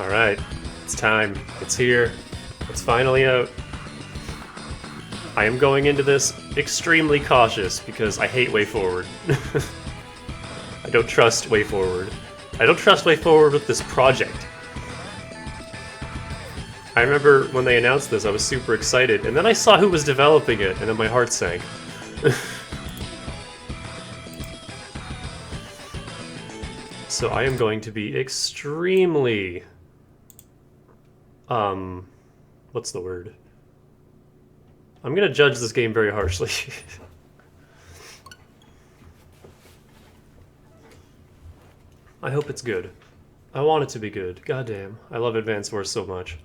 Alright, it's time. It's here. It's finally out. I am going into this extremely cautious because I hate Way Forward. I don't trust Way Forward. I don't trust Way Forward with this project. I remember when they announced this, I was super excited, and then I saw who was developing it, and then my heart sank. So I am going to be extremely... what's the word? I'm gonna judge this game very harshly. I hope it's good. I want it to be good. Goddamn. I love Advance Wars so much.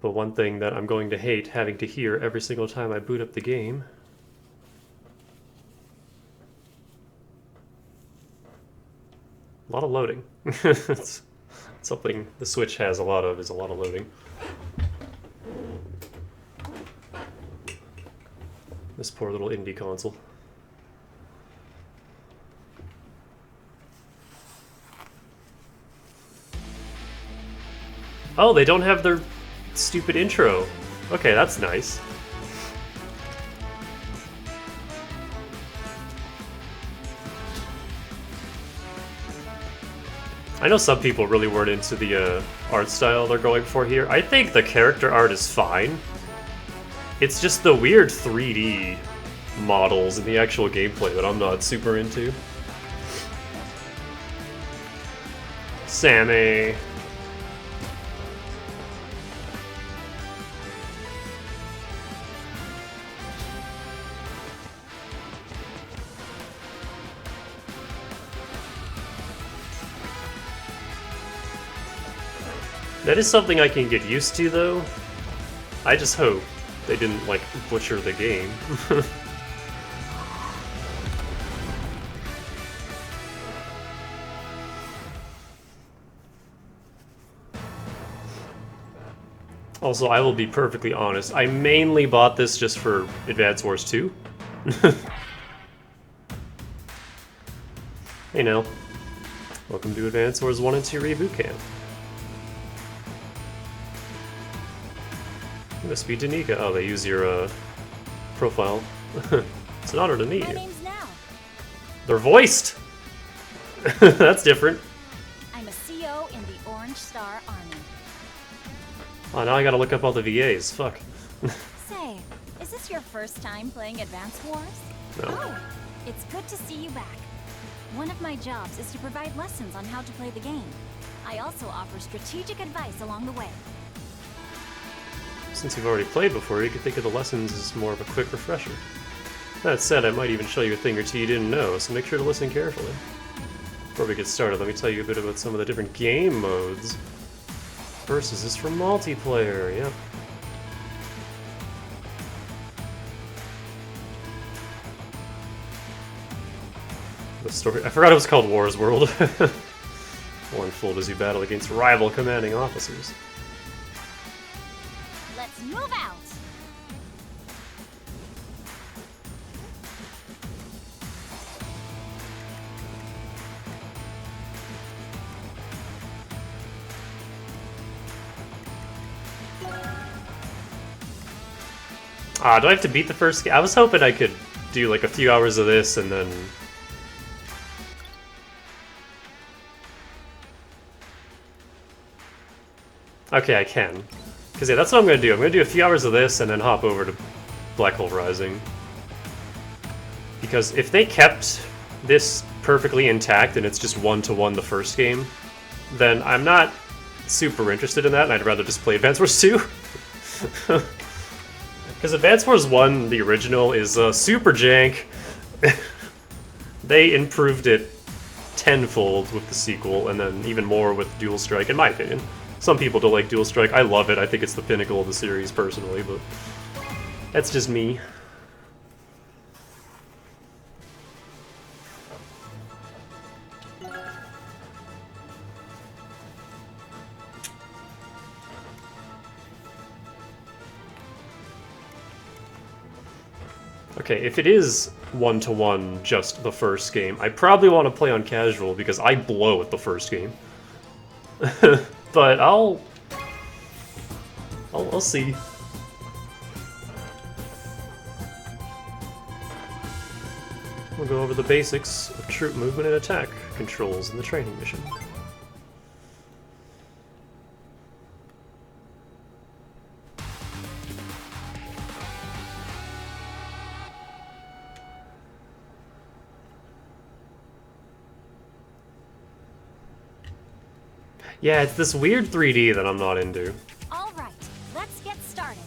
But one thing that I'm going to hate having to hear every single time I boot up the game... A lot of loading. It's something the Switch has a lot of, is a lot of loading. This poor little indie console. Oh, they don't have their stupid intro. Okay, that's nice. I know some people really weren't into the art style they're going for here. I think the character art is fine. It's just the weird 3D models in the actual gameplay that I'm not super into. Sammy. That is something I can get used to, though. I just hope they didn't, like, butcher the game. Also, I will be perfectly honest. I mainly bought this just for Advance Wars 2. Hey, Nell. Welcome to Advance Wars 1 and 2 Reboot Camp. Must be Danica. Oh, they use your profile. It's an honor to meet you. My name's Nell. They're voiced! That's different. I'm a CO in the Orange Star Army. Oh, now I gotta look up all the VAs. Fuck. Say, is this your first time playing Advance Wars? No. Oh, it's good to see you back. One of my jobs is to provide lessons on how to play the game. I also offer strategic advice along the way. Since you've already played before, you could think of the lessons as more of a quick refresher. That said, I might even show you a thing or two you didn't know, so make sure to listen carefully. Before we get started, let me tell you a bit about some of the different game modes. Versus is for multiplayer, yep. The story, I forgot it was called Wars World. War unfold as you battle against rival commanding officers. Let's move out! Ah, do I have to beat the first game? I was hoping I could do like a few hours of this and then... Okay, I can. Because yeah, that's what I'm going to do. I'm going to do a few hours of this and then hop over to Black Hole Rising. Because if they kept this perfectly intact and it's just one-to-one the first game, then I'm not super interested in that and I'd rather just play Advance Wars 2. Because Advance Wars 1, the original, is super jank. They improved it tenfold with the sequel and then even more with Dual Strike, in my opinion. Some people don't like Dual Strike. I love it. I think it's the pinnacle of the series, personally, but that's just me. Okay, if it is 1-to-1 just the first game. I probably want to play on casual because I blow at the first game. But I'll see. We'll go over the basics of troop movement and attack controls in the training mission. Yeah, it's this weird 3D that I'm not into. All right, let's get started.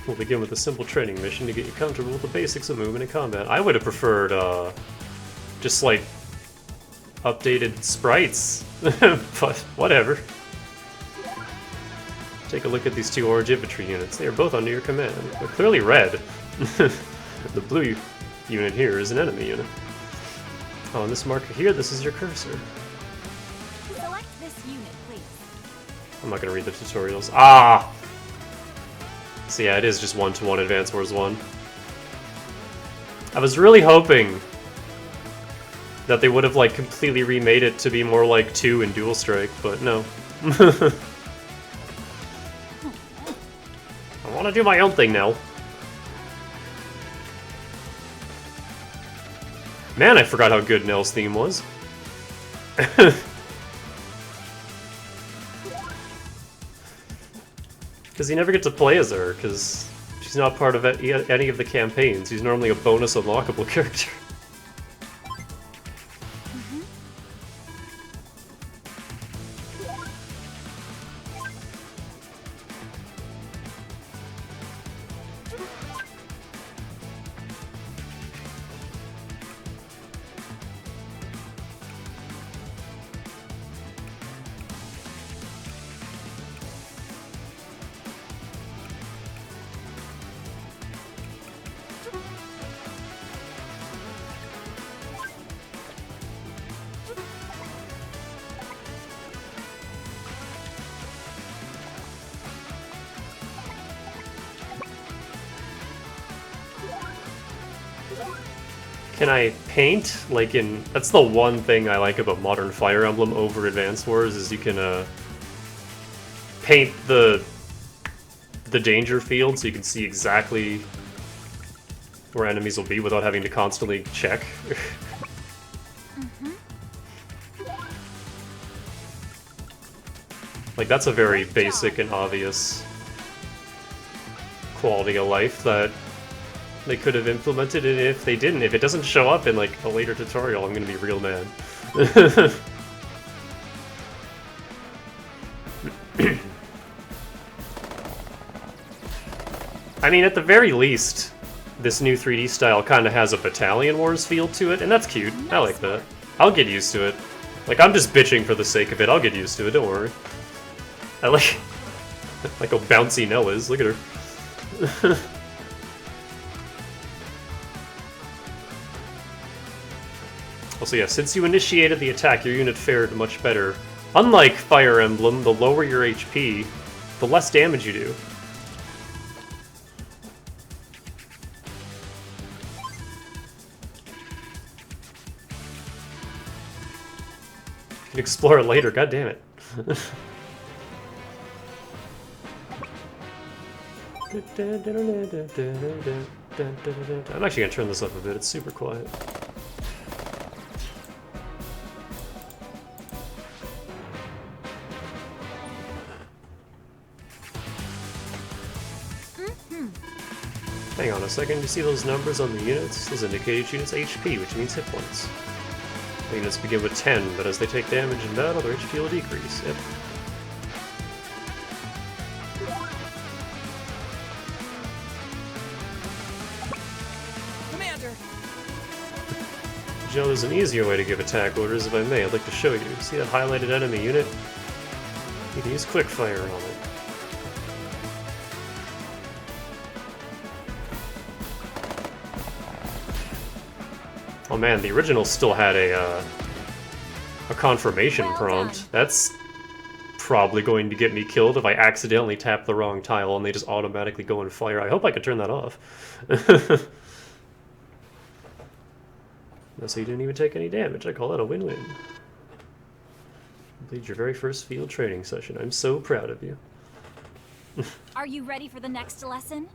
We'll begin with a simple training mission to get you comfortable with the basics of movement and combat. I would have preferred, just like, updated sprites, but whatever. Take a look at these two orange infantry units. They are both under your command. They're clearly red. The blue unit here is an enemy unit. On this marker here, this is your cursor. Select this unit, please. I'm not gonna read the tutorials. Ah! So yeah, it is just 1-to-1 Advance Wars 1. I was really hoping that they would have like completely remade it to be more like 2 in Dual Strike, but no. I want to do my own thing now. Man, I forgot how good Nell's theme was. Because you never get to play as her, because she's not part of any of the campaigns. She's normally a bonus unlockable character. Can I paint? Like in... That's the one thing I like about Modern Fire Emblem over Advance Wars, is you can paint the danger field so you can see exactly where enemies will be without having to constantly check. Like, that's a very basic and obvious quality of life that they could have implemented it. If they didn't, if it doesn't show up in like a later tutorial, I'm gonna be real mad. I mean, at the very least, this new 3D style kind of has a Battalion Wars feel to it, and that's cute. I like that. I'll get used to it. Like, I'm just bitching for the sake of it. I'll get used to it, don't worry. I like how bouncy Nell is. Look at her. Also, yeah, since you initiated the attack, your unit fared much better. Unlike Fire Emblem, the lower your HP, the less damage you do. You can explore it later, god damn it. I'm actually gonna turn this up a bit, it's super quiet. Hang on a second, you see those numbers on the units? Those indicate each unit's HP, which means hit points. The units begin with 10, but as they take damage in battle, their HP will decrease. Yep. Commander! You know, there's an easier way to give attack orders, if I may. I'd like to show you. See that highlighted enemy unit? You can use quick fire on it. Oh man, the original still had a confirmation prompt. That's probably going to get me killed if I accidentally tap the wrong tile and they just automatically go and fire. I hope I could turn that off. So you didn't even take any damage. I call that a win-win. Complete your very first field training session. I'm so proud of you. Are you ready for the next lesson?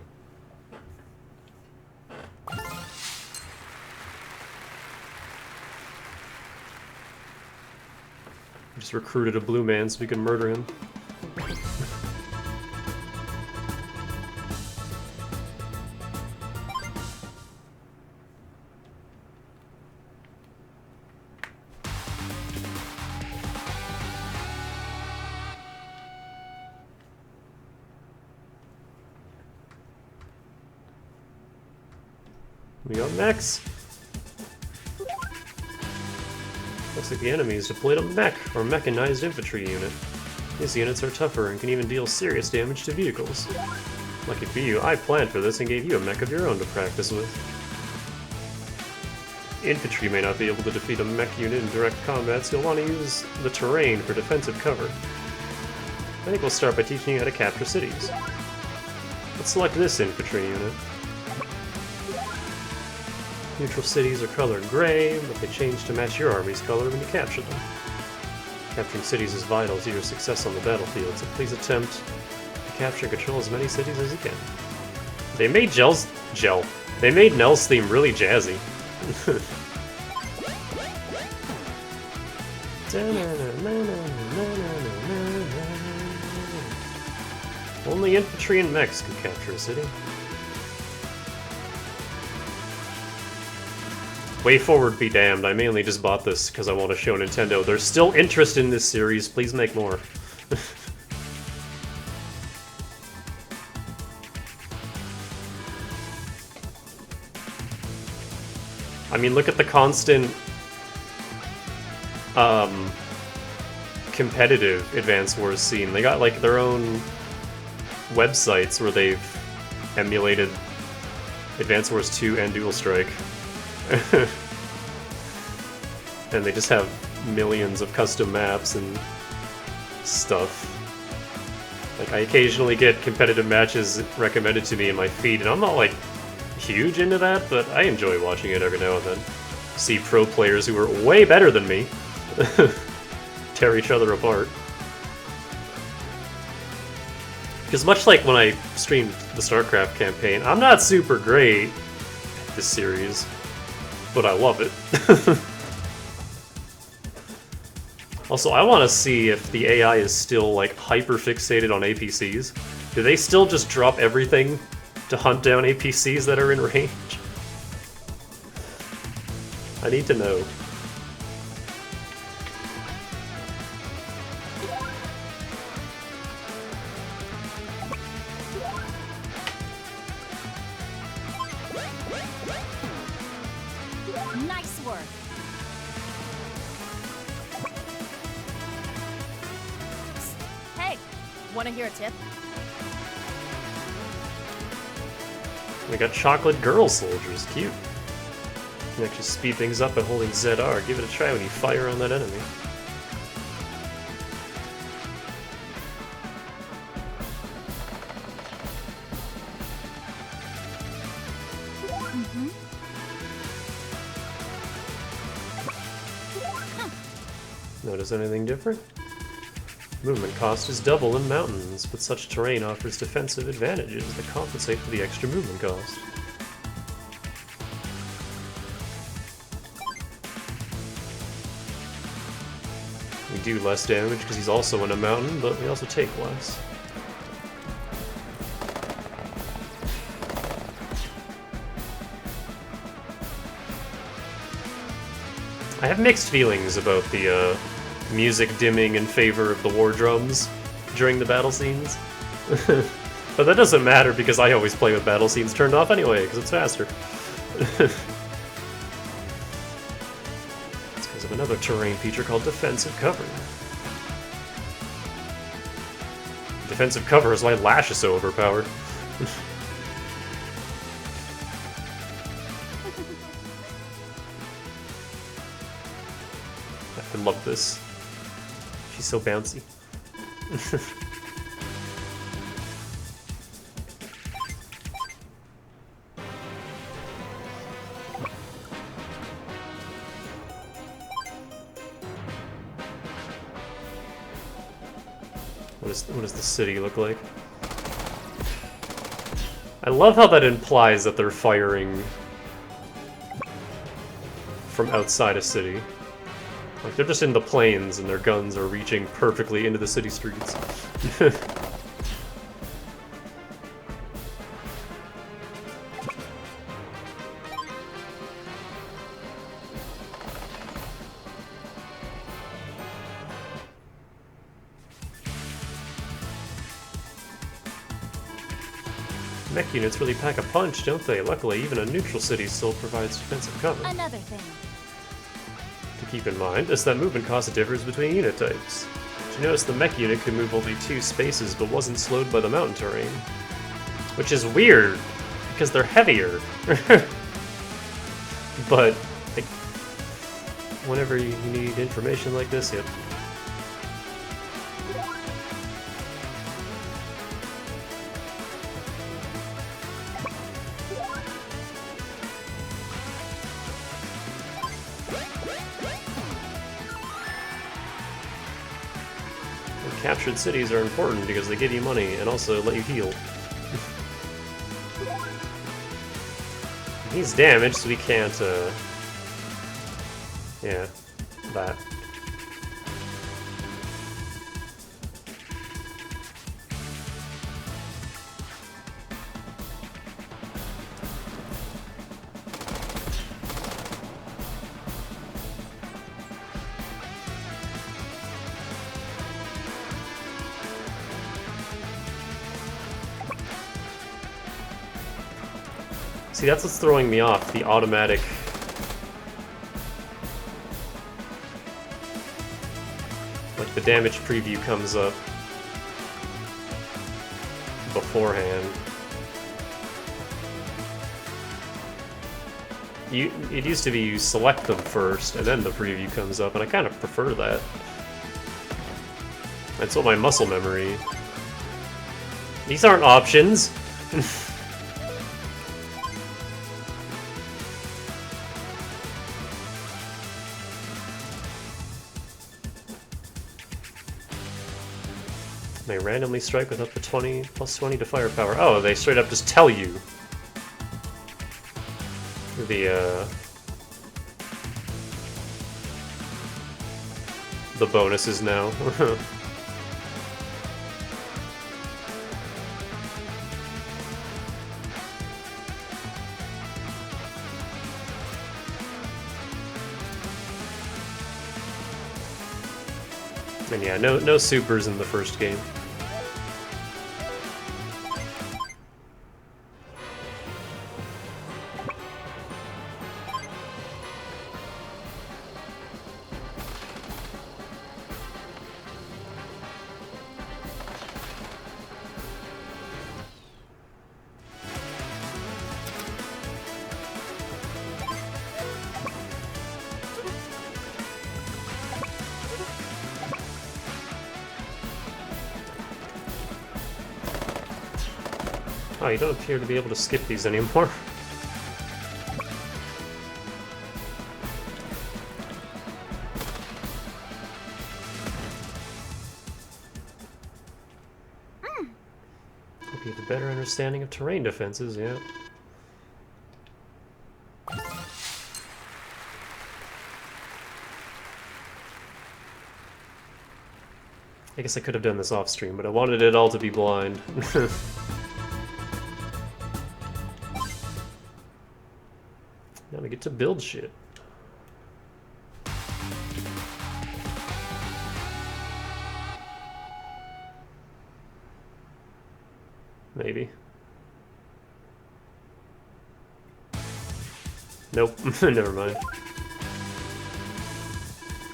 Just recruited a blue man so we can murder him. We got mechs. Looks like the enemy has deployed a mech, or mechanized infantry unit. These units are tougher and can even deal serious damage to vehicles. Lucky for you, I planned for this and gave you a mech of your own to practice with. Infantry may not be able to defeat a mech unit in direct combat, so you'll want to use the terrain for defensive cover. I think we'll start by teaching you how to capture cities. Let's select this infantry unit. Neutral cities are colored gray, but they change to match your army's color when you capture them. Capturing cities is vital to your success on the battlefield, so please attempt to capture and control as many cities as you can. They made They made Nell's theme really jazzy. Only infantry and mechs can capture a city. Way forward be damned, I mainly just bought this because I want to show Nintendo there's still interest in this series, please make more. I mean, look at the constant competitive Advance Wars scene. They got like their own websites where they've emulated Advance Wars 2 and Dual Strike. And they just have millions of custom maps and stuff. Like, I occasionally get competitive matches recommended to me in my feed, and I'm not like huge into that, but I enjoy watching it every now and then. See pro players who are way better than me tear each other apart. Because much like when I streamed the StarCraft campaign, I'm not super great at this series, but I love it. Also, I want to see if the AI is still like hyper-fixated on APCs. Do they still just drop everything to hunt down APCs that are in range? I need to know. Nice work. Hey, want to hear a tip? We got chocolate girl soldiers, cute. You can actually speed things up by holding ZR. Give it a try when you fire on that enemy. Notice anything different? Movement cost is double in mountains, but such terrain offers defensive advantages that compensate for the extra movement cost. We do less damage because he's also in a mountain, but we also take less. I have mixed feelings about the music dimming in favor of the war drums during the battle scenes. But that doesn't matter because I always play with battle scenes turned off anyway, because it's faster. It's because of another terrain feature called Defensive Cover. Defensive Cover is why Lash is so overpowered. I love this. She's so bouncy. What does the city look like? I love how that implies that they're firing from outside a city. Like, they're just in the plains and their guns are reaching perfectly into the city streets. Mech units really pack a punch, don't they? Luckily, even a neutral city still provides defensive cover. Another thing. To keep in mind is that movement cost differs between unit types. Did you notice the mech unit could move only 2 spaces but wasn't slowed by the mountain terrain? Which is weird, because they're heavier. But, like, whenever you need information like this, yep. Captured cities are important because they give you money and also let you heal. He's damaged, so we can't, yeah, that. See, that's what's throwing me off, the automatic... Like, the damage preview comes up beforehand. It used to be you select them first, and then the preview comes up, and I kind of prefer that. That's what my muscle memory... These aren't options! May randomly strike with up to plus 20 to firepower. Oh, they straight up just tell you the bonuses now. And yeah, no supers in the first game. Oh, you don't appear to be able to skip these anymore. Hope you have a better understanding of terrain defenses, yeah. I guess I could have done this off stream, but I wanted it all to be blind. Now we get to build shit. Maybe. Nope, never mind.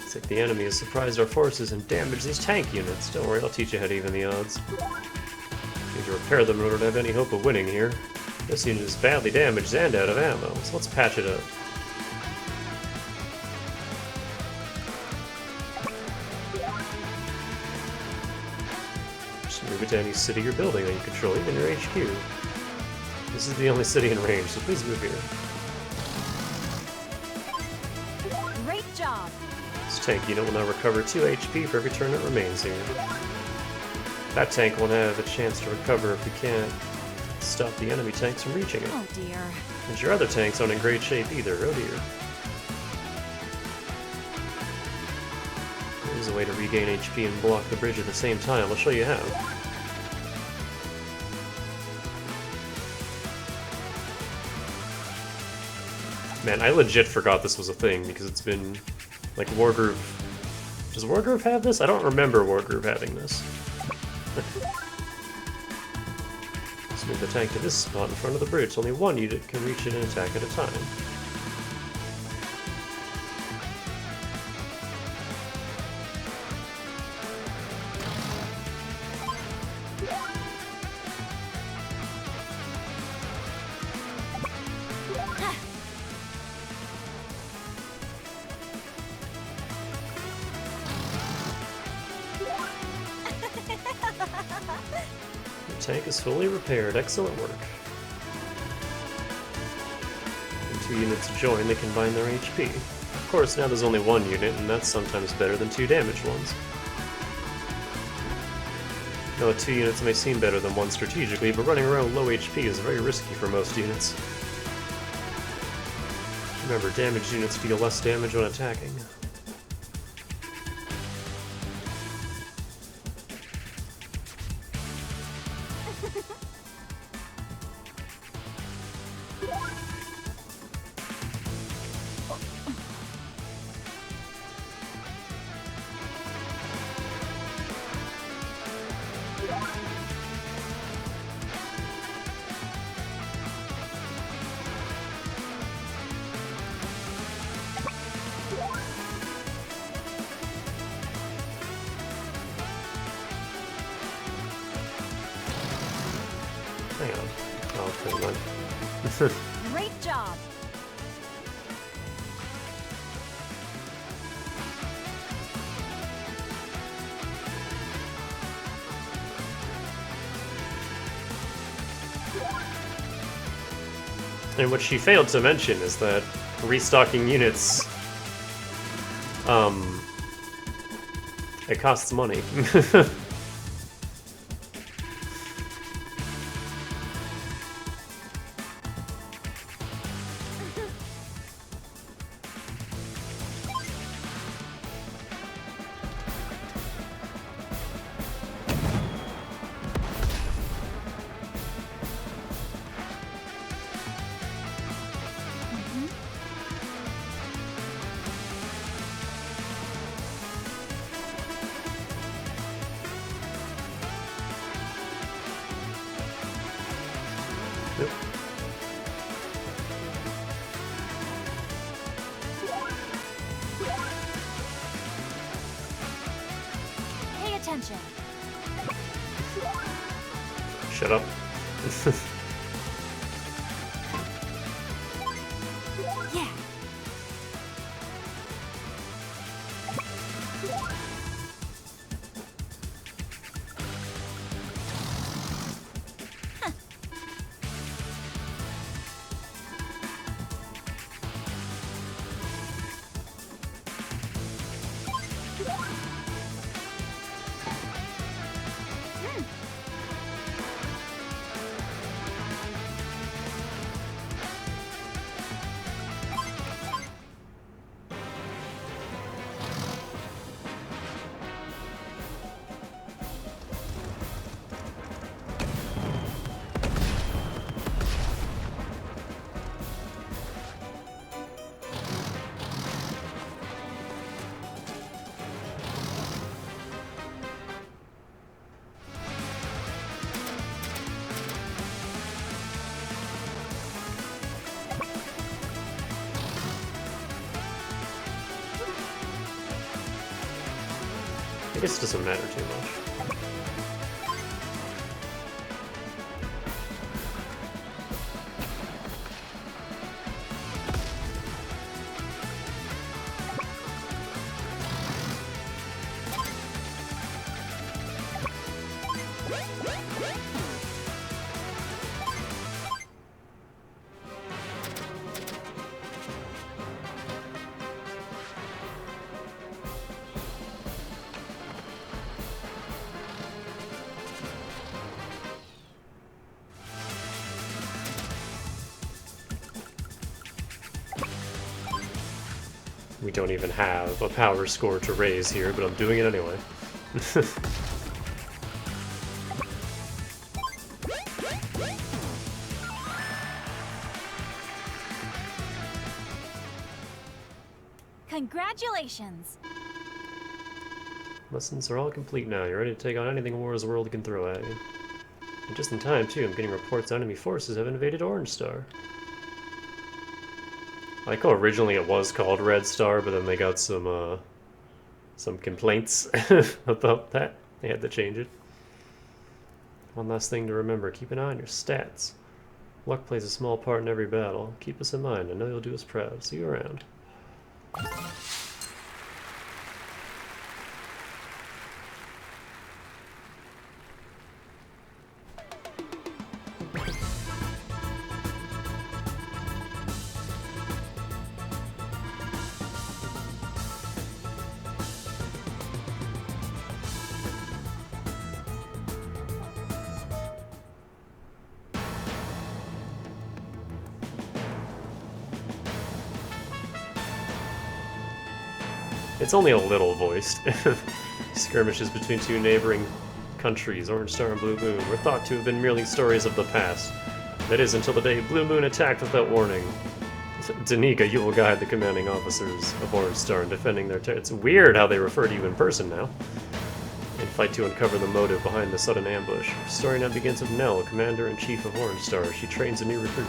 It's like the enemy has surprised our forces and damaged these tank units. Don't worry, I'll teach you how to even the odds. Need to repair them in order to have any hope of winning here. This unit is badly damaged and out of ammo, so let's patch it up. Just move it to any city you're building that you control, even your HQ. This is the only city in range, so please move here. Great job! This tank unit will now recover 2 HP for every turn it remains here. That tank won't have a chance to recover if we can't stop the enemy tanks from reaching it. Oh dear. And your other tanks aren't in great shape either, oh dear. There's a way to regain HP and block the bridge at the same time. I'll show you how. Man, I legit forgot this was a thing because it's been like Wargroove. Does Wargroove have this? I don't remember Wargroove having this. Let's move the tank to this spot in front of the bridge. Only one unit can reach it and attack at a time. The tank is fully repaired. Excellent work. When 2 units join, they combine their HP. Of course, now there's only 1 unit, and that's sometimes better than 2 damaged ones. Now, 2 units may seem better than 1 strategically, but running around low HP is very risky for most units. Remember, damaged units deal less damage when attacking. Hang on. Oh, never mind. Great job. And what she failed to mention is that restocking units, it costs money. Yep. Pay attention. Shut up. Yeah. I guess it doesn't matter too much. We don't even have a power score to raise here, but I'm doing it anyway. Congratulations! Lessons are all complete now. You're ready to take on anything Wars World can throw at you. And just in time, too. I'm getting reports enemy forces have invaded Orange Star. I like how originally it was called Red Star, but then they got some complaints about that. They had to change it. One last thing to remember, keep an eye on your stats. Luck plays a small part in every battle. Keep us in mind. I know you'll do us proud. See you around. It's only a little voiced. Skirmishes between two neighboring countries, Orange Star and Blue Moon, were thought to have been merely stories of the past. That is, until the day Blue Moon attacked without warning. Danica, you will guide the commanding officers of Orange Star in defending their territory. It's weird how they refer to you in person now. And fight to uncover the motive behind the sudden ambush. The story now begins with Nell, Commander-in-Chief of Orange Star. She trains a new recruit.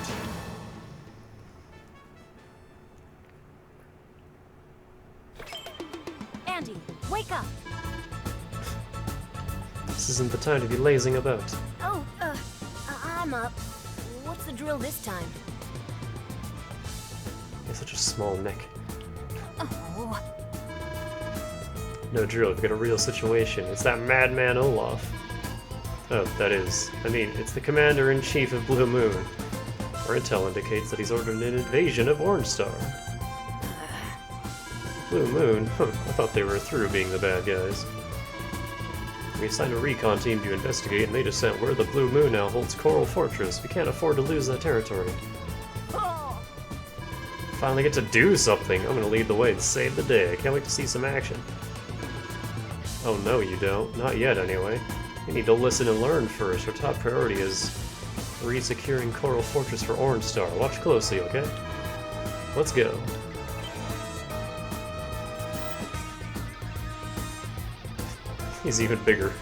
Andy, wake up! This isn't the time to be lazing about. Oh, I'm up. What's the drill this time? You have such a small neck. Oh, No drill, we've got a real situation. It's that madman Olaf. Oh, that is. I mean, it's the Commander-in-Chief of Blue Moon. Our intel indicates that he's ordered an invasion of Orange Star. Blue Moon? Huh, I thought they were through being the bad guys. We assigned a recon team to investigate, and they just sent word the Blue Moon now holds Coral Fortress. We can't afford to lose that territory. Finally get to do something. I'm gonna lead the way and save the day. I can't wait to see some action. Oh no, you don't. Not yet, anyway. You need to listen and learn first. Our top priority is re-securing Coral Fortress for Orange Star. Watch closely, okay? Let's go. He's even bigger.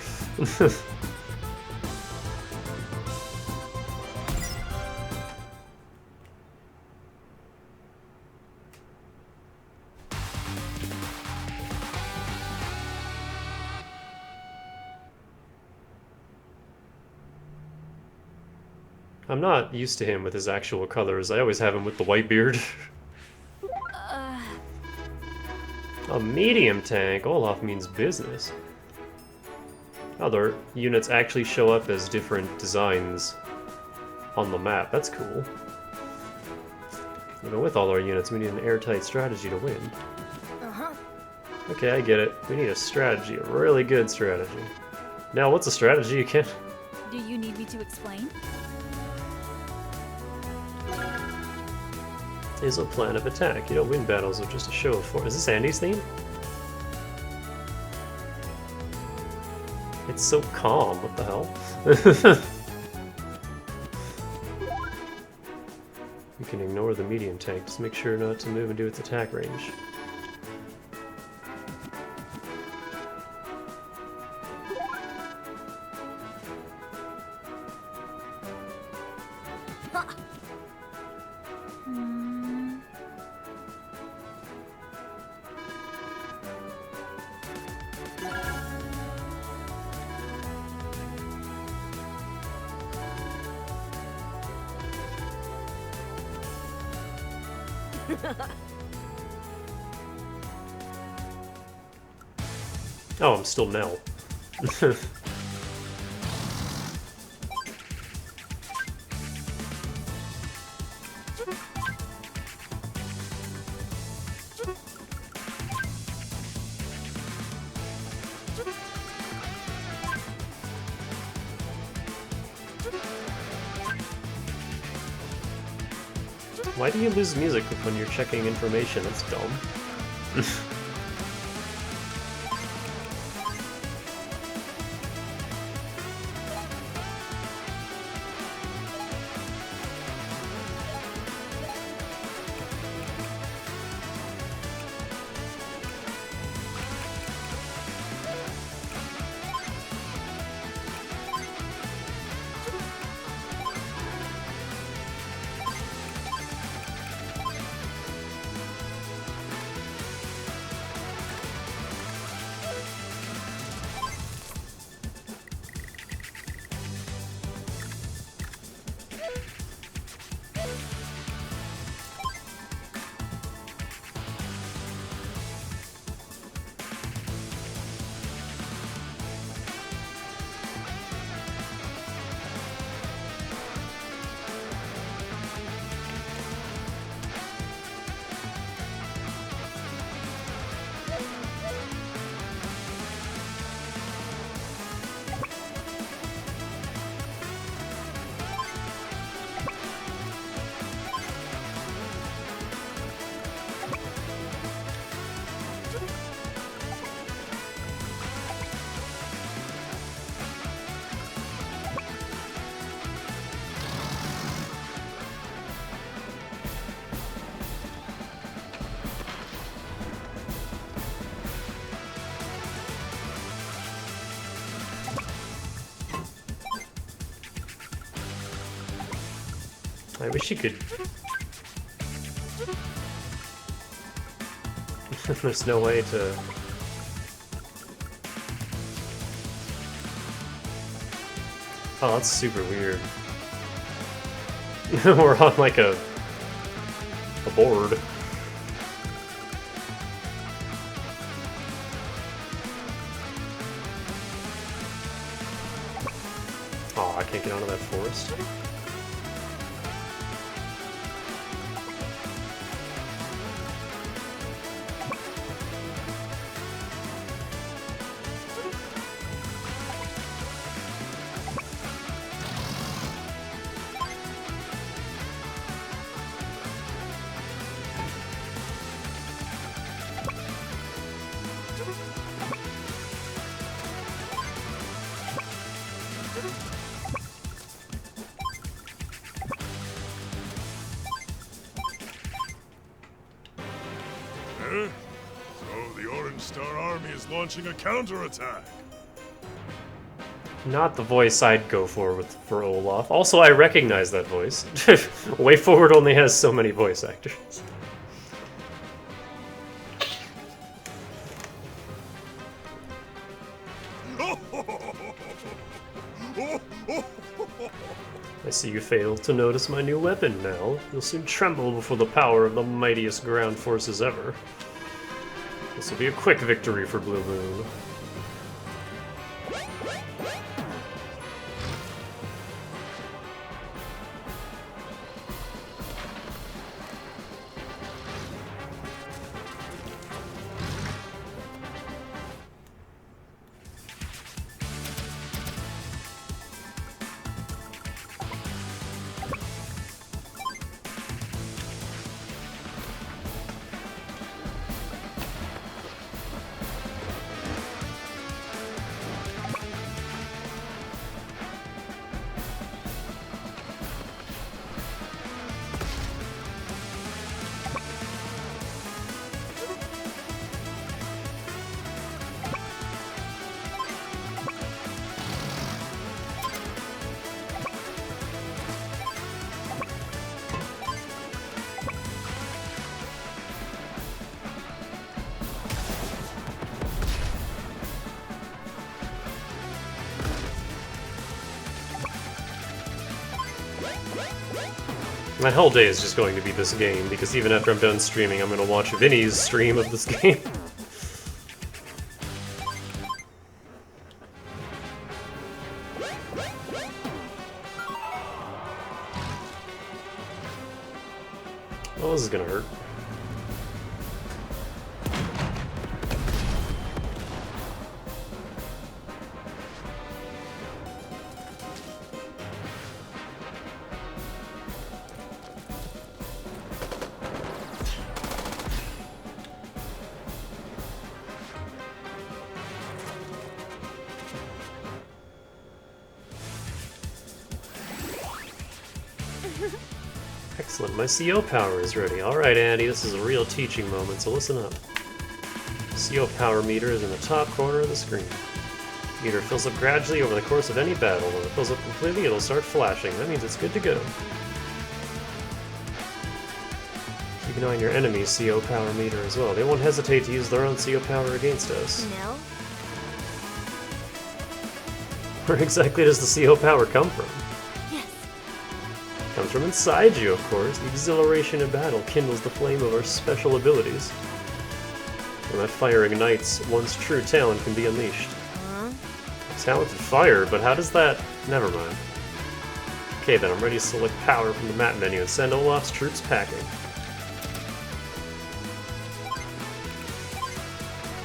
I'm not used to him with his actual colors. I always have him with the white beard. A medium tank. Olaf means business. Other units actually show up as different designs on the map. That's cool. You know, with all our units, we need an airtight strategy to win. Uh-huh. Okay, I get it. We need a strategy, a really good strategy. Now, what's a strategy again? do you need me to explain? Is a plan of attack. You don't win battles with just a show of force. Is this Andy's theme? It's so calm. What the hell? You can ignore the medium tank. Just make sure not to move into its attack range. Oh, I'm still Nell. Why do you lose music when you're checking information? That's dumb. I wish you could... There's no way to... Oh, that's super weird. We're on like a board. Oh, I can't get out of that forest. So the Orange Star Army is launching a counterattack. Not the voice I'd go for Olaf. Also, I recognize that voice. Way Forward only has so many voice actors. I see you failed to notice my new weapon now. You'll soon tremble before the power of the mightiest ground forces ever. This will be a quick victory for Blue Moon. My whole day is just going to be this game, because even after I'm done streaming, I'm going to watch Vinny's stream of this game. Oh, this is going to hurt. Excellent, my CO power is ready. Alright, Andy, this is a real teaching moment, so listen up. CO power meter is in the top corner of the screen. Meter fills up gradually over the course of any battle. When it fills up completely, it'll start flashing. That means it's good to go. Keep an eye on your enemy's CO power meter as well. They won't hesitate to use their own CO power against us. No? Where exactly does the CO power come from? Yes. It comes from inside you, of course. The exhilaration of battle kindles the flame of our special abilities. When that fire ignites, one's true talent can be unleashed. Talented fire, but how does that... Never mind. Okay then, I'm ready to select power from the map menu and send Olaf's troops packing.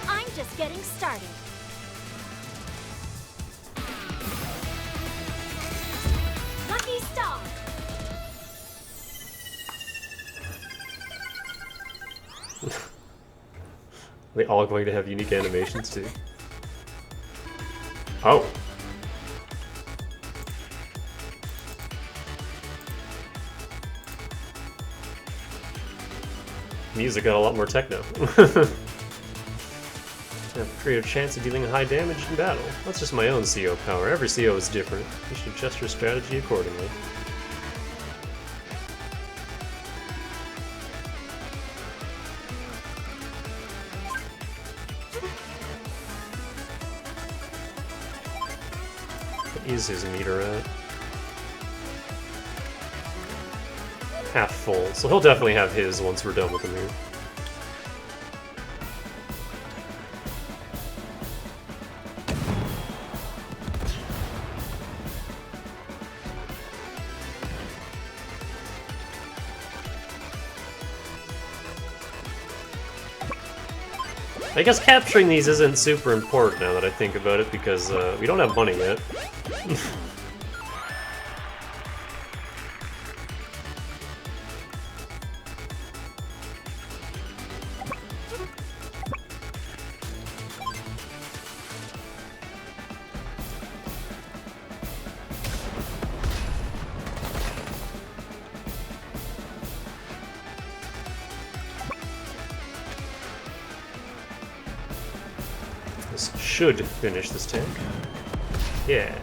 I'm just getting started. Lucky star! Are they all going to have unique animations too? Oh. Music got a lot more techno. Have a creative chance of dealing high damage in battle. That's just my own CO power. Every CO is different. You should adjust your strategy accordingly. Is his meter at? Half full, so he'll definitely have his once we're done with the move. I guess capturing these isn't super important now that I think about it, because we don't have money yet. This should finish this tank. Yeah.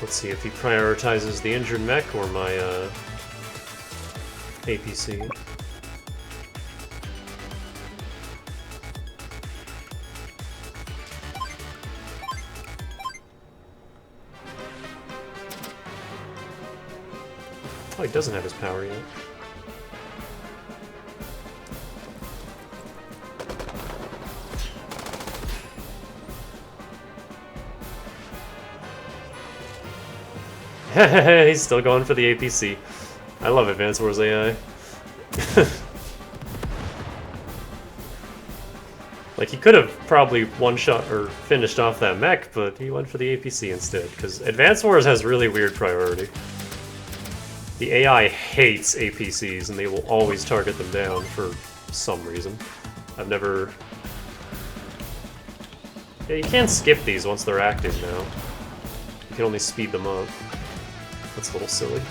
Let's see if he prioritizes the injured mech or my APC. Oh, he doesn't have his power yet. He's still going for the APC. I love Advanced Wars AI. Like, he could have probably one-shot or finished off that mech, but he went for the APC instead, because Advanced Wars has really weird priority. The AI hates APCs, and they will always target them down for some reason. I've never... Yeah, you can't skip these once they're active now. You can only speed them up. That's a little silly.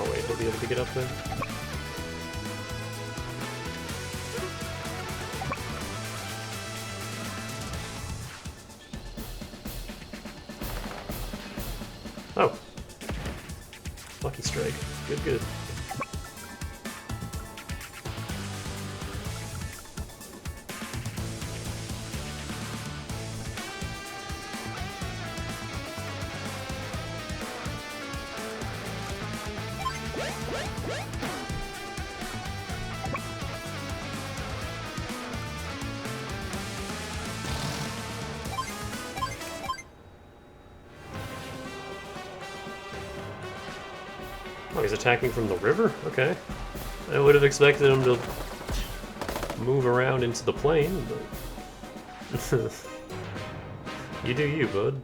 Oh wait, he'll be able to get up there. Oh. Lucky strike. Good, good. Oh, he's attacking from the river? Okay. I would have expected him to move around into the plane, but... You do you, bud.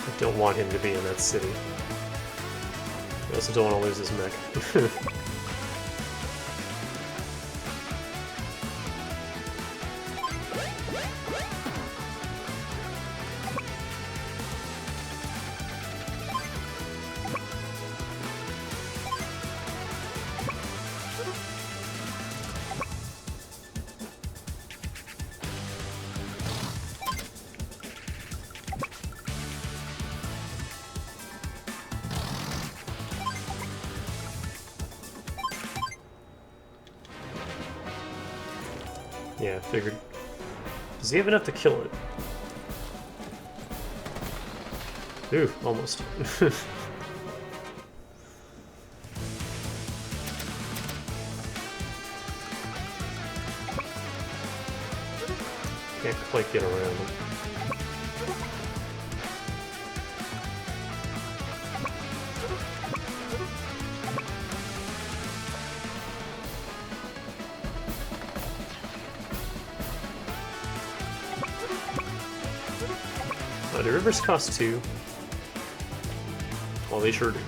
I don't want him to be in that city. I also don't want to lose his mech. Yeah, figured. Does he have enough to kill it? Ooh, almost. Can't quite get around him. The rivers cost 2. Well, they sure do.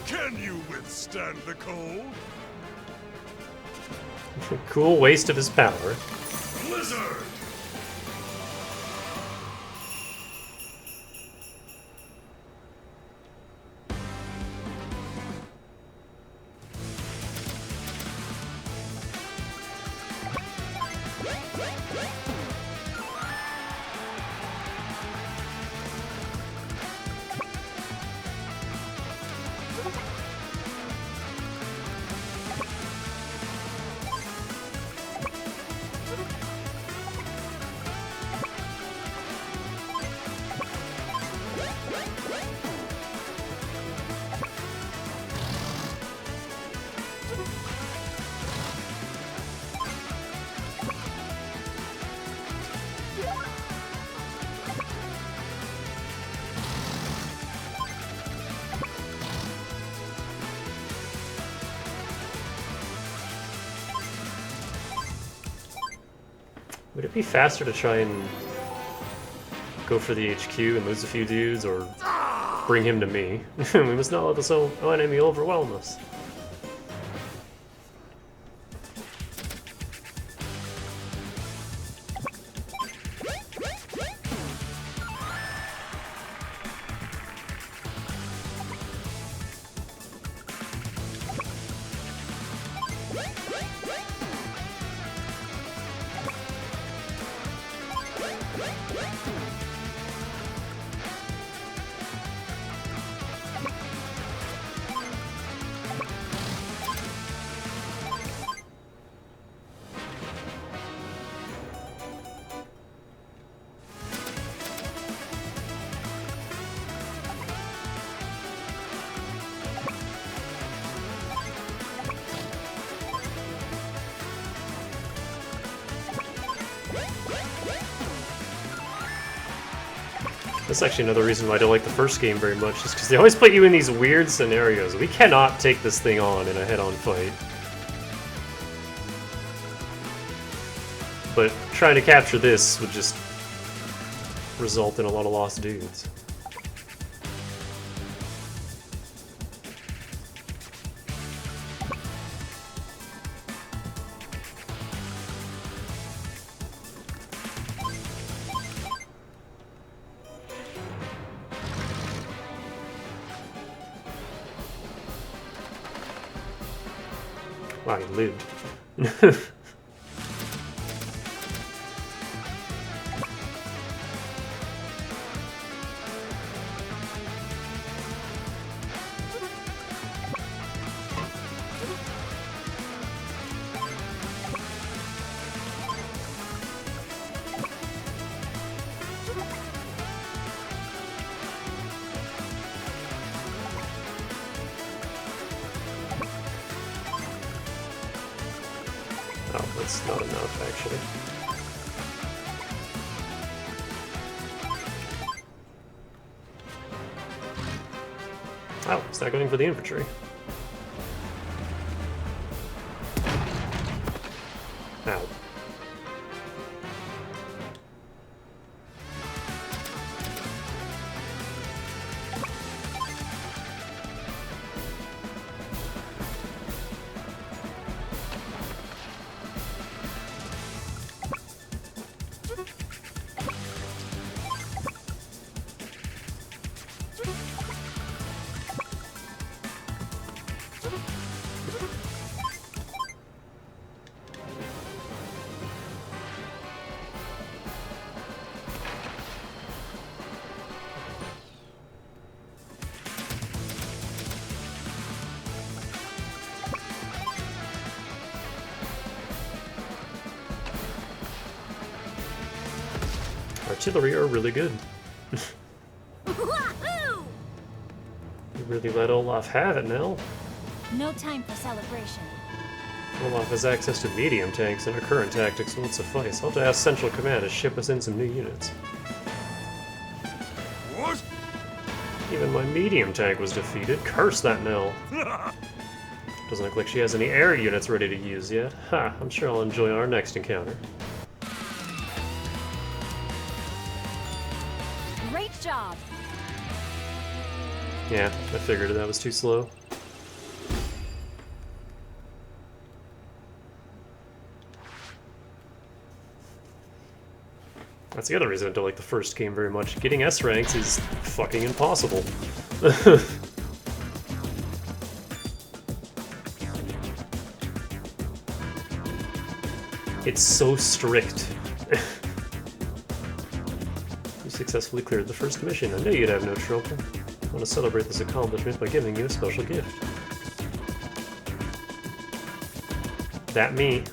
Can you withstand the cold? Cool waste of his power. Blizzard! Would it be faster to try and go for the HQ and lose a few dudes, or bring him to me? We must not let this enemy overwhelm us. That's actually another reason why I don't like the first game very much, is because they always put you in these weird scenarios. We cannot take this thing on in a head-on fight. But trying to capture this would just result in a lot of lost dudes. Wow, he lived. Oh, that's not enough, actually. Oh, it's not going for the infantry. Ow. Artillery are really good. Wahoo! You really let Olaf have it now. No time for celebration. Olaf has access to medium tanks, and our current tactics won't suffice. I'll have to ask Central Command to ship us in some new units. What? Even my medium tank was defeated. Curse that Nell. Doesn't look like she has any air units ready to use yet. Ha, I'm sure I'll enjoy our next encounter. Great job. Yeah, I figured that was too slow. That's the other reason I don't like the first game very much. Getting S ranks is fucking impossible. It's so strict. You successfully cleared the first mission. I knew you'd have no trouble. I want to celebrate this accomplishment by giving you a special gift. That me.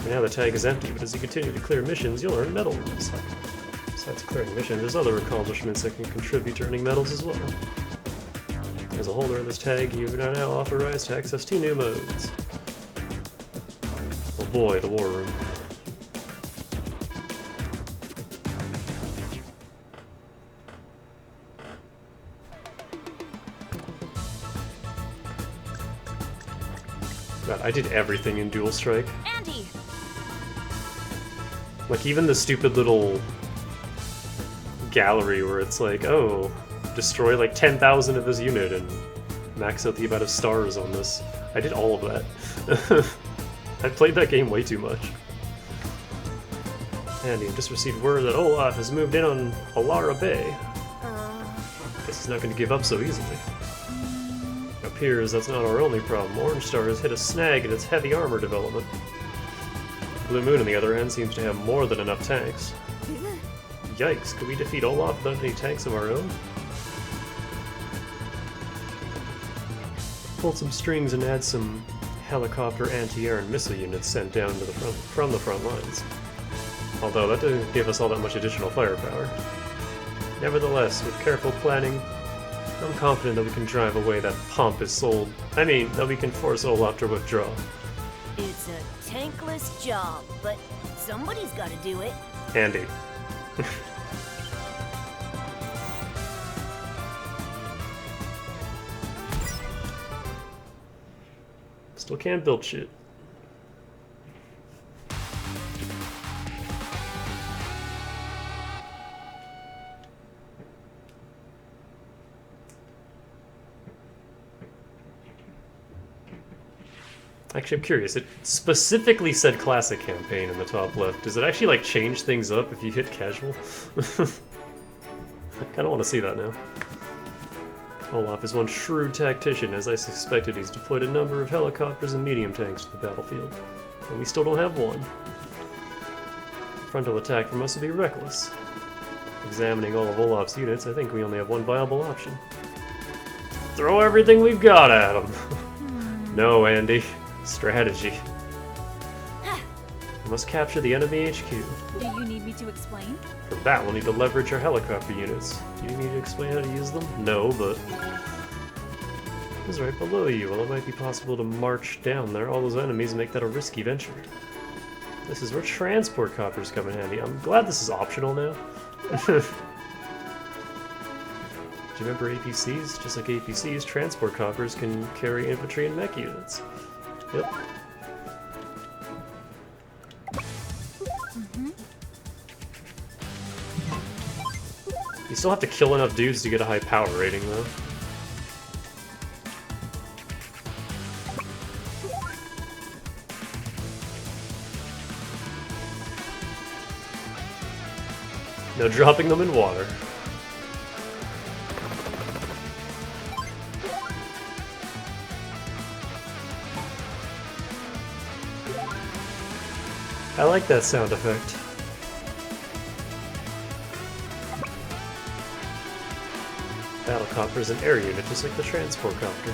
Now the tag is empty, but as you continue to clear missions, you'll earn medals. Besides clearing missions, there's other accomplishments that can contribute to earning medals as well. As a holder of this tag, you are now authorized to access 2 new modes. Oh boy, the war room. God, I did everything in Dual Strike. Andy! Like, even the stupid little gallery where it's like, oh, destroy like 10,000 of this unit and max out the amount of stars on this. I did all of that. I played that game way too much. Andy, I just received word that Olaf has moved in on Alara Bay. Guess he's not going to give up so easily. It appears that's not our only problem. Orange Star has hit a snag in its heavy armor development. Blue Moon, on the other hand, seems to have more than enough tanks. Yikes, could we defeat Olaf without any tanks of our own? Pull some strings and add some helicopter anti-air and missile units sent down to the from the front lines. Although that doesn't give us all that much additional firepower. Nevertheless, with careful planning, I'm confident that we can drive away that pompous soul. I mean, that we can force Olaf to withdraw. It's a tankless job, but somebody's got to do it. Andy. Still can't build shit. Actually, I'm curious. It specifically said classic campaign in the top left. Does it actually like change things up if you hit casual? I kind of want to see that now. Olaf is one shrewd tactician. As I suspected, he's deployed a number of helicopters and medium tanks to the battlefield. And we still don't have one. Frontal attack from us would be reckless. Examining all of Olaf's units, I think we only have one viable option. Throw everything we've got at him! No, Andy. Strategy. We must capture the enemy HQ. Do you need me to explain? For that, we'll need to leverage our helicopter units. Do you need me to explain how to use them? No, but... It's right below you. Well, it might be possible to march down there. All those enemies make that a risky venture. This is where transport copters come in handy. I'm glad this is optional now. Do you remember APCs? Just like APCs, transport copters can carry infantry and mech units. Yep. You still have to kill enough dudes to get a high power rating, though. No dropping them in water. I like that sound effect. Battlecopter is an air unit, just like the transport copter.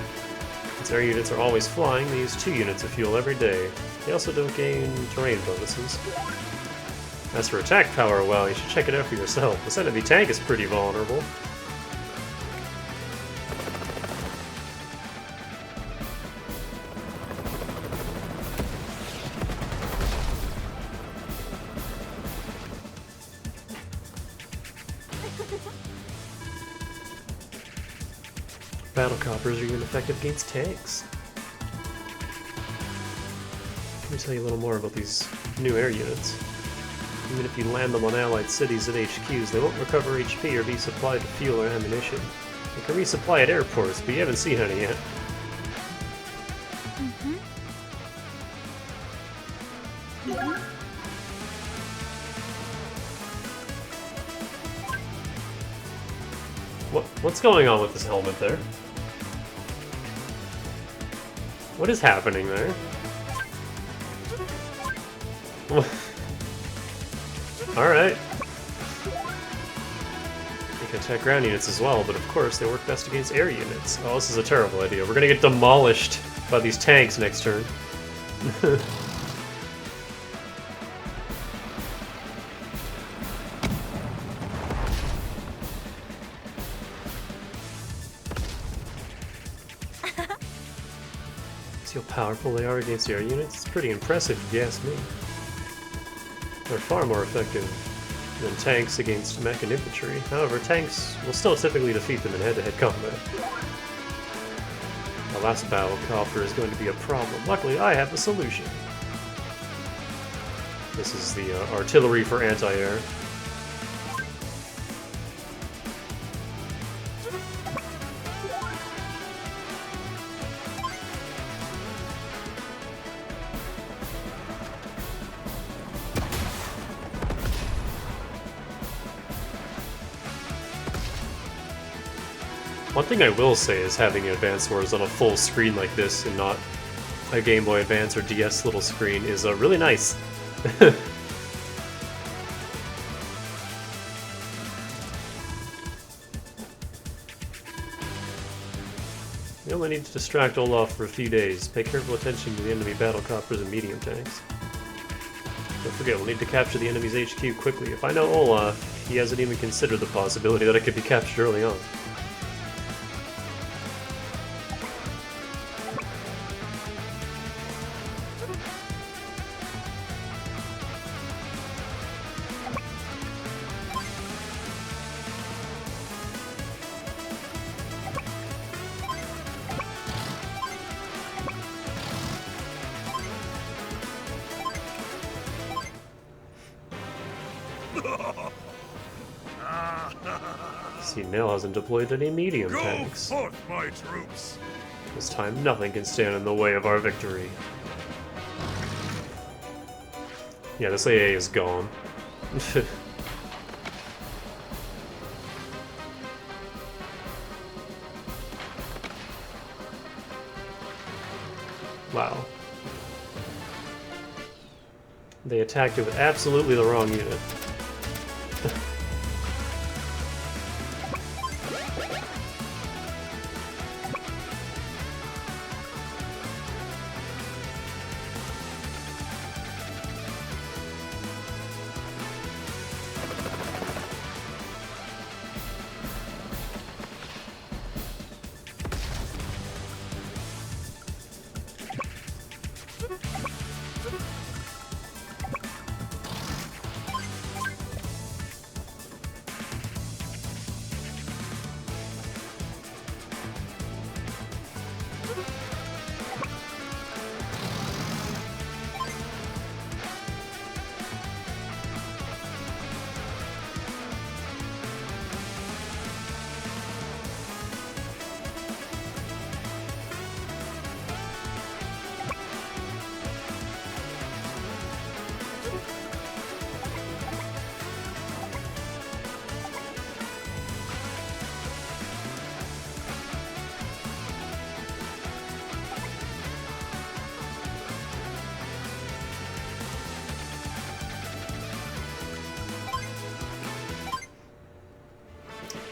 Since air units are always flying, they use 2 units of fuel every day. They also don't gain terrain bonuses. As for attack power, well, you should check it out for yourself. This enemy tank is pretty vulnerable. Battlecopters are even effective against tanks. Let me tell you a little more about these new air units. Even if you land them on allied cities and HQs, they won't recover HP or be supplied with fuel or ammunition. They can resupply at airports, but you haven't seen any yet. What's going on with this helmet there? What is happening there? Alright. They can attack ground units as well, but of course they work best against air units. Oh, this is a terrible idea. We're gonna get demolished by these tanks next turn. See how powerful they are against air units? It's pretty impressive if you ask me. They're far more effective than tanks against mech and infantry. However, tanks will still typically defeat them in head-to-head combat. The last battlecopter is going to be a problem. Luckily, I have a solution. This is the artillery for anti-air. One thing I will say is having Advance Wars on a full screen like this and not a Game Boy Advance or DS little screen is really nice. You only need to distract Olaf for a few days. Pay careful attention to the enemy battle coppers and medium tanks. Don't forget, we'll need to capture the enemy's HQ quickly. If I know Olaf, he hasn't even considered the possibility that it could be captured early on. See, Nail hasn't deployed any medium Go tanks. forth, my troops! This time, nothing can stand in the way of our victory. Yeah, this AA is gone. Wow. They attacked it with absolutely the wrong unit.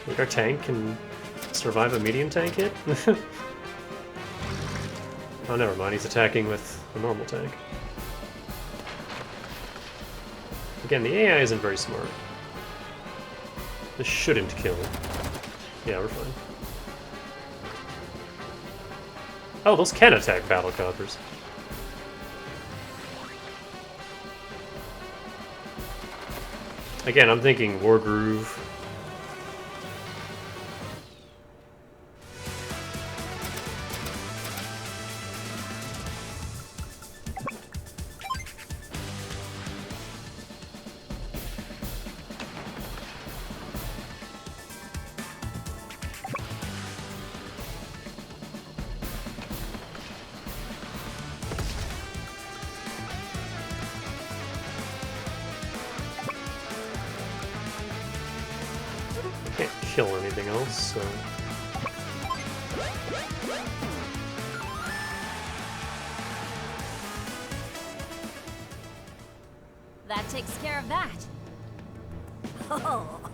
Think our tank can survive a medium tank hit? Oh, never mind. He's attacking with a normal tank. Again, the AI isn't very smart. This shouldn't kill. Yeah, we're fine. Oh, those can attack battle coppers. Again, I'm thinking War Groove. Can't kill anything else, so... That takes care of that. Oh,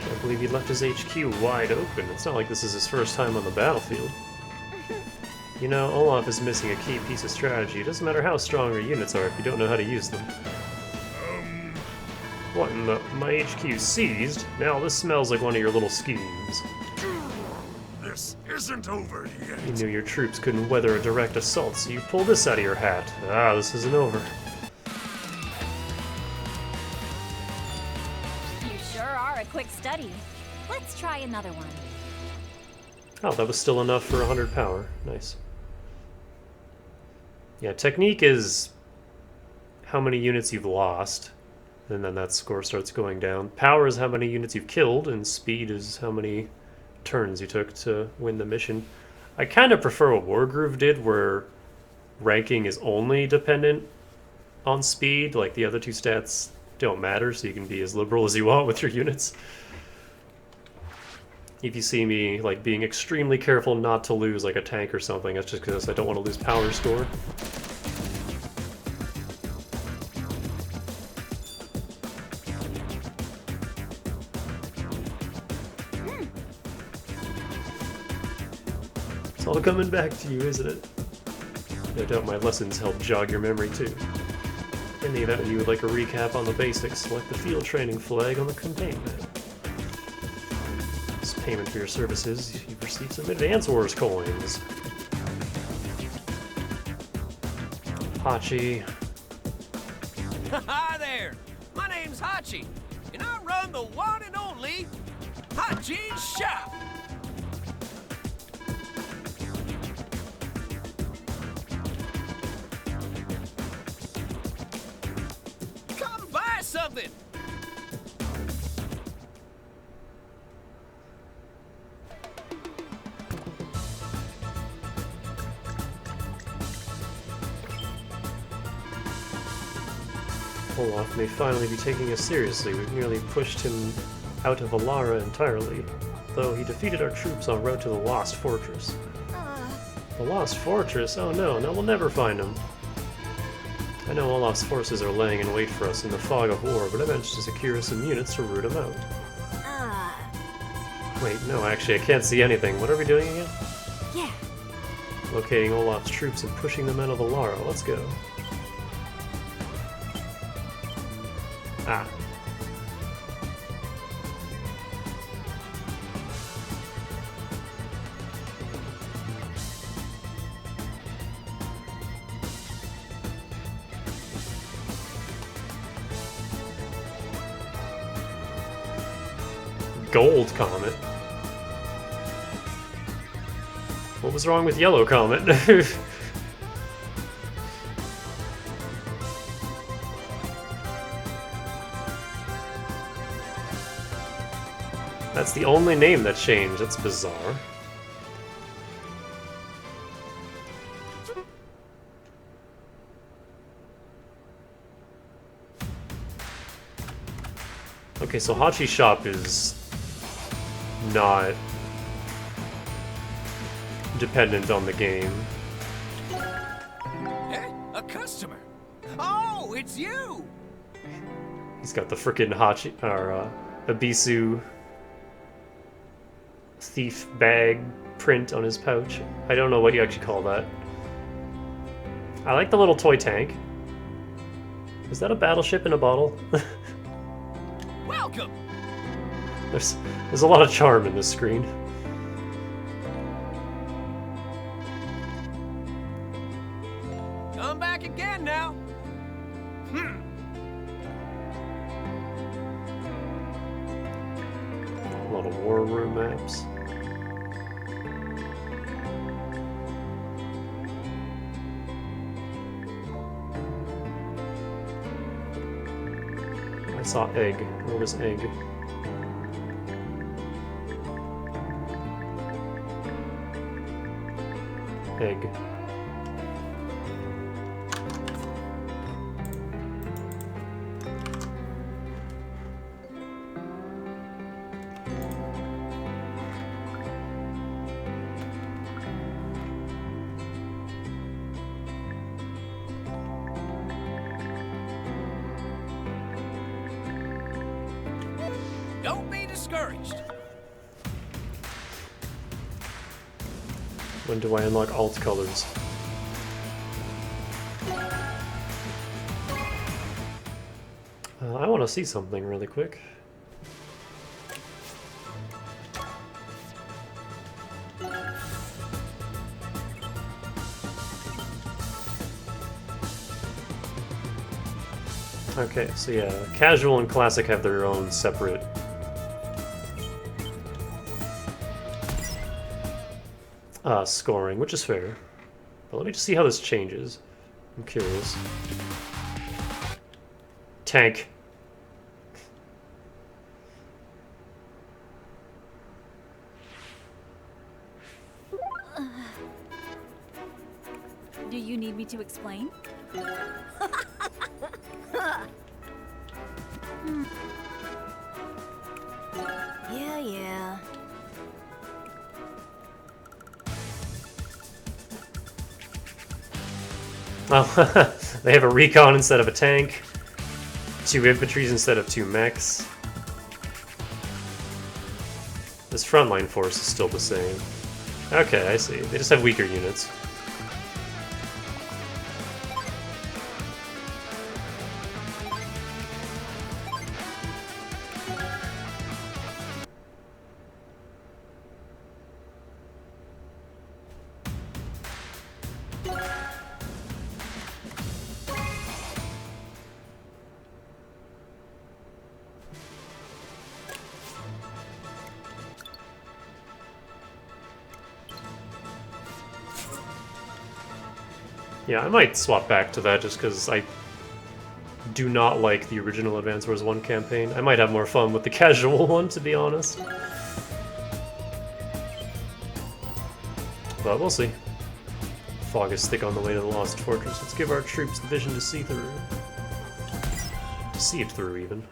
Can't believe he left his HQ wide open. It's not like this is his first time on the battlefield. You know, Olaf is missing a key piece of strategy. It doesn't matter how strong your units are if you don't know how to use them. What in the... My HQ seized? Now this smells like one of your little schemes. This isn't over yet. You knew your troops couldn't weather a direct assault, so you pulled this out of your hat. Ah, this isn't over. You sure are a quick study. Let's try another one. Oh, that was still enough for 100 power. Nice. Yeah, technique is how many units you've lost, and then that score starts going down. Power is how many units you've killed, and speed is how many turns you took to win the mission. I kind of prefer what Wargroove did, where ranking is only dependent on speed. Like, the other two stats don't matter, so you can be as liberal as you want with your units. If you see me like being extremely careful not to lose like a tank or something, that's just because I don't want to lose power score. It's all coming back to you, isn't it? No doubt my lessons help jog your memory too. In the event you would like a recap on the basics, select the field training flag on the campaign map. As payment for your services, you've received some Advance Wars coins. Hachi. Hi there! My name's Hachi, and I run the one and only Hachi's Shop! Come buy something! Olaf may finally be taking us seriously. We've nearly pushed him out of Alara entirely, though he defeated our troops en route to the Lost Fortress. The Lost Fortress? Oh no, now we'll never find him. I know Olaf's forces are laying in wait for us in the fog of war, but I managed to secure some units to root him out. Wait, no, actually I can't see anything. What are we doing again? Yeah. Locating Olaf's troops and pushing them out of Alara. Let's go. Ah. Gold Comet? What was wrong with Yellow Comet? That's the only name that changed. That's bizarre. Okay, so Hachi's shop is not dependent on the game. Eh? A customer? Oh, it's you! He's got the frickin' Hachi, or Abisu thief bag print on his pouch. I don't know what you actually call that. I like the little toy tank. Is that a battleship in a bottle? Welcome! There's a lot of charm in this screen. Come back again now! A lot of war room maps. I saw egg. Where was egg? Egg. Don't be discouraged. When do I unlock alt colors? I want to see something really quick. Okay, so yeah, casual and classic have their own separate scoring, which is fair. But let me just see how this changes. I'm curious. Tank. Do you need me to explain? Yeah. Oh, they have a recon instead of a tank, 2 infantries instead of 2 mechs. This frontline force is still the same. Okay, I see. They just have weaker units. Yeah, I might swap back to that just because I do not like the original Advance Wars 1 campaign. I might have more fun with the casual one, to be honest. But we'll see. Fog is thick on the way to the Lost Fortress. Let's give our troops the vision to see through. To see it through, even.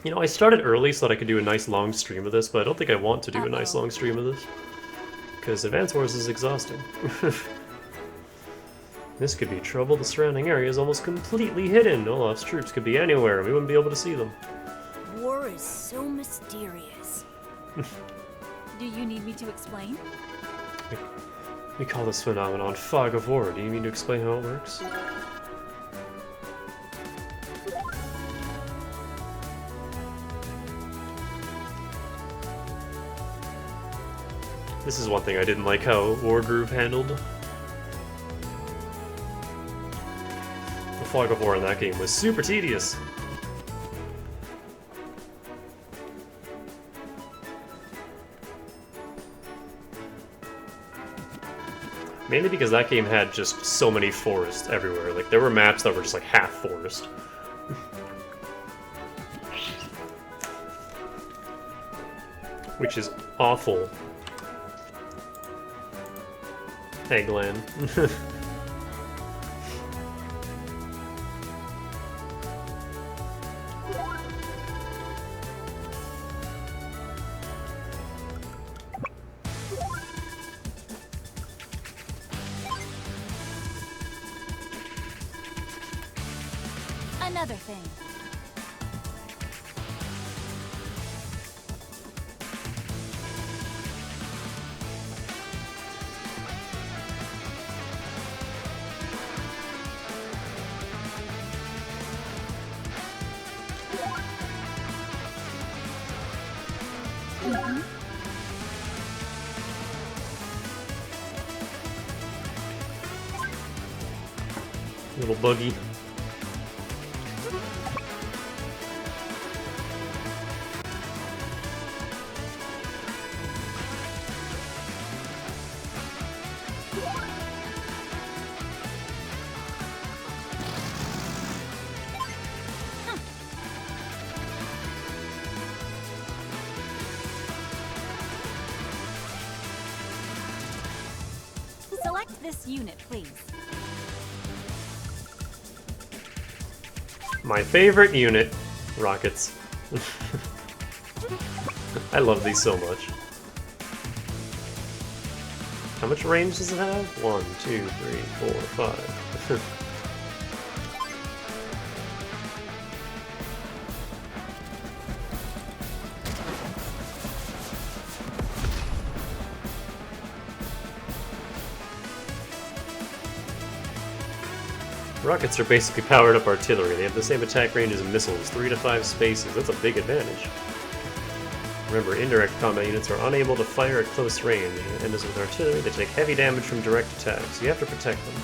You know, I started early so that I could do a nice long stream of this, but I don't think I want to do a nice long stream of this. Because Advance Wars is exhausting. This could be trouble. The surrounding area is almost completely hidden. Olaf's troops could be anywhere, and we wouldn't be able to see them. War is so mysterious. Do you need me to explain? We call this phenomenon fog of war. Do you mean to explain how it works? This is one thing I didn't like how War Groove handled. The fog of war in that game was super tedious. Mainly because that game had just so many forests everywhere. Like, there were maps that were just like half forest. Which is awful. Eggland. Another thing. Little buggy. Select this unit, please. My favorite unit, rockets. I love these so much. How much range does it have? 1, 2, 3, 4, 5. Rockets are basically powered up artillery. They have the same attack range as missiles, 3 to 5 spaces. That's a big advantage. Remember, indirect combat units are unable to fire at close range, and as with artillery, they take heavy damage from direct attacks. You have to protect them.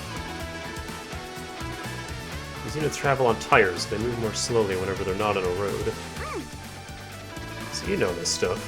These units travel on tires, so they move more slowly whenever they're not on a road. So you know this stuff.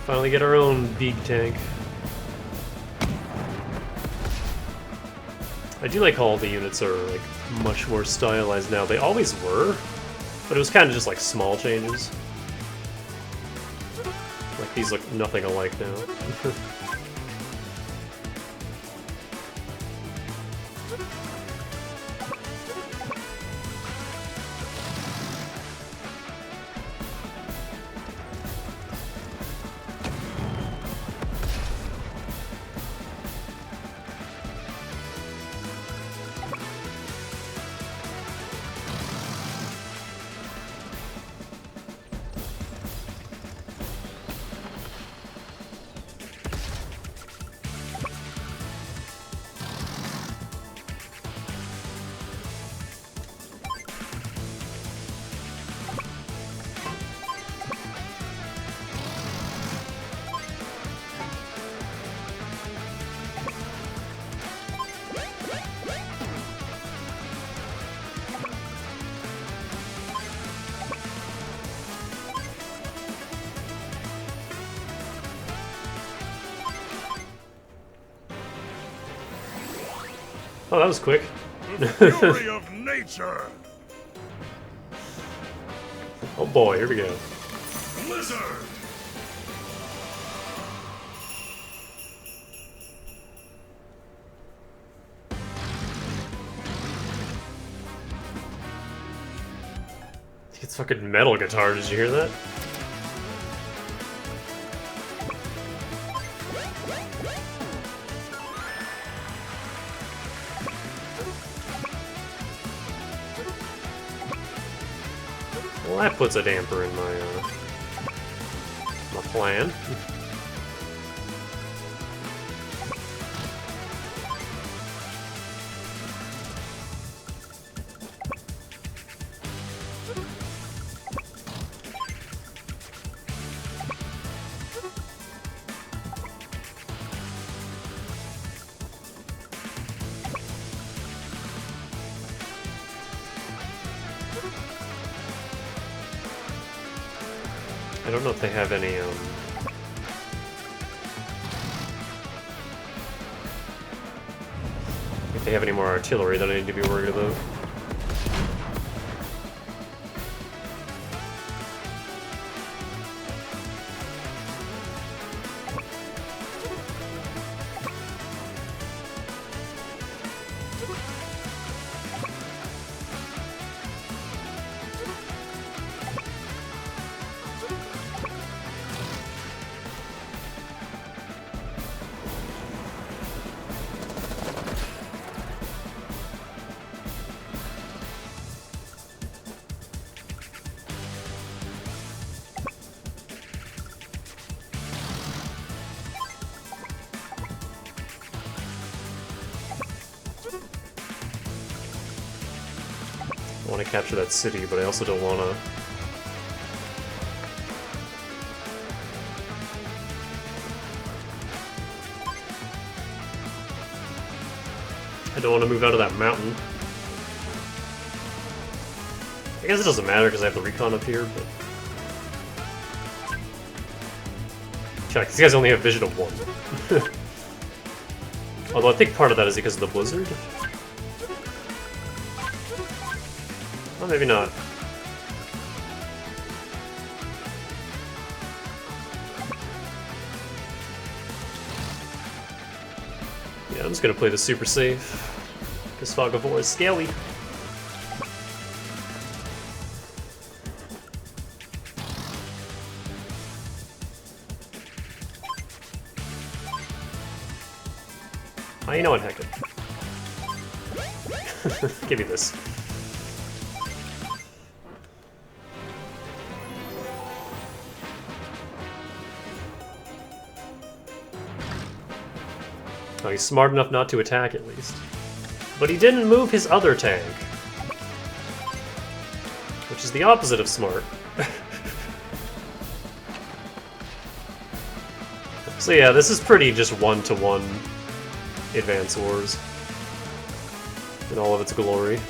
Finally get our own big tank. I do like how all the units are like much more stylized now. They always were, but it was kind of just like small changes. Like these look nothing alike now. Oh, that was quick. The fury of nature! Oh boy, here we go. Blizzard! It's fucking metal guitar, did you hear that? Well, that puts a damper in my plan. I don't know if they have any, if they have any more artillery that I need to be worried about. I want to capture that city, but I also don't want to... I don't want to move out of that mountain. I guess it doesn't matter because I have the recon up here, but... Check, these guys only have vision of 1. Although I think part of that is because of the blizzard. Well, maybe not. Yeah, I'm just gonna play this super safe. Because Fog of War is scary. Oh, you know what, heck it. Give me this. Oh, he's smart enough not to attack at least. But he didn't move his other tank. Which is the opposite of smart. So yeah, this is pretty just one-to-one Advance Wars. In all of its glory.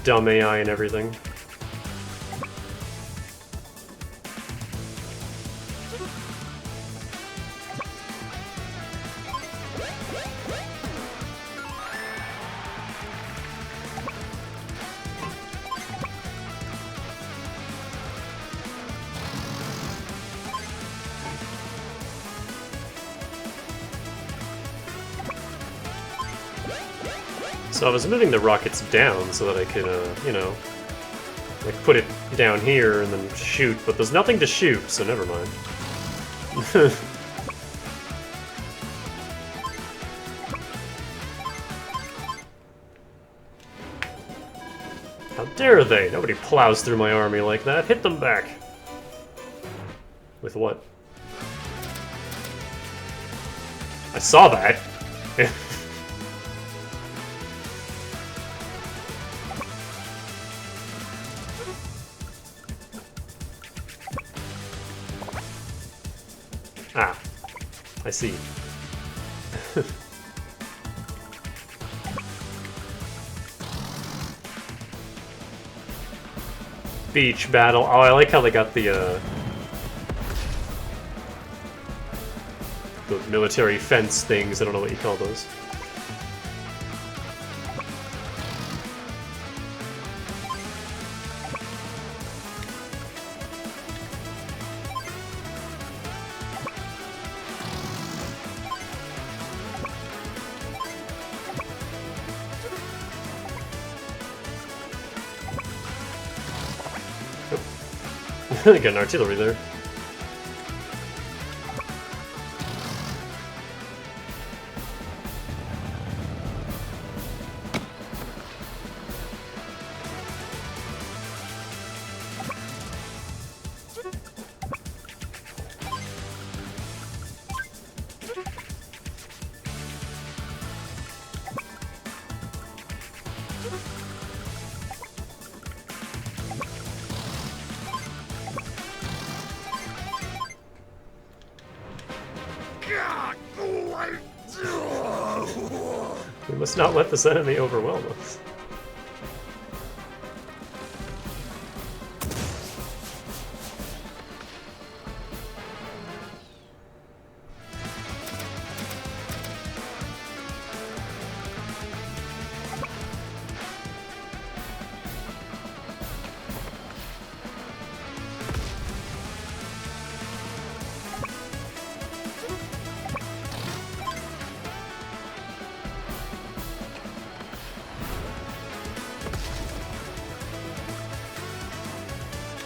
dumb AI and everything. So I was moving the rockets down so that I could, you know, like put it down here and then shoot, but there's nothing to shoot, so never mind. How dare they? Nobody plows through my army like that. Hit them back. With what? I saw that. Ah, I see. Beach battle. Oh, I like how they got the military fence things. I don't know what you call those. Got an artillery there. We must not let this enemy overwhelm us.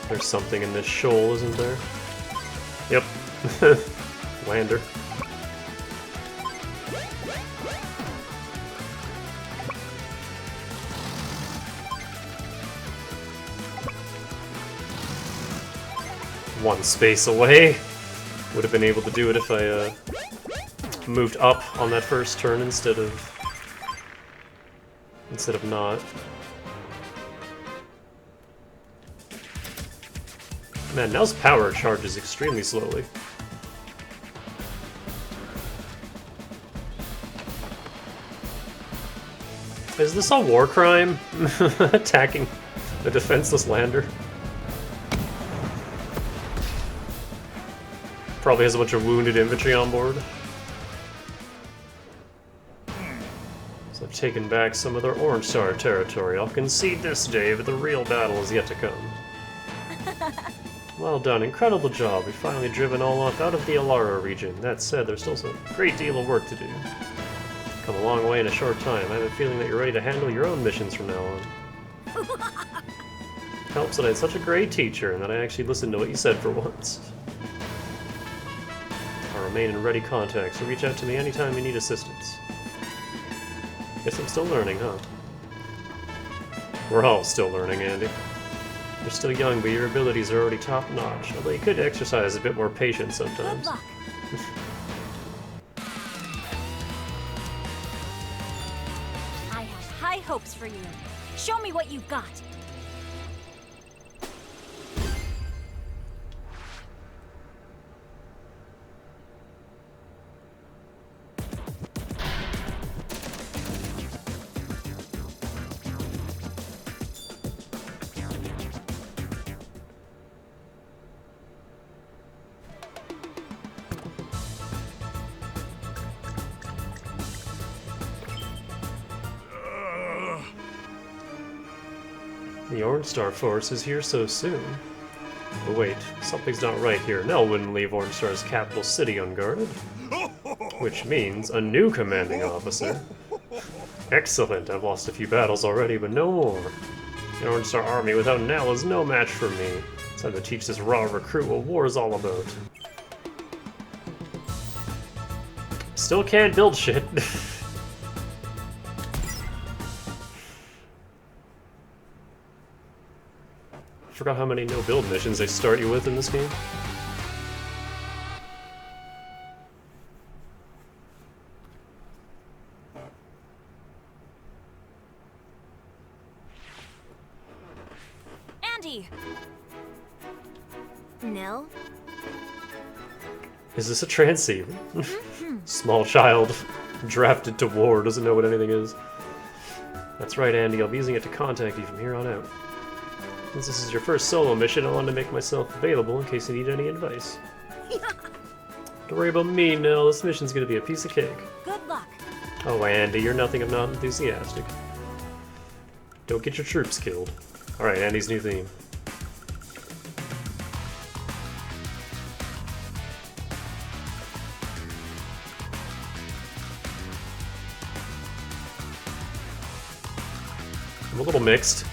There's something in this shoal, isn't there? Yep. Lander. One space away. Would have been able to do it if I moved up on that first turn instead of not. Man, now's power charges extremely slowly. Is this a war crime? Attacking a defenseless lander? Probably has a bunch of wounded infantry on board. So I've taken back some of their Orange Star territory. I'll concede this day, but the real battle is yet to come. Well done, incredible job. We've finally driven Olaf out of the Alara region. That said, there's still a great deal of work to do. Come a long way in a short time. I have a feeling that you're ready to handle your own missions from now on. Helps that I had such a great teacher and that I actually listened to what you said for once. I'll remain in ready contact, so reach out to me anytime you need assistance. Guess I'm still learning, huh? We're all still learning, Andy. You're still young, but your abilities are already top-notch, although you could exercise a bit more patience sometimes. Good luck. I have high hopes for you. Show me what you've got. The Orange Star Force is here so soon. But wait, something's not right here. Nell wouldn't leave Orange Star's capital city unguarded. Which means a new commanding officer. Excellent, I've lost a few battles already, but no more. The Orange Star army without Nell is no match for me. It's time to teach this raw recruit what war is all about. Still can't build shit. Forgot how many no-build missions they start you with in this game. Andy! Nell? Is this a transceiver? Small child, drafted to war, doesn't know what anything is. That's right, Andy, I'll be using it to contact you from here on out. Since this is your first solo mission, I wanted to make myself available in case you need any advice. Don't worry about me, Nell. This mission's gonna be a piece of cake. Good luck. Oh, Andy, you're nothing if not enthusiastic. Don't get your troops killed. Alright, Andy's new theme. I'm a little mixed.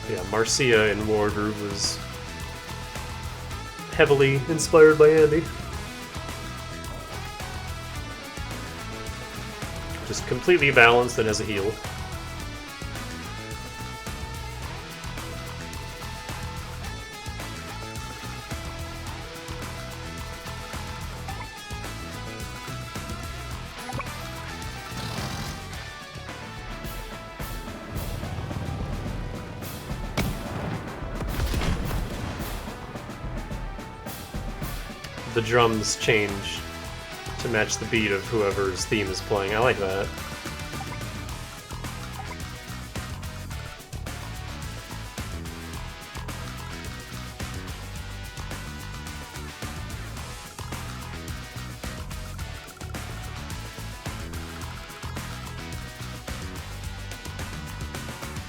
Yeah, Marcia in Wardrobe was heavily inspired by Andy. Just completely balanced and as a heal. The drums change to match the beat of whoever's theme is playing. I like that.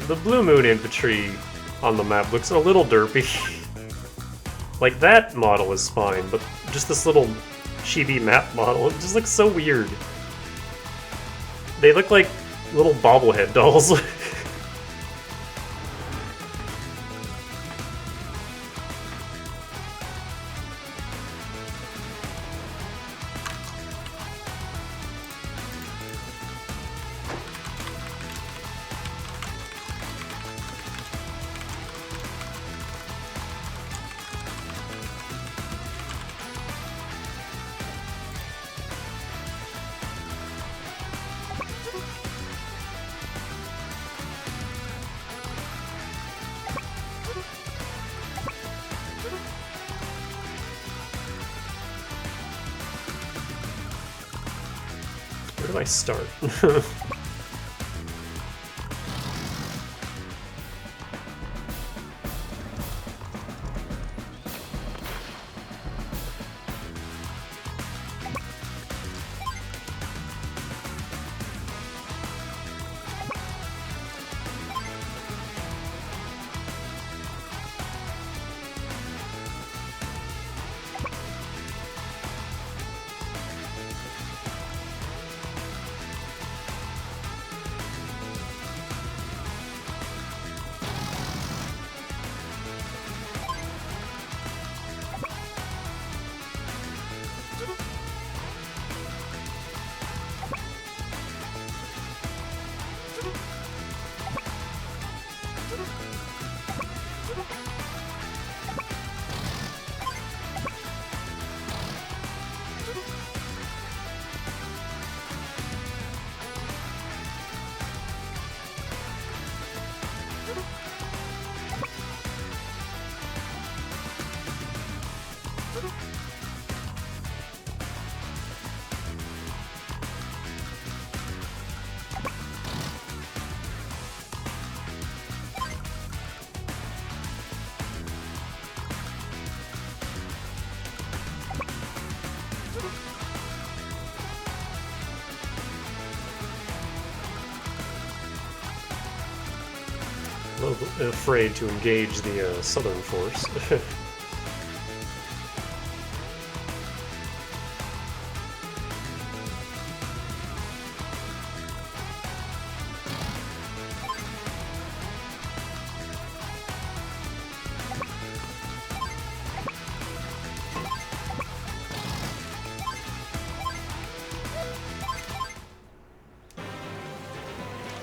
The Blue Moon infantry on the map looks a little derpy. Like, that model is fine, but just this little chibi map model, it just looks so weird. They look like little bobblehead dolls. Where do I start? a little bit afraid to engage the southern force.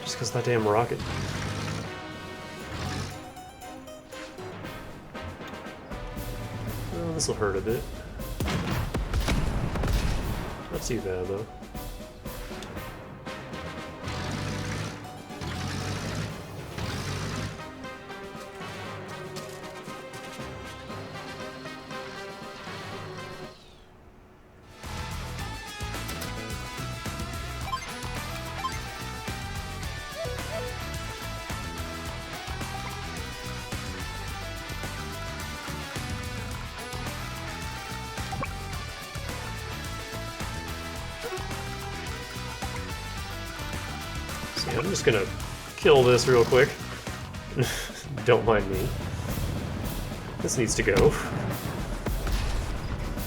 Just because that damn rocket. Well, this will hurt a bit. Not too bad though. So yeah, I'm just gonna kill this real quick. Don't mind me. This needs to go.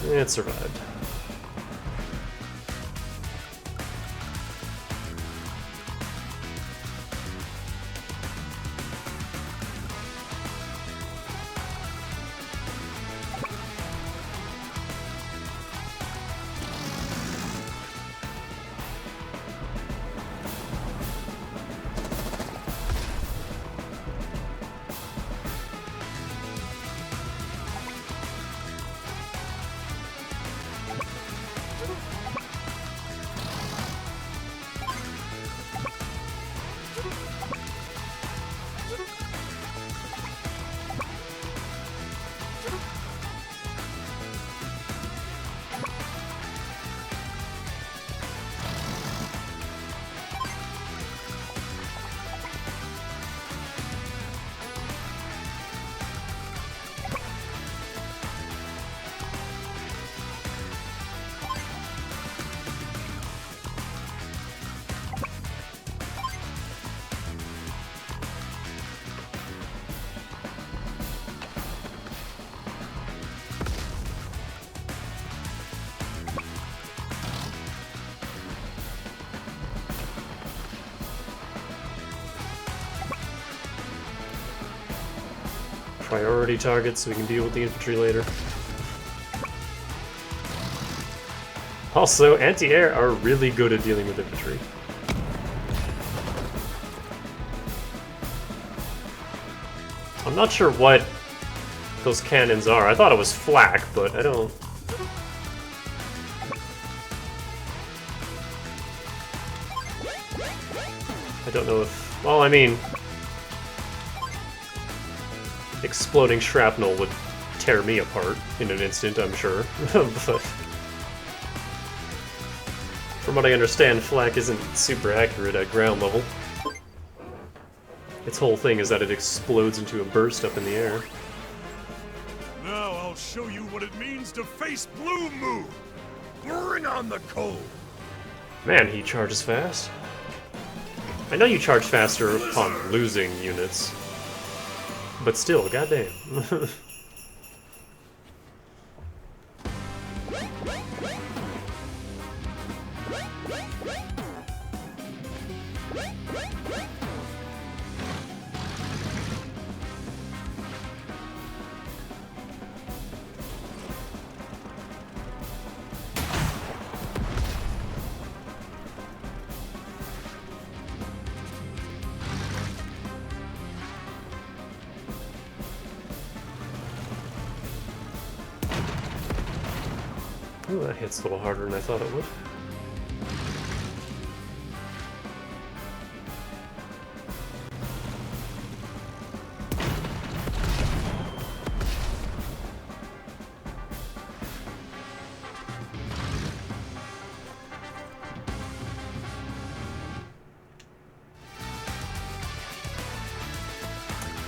It survived. Priority targets so we can deal with the infantry later. Also, anti-air are really good at dealing with infantry. I'm not sure what those cannons are. I thought it was flak, but I don't... I don't know if... Well, I mean... Exploding shrapnel would tear me apart in an instant, I'm sure. But from what I understand, flak isn't super accurate at ground level. Its whole thing is that it explodes into a burst up in the air. Now I'll show you what it means to face Blue Moon. Bring on the cold. Man, he charges fast. I know you charge faster upon losing units. But still, goddamn. Ooh, that hits a little harder than I thought it would.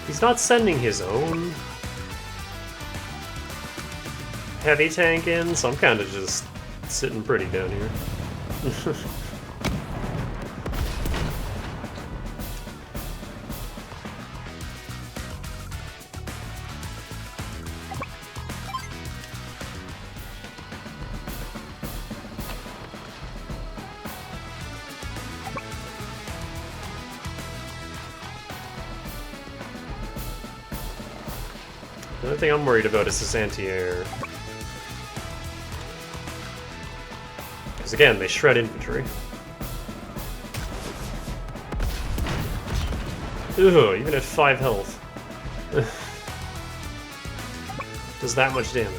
He's not sending his own heavy tank in, so I'm kind of just sitting pretty down here. The only thing I'm worried about is this anti-air. Because again, they shred infantry. Ugh, even at 5 health. Does that much damage.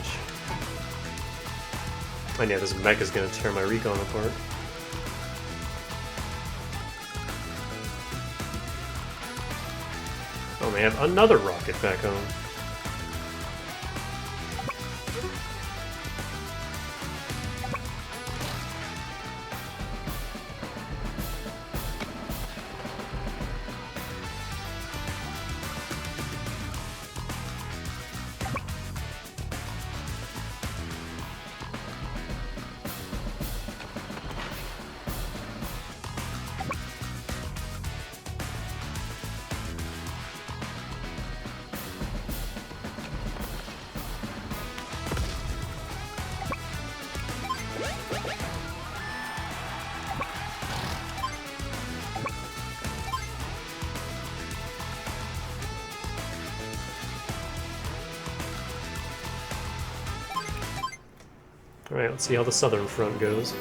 And yeah, this mech is gonna tear my recon apart. Oh, they have another rocket back home. Alright, let's see how the southern front goes.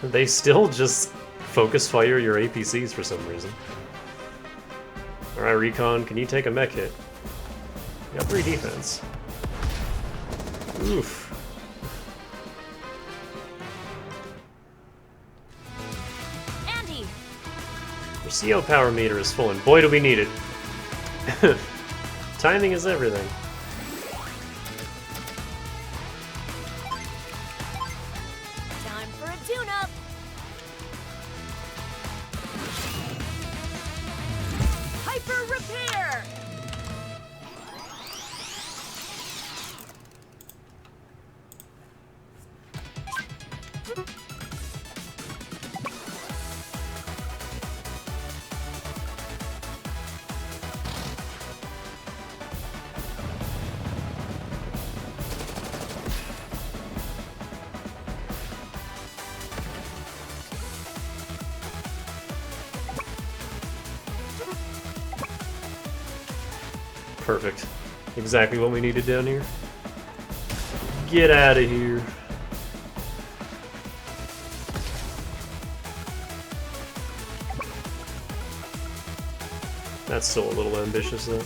They still just focus fire your APCs for some reason. Alright, Recon, can you take a mech hit? You got 3 defense. Oof. Andy! Your CO power meter is full, and boy do we need it. Timing is everything. Time for a tune-up. Hyper repair. Perfect. Exactly what we needed down here. Get out of here. That's still a little ambitious though.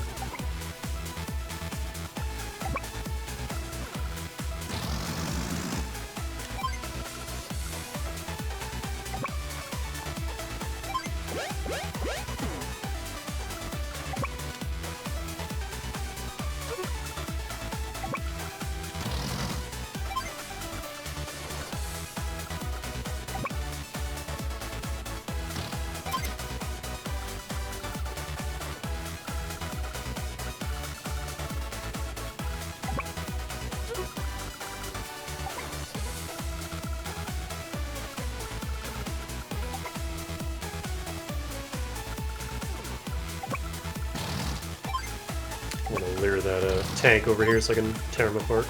I'm gonna lure that tank over here so I can tear him apart.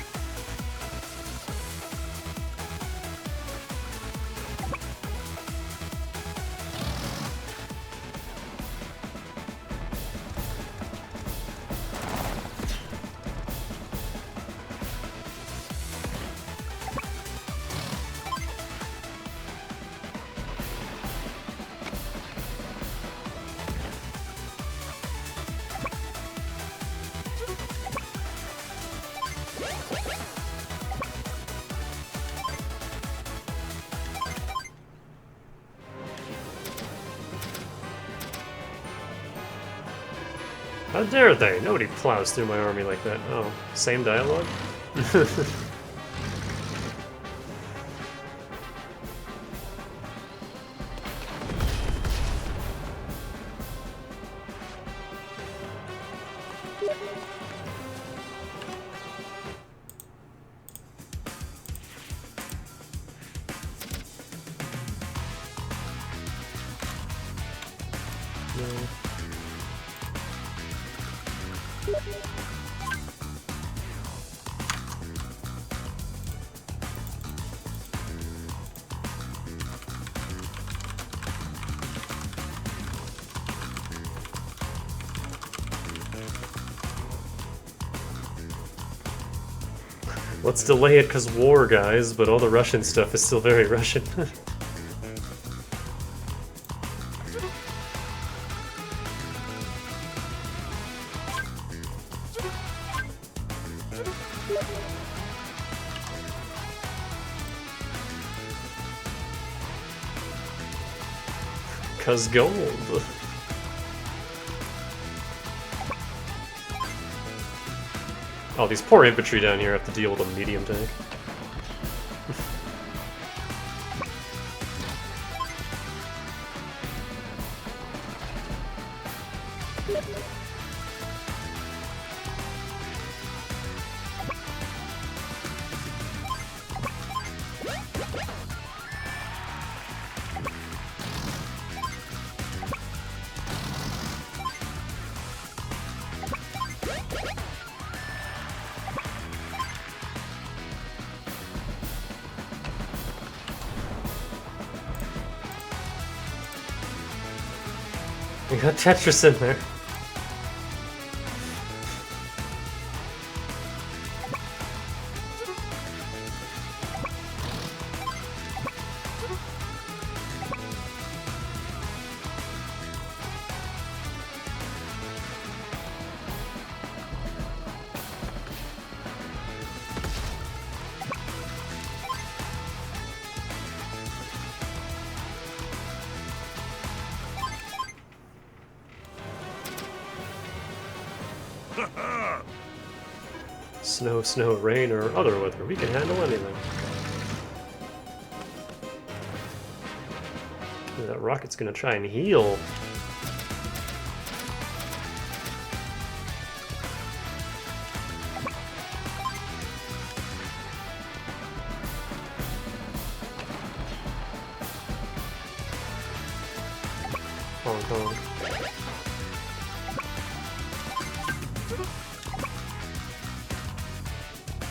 How dare they? Nobody plows through my army like that. Oh, same dialogue? No. Let's delay it because war, guys, but all the Russian stuff is still very Russian. Cause gold. Oh, these poor infantry down here have to deal with a medium tank. We got Tetris in there. Snow, snow, rain, or other weather. We can handle anything. Ooh, that rocket's gonna try and heal. Honk, honk.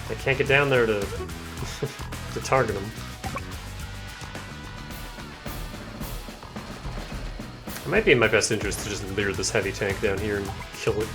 I can't get down there to to target him. It might be in my best interest to just lure this heavy tank down here and kill it.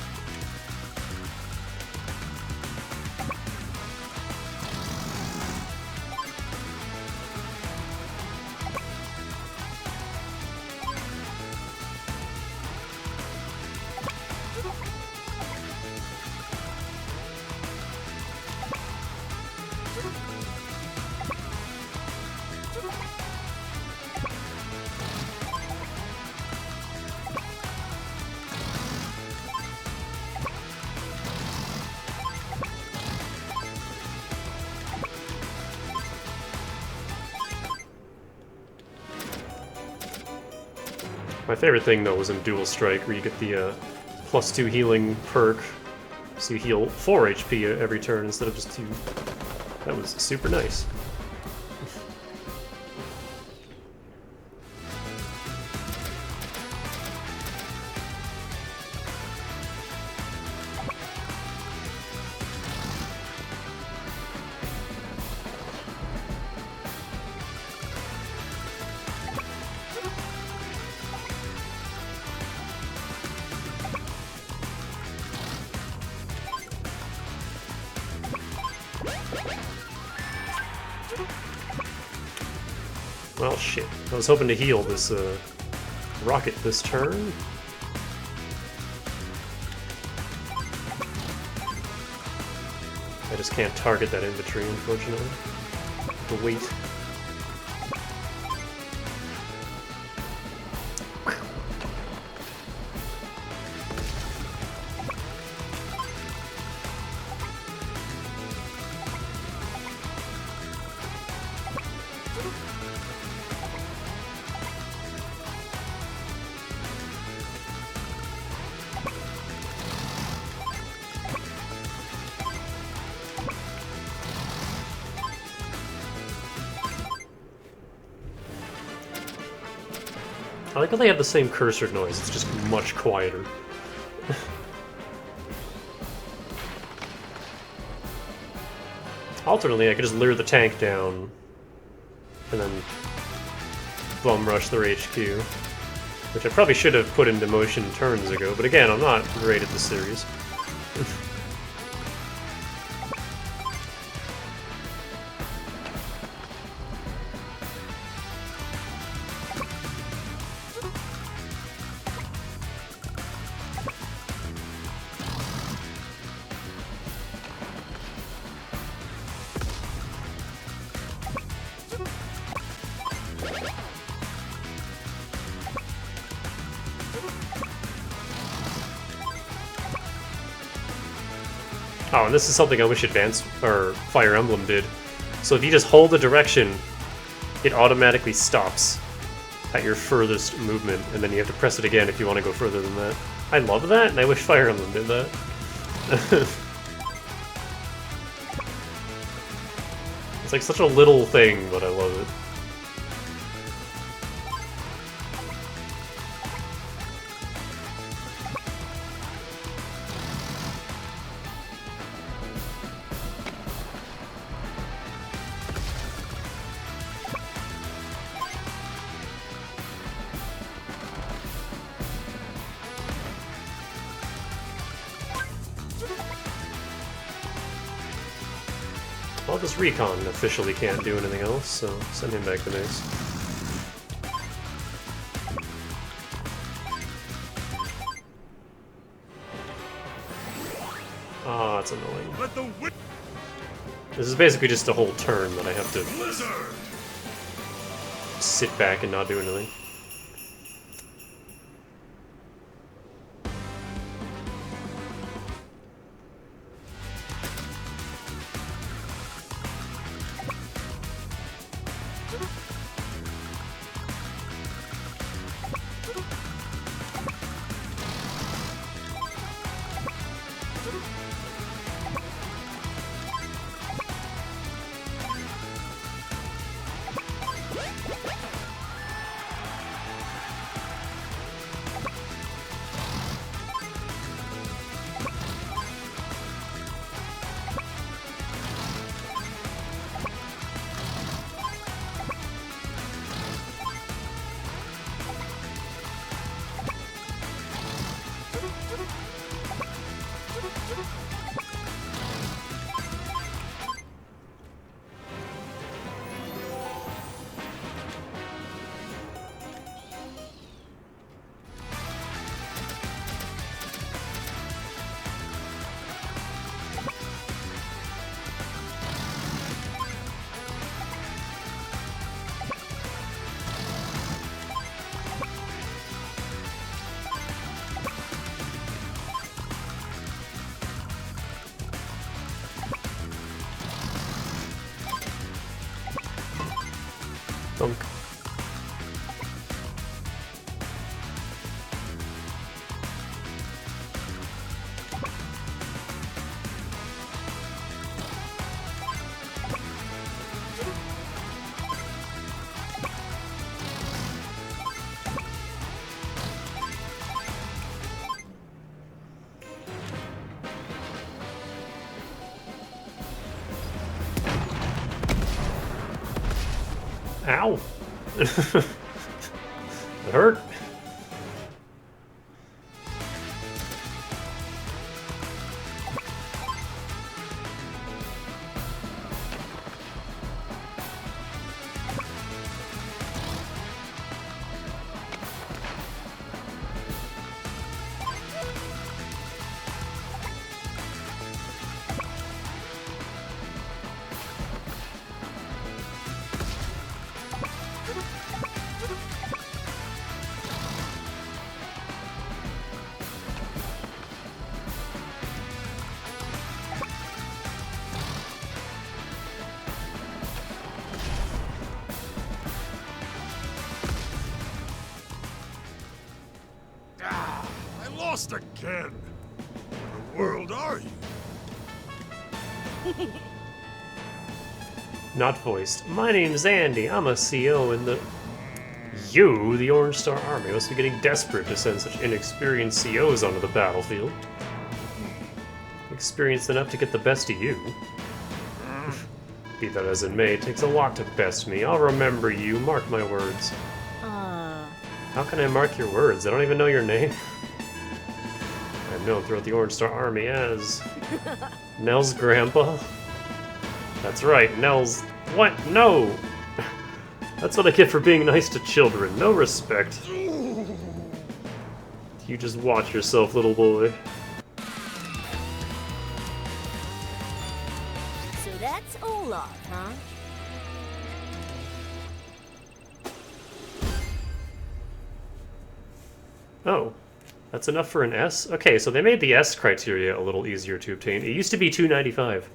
My favorite thing, though, was in Dual Strike, where you get the +2 healing perk, so you heal 4 HP every turn instead of just 2. That was super nice. Well, shit. I was hoping to heal this rocket this turn. I just can't target that infantry, unfortunately. The weight. I like how they have the same cursor noise, it's just much quieter. Alternately, I could just lure the tank down and then bum rush their HQ, which I probably should have put into motion turns ago, but again, I'm not great at this series. Oh, and this is something I wish Advance or Fire Emblem did. So if you just hold a direction, it automatically stops at your furthest movement, and then you have to press it again if you want to go further than that. I love that, and I wish Fire Emblem did that. It's like such a little thing, but I love it. Well, this Recon officially can't do anything else, so send him back to base. Ah, that's annoying. Let the This is basically just a whole turn that I have to blizzard. sit back and not do anything. Dunk. Ow! It hurt. Lost again. Where in the world are you? Not voiced. My name's Andy. I'm a CO in the... You, the Orange Star Army, must be getting desperate to send such inexperienced COs onto the battlefield. Experienced enough to get the best of you. Be that as it may, it takes a lot to best me. I'll remember you, mark my words. How can I mark your words? I don't even know your name. I'm known throughout the Orange Star Army as... Nell's grandpa? That's right, Nell's... What? No! That's what I get for being nice to children. No respect. You just watch yourself, little boy. So that's Olaf, huh? Oh, that's enough for an S? Okay, so they made the S criteria a little easier to obtain. It used to be 295.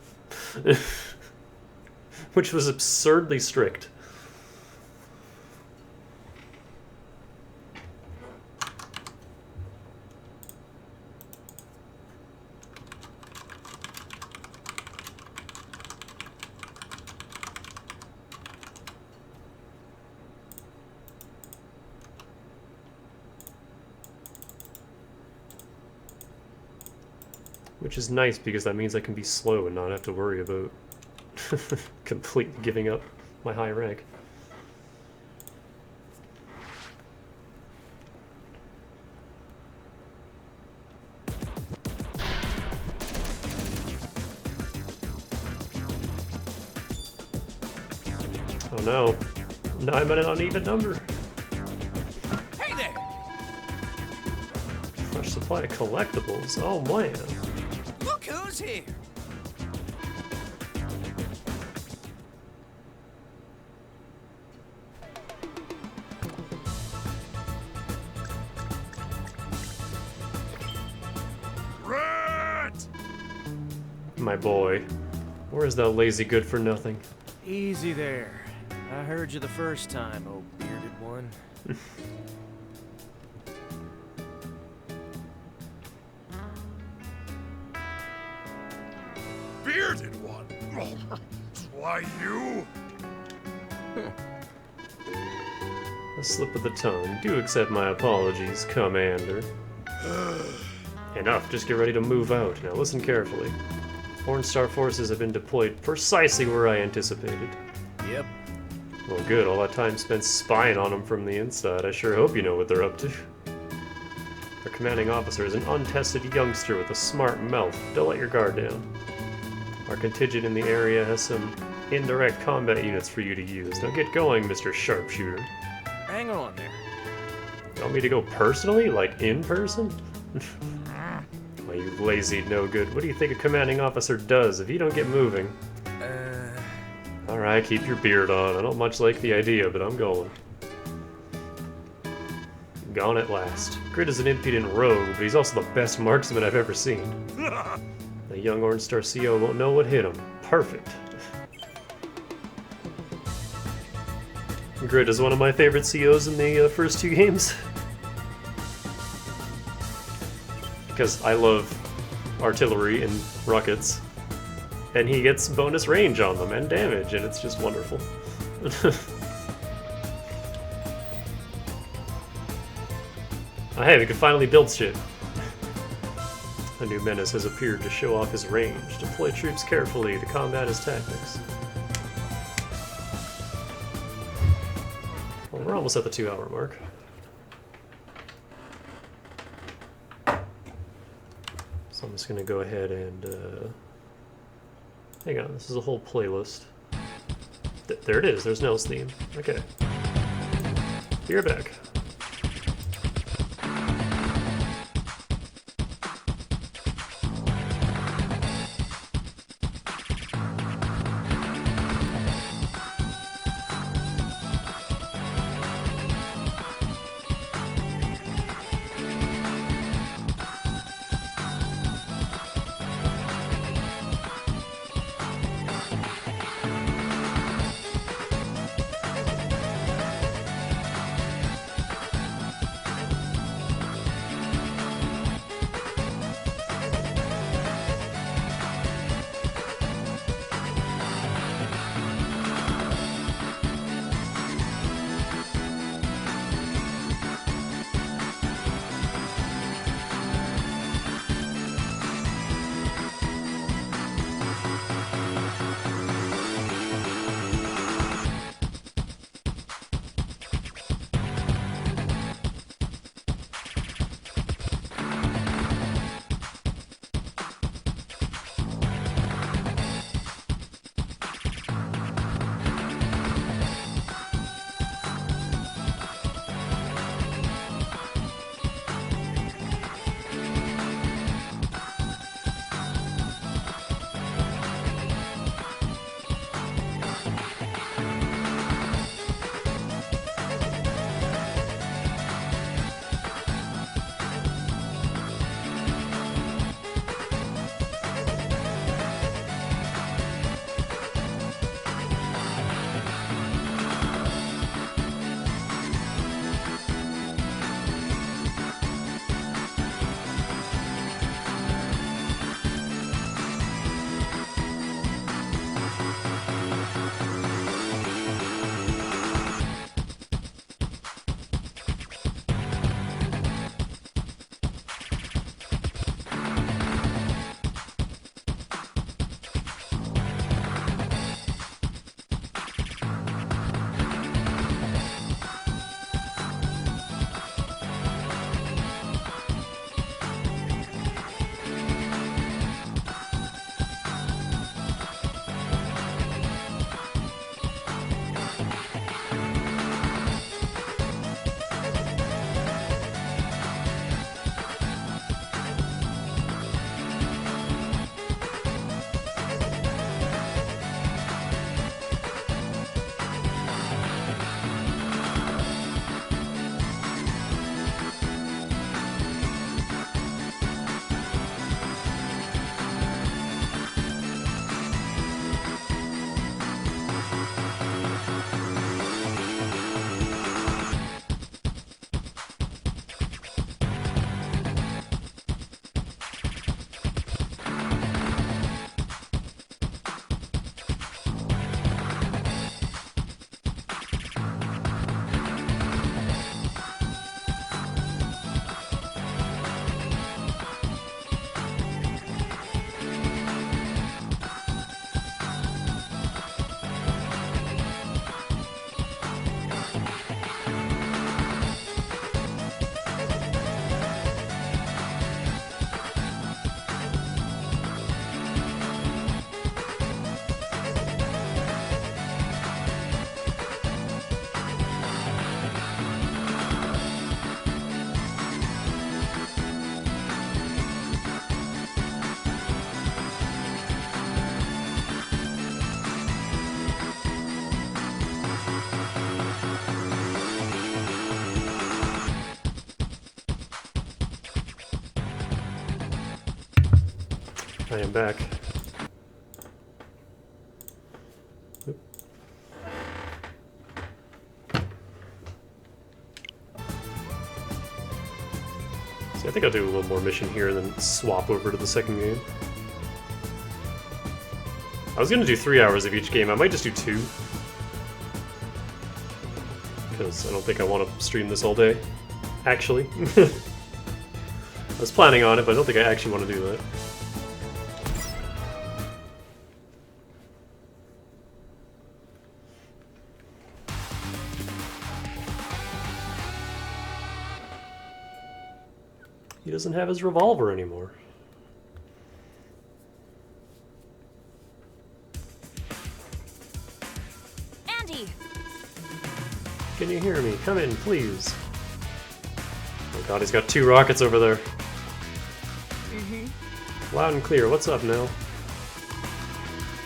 Which was absurdly strict. Which is nice because that means I can be slow and not have to worry about completely giving up my high rank. Oh no. No, I'm at an uneven number. Hey there! Fresh supply of collectibles. Oh man. Look who's here! Rat! My boy. Where is that lazy good-for-nothing? Easy there. I heard you the first time, oh bearded one. Bearded one? Why you? A slip of the tongue. Do accept my apologies, Commander. Enough, just get ready to move out. Now listen carefully. Orange Star forces have been deployed precisely where I anticipated. Yep. Well good, all that time spent spying on them from the inside. I sure hope you know what they're up to. Their commanding officer is an untested youngster with a smart mouth. Don't let your guard down. Our contingent in the area has some indirect combat units for you to use. Now get going, Mr. Sharpshooter. Hang on there. You want me to go personally? Like, in person? Well, you lazy no-good. What do you think a commanding officer does if you don't get moving? Alright, keep your beard on. I don't much like the idea, but I'm going. Gone at last. Grit is an impudent rogue, but he's also the best marksman I've ever seen. The young Orange Star CO won't know what hit him. Perfect. Grit is one of my favorite COs in the first two games. Because I love artillery and rockets. And he gets bonus range on them and damage, and it's just wonderful. Oh, hey, we can finally build shit. A new menace has appeared to show off his range. Deploy troops carefully to combat his tactics. Well, we're almost at the 2-hour mark. So I'm just gonna go ahead and, hang on, this is a whole playlist. There it is, there's Nell's theme. Okay. You're back. I am back. Oop. See, I think I'll do a little more mission here and then swap over to the second game. I was gonna do 3 hours of each game. I might just do 2. Because I don't think I want to stream this all day. Actually. I was planning on it, but I don't think I actually want to do that. He doesn't have his revolver anymore. Andy! Can you hear me? Come in, please. Oh god, he's got 2 rockets over there. Loud and clear. What's up, Nell?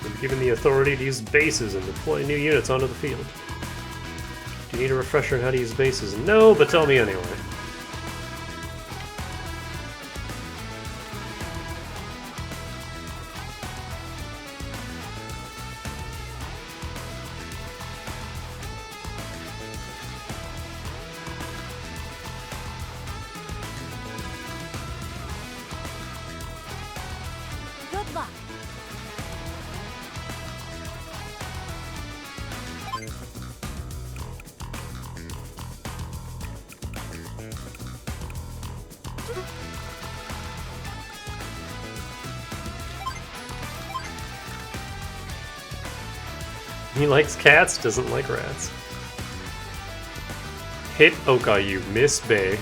Been given the authority to use bases and deploy new units onto the field. Do you need a refresher on how to use bases? No, but tell me anyway. Good luck. He likes cats, doesn't like rats. Hit Okayu, miss Bay.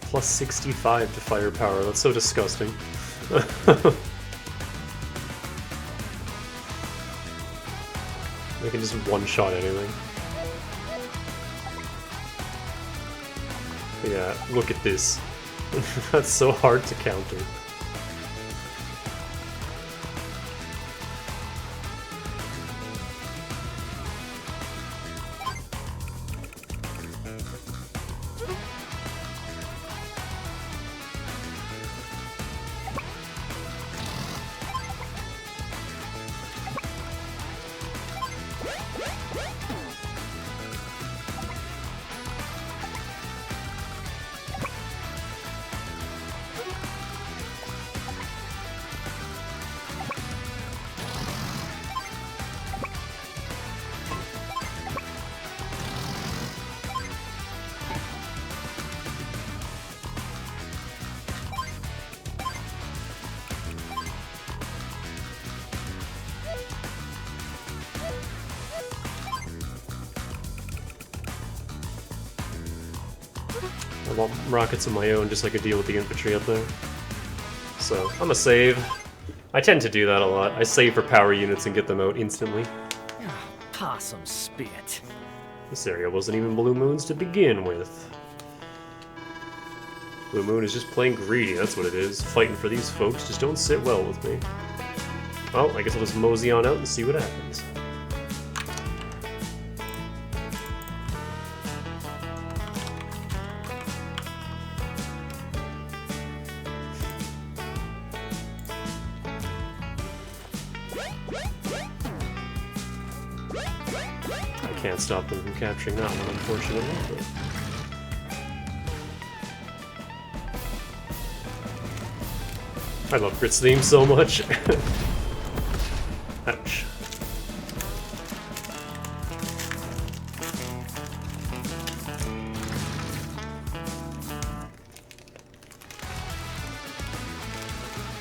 Plus 65 to firepower, that's so disgusting. They can just one-shot anything. But yeah, look at this. That's so hard to counter. I want rockets of my own just so I could deal with the infantry up there. So, I'm a save. I tend to do that a lot. I save for power units and get them out instantly. Possum spit. This area wasn't even Blue Moon's to begin with. Blue Moon is just plain greedy, that's what it is. Fighting for these folks just don't sit well with me. Well, I guess I'll just mosey on out and see what happens. I can't stop them from capturing that one, unfortunately. But I love Grit's theme so much. Ouch.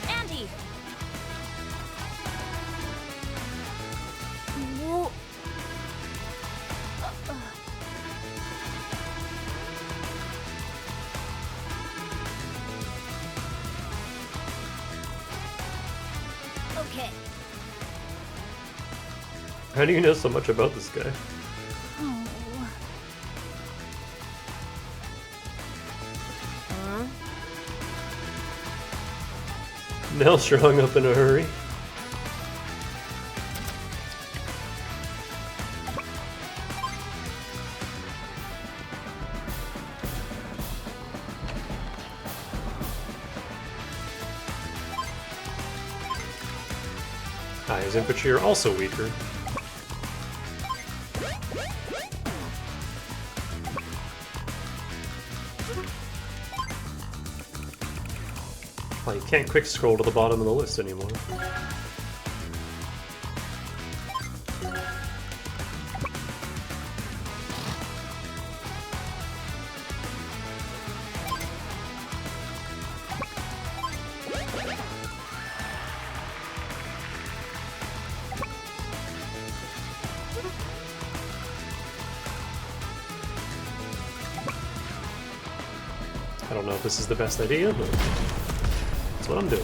Andy! Okay. How do you know so much about this guy? Oh. Huh? Nels, you're hung up in a hurry. His infantry are also weaker. Oh, you can't quick scroll to the bottom of the list anymore. I don't know if this is the best idea, but that's what I'm doing.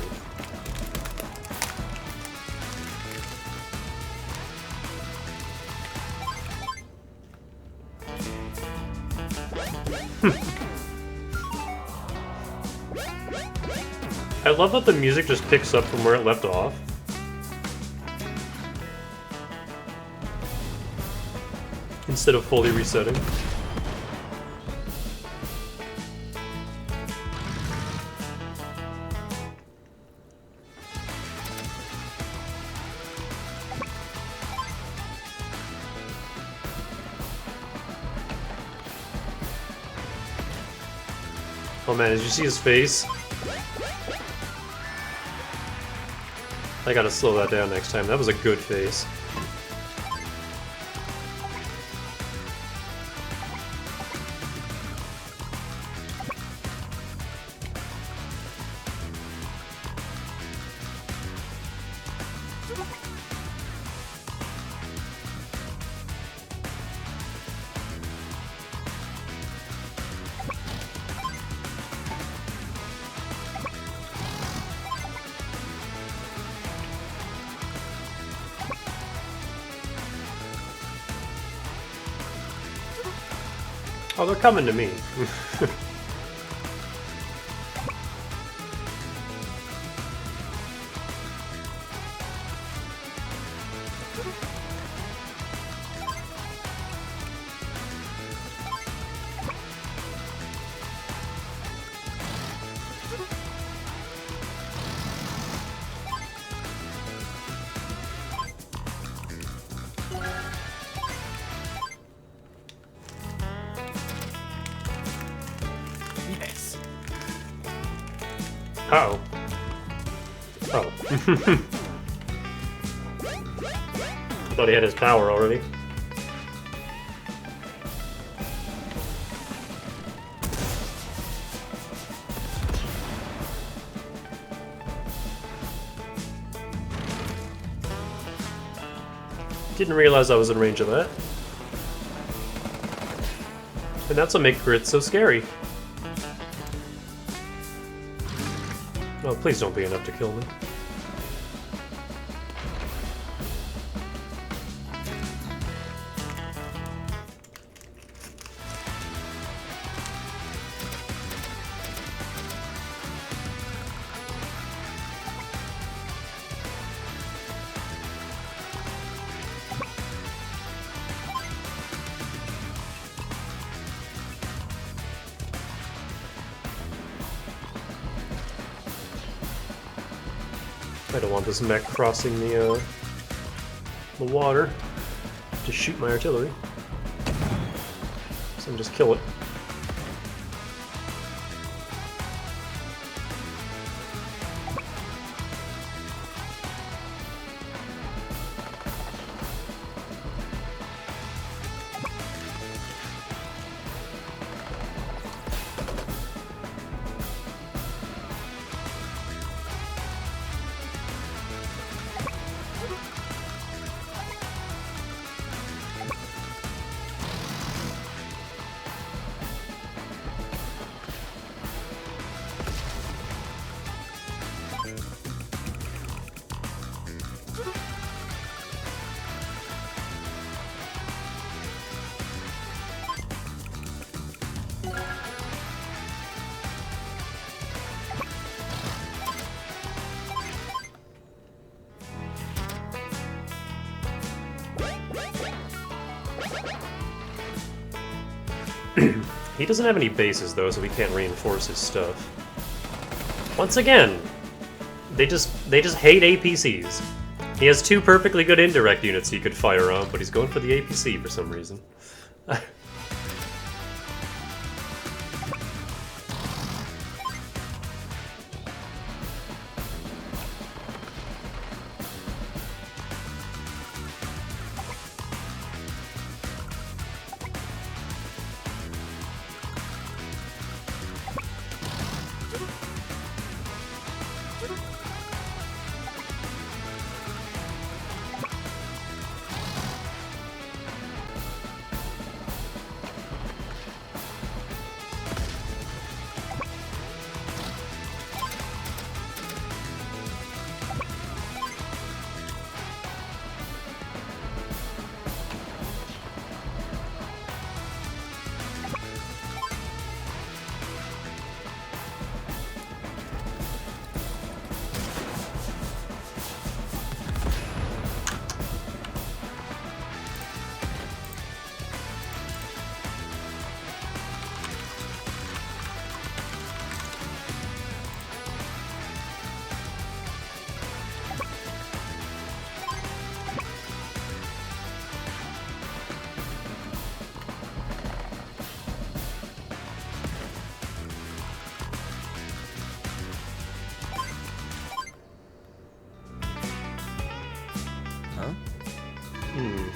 I love that the music just picks up from where it left off. Instead of fully resetting. Oh man, did you see his face? I gotta slow that down next time. That was a good face. Oh, they're coming to me. Yes. Uh-oh. Oh. I thought he had his power already. Didn't realize I was in range of that. And that's what makes grit so scary. Oh, please don't be enough to kill me. I don't want this mech crossing the water to shoot my artillery. So I'm just kill it. He doesn't have any bases though, so we can't reinforce his stuff. Once again, they just hate APCs. He has 2 perfectly good indirect units he could fire on, but he's going for the APC for some reason.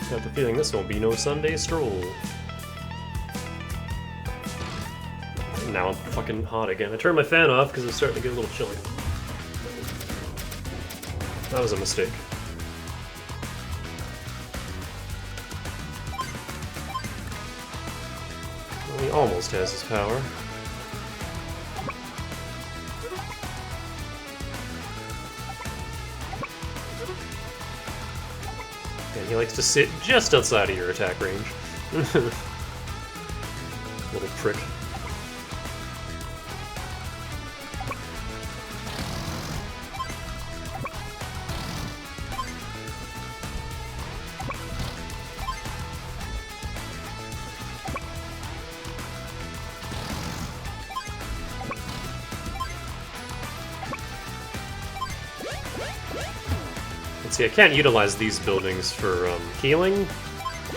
Got the feeling this won't be no Sunday stroll. Now I'm fucking hot again. I turned my fan off because it's starting to get a little chilly. That was a mistake. Well, he almost has his power. And he likes to sit just outside of your attack range. Little prick. See, I can't utilize these buildings for healing,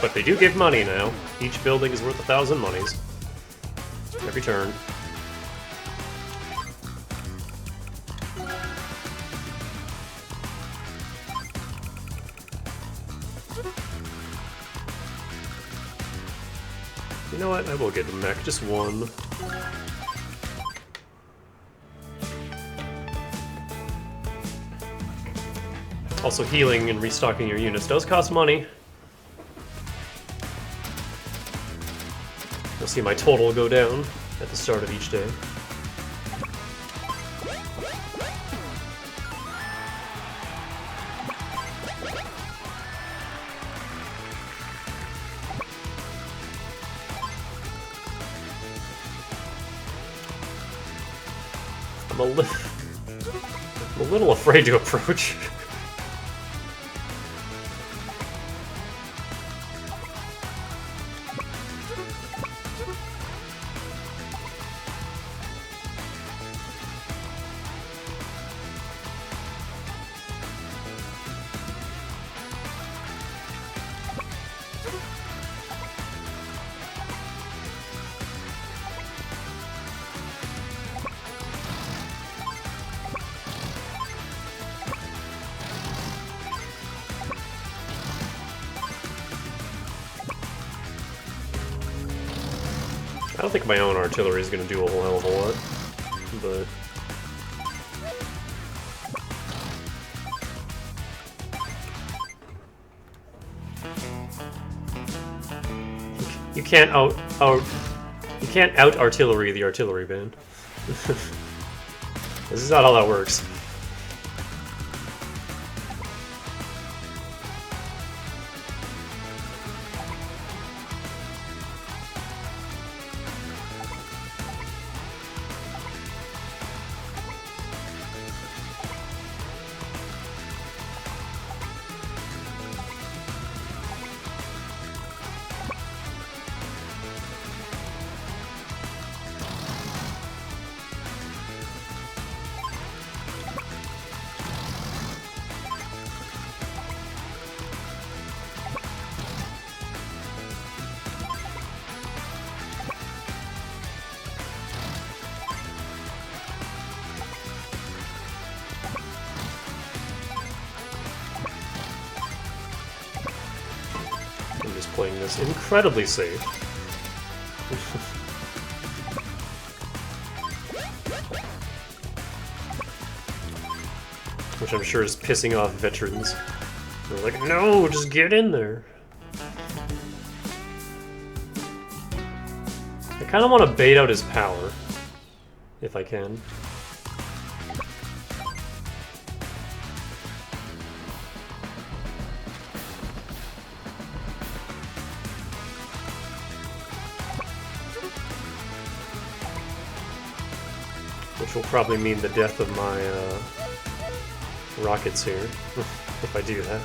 but they do give money now. Each building is worth 1,000 monies. Every turn. You know what? I will get the mech. Just one. Also, healing and restocking your units does cost money. You'll see my total go down at the start of each day. I'm a little afraid to approach. I don't think my own artillery is going to do a whole hell of a lot, but... You can't out artillery the artillery band. This is not how that works. playing this incredibly safe. Which I'm sure is pissing off veterans. They're like, no, just get in there. I kind of want to bait out his power, if I can. Which will probably mean the death of my rockets here, if I do that.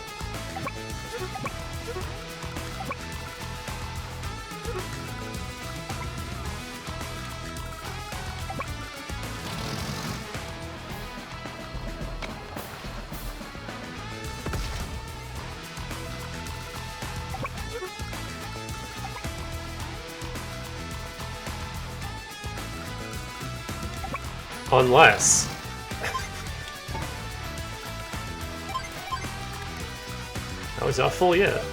Unless... Oh, he's not full yet.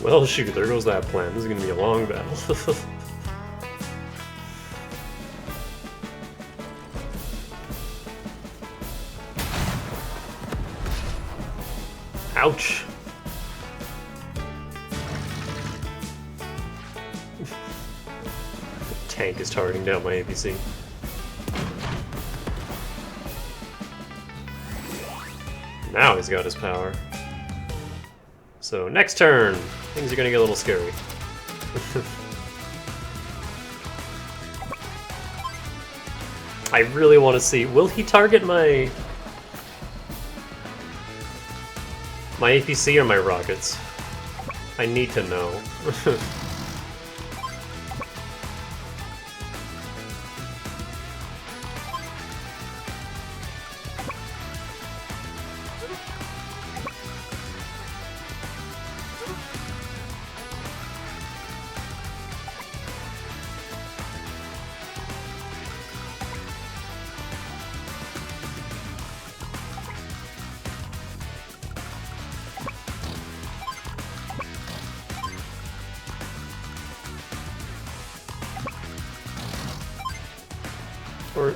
Well, shoot, there goes that plan. This is gonna be a long battle. Ouch! The tank is targeting down my APC. Now he's got his power. So, next turn! Things are gonna get a little scary. I really want to see, will he target my APC or my rockets? I need to know.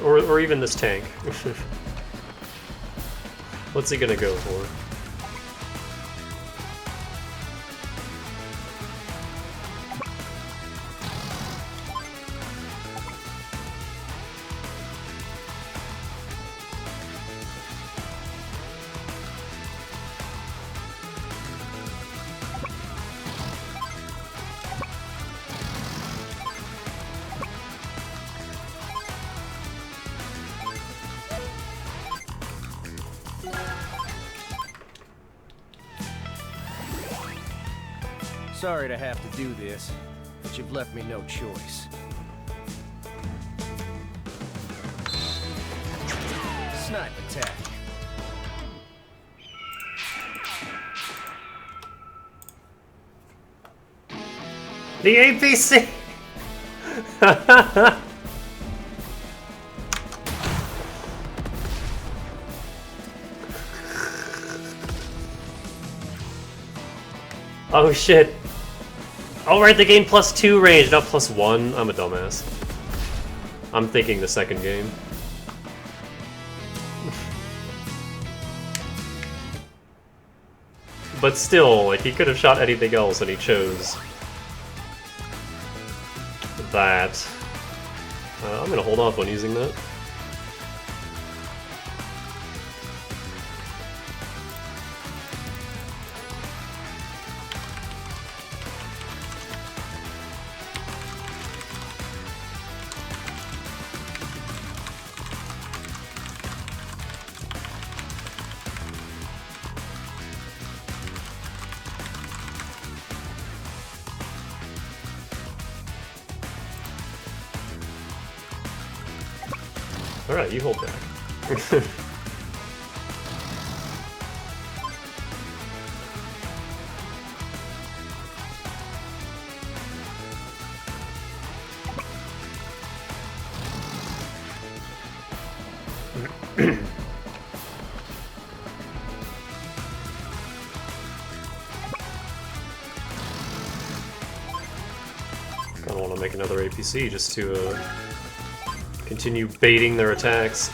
Or even this tank. What's he gonna go for? Sorry to have to do this, but you've left me no choice. Snipe attack. The APC! Oh shit. Oh right, they gain +2 range, not +1. I'm a dumbass. I'm thinking the second game. But still, like, he could have shot anything else and he chose that. I'm gonna hold off on using that. Alright, you hold back. Kinda wanna make another APC just to continue baiting their attacks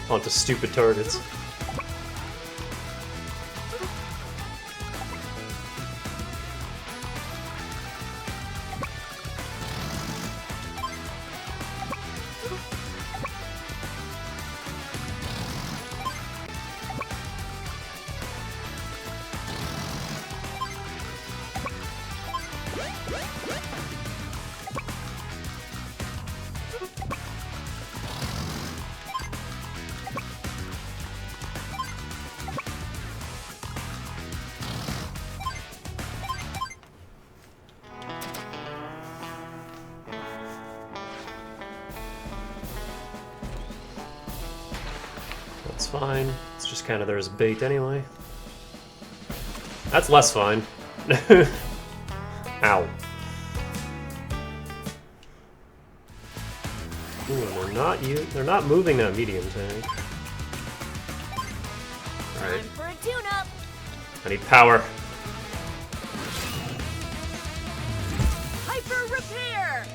onto stupid targets. That's fine. It's just kind of there as bait anyway. That's less fine. Ow. Ooh, they're not moving that medium tank. Alright. Time for a tune-up. I need power. Hyper repair.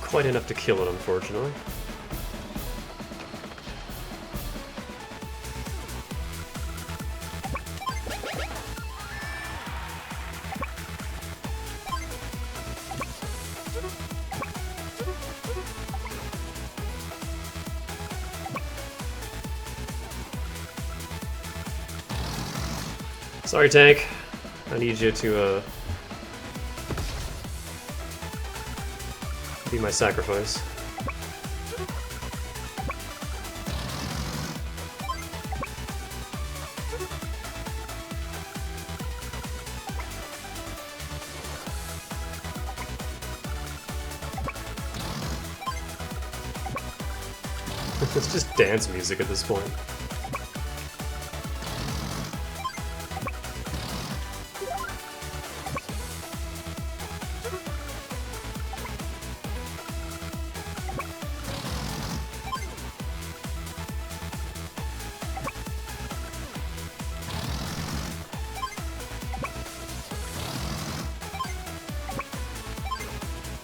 Quite enough to kill it, unfortunately. Sorry, tank. I need you to be my sacrifice. It's just dance music at this point.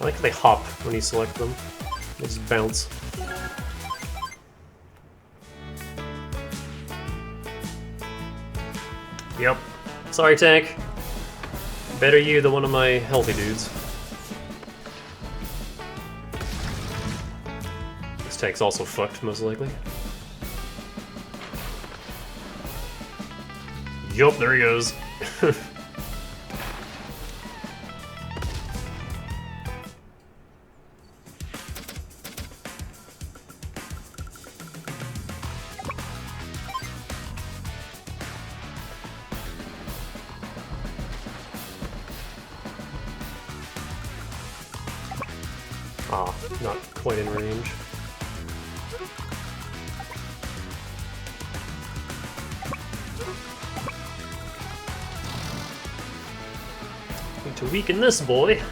I like how they hop when you select them. They just bounce. Yep. Sorry, tank. Better you than one of my healthy dudes. This tank's also fucked, most likely. Yup, there he goes. Ah, not quite in range. Need to weaken this boy. I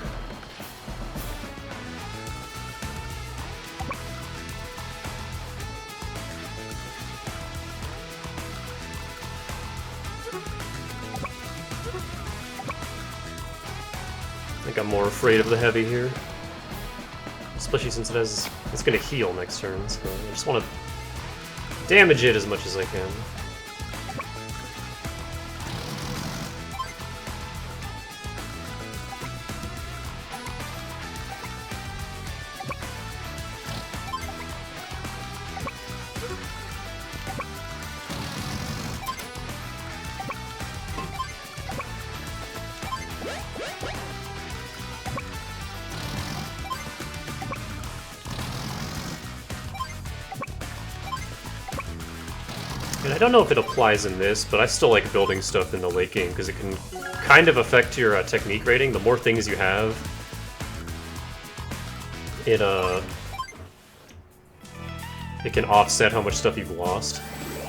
think I'm more afraid of the heavy here. Especially since it's gonna heal next turn, so I just want to damage it as much as I can. I don't know if it applies in this, but I still like building stuff in the late game because it can kind of affect your technique rating. The more things you have, it can offset how much stuff you've lost.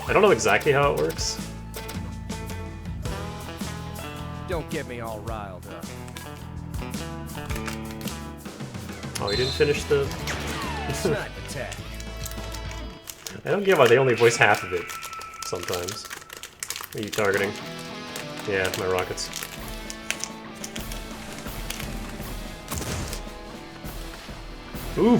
I don't know exactly how it works. Don't get me all riled up. Oh, he didn't finish the... Snipe attack. I don't get why they only voice half of it sometimes. What are you targeting? Yeah, my rockets. Ooh!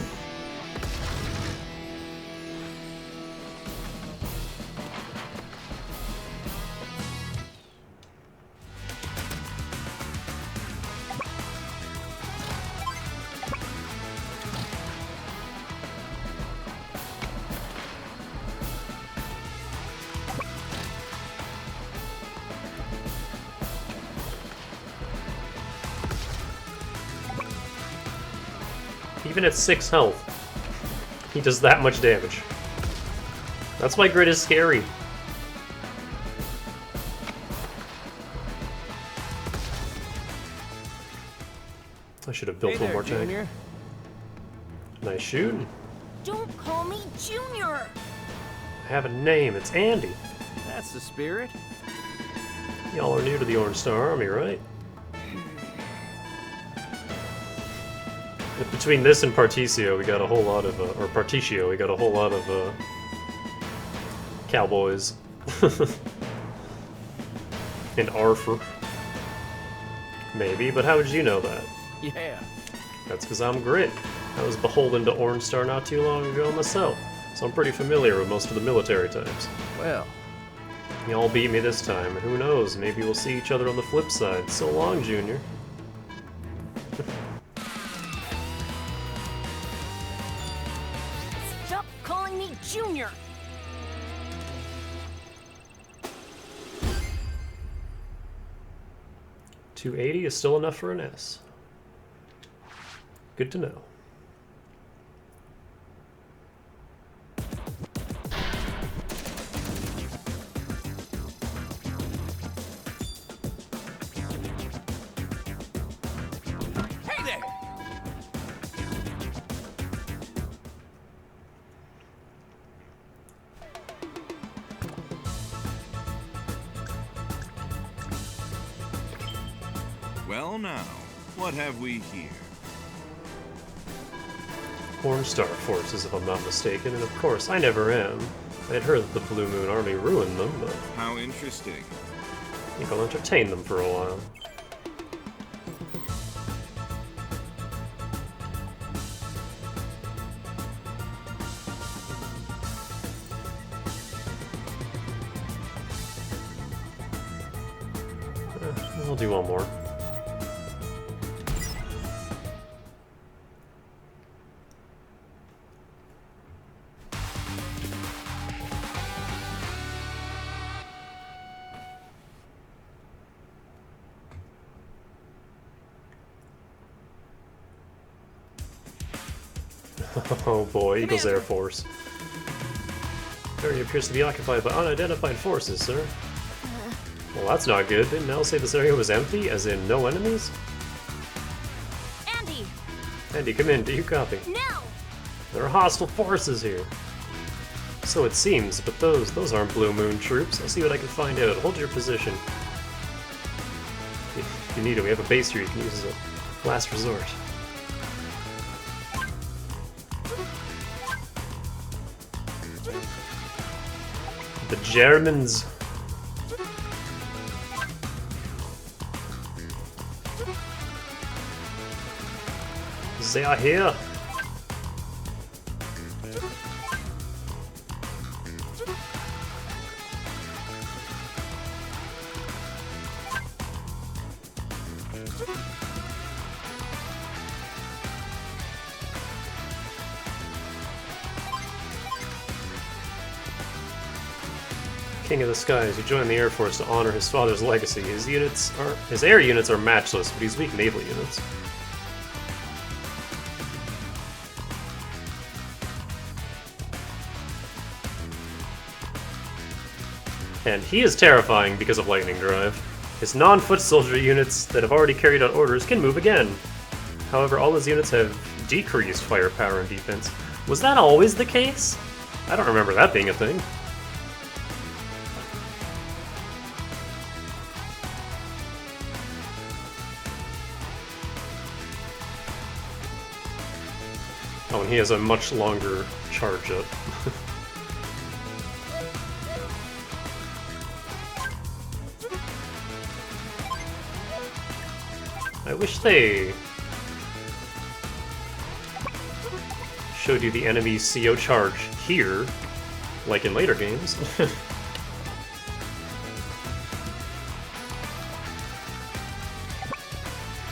Even at 6 health, he does that much damage. That's why grid is scary. I should have built Hey one there, more tank. Junior. Nice shoot. Don't call me Junior. I have a name, it's Andy. That's the spirit. Y'all are new to the Orange Star Army, right? Between this and Particio, we got a whole lot of, or Particio, we got a whole lot of, cowboys. And Arthur. Maybe, but how would you know that? Yeah. That's because I'm Grit. I was beholden to Orange Star not too long ago myself, so I'm pretty familiar with most of the military types. Well, Y'all beat me this time, and who knows, maybe we'll see each other on the flip side. So long, Junior. Stop calling me Junior. $280 is still enough for an S. Good to know. Hey there! Well now, what have we here? Orange Star forces, if I'm not mistaken, and of course, I never am. I had heard that the Blue Moon Army ruined them, but How interesting. I think I'll entertain them for a while. I'll do one more. Oh boy, Eagles Air Force. Area appears to be occupied by unidentified forces, sir. Well, that's not good. Didn't Mel say this area was empty, as in no enemies? Andy, Andy, come in. Do you copy? now! There are hostile forces here. So it seems, but those aren't Blue Moon troops. I'll see what I can find out. Hold your position. If you need it, we have a base here you can use as a last resort. The Germans. They are here. King of the Skies, he joined the Air Force to honor his father's legacy. His air units are matchless, but he's weak naval units. And he is terrifying because of Lightning Drive. His non-foot soldier units that have already carried out orders can move again. However, all his units have decreased firepower and defense. Was that always the case? I don't remember that being a thing. Oh, and he has a much longer charge up. I wish they showed you the enemy's CO charge here, like in later games.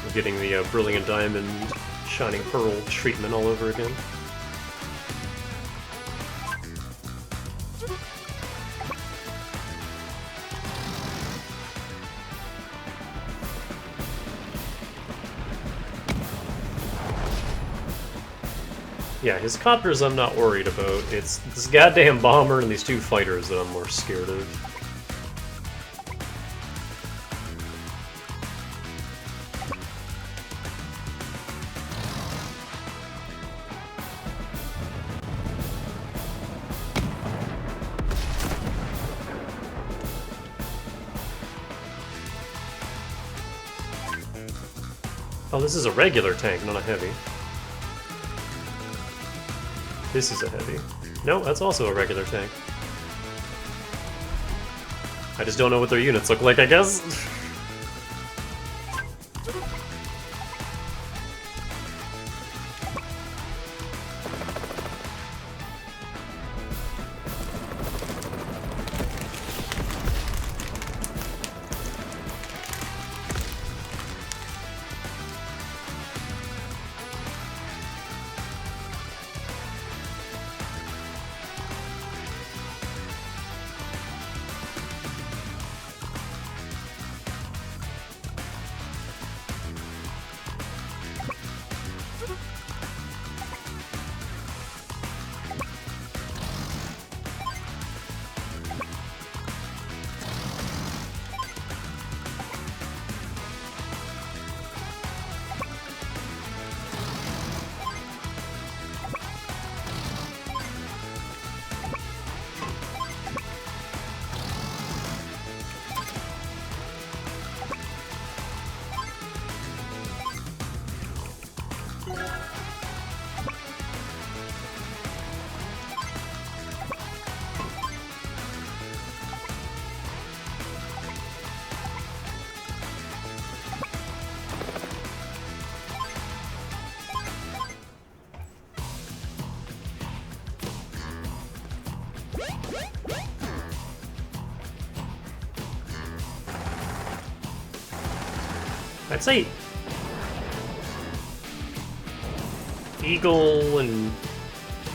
We're getting the Brilliant Diamond, Shining Pearl treatment all over again. Yeah, his copters I'm not worried about. It's this goddamn bomber and these two fighters that I'm more scared of. Oh, this is a regular tank, not a heavy. This is a heavy. No, that's also a regular tank. I just don't know what their units look like, I guess. I'd say Eagle and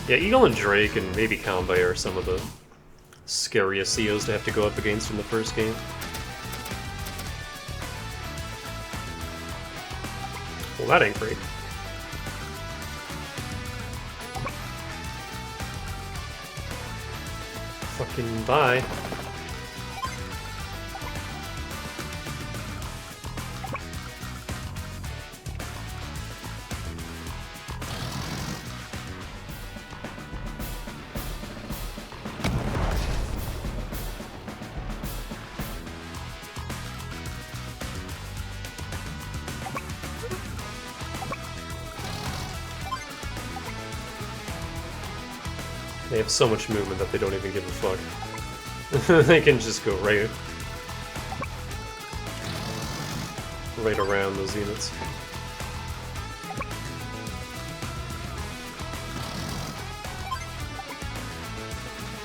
Eagle and Drake and maybe Convoy are some of the scariest COs to have to go up against in the first game. Well, that ain't great. Fucking bye. They have so much movement that they don't even give a fuck. They can just go right around those units.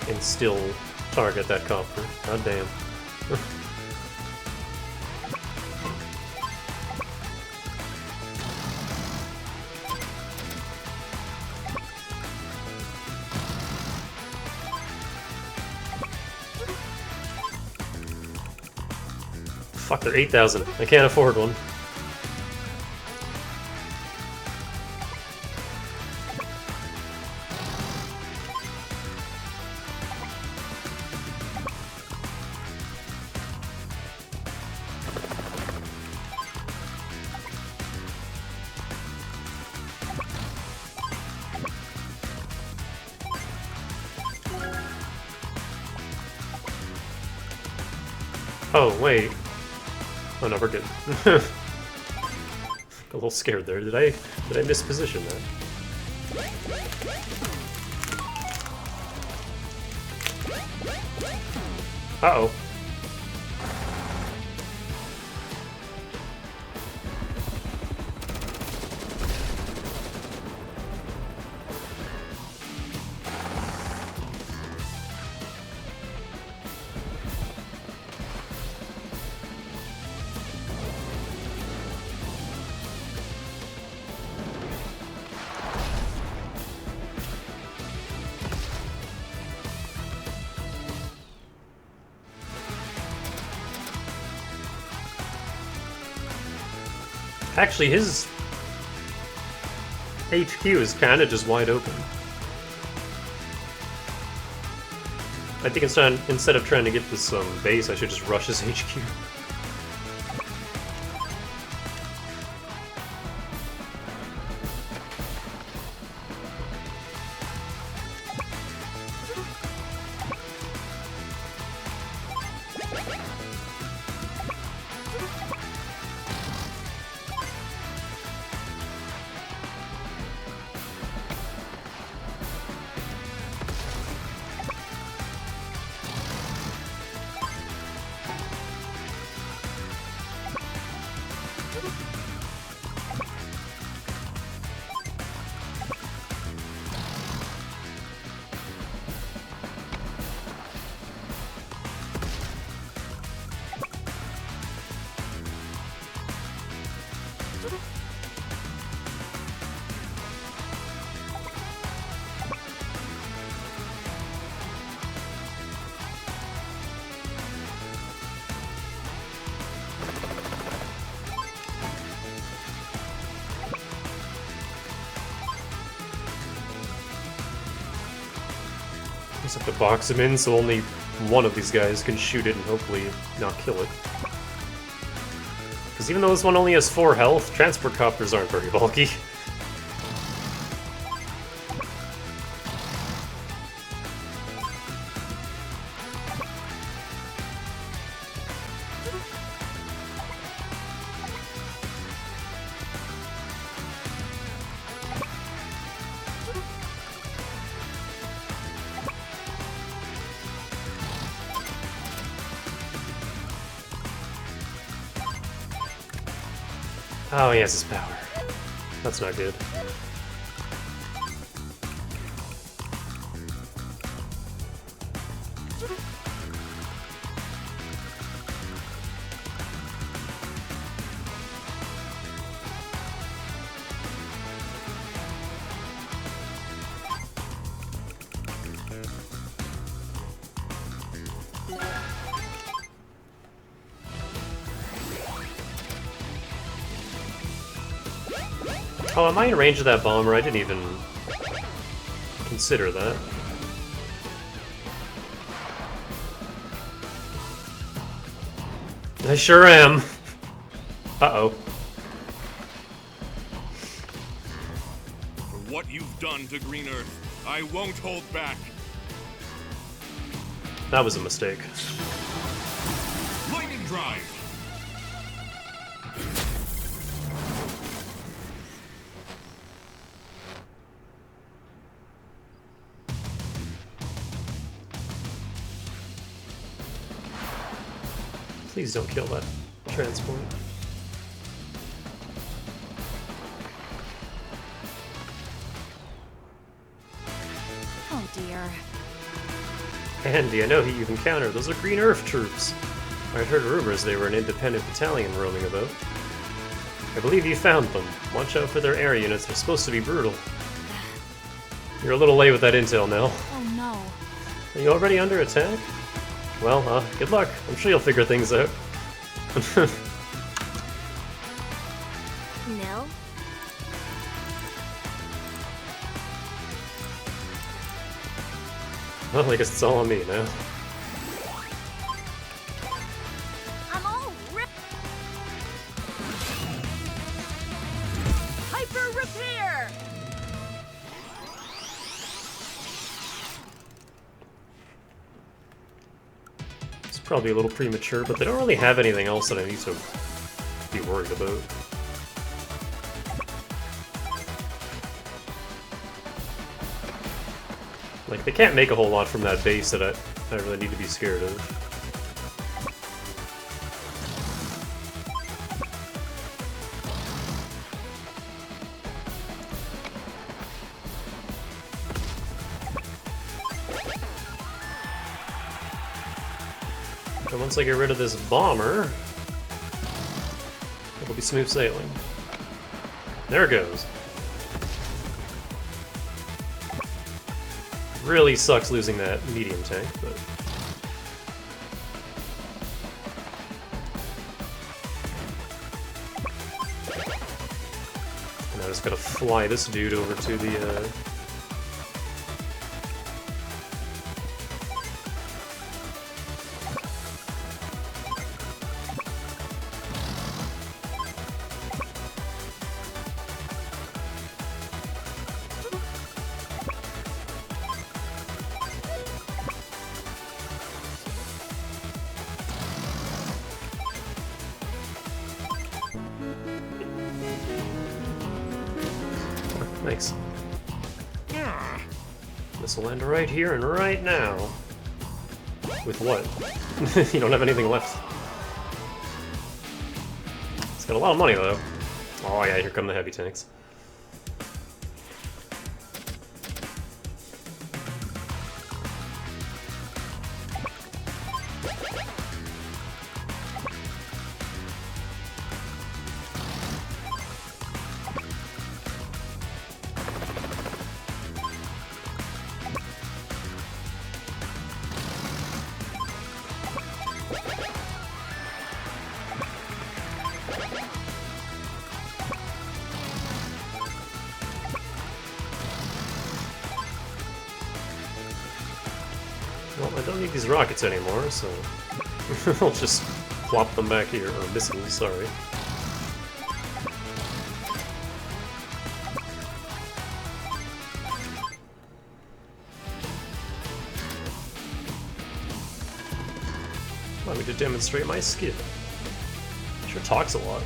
And still target that copter. God damn. Fuck, they're 8,000. I can't afford one. Oh, wait. Oh no, we're good. Got a little scared there. Did I misposition that? Uh-oh. Actually, his HQ is kind of just wide open. I think instead of trying to get this base, I should just rush his HQ. Just have to box him in so only one of these guys can shoot it and hopefully not kill it. Because even though this one only has 4 health, transport copters aren't very bulky. Oh, he has his power. That's not good. Oh, am I in range of that bomber? I didn't even consider that. I sure am. Uh-oh. For what you've done to Green Earth, I won't hold back. That was a mistake. Lightning Drive! Please don't kill that transport. Oh dear. Andy, I know who you've encountered. Those are Green Earth troops. I'd heard rumors they were an independent battalion roaming about. I believe you found them. Watch out for their air units. They're supposed to be brutal. You're a little late with that intel, Nell. Oh no. Are you already under attack? Well, good luck. I'm sure you'll figure things out. Nell? Well, I guess it's all on me now. I'm all ripped. Hyper repair! probably a little premature, but they don't really have anything else that I need to be worried about. Like, they can't make a whole lot from that base that I really need to be scared of. And once I get rid of this bomber, it'll be smooth sailing. There it goes. Really sucks losing that medium tank, but... And I just gotta fly this dude over to the, Thanks. This will end right here and right now. With what? You don't have anything left. It's got a lot of money, though. Oh yeah, here come the heavy tanks. Well, I don't need these rockets anymore, so I'll just plop them back here, or missiles, sorry. Allow me to demonstrate my skill. Sure talks a lot.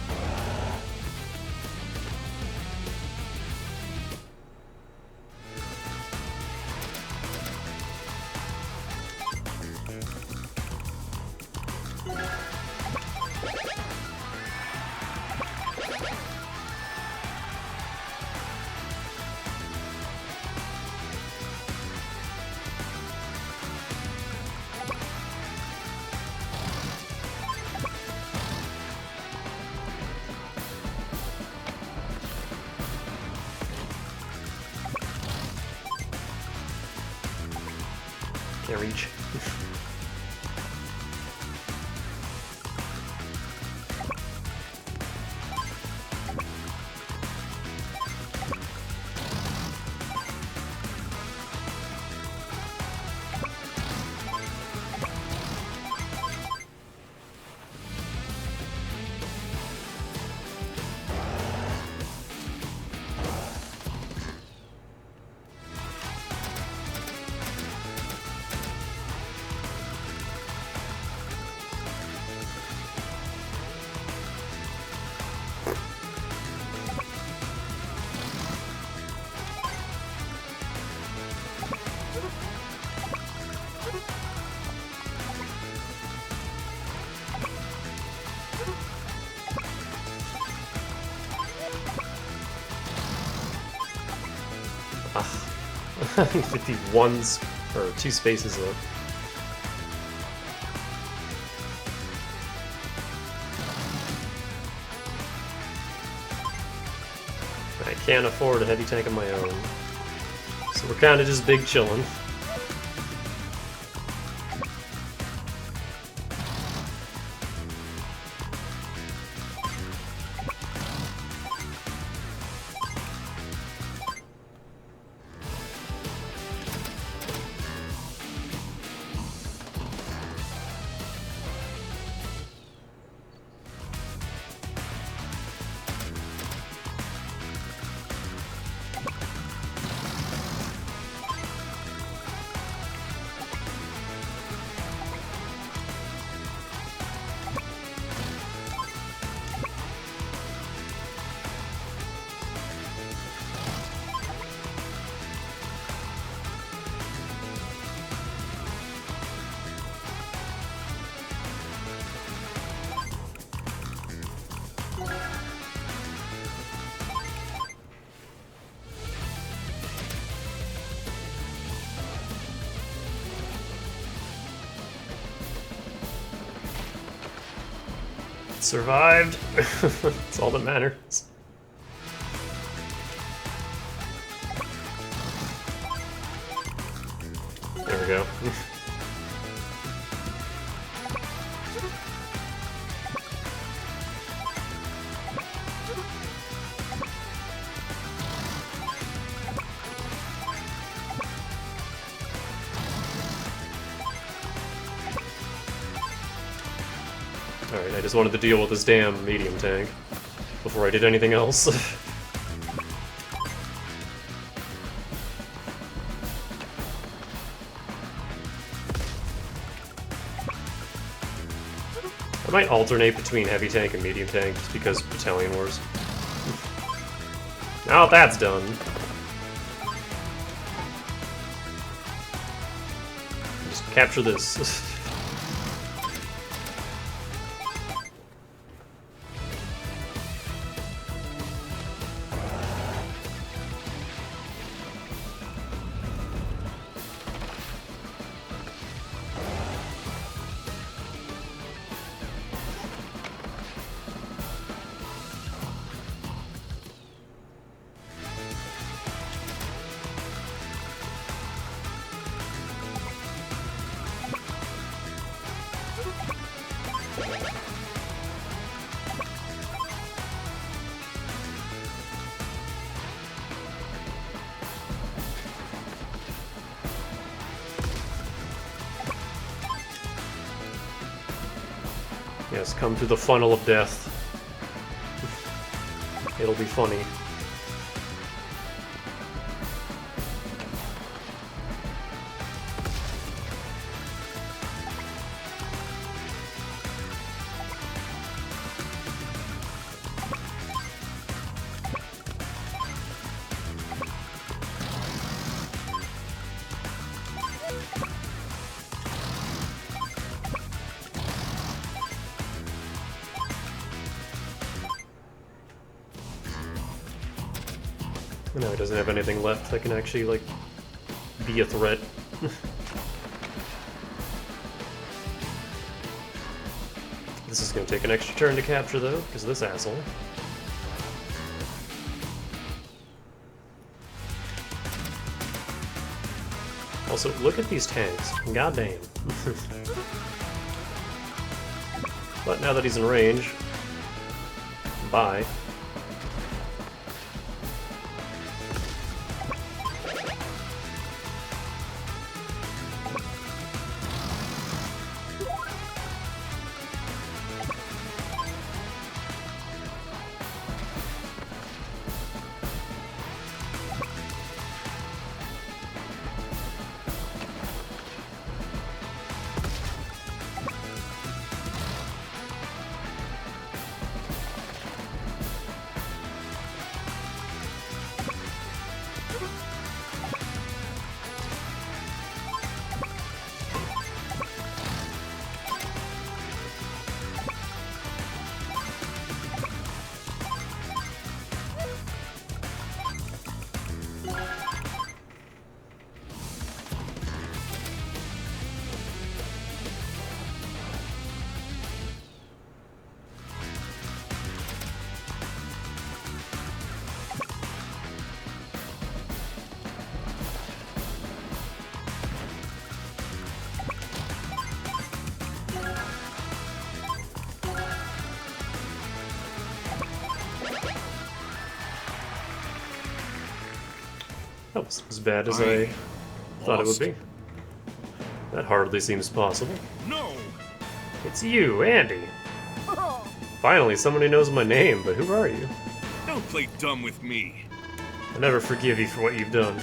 Can't reach. Ah, 51 or 2 spaces up. I can't afford a heavy tank of my own, so we're kind of just big chillin'. Survived. That's all that matters. There we go. Alright, I just wanted to deal with this damn medium tank before I did anything else. I might alternate between heavy tank and medium tank just because Battalion Wars. Now that that's done. Just capture this. Yes, come through the funnel of death. It'll be funny. No, he doesn't have anything left that can actually, like, be a threat. This is gonna take an extra turn to capture, though, because of this asshole. Also, look at these tanks. Goddamn. But now that he's in range, bye. That was as bad as I thought it would be. That hardly seems possible. No! It's you, Andy. Finally, somebody knows my name, but who are you? Don't play dumb with me. I'll never forgive you for what you've done.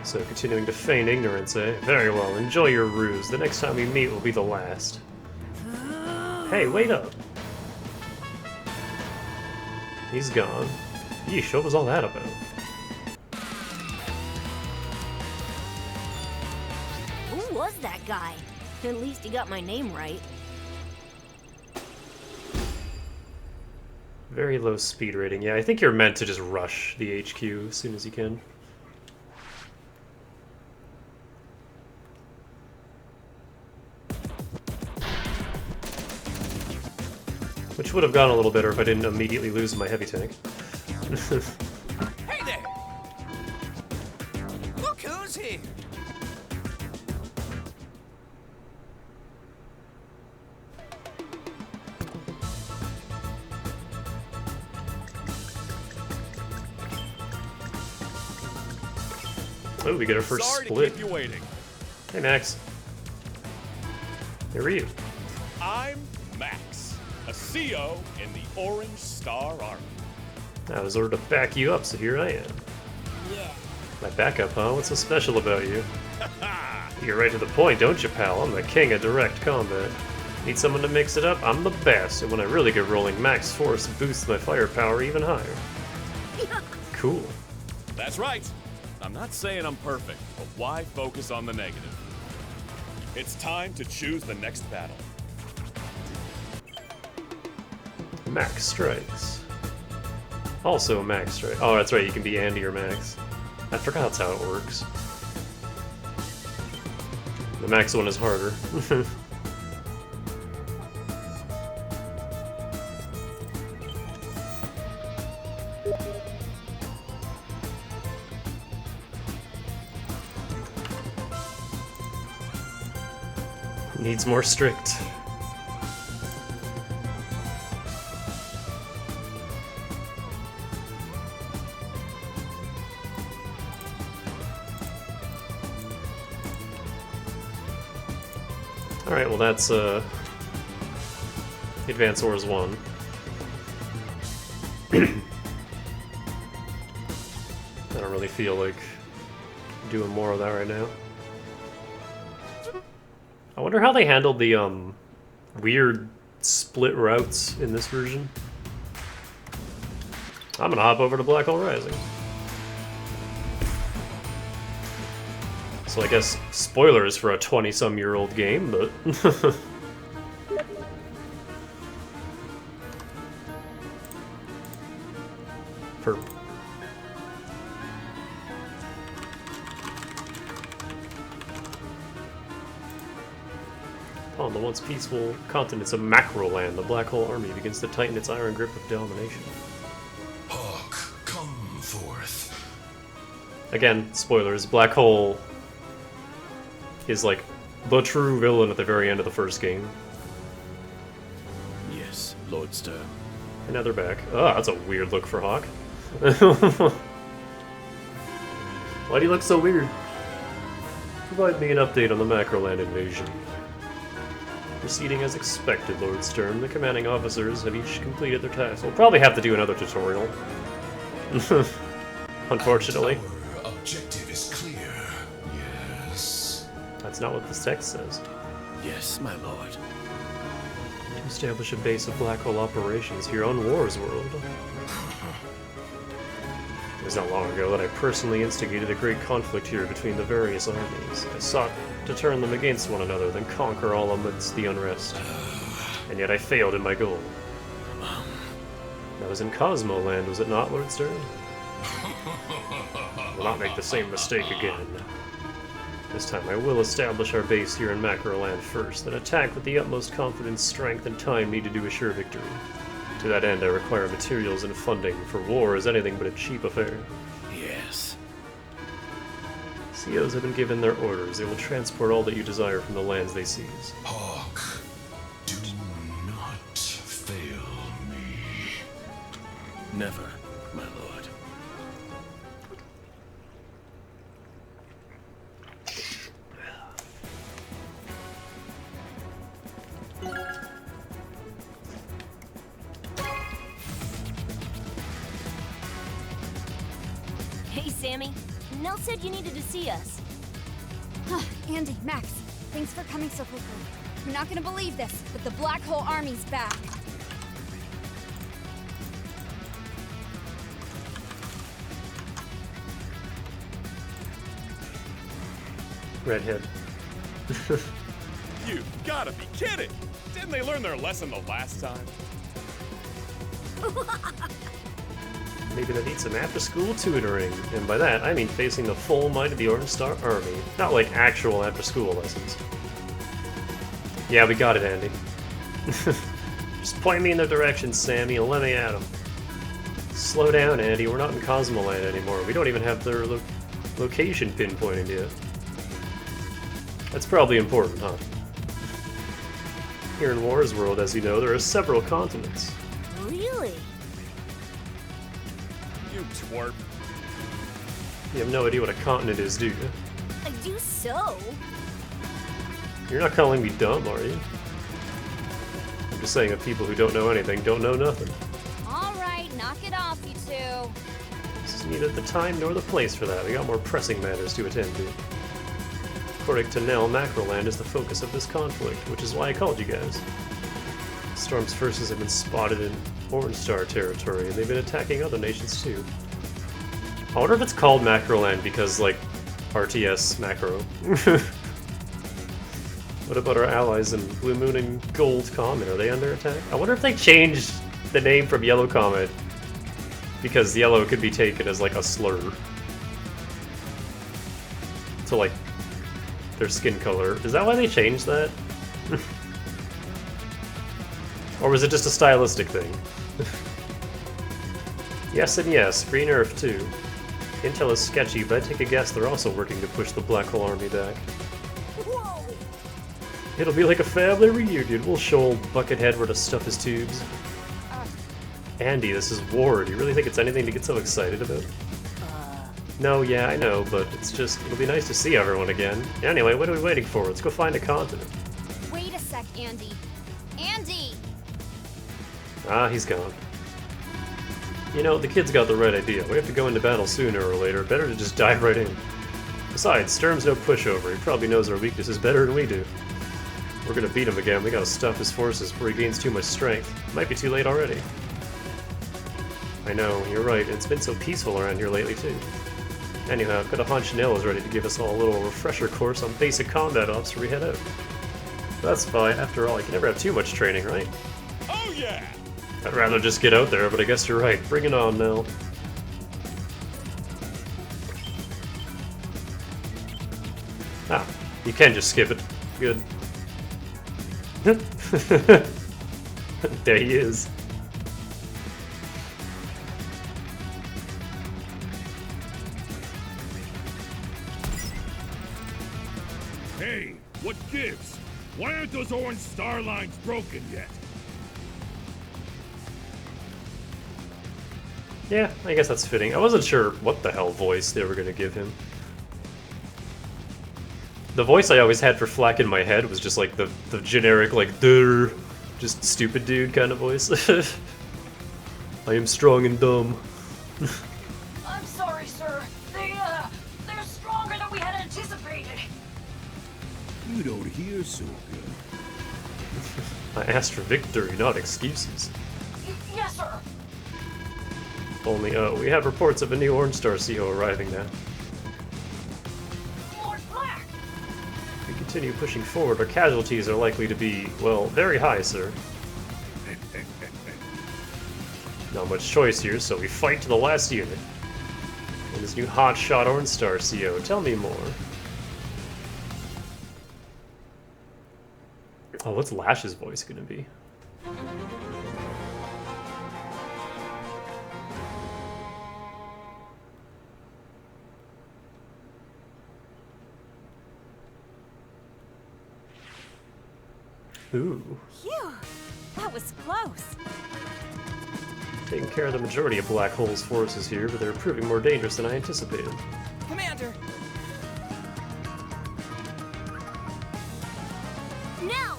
So, continuing to feign ignorance, eh? Very well, enjoy your ruse. The next time we meet will be the last. Hey, wait up! He's gone. Yeesh, what was all that about? Who was that guy? At least he got my name right. Very low speed rating. Yeah, I think you're meant to just rush the HQ as soon as you can. Which would have gone a little better if I didn't immediately lose my heavy tank. Hey there! Look who's here! Oh, we get our first Sorry split. to keep you waiting. Hey, Max. Who are you? I'm Max, a CO in the Orange Star Army. I was ordered to back you up, so here I am. Yeah. My backup, huh? What's so special about you? You get right to the point, don't you, pal? I'm the king of direct combat. Need someone to mix it up? I'm the best, and when I really get rolling, max force boosts my firepower even higher. Cool. That's right. I'm not saying I'm perfect, but why focus on the negative? It's time to choose the next battle. Max strikes. Also Max strike. Oh, that's right, you can be Andy or Max. I forgot that's how it works. The Max one is harder. Needs more strict. Alright, well that's Advance Wars 1. I don't really feel like doing more of that right now. I wonder how they handled the weird split routes in this version. I'm gonna hop over to Black Hole Rising. So I guess spoilers for a 20-some-year-old game, but for on the once peaceful continents of Macroland, the Black Hole Army begins to tighten its iron grip of domination. Hawk, come forth. Again, spoilers, Black Hole is like the true villain at the very end of the first game. Yes, Lord Stern. And now they're back. Oh, that's a weird look for Hawk. Why do you look so weird? Provide me an update on the Macroland invasion. Proceeding as expected, Lord Stern. The commanding officers have each completed their tasks. We'll probably have to do another tutorial. Unfortunately. Our objective is clear. Yes. That's not what this text says. Yes, my lord. To establish a base of black hole operations here on Wars World. It was not long ago that I personally instigated a great conflict here between the various armies. I sought to turn them against one another, then conquer all amidst the unrest. And yet I failed in my goal. That was in Cosmo Land, was it not, Lord Stern? Will not make the same mistake again. This time I will establish our base here in Macroland first, then attack with the utmost confidence, strength, and time needed to assure victory. To that end, I require materials and funding, for war is anything but a cheap affair. Yes. COs have been given their orders. They will transport all that you desire from the lands they seize. Hawk, do not fail me. Never, my lord. Hey, Sammy. Nell said you needed to see us. Andy, Max, thanks for coming so quickly. You're not gonna believe this, but the Black Hole Army's back. Redhead. You've gotta be kidding! Didn't they learn their lesson the last time? Maybe they need some after-school tutoring, and by that I mean facing the full might of the Orange Star Army, not like actual after-school lessons. Yeah, we got it, Andy. Just point me in the direction, Sammy, and let me at him. Slow down, Andy. We're not in Cosmoland anymore. We don't even have their location pinpointed yet. That's probably important, huh? Here in Wars World, as you know, there are several continents. Really? You twerp. You have no idea what a continent is, do you? I do so. You're not calling me dumb, are you? I'm just saying that people who don't know anything don't know nothing. All right, knock it off, you two. This is neither the time nor the place for that. We got more pressing matters to attend to. According to Nell, Macroland is the focus of this conflict, which is why I called you guys. Storm's forces have been spotted in Orange Star territory, and they've been attacking other nations too. I wonder if it's called Macroland because, like, RTS Macro. What about our allies in Blue Moon and Gold Comet? Are they under attack? I wonder if they changed the name from Yellow Comet because yellow could be taken as, like, a slur. To, like, their skin color. Is that why they changed that? Or was it just a stylistic thing? Yes and yes, Green Earth too. Intel is sketchy, but I take a guess they're also working to push the Black Hole Army back. Whoa! It'll be like a family reunion. We'll show old Buckethead where to stuff his tubes. Andy, this is war. Do you really think it's anything to get so excited about? No, yeah, I know, but it's just, it'll be nice to see everyone again. Anyway, what are we waiting for? Let's go find a continent. Wait a sec, Andy. Andy! Ah, he's gone. You know, the kid's got the right idea. We have to go into battle sooner or later. Better to just dive right in. Besides, Sturm's no pushover. He probably knows our weaknesses better than we do. We're gonna beat him again. We gotta stuff his forces before he gains too much strength. Might be too late already. I know, you're right. It's been so peaceful around here lately, too. Anyhow, I've got a hunch Nell is ready to give us all a little refresher course on basic combat ops before we head out. That's fine. After all, you can never have too much training, right? Oh yeah! I'd rather just get out there, but I guess you're right. Bring it on, Nell. Ah, you can just skip it. Good. There he is. Hey, what gives? Why aren't those orange star lines broken yet? Yeah, I guess that's fitting. I wasn't sure what the hell voice they were gonna give him. The voice I always had for Flack in my head was just like the generic, like, durr, just stupid dude kind of voice. I am strong and dumb. I'm sorry, sir. They're stronger than we had anticipated. You don't hear so good. I asked for victory, not excuses. Yes, sir. Only, we have reports of a new Orange Star CO arriving now. Lord Black. If we continue pushing forward, our casualties are likely to be, well, very high, sir. Not much choice here, so we fight to the last unit. And this new hotshot Orange Star CO, tell me more. Oh, what's Lash's voice gonna be? Ooh. Phew! That was close. Taking care of the majority of Black Hole's forces here, but they're proving more dangerous than I anticipated. Commander! Now!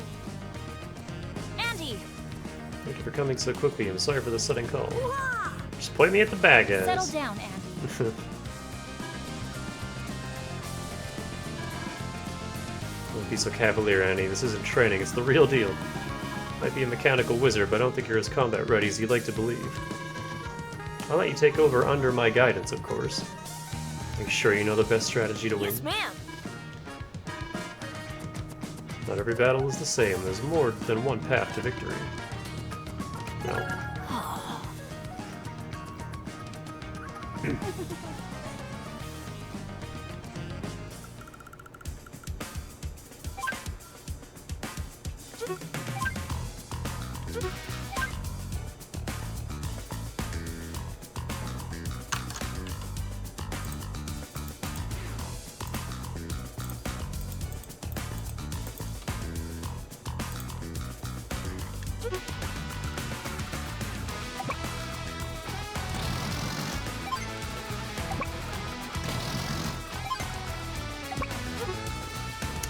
Andy! Thank you for coming so quickly. I'm sorry for the sudden call. Wah! Just point me at the bad guys. Settle down, Andy. Don't be so cavalier, Annie. This isn't training, it's the real deal. Might be a mechanical wizard, but I don't think you're as combat ready as you'd like to believe. I'll let you take over under my guidance, of course. Make sure you know the best strategy to win. Yes, ma'am. Not every battle is the same. There's more than one path to victory. No.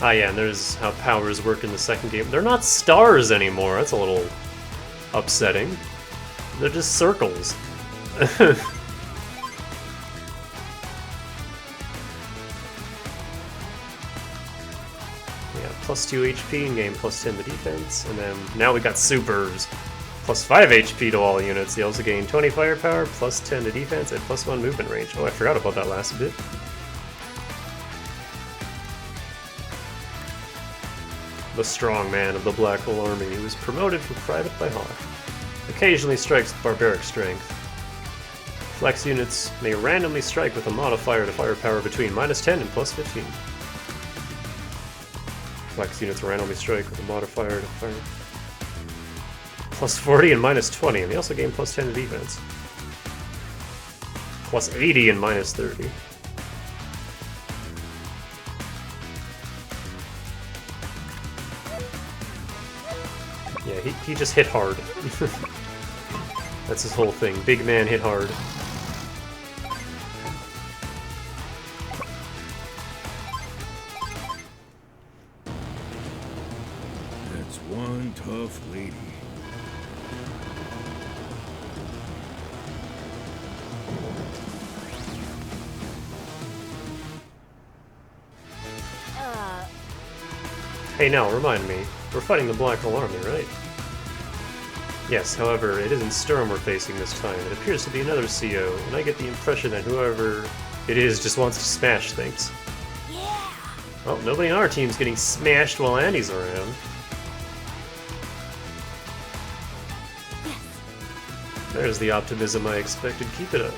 Ah yeah, and there's how powers work in the second game. They're not stars anymore. That's a little upsetting. They're just circles. Yeah, plus 2 HP in game, plus 10 to defense, and then now we got supers. Plus 5 HP to all units. They also gain 20 firepower, plus 10 to defense, and plus 1 movement range. Oh, I forgot about that last bit. The strong man of the Black Hole Army, who was promoted from private by Hawk. Occasionally strikes barbaric strength. Flex units may randomly strike with a modifier to firepower between -10 and +15. Flex units randomly strike with a modifier to fire +40 and -20, and they also gain +10 to defense. +80 and -30. Yeah, he just hit hard. That's his whole thing. Big man hit hard. That's one tough lady. Hey now, remind me. We're fighting the Black Hole Army, right? Yes, however, it isn't Sturm we're facing this time. It appears to be another CO, and I get the impression that whoever it is just wants to smash things. Yeah! Well, nobody on our team's getting smashed while Andy's around. There's the optimism I expected. Keep it up.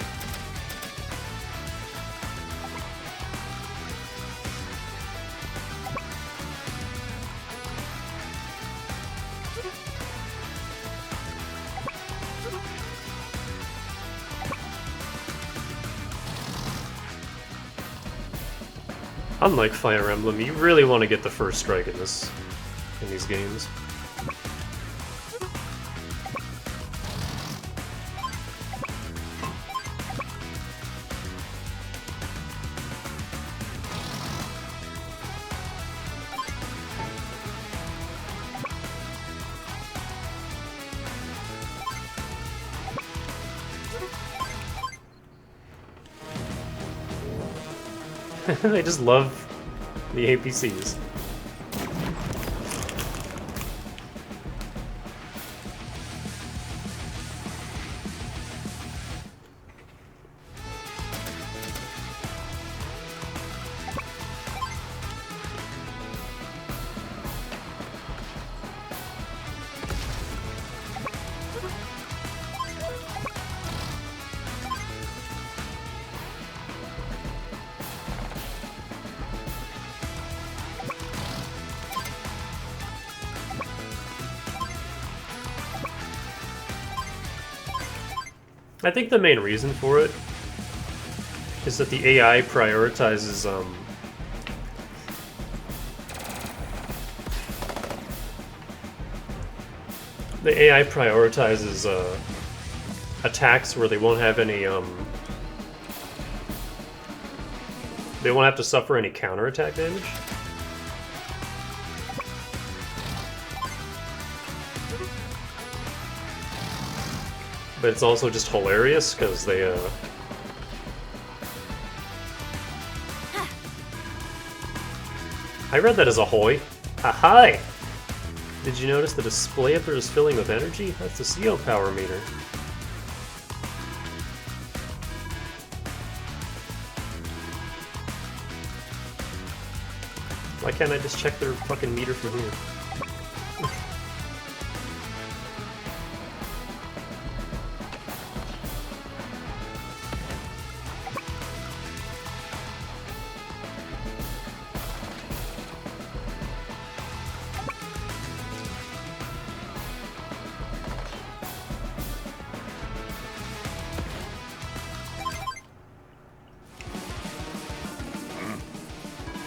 Unlike Fire Emblem, you really want to get the first strike in these games. I just love the APCs. I think the main reason for it is that the AI prioritizes attacks where they won't have any they won't have to suffer any counterattack damage. But it's also just hilarious because they I read that as ahoy. Hi! Did you notice the display up there is filling with energy? That's the CO power meter. Why can't I just check their fucking meter from here?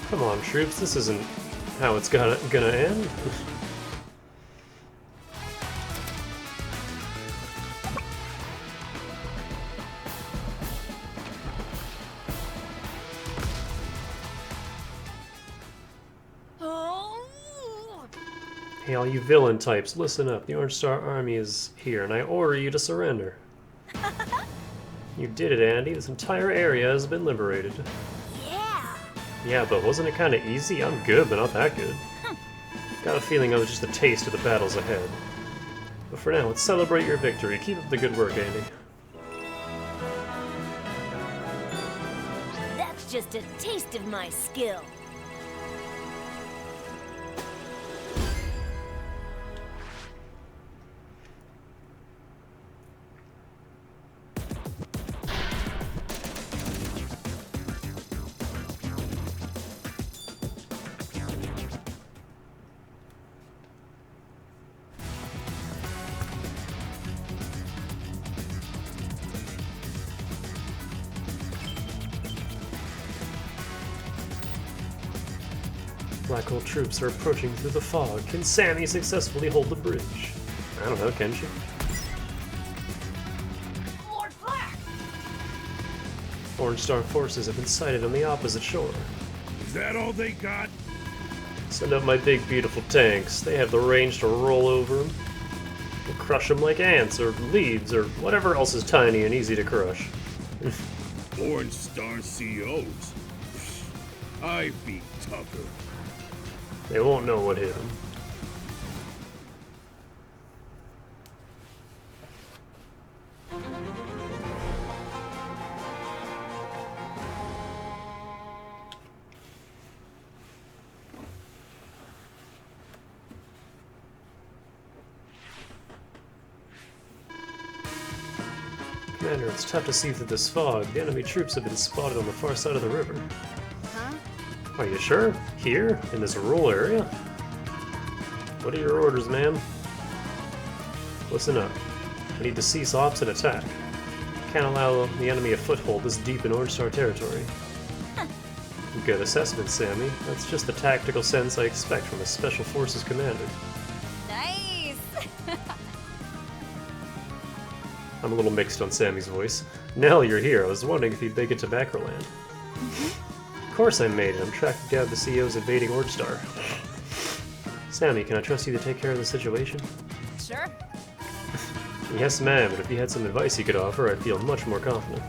Come on, troops, this isn't how it's gonna end. Hey, all you villain types, listen up. The Orange Star Army is here, and I order you to surrender. You did it, Andy. This entire area has been liberated. Yeah! Yeah, but wasn't it kind of easy? I'm good, but not that good. Got a feeling I was just a taste of the battles ahead. But for now, let's celebrate your victory. Keep up the good work, Andy. That's just a taste of my skill. Black hole troops are approaching through the fog. Can Sammy successfully hold the bridge? I don't know, can she? Lord Flack! Orange Star forces have been sighted on the opposite shore. Is that all they got? Send up my big, beautiful tanks. They have the range to roll over them. We'll crush them like ants, or leaves, or whatever else is tiny and easy to crush. Orange Star COs. I beat Tucker. They won't know what hit them. Commander, it's tough to see through this fog. The enemy troops have been spotted on the far side of the river. Huh? Are you sure? Here? In this rural area? What are your orders, ma'am? Listen up. We need to cease ops and attack. Can't allow the enemy a foothold this deep in Orange Star territory. Good assessment, Sammy. That's just the tactical sense I expect from a Special Forces commander. Nice! I'm a little mixed on Sammy's voice. Nell, you're here. I was wondering if you'd make it to Macroland. Of course I made it. I'm tracking down the CEO's invading Orange Star. Sammy, can I trust you to take care of the situation? Sure. Yes, ma'am, but if you had some advice you could offer, I'd feel much more confident.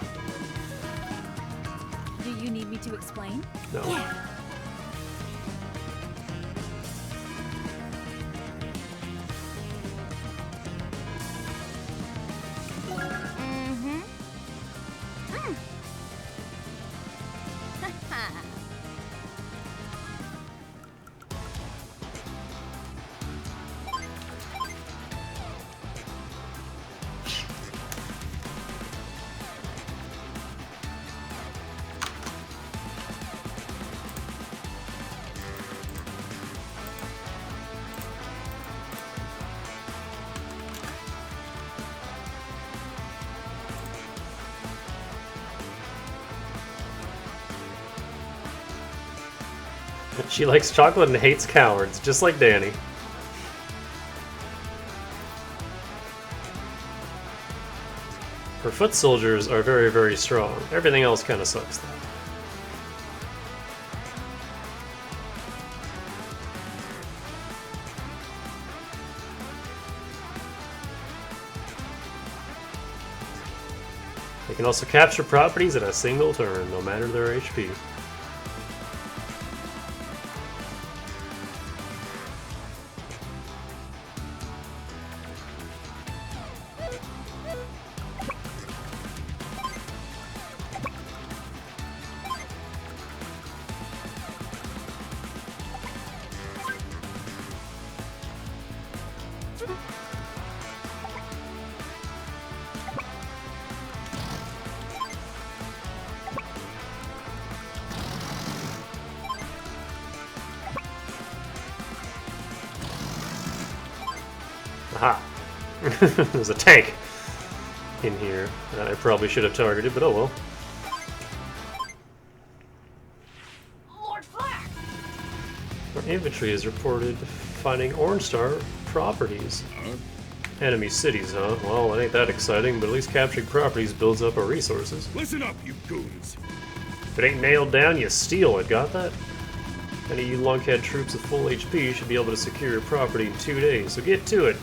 Do you need me to explain? No. Mm-hmm. She likes chocolate and hates cowards, just like Danny. Her foot soldiers are very, very strong. Everything else kind of sucks, though. They can also capture properties in a single turn, no matter their HP. Aha! There's a tank in here that I probably should have targeted, but oh well. Lord Flack! Our infantry is reported finding Orange Star properties. Enemy cities, huh? Well, it ain't that exciting, but at least capturing properties builds up our resources. Listen up, you goons. If it ain't nailed down, you steal it. Got that? Any of you lunkhead troops with full HP should be able to secure your property in 2 days, so get to it!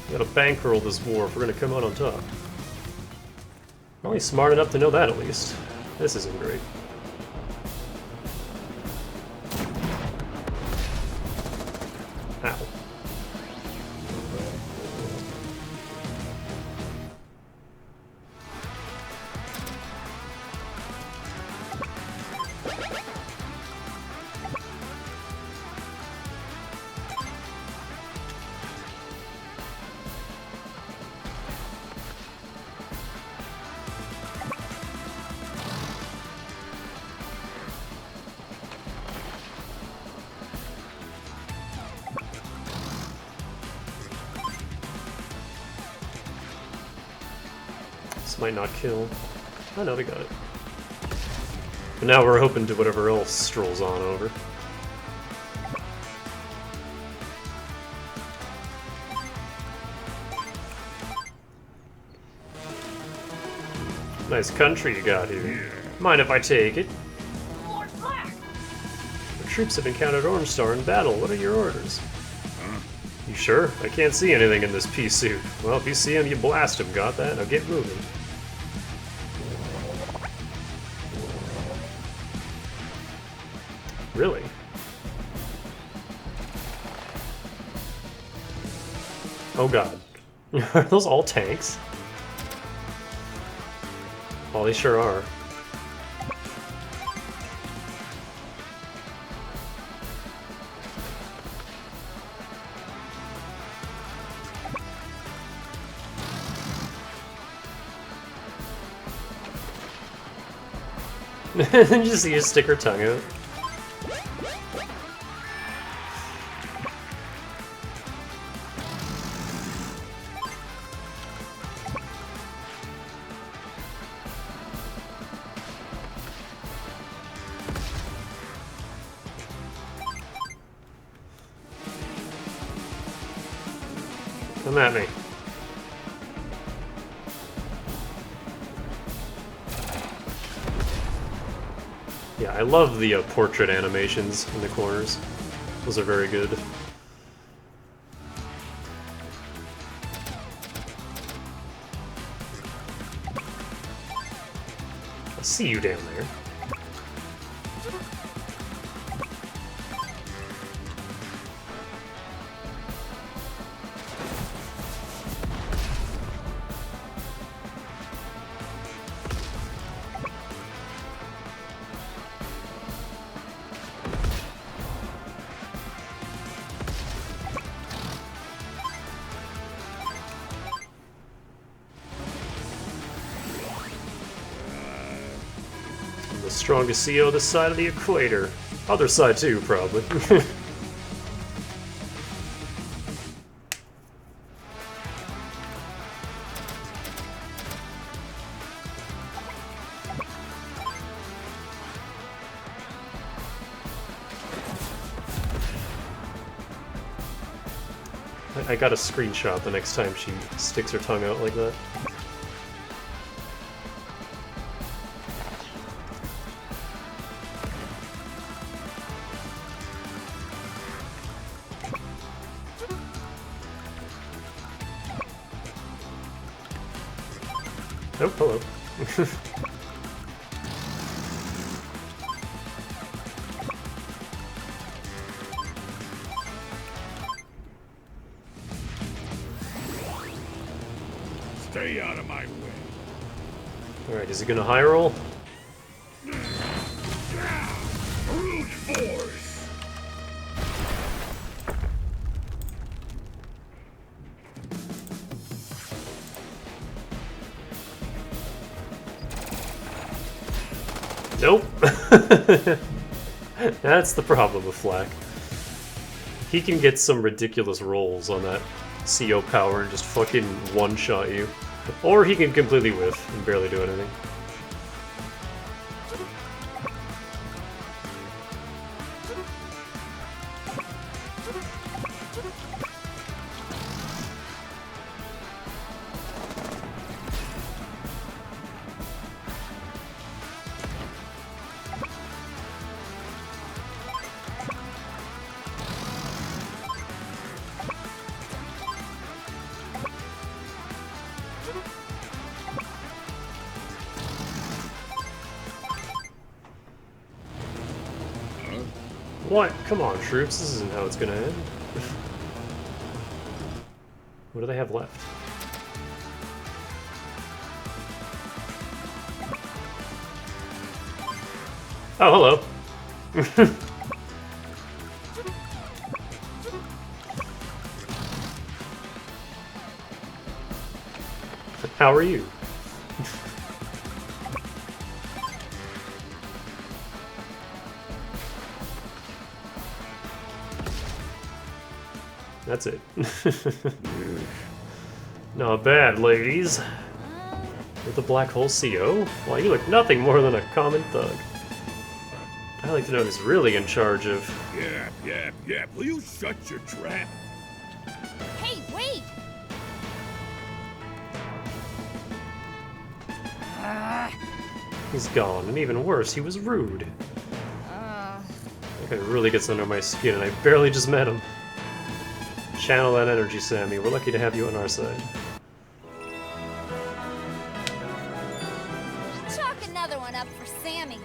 We gotta bankroll this war if we're gonna come out on top. Well, he's smart enough to know that at least. This isn't great. Ow. This might not kill. Oh no, we got it. But now we're open to whatever else strolls on over. Nice country you got here. Mind if I take it? Lord Black! The troops have encountered Orange Star in battle. What are your orders? You sure? I can't see anything in this pea suit. Well, if you see him, you blast him. Got that? Now get moving. Really? Oh god. Are those all tanks? Oh, they sure are. And just see you stick her tongue out. Come at me. Yeah, I love the portrait animations in the corners. Those are very good. I see you down there. The strongest CO this side of the equator. Other side too, probably. I got a screenshot the next time she sticks her tongue out like that. Oh, hello. Stay out of my way. Alright, is he gonna high roll? Brute force! Nope. That's the problem with Flack. He can get some ridiculous rolls on that CO power and just fucking one-shot you. Or he can completely whiff and barely do anything. What? Come on, troops. This isn't how it's gonna end. What do they have left? Oh, hello. How are you? That's it. Not bad, ladies. With the black hole CO? Why, you look nothing more than a common thug. I'd like to know who's really in charge of... Yeah. Will you shut your trap? Hey, wait! He's gone, and even worse, he was rude. That guy really gets under my skin, and I barely just met him. Channel that energy, Sammy. We're lucky to have you on our side. Chalk another one up for Sammy.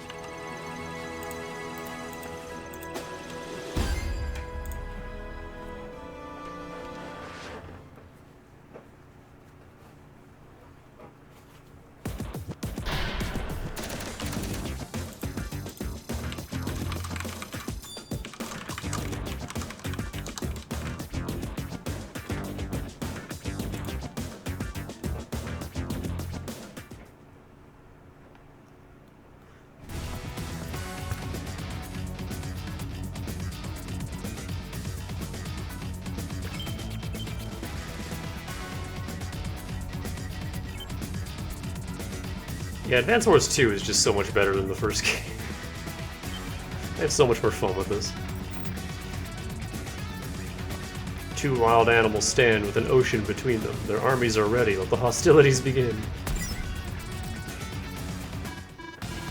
Yeah, Advance Wars 2 is just so much better than the first game. I have so much more fun with this. Two wild animals stand with an ocean between them. Their armies are ready. Let the hostilities begin.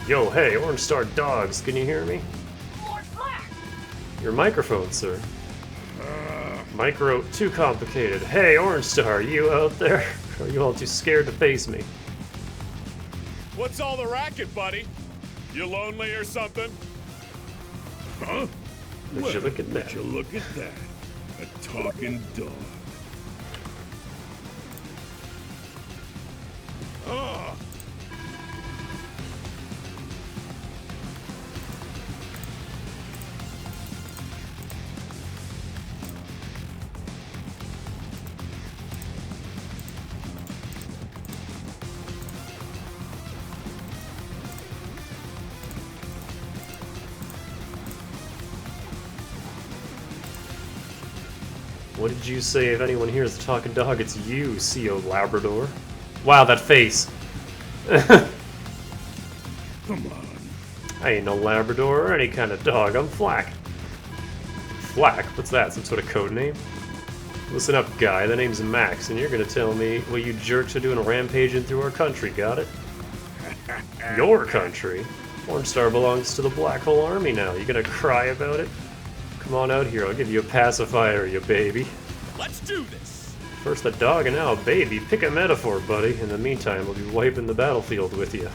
Yo, hey, Orange Star Dogs, can you hear me? Lord Black! Your microphone, sir. Micro, too complicated. Hey, Orange Star, you out there? Are you all too scared to face me? What's all the racket, buddy? You lonely or something? Huh? Would you look at that? Would you look at that? A talking dog. Oh. What did you say? If anyone hears the talking dog, it's you, CO Labrador. Wow, that face. Come on. I ain't no Labrador or any kind of dog. I'm Flack. Flack? What's that? Some sort of code name? Listen up, guy. The name's Max, and you're gonna tell me what you jerks are doing rampaging through our country, got it? Your country? Orange Star belongs to the Black Hole Army now. You gonna cry about it? Come on out here, I'll give you a pacifier, you baby. Let's do this! First a dog and now a baby. Pick a metaphor, buddy. In the meantime, we'll be wiping the battlefield with you.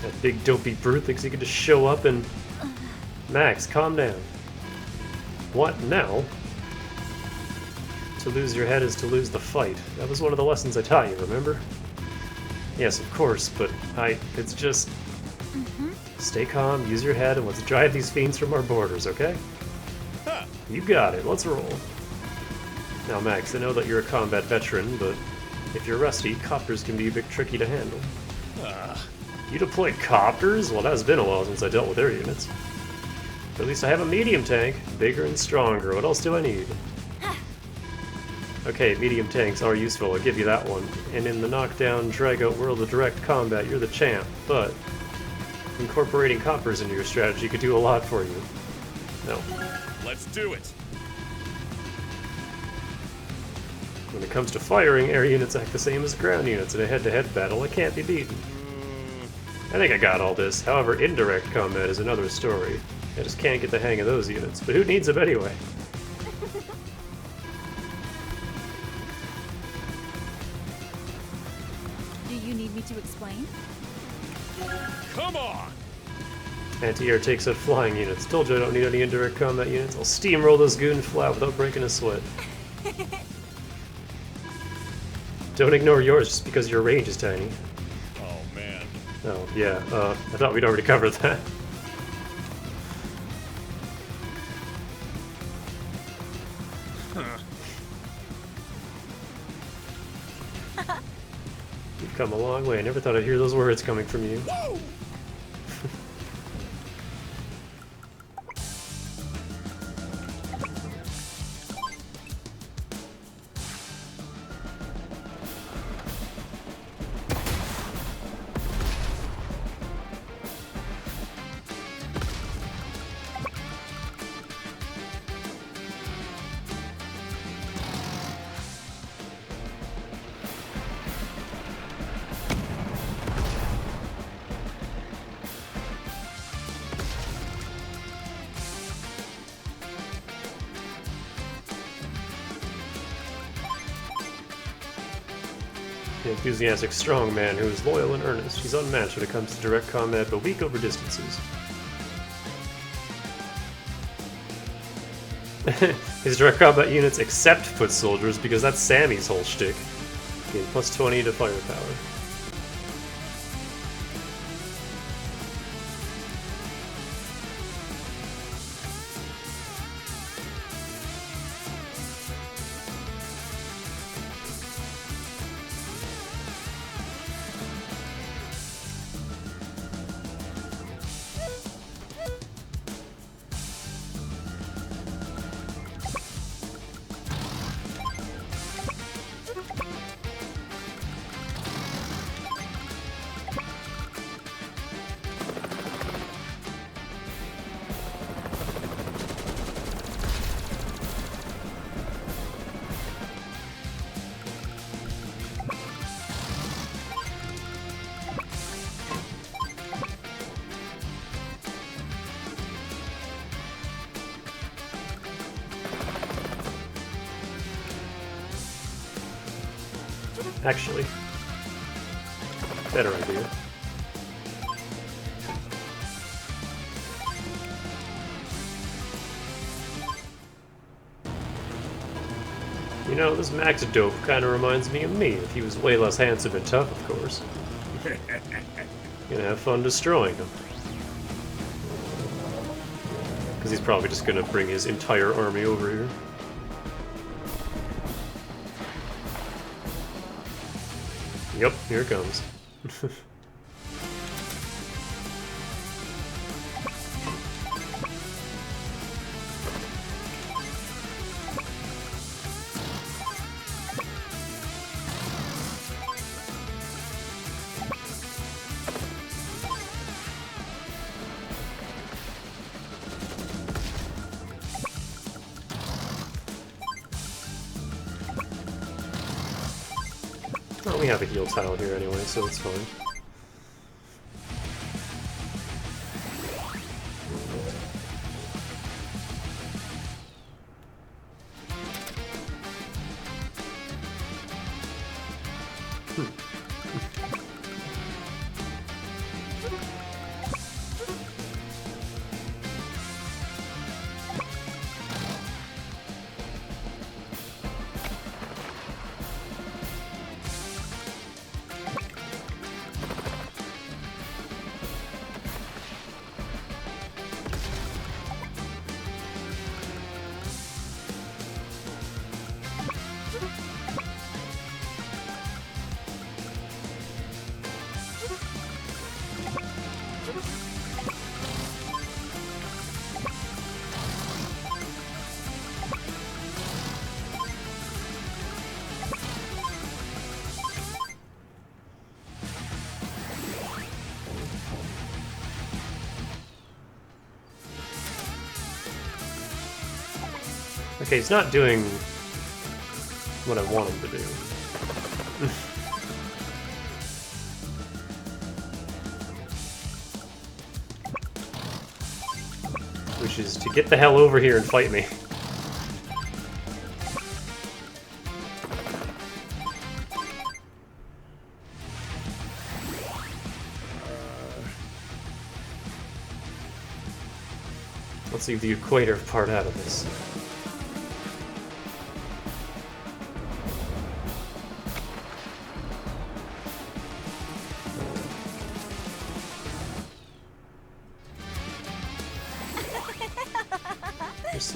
That big dopey brute thinks he can just show up and... Max, calm down. What now? To lose your head is to lose the fight. That was one of the lessons I taught you, remember? Yes, of course, but it's just... Stay calm, use your head, and let's drive these fiends from our borders, okay? Huh. You got it, let's roll. Now, Max, I know that you're a combat veteran, but if you're rusty, copters can be a bit tricky to handle. You deployed copters? Well, that's been a while since I dealt with their units. But at least I have a medium tank, bigger and stronger. What else do I need? Okay, medium tanks are useful, I'll give you that one. And in the knockdown, drag-out world of direct combat, you're the champ, but incorporating coppers into your strategy could do a lot for you. No. Let's do it! When it comes to firing, air units act the same as ground units in a head-to-head battle. It can't be beaten. I think I got all this. However, indirect combat is another story. I just can't get the hang of those units. But who needs them anyway? Do you need me to explain? Come on! Anti-air takes out flying units. Told you I don't need any indirect combat units. I'll steamroll this goon flat without breaking a sweat. Don't ignore yours just because your range is tiny. Oh, man. Oh, yeah, I thought we'd already covered that. You've come a long way. I never thought I'd hear those words coming from you. The enthusiastic strongman who is loyal and earnest. He's unmatched when it comes to direct combat, but weak over distances. His direct combat units accept foot soldiers because that's Sammy's whole shtick. Gain plus 20 to firepower. Actually, better idea. You know, this Max dope kind of reminds me of me, if he was way less handsome and tough, of course. Gonna have fun destroying him. Because he's probably just gonna bring his entire army over here. Yep, here it comes. Well, we have a heal tile here anyway, so it's fine. Okay, he's not doing what I want him to do. which is to get the hell over here and fight me. Let's leave the equator part out of this.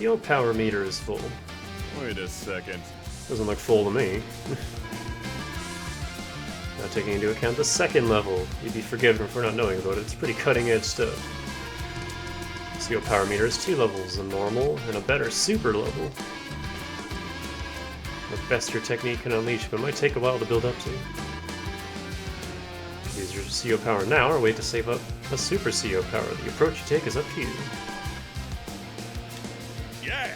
Your CO power meter is full. Wait a second. Doesn't look full to me. Not taking into account the second level. You'd be forgiven for not knowing about it. It's pretty cutting edge stuff. CO power meter is 2 levels, a normal and a better super level. The best your technique can unleash, but it might take a while to build up to. Use your CO power now or wait to save up a super CO power. The approach you take is up to you. Yeah!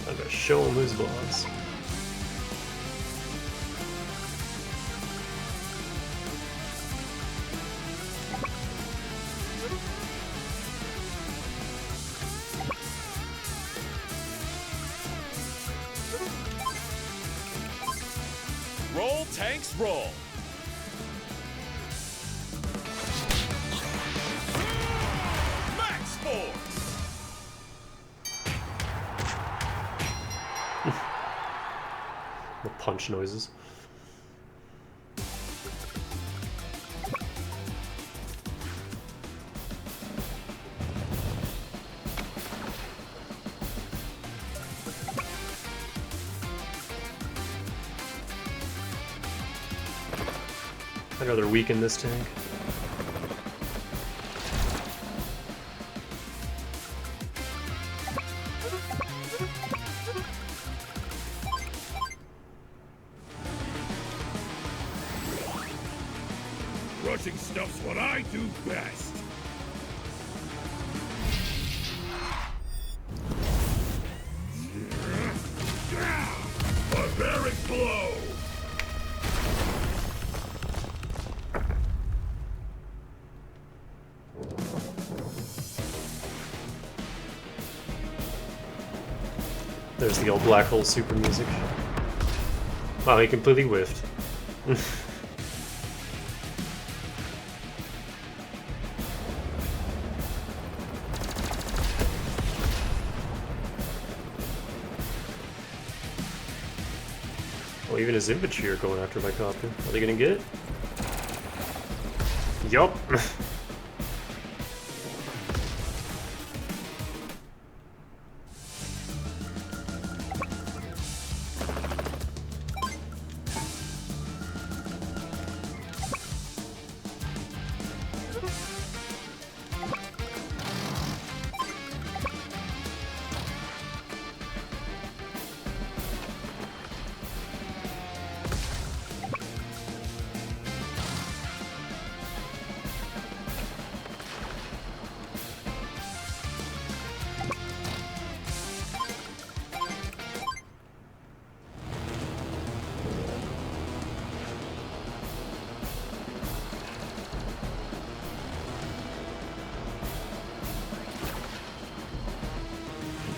I'm gonna show him who's boss. Roll, tanks, roll! Max force! The punch noises. I'd rather weaken this tank. Rushing stuff's what I do best. Barbaric blow! There's the old black hole super music. Wow, he completely whiffed. Well, even his infantry are going after my copter. Are they gonna get it? Yup.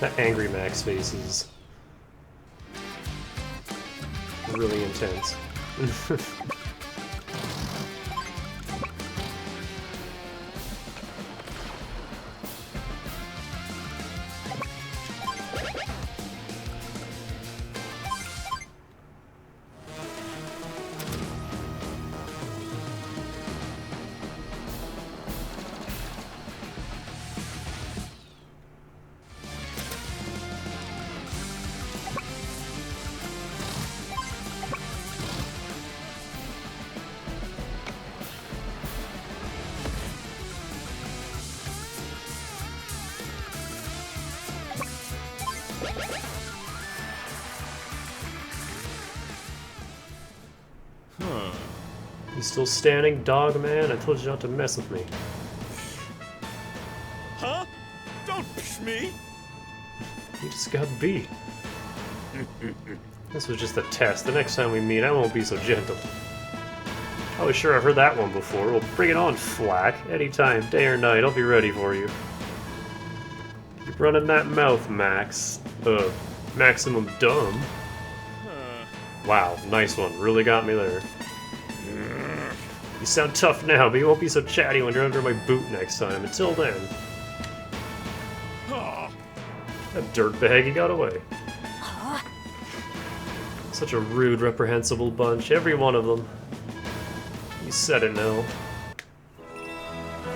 That angry Max face is really intense. You still standing, dog man? I told you not to mess with me. Huh? Don't push me! You just got beat. This was just a test. The next time we meet, I won't be so gentle. I was sure I've heard that one before. Well, bring it on, Flack. Anytime, day or night, I'll be ready for you. Your running that mouth, Max. Maximum dumb. Wow, nice one. Really got me there. You sound tough now, but you won't be so chatty when you're under my boot next time. Until then. That dirtbag, he got away. Such a rude, reprehensible bunch, every one of them. You said it, now.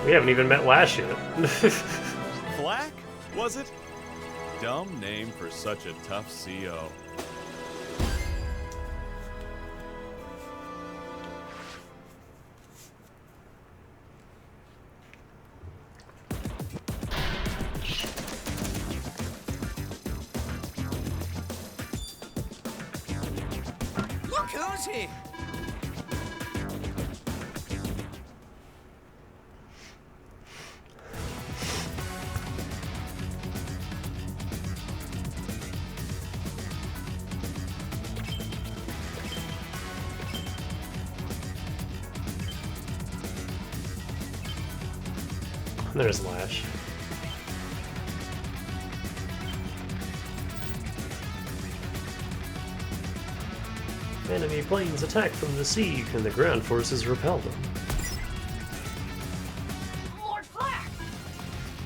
We haven't even met Lash yet. Flack, was it? Dumb name for such a tough CO. Look who's here! There's Lash. Enemy planes attack from the sea, and the ground forces repel them. Lord Flack!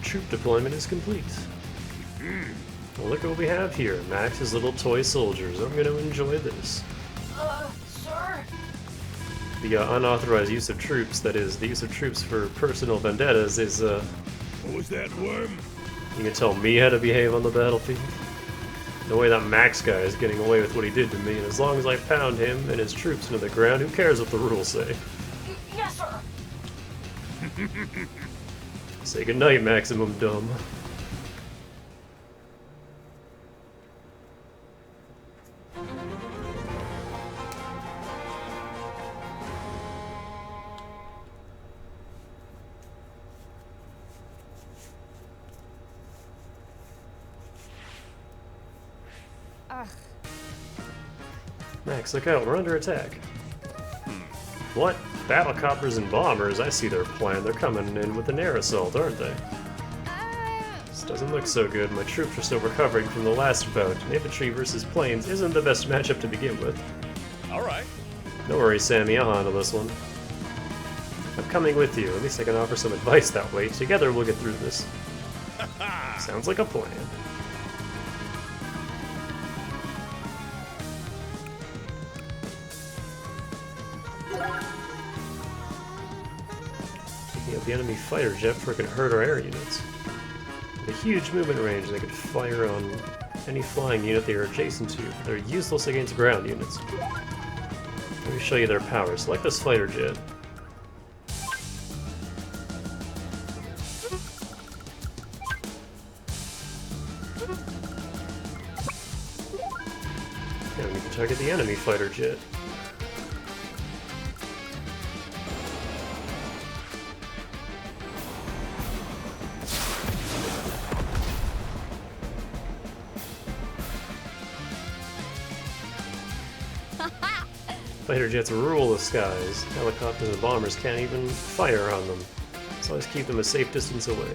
Troop deployment is complete. Well, look at what we have here. Max's little toy soldiers. I'm going to enjoy this. Sir? The unauthorized use of troops, that is, the use of troops for personal vendettas, is, What was that, worm? You can tell me how to behave on the battlefield? The way that Max guy is getting away with what he did to me, and as long as I pound him and his troops into the ground, who cares what the rules say? Yes, sir! Say goodnight, Maximum Dumb. Ugh. Max, look out, we're under attack. What? Battlecopters and bombers? I see their plan. They're coming in with an air assault, aren't they? This doesn't look so good. My troops are still recovering from the last bout. Infantry versus planes isn't the best matchup to begin with. Alright. No worries, Sammy, I'll handle this one. I'm coming with you. At least I can offer some advice that way. Together we'll get through this. Sounds like a plan. Taking out the enemy fighter jet before it can hurt our air units. With a huge movement range, they could fire on any flying unit they are adjacent to. They're useless against ground units. Let me show you their power. Select this fighter jet. Now we need to target the enemy fighter jet. Fighter jets rule the skies. Helicopters and bombers can't even fire on them. So always keep them a safe distance away.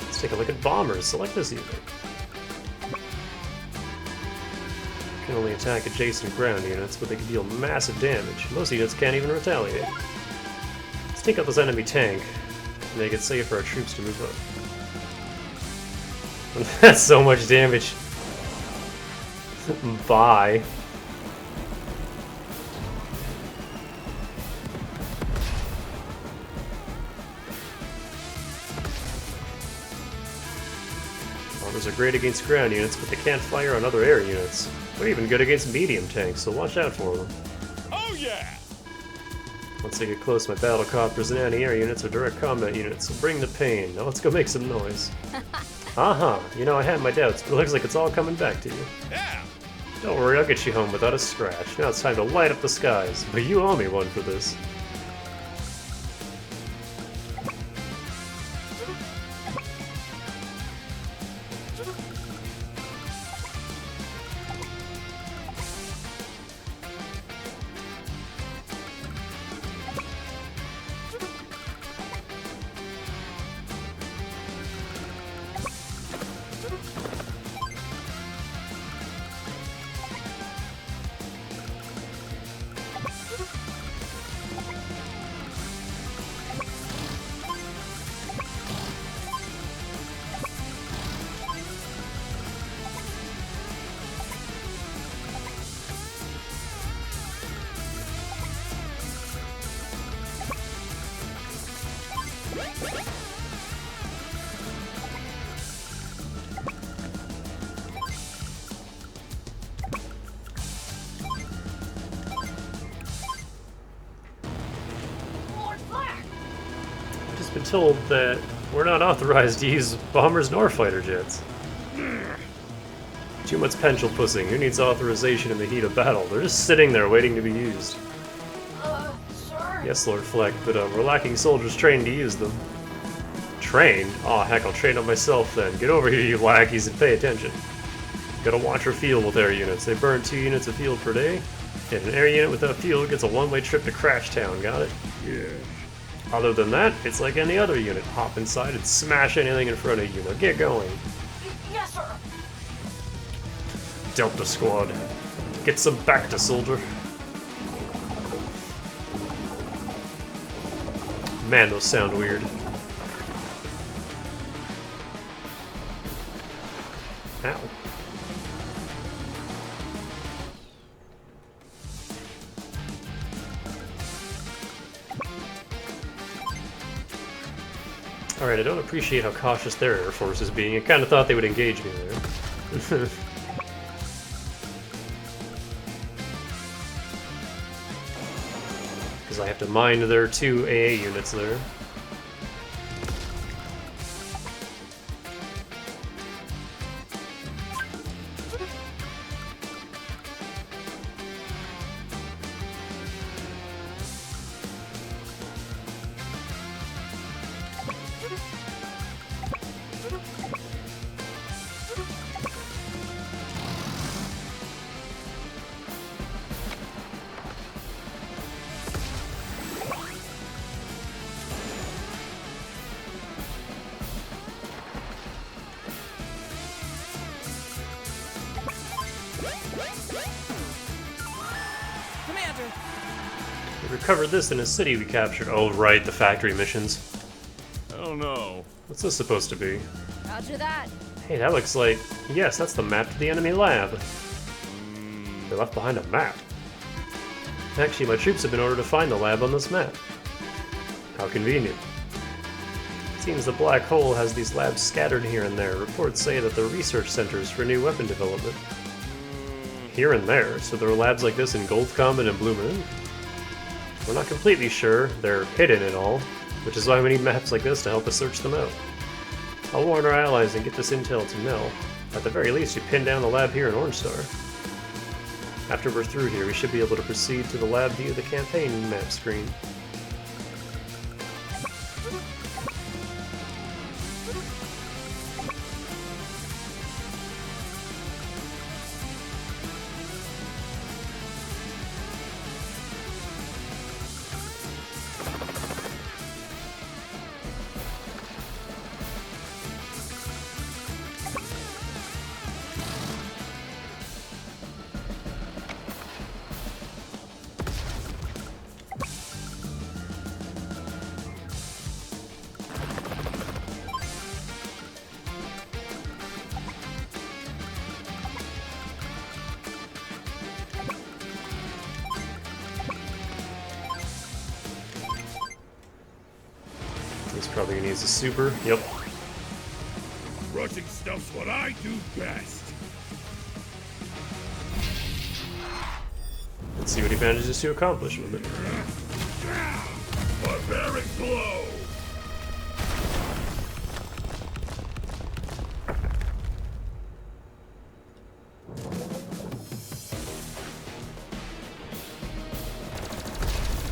Let's take a look at bombers. Select this unit. Can only attack adjacent ground units, but they can deal massive damage. Most units can't even retaliate. Let's take out this enemy tank and make it safe for our troops to move up. That's so much damage. Bye. Bombers are great against ground units, but they can't fire on other air units. They're even good against medium tanks, so watch out for them. Oh yeah! Once they get close, my battlecopters and anti-air units are direct combat units, so bring the pain. Now let's go make some noise. You know, I had my doubts, but it looks like it's all coming back to you. Yeah! Don't worry, I'll get you home without a scratch. Now it's time to light up the skies, but you owe me one for this. Been told that we're not authorized to use bombers nor fighter jets. Too much pencil pussing. Who needs authorization in the heat of battle? They're just sitting there waiting to be used. Sir? Yes, Lord Fleck, but we're lacking soldiers trained to use them. Trained? Aw, heck, I'll train them myself then. Get over here, you lackeys, and pay attention. Gotta watch our field with air units. They burn 2 units of fuel per day. And an air unit without fuel gets a one-way trip to Crash Town, got it? Yeah. Other than that, it's like any other unit. Hop inside and smash anything in front of you. Now get going. Yes, sir. Delta Squad. Get some back to soldier. Man, those sound weird. Ow. Alright, I don't appreciate how cautious their Air Force is being. I kind of thought they would engage me there. Because I have to mine their 2 AA units there. Commander! We recovered this in a city we captured. Oh, right, the factory missions. Oh no. What's this supposed to be? Roger that. Hey, that looks like... Yes, that's the map to the enemy lab. They left behind a map. Actually, my troops have been ordered to find the lab on this map. How convenient. It seems the black hole has these labs scattered here and there. Reports say that they're research centers for new weapon development. Here and there, so there are labs like this in Gold Comet and Blue Moon. We're not completely sure. They're hidden and all, which is why we need maps like this to help us search them out. I'll warn our allies and get this intel to Mel. At the very least, you pin down the lab here in Orange Star. After we're through here, we should be able to proceed to the lab via the campaign map screen. He's probably gonna use a super. Yep. Rushing stuff's what I do best. Let's see what he manages to accomplish with it. Barbaric blow!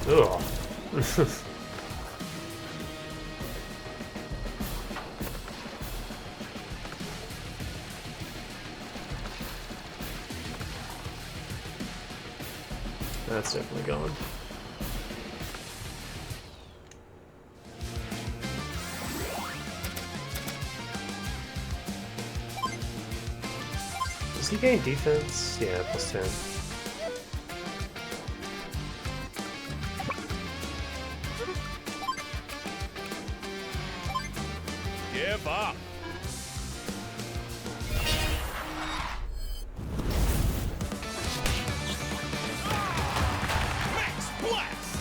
Ugh. That's definitely gone. Does he gain defense? Yeah, plus 10. Give up. Max Blast!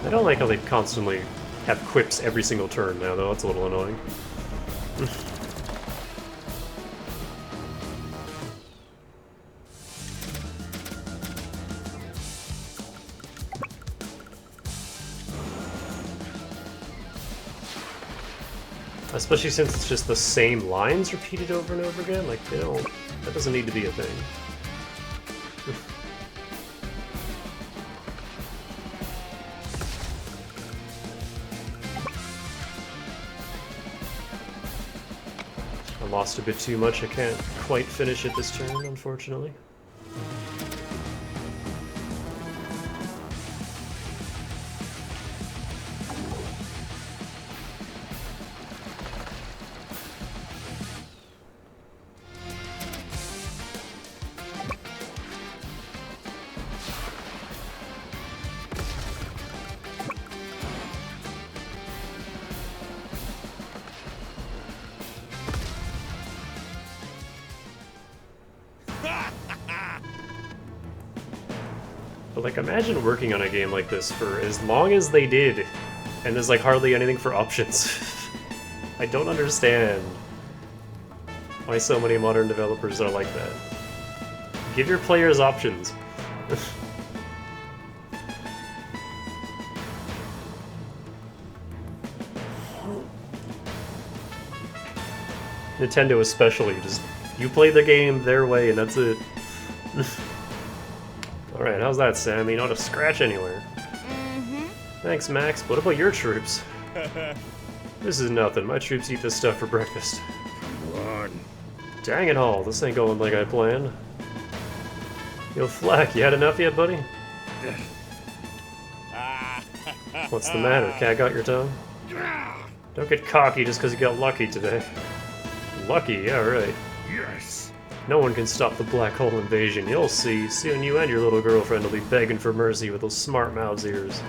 I don't like how they constantly have quips every single turn now, though. That's a little annoying. Especially since it's just the same lines repeated over and over again. Like, they don't... That doesn't need to be a thing. I lost a bit too much. I can't quite finish it this turn, unfortunately. But like, imagine working on a game like this for as long as they did, and there's like hardly anything for options. I don't understand why so many modern developers are like that. Give your players options. Nintendo especially, just you play the game their way and that's it. Alright, how's that, Sam? You know how to scratch anywhere. Mm-hmm. Thanks, Max. What about your troops? This is nothing. My troops eat this stuff for breakfast. Come on. Dang it all, this ain't going like I planned. Yo, Flack, you had enough yet, buddy? What's the matter? Cat got your tongue? Don't get cocky just because you got lucky today. Lucky, yeah, right. Yes. No one can stop the black hole invasion. You'll see. Soon you and your little girlfriend will be begging for mercy with those smart mouth's ears.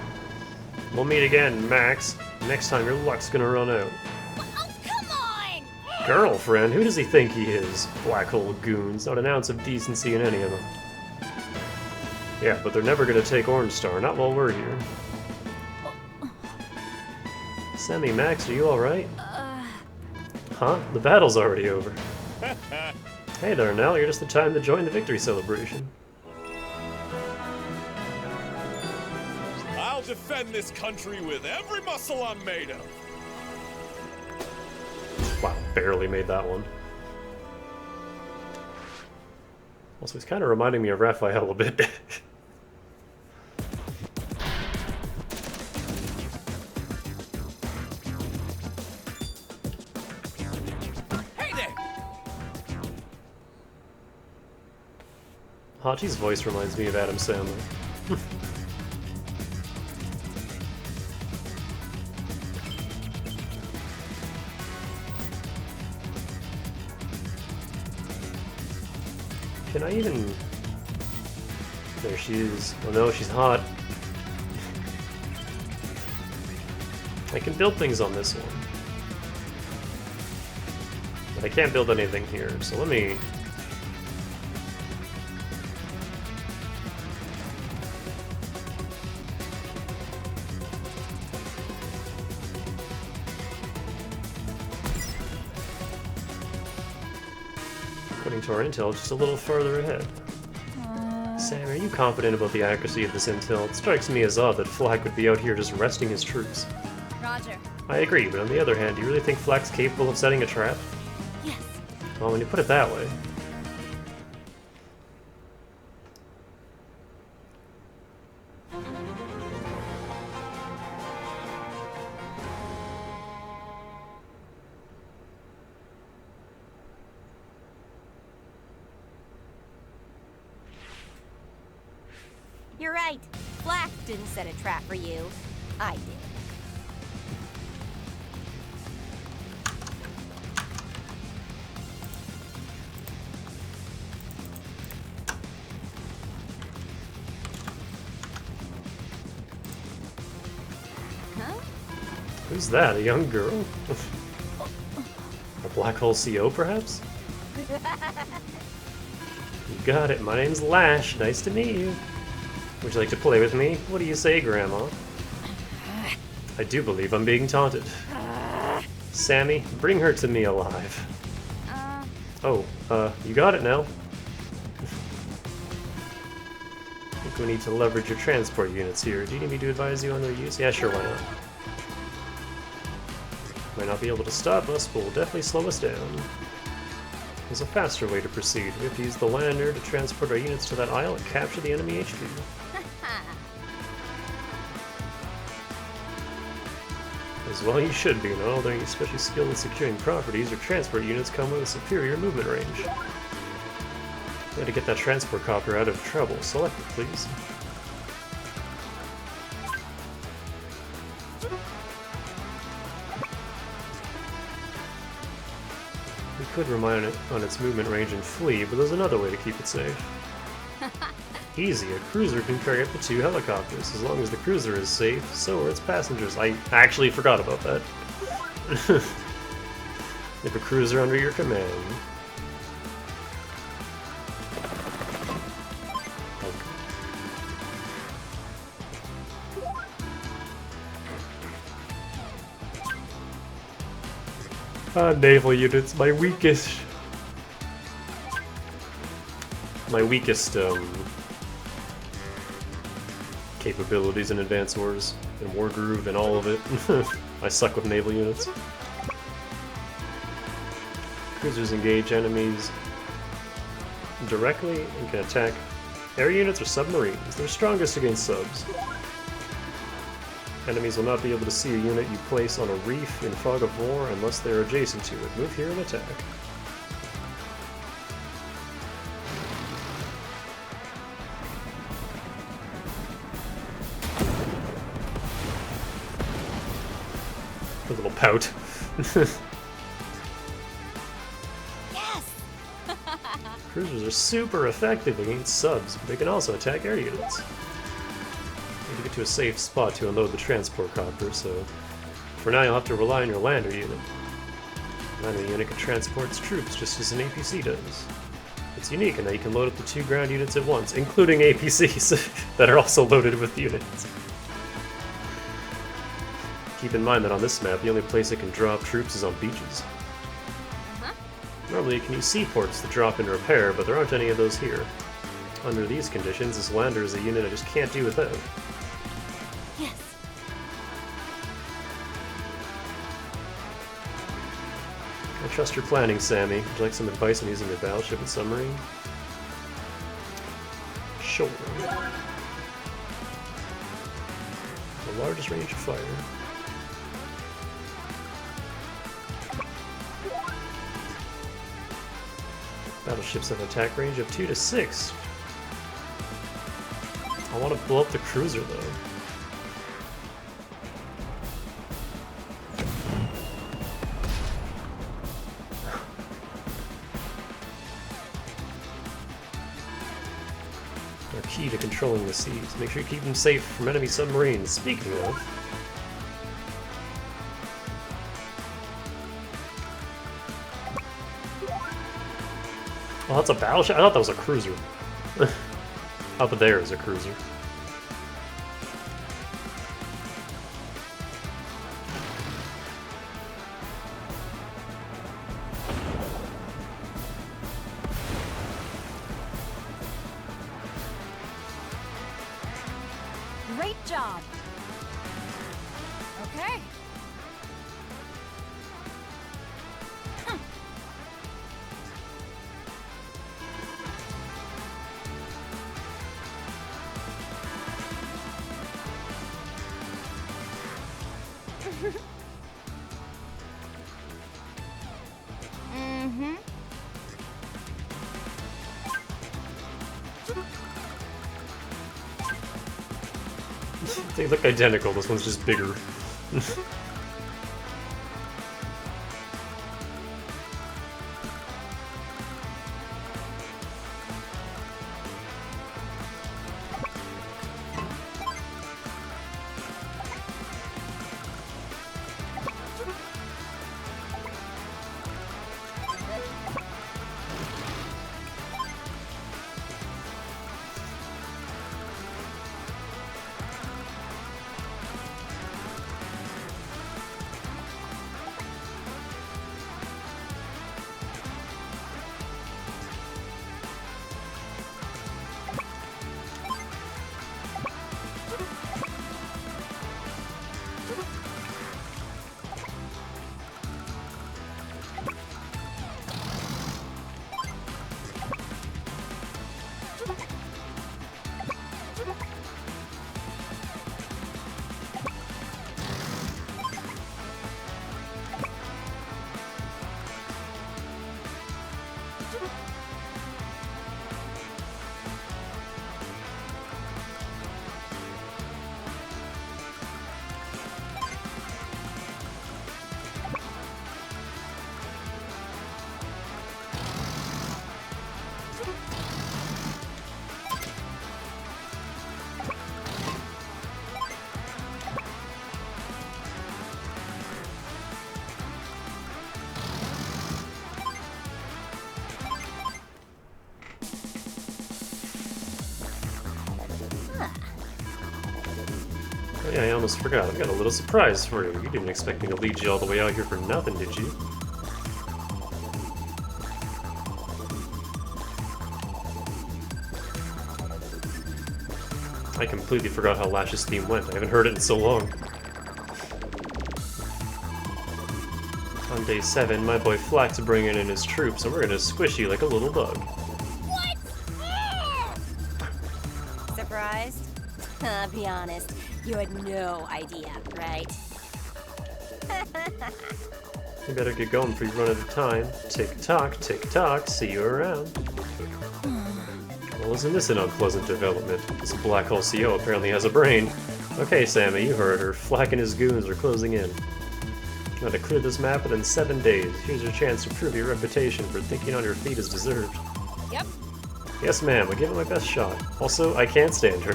We'll meet again, Max. Next time your luck's gonna run out. Oh, come on! Girlfriend? Who does he think he is? Black hole goons. Not an ounce of decency in any of them. Yeah, but they're never gonna take Orange Star. Not while we're here. Sammy, Max, are you alright? Huh? The battle's already over. Hey there, Nell. You're just the time to join the victory celebration. I'll defend this country with every muscle I'm made of. Wow, barely made that one. Also, he's kind of reminding me of Raphael a bit. Hey there! Hachi's voice reminds me of Adam Sandler. Can I even... There she is. Oh no, she's hot. I can build things on this one. But I can't build anything here, so let me... According to our intel, just a little further ahead. Sam, are you confident about the accuracy of this intel? It strikes me as odd that Flack would be out here just resting his troops. Roger. I agree, but on the other hand, do you really think Flack's capable of setting a trap? Yes. Well, when you put it that way... You're right. Black didn't set a trap for you. I did. Huh? Who's that? A young girl? A black hole CO, perhaps? You got it. My name's Lash. Nice to meet you. Would you like to play with me? What do you say, Grandma? I do believe I'm being taunted. Sammy, bring her to me alive. Oh, you got it now. I think we need to leverage your transport units here. Do you need me to advise you on their use? Yeah, sure, why not? Might not be able to stop us, but will definitely slow us down. There's a faster way to proceed. We have to use the lander to transport our units to that isle and capture the enemy HQ. As well you should be, not all their especially skilled in securing properties, your transport units come with a superior movement range. We had to get that transport copter out of trouble. Select it, please. We could rely on its movement range and flee, but there's another way to keep it safe. Easy, a cruiser can carry up to 2 helicopters. As long as the cruiser is safe, so are its passengers. I actually forgot about that. You have a cruiser under your command. Naval units, my weakest, capabilities in Advance Wars, and War Groove, and all of it. I suck with naval units. Cruisers engage enemies directly and can attack air units or submarines. They're strongest against subs. Enemies will not be able to see a unit you place on a reef in Fog of War unless they are adjacent to it. Move here and attack. A little pout. Yes! Cruisers are super effective against subs, but they can also attack air units. Need to get to a safe spot to unload the transport copter, so for now you'll have to rely on your lander unit. The lander unit can transport its troops just as an APC does. It's unique in that you can load up to 2 ground units at once, including APCs that are also loaded with units. Keep in mind that on this map, the only place it can drop troops is on beaches. Normally you can use seaports to drop and repair, but there aren't any of those here. Under these conditions, this lander is a unit I just can't do without. Yes. I trust your planning, Sammy. Would you like some advice on using your battleship and submarine? Sure. The largest range of fire. Battleships have an attack range of 2 to 6. I want to blow up the cruiser, though. They're key to controlling the seas. Make sure you keep them safe from enemy submarines. Speaking of... Oh, that's a battleship? I thought that was a cruiser. Up there is a cruiser. Great job. Okay. Mm-hmm. They look identical, this one's just bigger. I almost forgot. I've got a little surprise for you. You didn't expect me to lead you all the way out here for nothing, did you? I completely forgot how Lash's theme went. I haven't heard it in so long. On day 7, my boy Flack's bringing in his troops, and we're gonna squish you like a little bug. What? Surprised? Be honest, you had no idea, right? You better get going before you run out of time. Tick tock, see you around. Well, isn't this an unpleasant development? This black hole CO apparently has a brain. Okay, Sammy, you heard her. Flack and his goons are closing in. Now to clear this map within 7 days. Here's your chance to prove your reputation for thinking on your feet is deserved. Yep. Yes, ma'am, I gave it my best shot. Also, I can't stand her.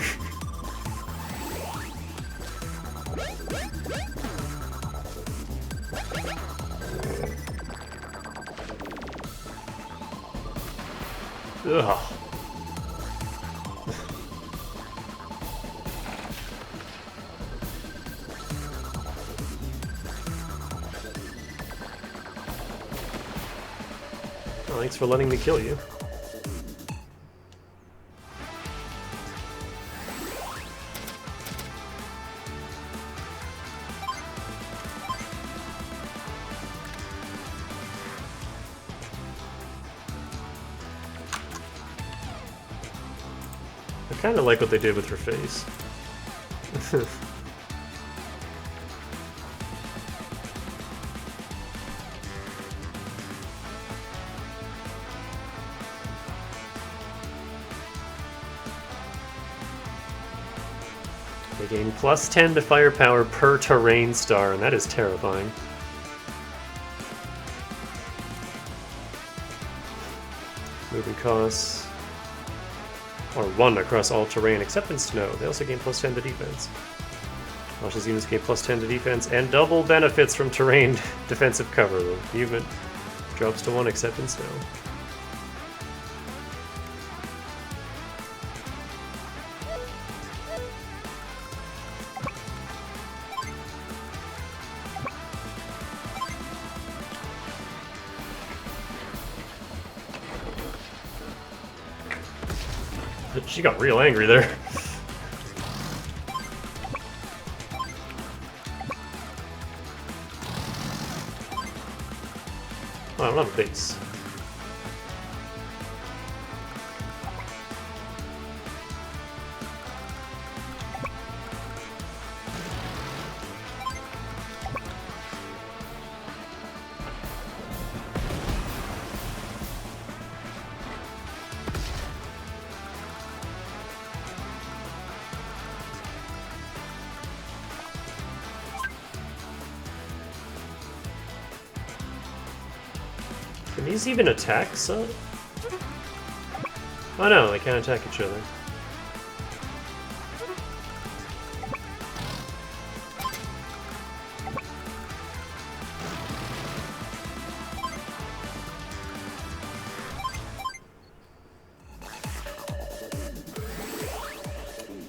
Ugh. Well, thanks for letting me kill you. I kind of like what they did with her face. They gain +10 to firepower per terrain star, and that is terrifying. Movement costs are 1 across all terrain except in snow. They also gain +10 to defense. Lash's units gain +10 to defense and double benefits from terrain defensive cover. The movement drops to 1 except in snow. She got real angry there. Oh, I don't have a base. Can these even attack, son? Oh no, they can't attack each other.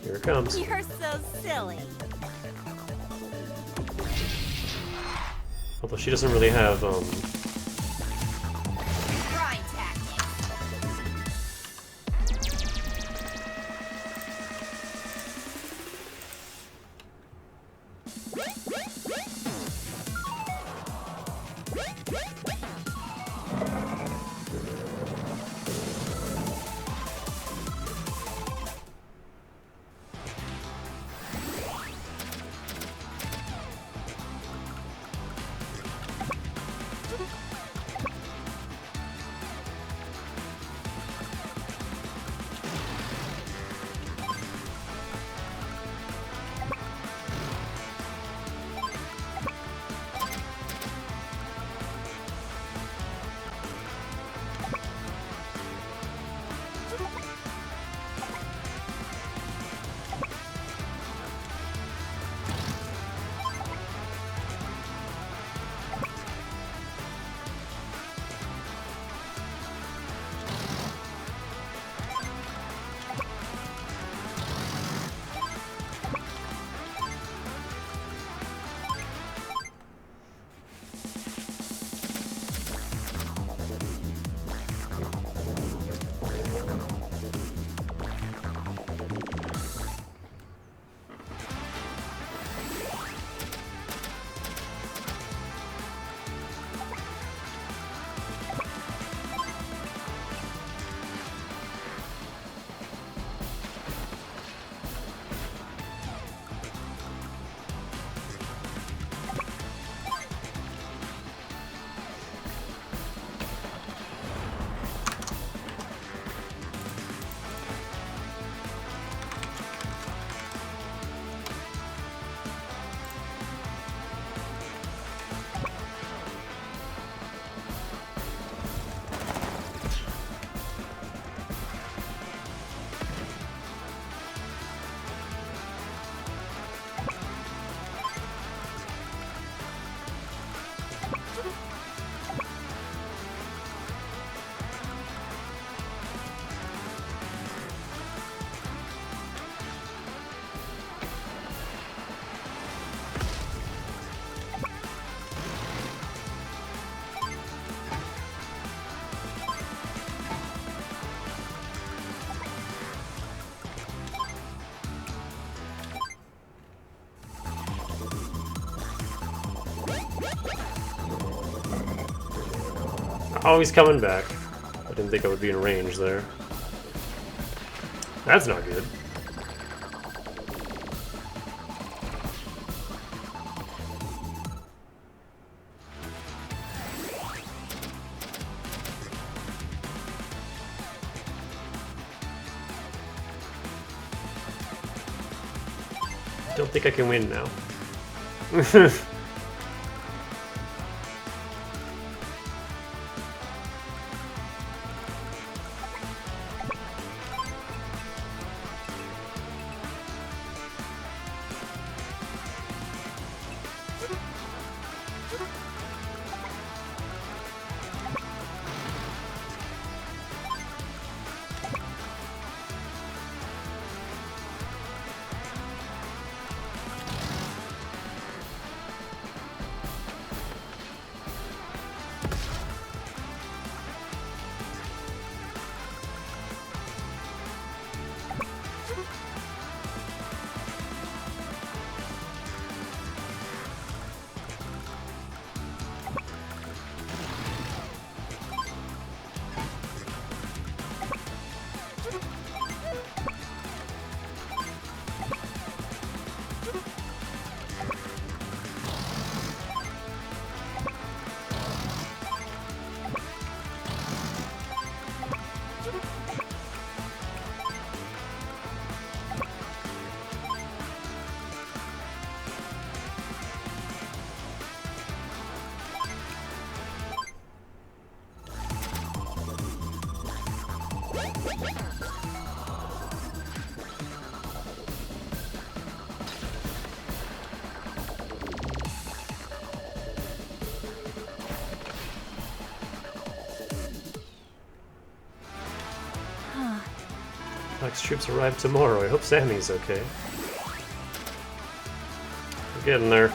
Here it comes. You're so silly. Although she doesn't really have, Grind tactics. Oh, he's coming back. I didn't think I would be in range there. That's not good. Don't think I can win now. Black's troops arrive tomorrow. I hope Sammy's okay. We're getting there.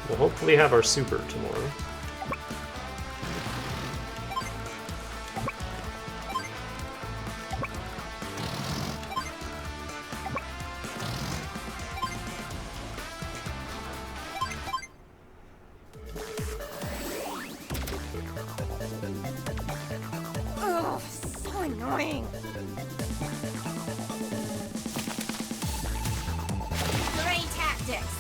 We'll hopefully have our super tomorrow. Ugh, so annoying. Great tactics.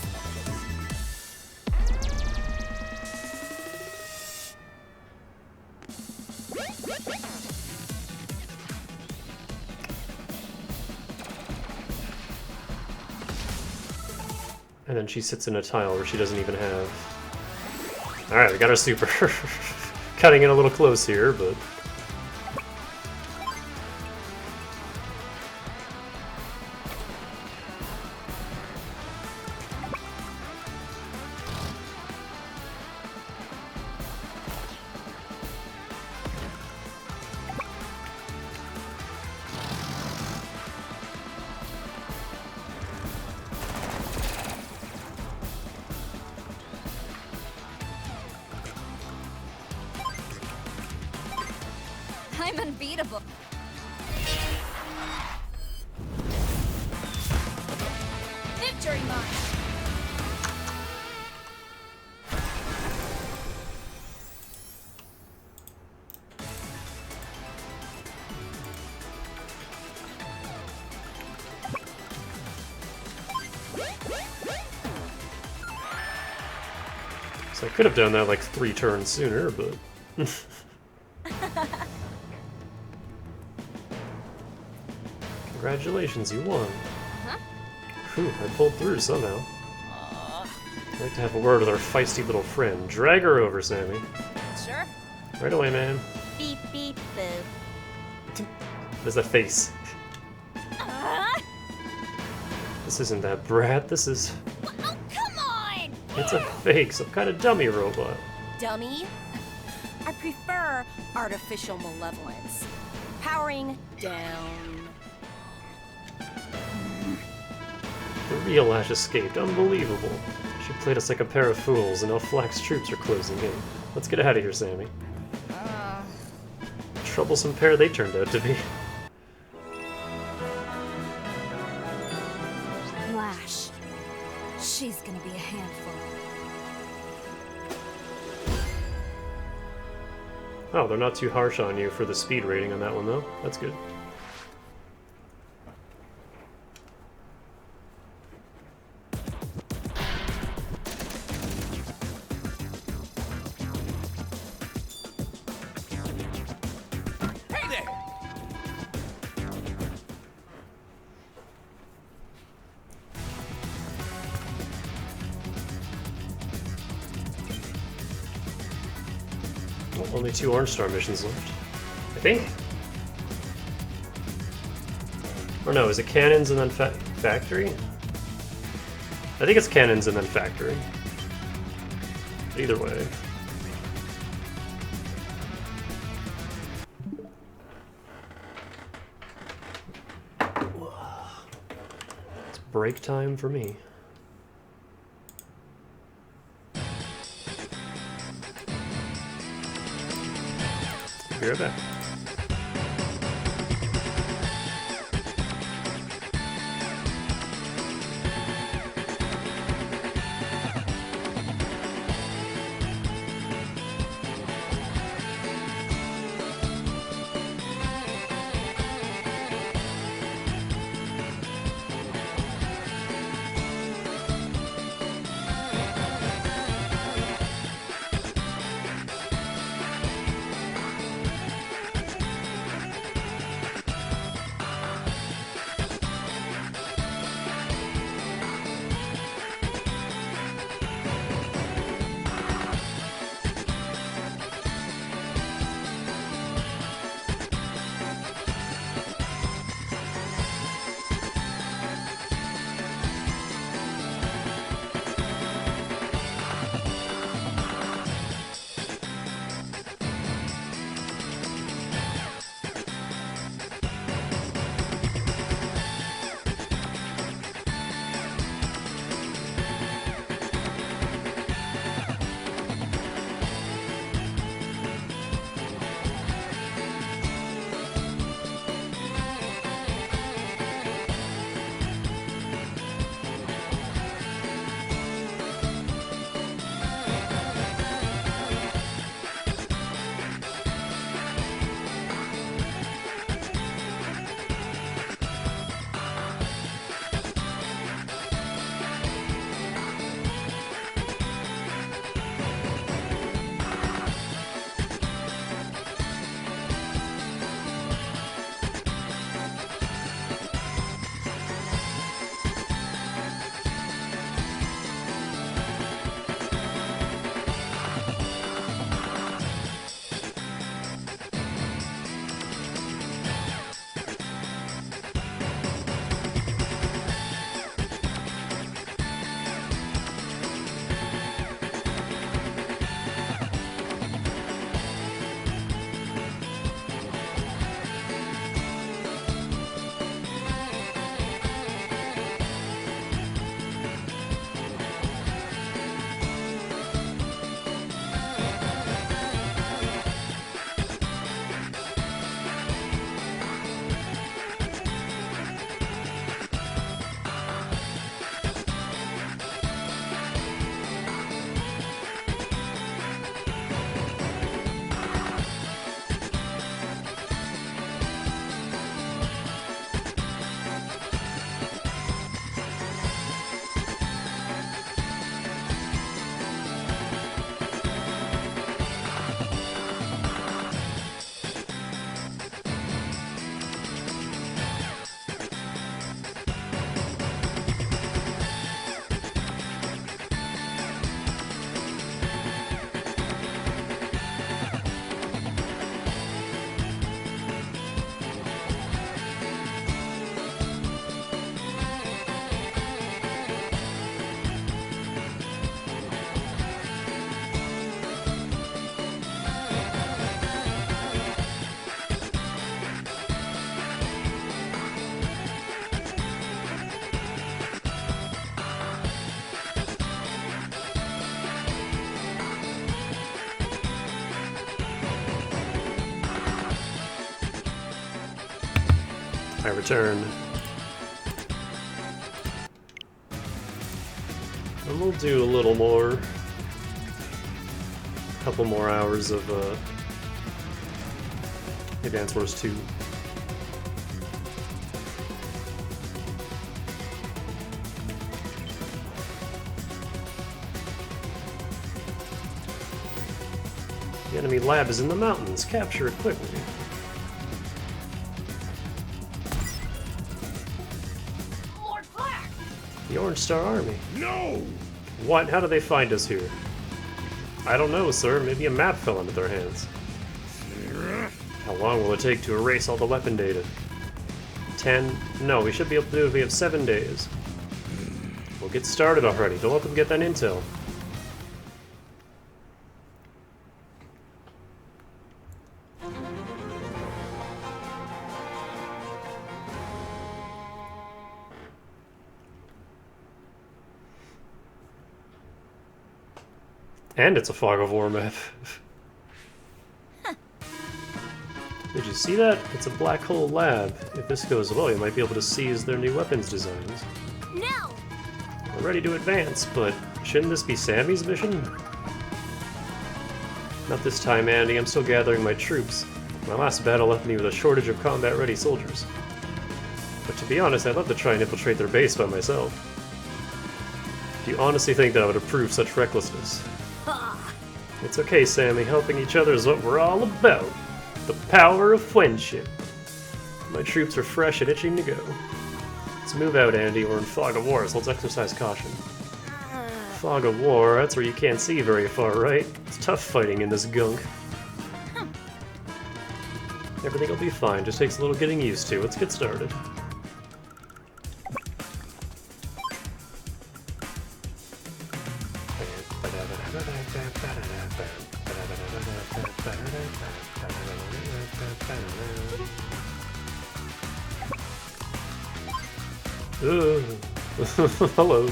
And then she sits in a tile where she doesn't even have... Alright, we got our super. Cutting it a little close here, but... I'm unbeatable. Victory march. So I could have done that like 3 turns sooner, but... Congratulations, you won. Huh? Whew, I pulled through somehow. I'd like to have a word with our feisty little friend. Drag her over, Sammy. Sure. Right away, man. Beep beep boo. There's that face. This isn't that brat, this is... Oh, come on! It's a fake, some kind of dummy robot. Dummy? I prefer artificial malevolence. Powering down. The real Ash escaped, unbelievable. She played us like a pair of fools, and now Flack's troops are closing in. Let's get out of here, Sammy. Troublesome pair they turned out to be. Lash. She's gonna be a handful. Oh, they're not too harsh on you for the speed rating on that one, though. That's good. Hey there! Well, only 2 Orange Star missions left. I think? Or no, is it cannons and then factory? I think it's cannons and then factory. Either way. It's break time for me. Be right back. I return. And we'll do a little more. A couple more hours of Advance Wars 2. The enemy lab is in the mountains. Capture it quickly. Lord Flack! The Orange Star Army. No! What? How did they find us here? I don't know, sir. Maybe a map fell into their hands. How long will it take to erase all the weapon data? 10? No, we should be able to do it. We have 7 days. We'll get started already. Don't let them get that intel. And it's a Fog of War map. Did you see that? It's a black hole lab. If this goes well, you might be able to seize their new weapons designs. No! We're ready to advance, but shouldn't this be Sammy's mission? Not this time, Andy. I'm still gathering my troops. My last battle left me with a shortage of combat-ready soldiers. But to be honest, I'd love to try and infiltrate their base by myself. Do you honestly think that I would approve such recklessness? It's okay, Sammy. Helping each other is what we're all about. The power of friendship. My troops are fresh and itching to go. Let's move out, Andy. We're in Fog of War, so let's exercise caution. Fog of War, that's where you can't see very far, right? It's tough fighting in this gunk. Everything will be fine, just takes a little getting used to. Let's get started. Hello.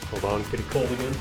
Hold on, getting cold again.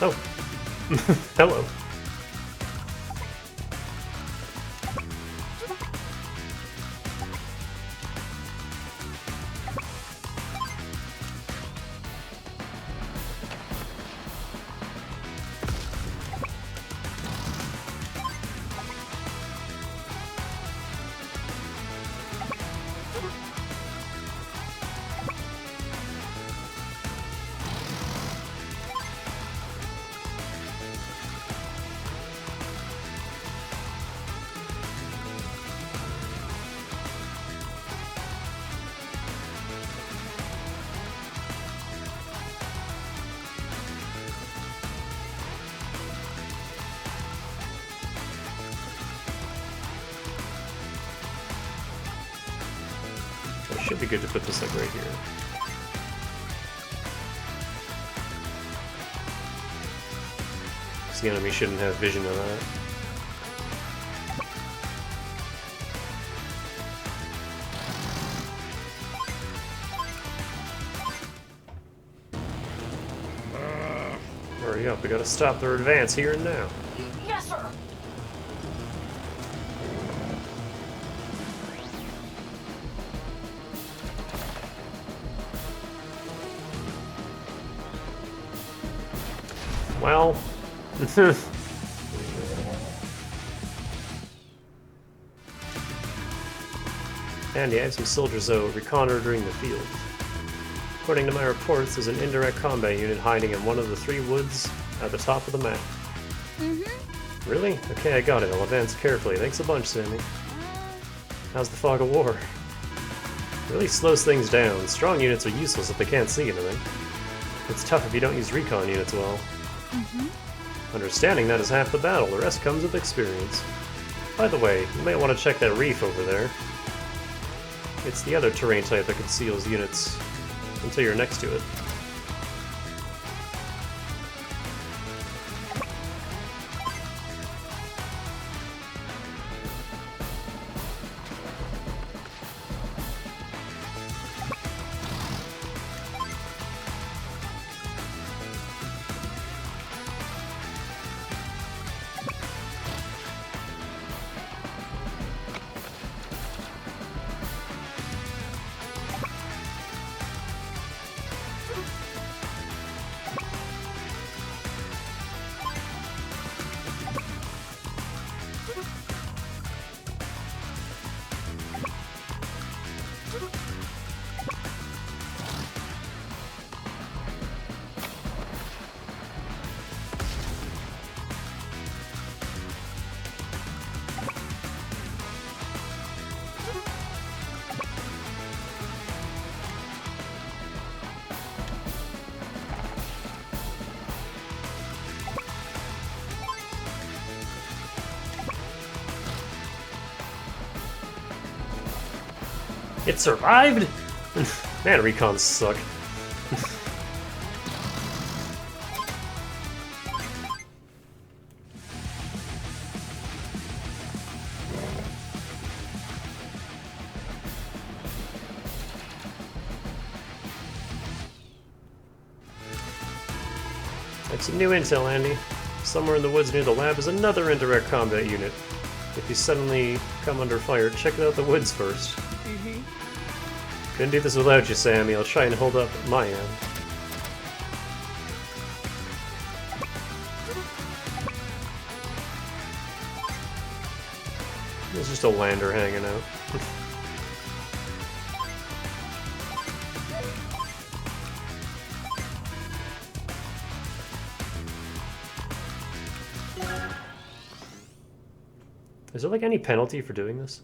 Oh. Hello. Should be good to put this like right here. Because the enemy shouldn't have vision of that. Hurry up, we gotta stop their advance here and now. Yes, sir! Well, Andy, I have some soldiers though reconnoitering the field. According to my reports, there's an indirect combat unit hiding in one of the 3 woods at the top of the map. Mm-hmm. Really? Okay, I got it. I'll advance carefully. Thanks a bunch, Sammy. How's the fog of war? Really slows things down. Strong units are useless if they can't see anything. It's tough if you don't use recon units well. Understanding that is half the battle. The rest comes with experience. By the way, you might want to check that reef over there. It's the other terrain type that conceals units until you're next to it. It survived?! Man, recons suck. That's some new intel, Andy. Somewhere in the woods near the lab is another indirect combat unit. If you suddenly come under fire, check out the woods first. Couldn't do this without you, Sammy. I'll try and hold up my end. There's just a lander hanging out. Is there like any penalty for doing this?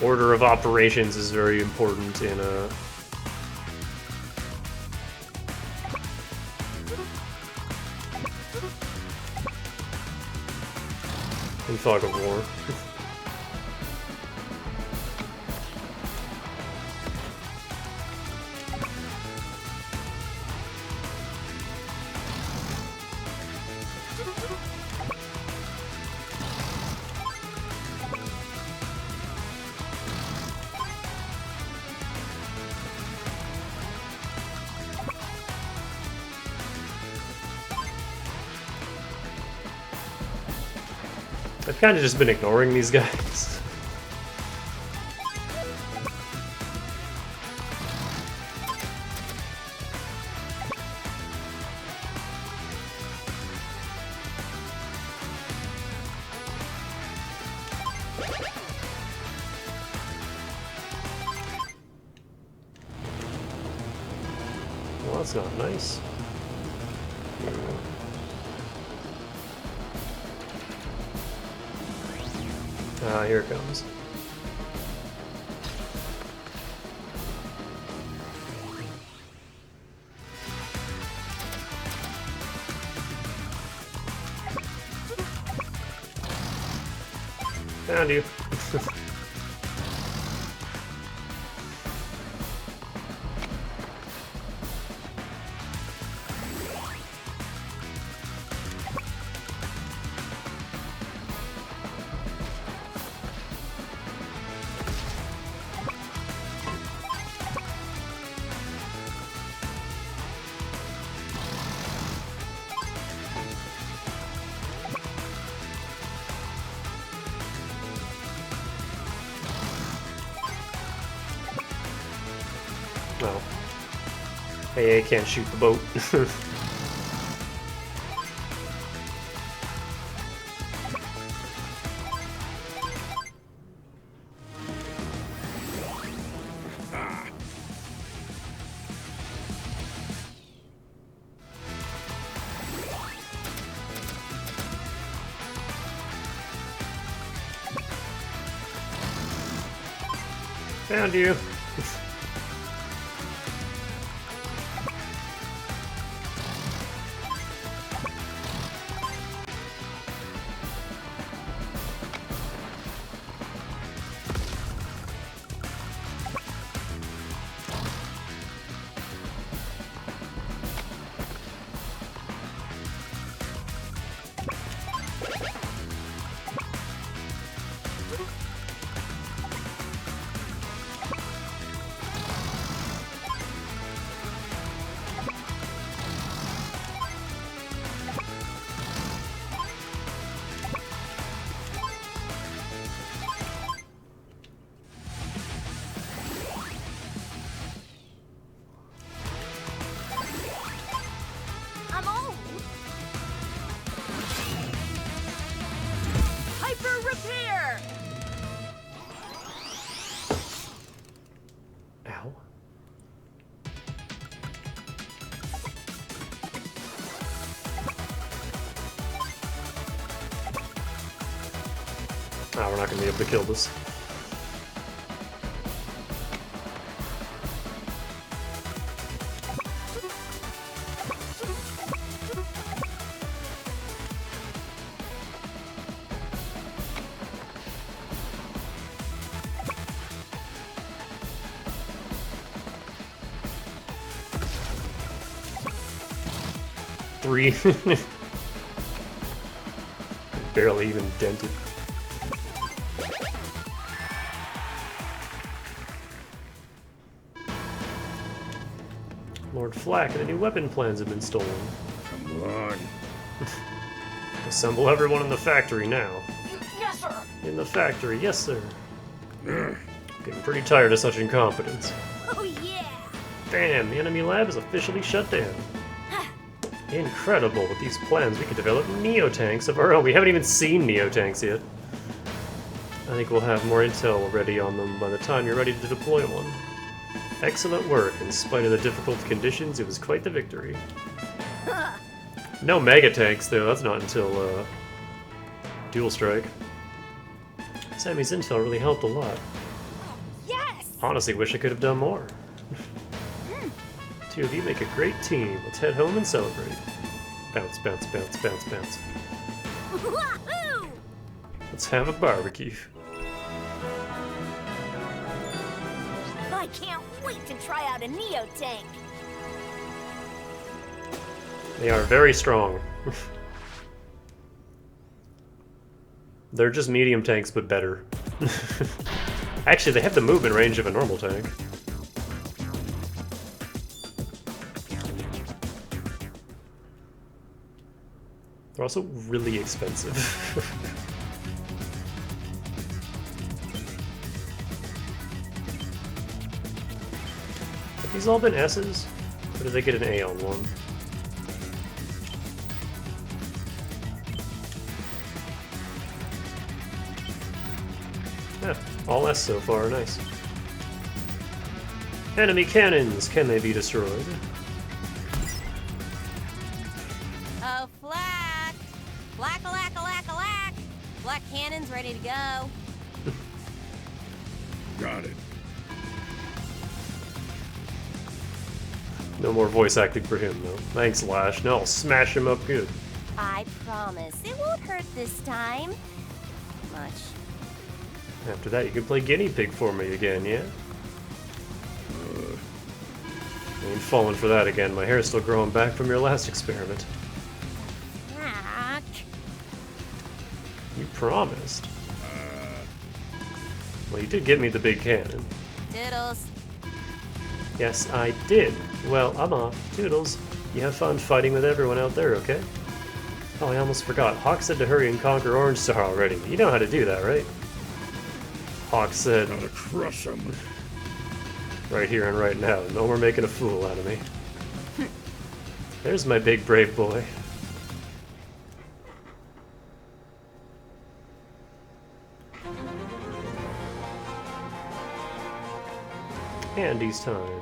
Order of operations is very important in Fog of War. I've kind of just been ignoring these guys. Well, that's not nice. Ah, here it comes. Found you. Well, AA can't shoot the boat. Found you. I'm old. Hyper repair. Ow. Ah, we're not gonna be able to kill this. Three. Barely even dented. Lord Flack, and the new weapon plans have been stolen. Come on. Assemble everyone in the factory now. Yes, sir. In the factory, yes sir. Getting pretty tired of such incompetence. Oh yeah. Damn, the enemy lab is officially shut down. Incredible, with these plans we could develop Neo-tanks of our own. We haven't even seen Neo-tanks yet. I think we'll have more intel ready on them by the time you're ready to deploy one. Excellent work. In spite of the difficult conditions, it was quite the victory. No mega-tanks, though. That's not until, Dual Strike. Sammy's intel really helped a lot. Yes! Honestly, wish I could have done more. Two of you make a great team. Let's head home and celebrate. Bounce, bounce, bounce, bounce, bounce. Wahoo! Let's have a barbecue. I can't wait to try out a Neo tank. They are very strong. They're just medium tanks, but better. Actually, they have the movement range of a normal tank. They're also really expensive. Have these all been S's? Or did they get an A on one? Yeah, all S so far, nice. Enemy cannons, can they be destroyed? Oh, Flack! Flack-a-lack-a-lack-a-lack! Black cannon's ready to go. Got it. No more voice acting for him, though. Thanks, Lash. Now I'll smash him up good. I promise it won't hurt this time. Much. After that, you can play guinea pig for me again, yeah? I ain't falling for that again. My hair's still growing back from your last experiment. Flack. You promised. Well, you did give me the big cannon. Doodles. Yes, I did. Well, I'm off. Toodles. You have fun fighting with everyone out there, okay? Oh, I almost forgot. Hawk said to hurry and conquer Orange Star already. You know how to do that, right? Hawk said... Gotta crush him. Right here and right now. No more making a fool out of me. There's my big brave boy. Andy's time.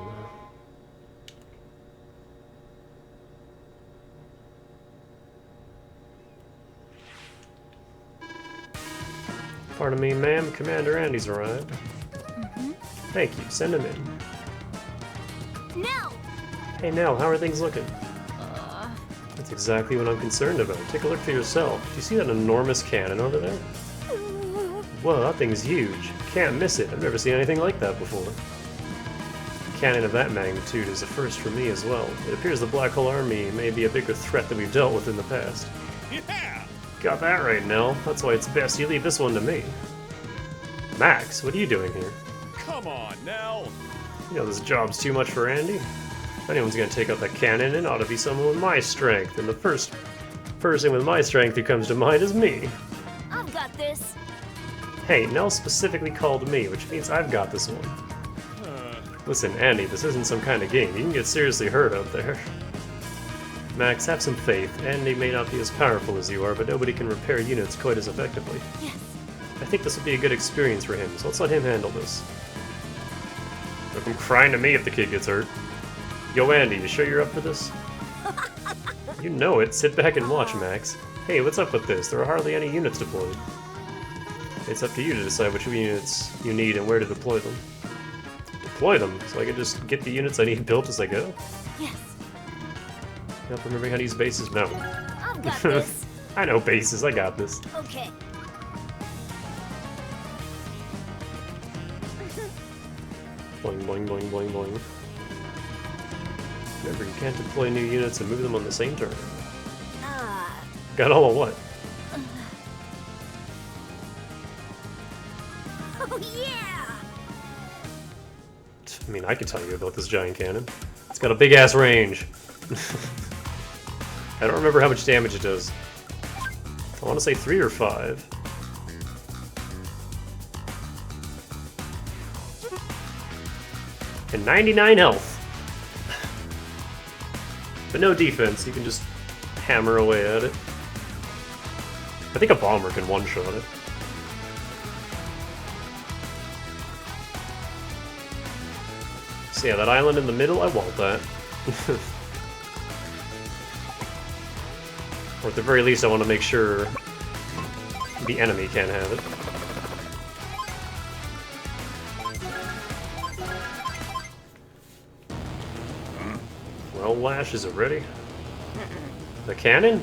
Pardon me, ma'am. Commander Andy's arrived. Thank you, send him in. No! Hey Nell, how are things looking? That's exactly what I'm concerned about. Take a look for yourself. Do you see that enormous cannon over there? Whoa, that thing's huge. Can't miss it. I've never seen anything like that before. A cannon of that magnitude is a first for me as well. It appears the Black Hole Army may be a bigger threat than we've dealt with in the past. Yeah! Got that right, Nell. That's why it's best you leave this one to me. Max, what are you doing here? Come on, Nell! You know this job's too much for Andy. If anyone's gonna take out that cannon, it ought to be someone with my strength, and the first person with my strength who comes to mind is me. I've got this. Hey, Nell specifically called me, which means I've got this one. Listen, Andy, this isn't some kind of game. You can get seriously hurt out there. Max, have some faith. Andy may not be as powerful as you are, but nobody can repair units quite as effectively. Yes. I think this will be a good experience for him, so let's let him handle this. Don't come crying to me if the kid gets hurt. Yo, Andy, you sure you're up for this? You know it. Sit back and watch, Max. Hey, what's up with this? There are hardly any units deployed. It's up to you to decide which units you need and where to deploy them. Deploy them? So I can just get the units I need built as I go? Yes. Not remembering how to use bases? No. I've got this. I know bases. I got this. Okay. Boing, boing, boing, boing, boing. Remember, you can't deploy new units and move them on the same turn. Got all of what? Oh yeah! I mean, I could tell you about this giant cannon. It's got a big-ass range. I don't remember how much damage it does. I want to say 3 or 5. And 99 health. But no defense, you can just hammer away at it. I think a bomber can one-shot it. So yeah, that island in the middle, I want that. Or at the very least, I want to make sure the enemy can't have it. Well, Lash, is it ready? The cannon?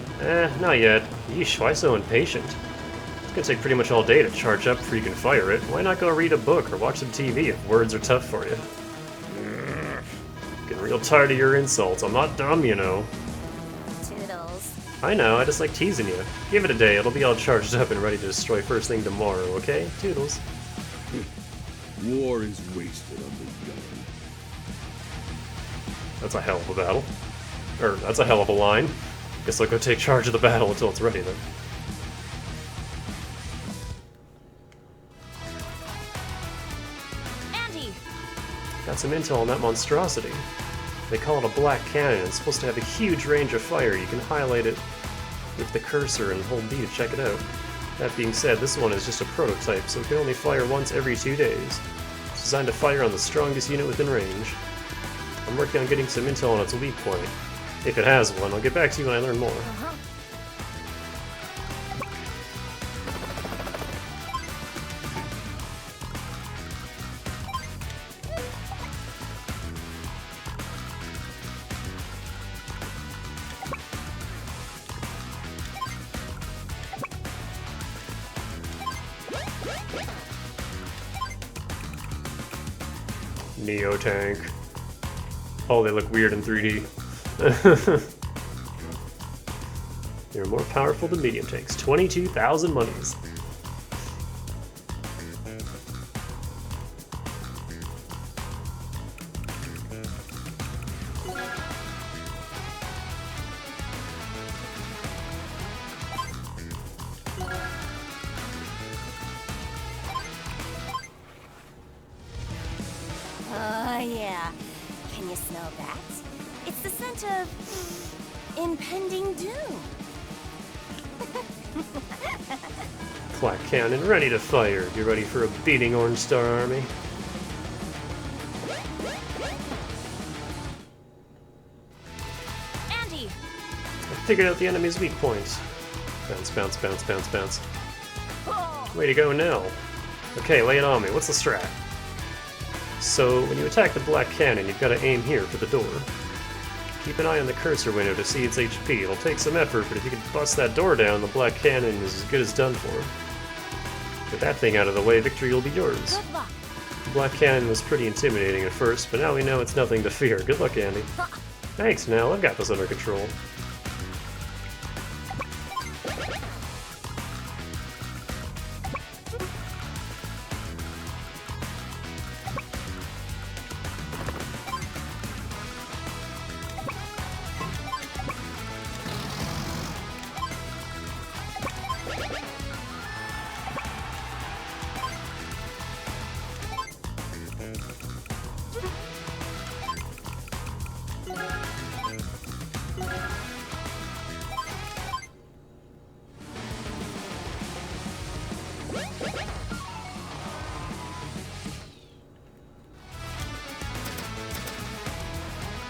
Not yet. Yeesh, why so impatient? It's gonna take pretty much all day to charge up before you can fire it. Why not go read a book or watch some TV if words are tough for you? Getting real tired of your insults. I'm not dumb, you know. Toodles. I know, I just like teasing you. Give it a day, it'll be all charged up and ready to destroy first thing tomorrow, okay? Toodles. War is wasted on the young. That's a hell of a battle. Or, that's a hell of a line. Guess I'll go take charge of the battle until it's ready then. Andy! Got some intel on that monstrosity. They call it a black cannon. It's supposed to have a huge range of fire. You can highlight it with the cursor and hold B to check it out. That being said, this one is just a prototype, so it can only fire once every 2 days. It's designed to fire on the strongest unit within range. I'm working on getting some intel on its weak point. If it has one, I'll get back to you when I learn more. Neo tank. Oh, they look weird in 3D. They're more powerful than medium tanks. 22,000 monies. Oh, yeah. Can you smell that? It's the scent of impending doom. Black cannon ready to fire. You ready for a beating Orange Star Army? Andy! I figured out the enemy's weak points. Bounce, bounce, bounce, bounce, bounce. Way to go, Nell. Okay, lay it on me. What's the strat? So, when you attack the black cannon, you've got to aim here for the door. Keep an eye on the cursor window to see its HP. It'll take some effort, but if you can bust that door down, the black cannon is as good as done for. With that thing out of the way, victory will be yours. Good luck. The black cannon was pretty intimidating at first, but now we know it's nothing to fear. Good luck, Andy. Thanks, Nell. I've got this under control.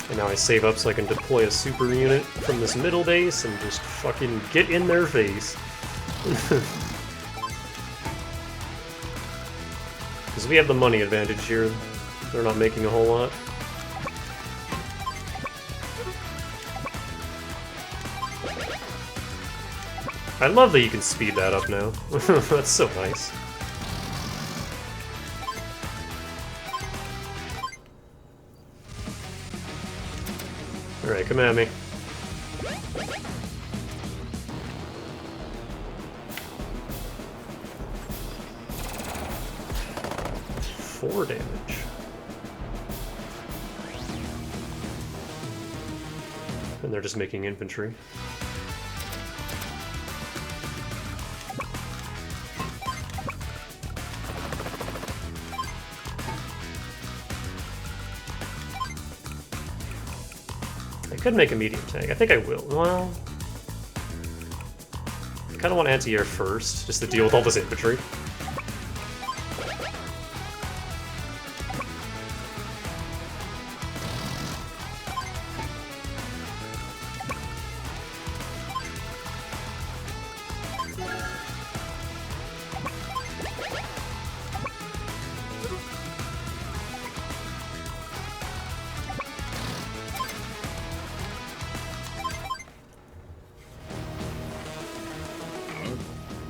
And now I save up so I can deploy a super unit from this middle base and just fucking get in their face. Because we have the money advantage here. They're not making a whole lot. I love that you can speed that up now. That's so nice. Alright, come at me. 4 damage. And they're just making infantry. I could make a medium tank. I think I will. Well, I kind of want anti-air first, just to deal with all this infantry.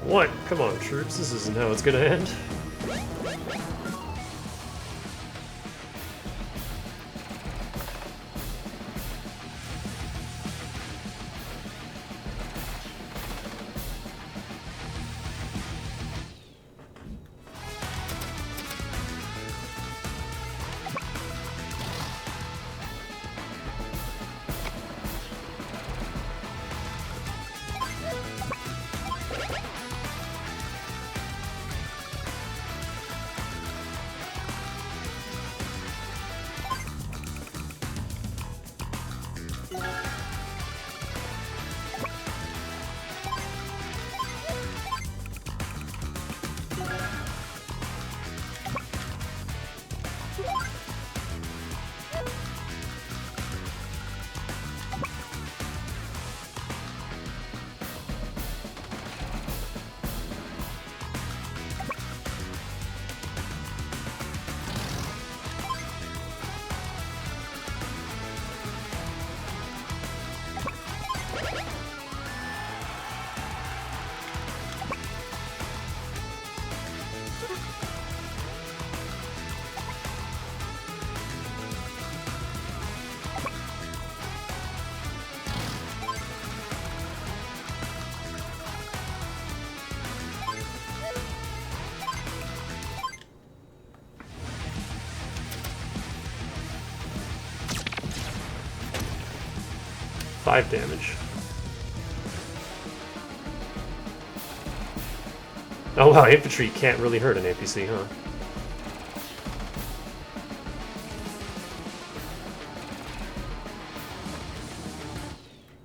What? Come on, troops. This isn't how it's gonna end. Five damage. Oh wow, infantry can't really hurt an APC, huh?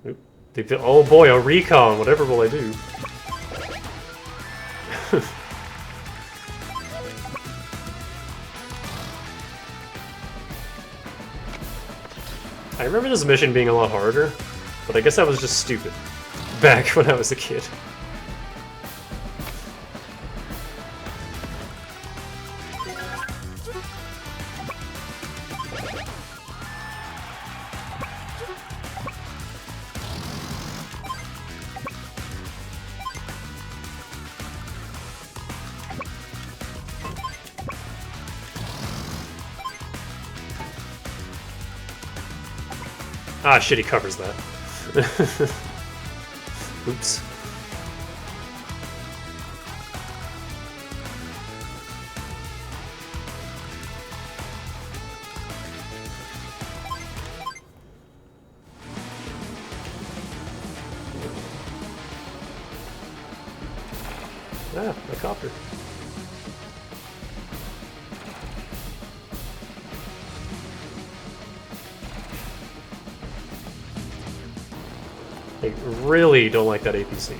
Oop. Oh boy, a recon! Whatever will I do? I remember this mission being a lot harder, but I guess I was just stupid back when I was a kid. Ah, shit, he covers that. Oops. Ah, a copter. I really don't like that APC.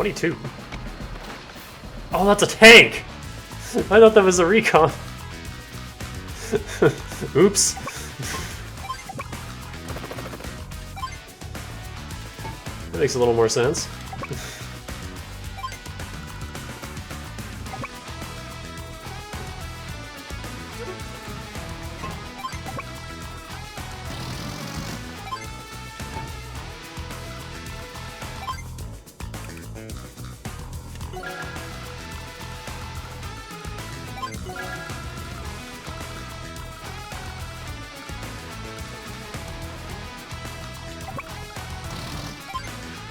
$22. Oh, that's a tank! I thought that was a recon. Oops. That makes a little more sense.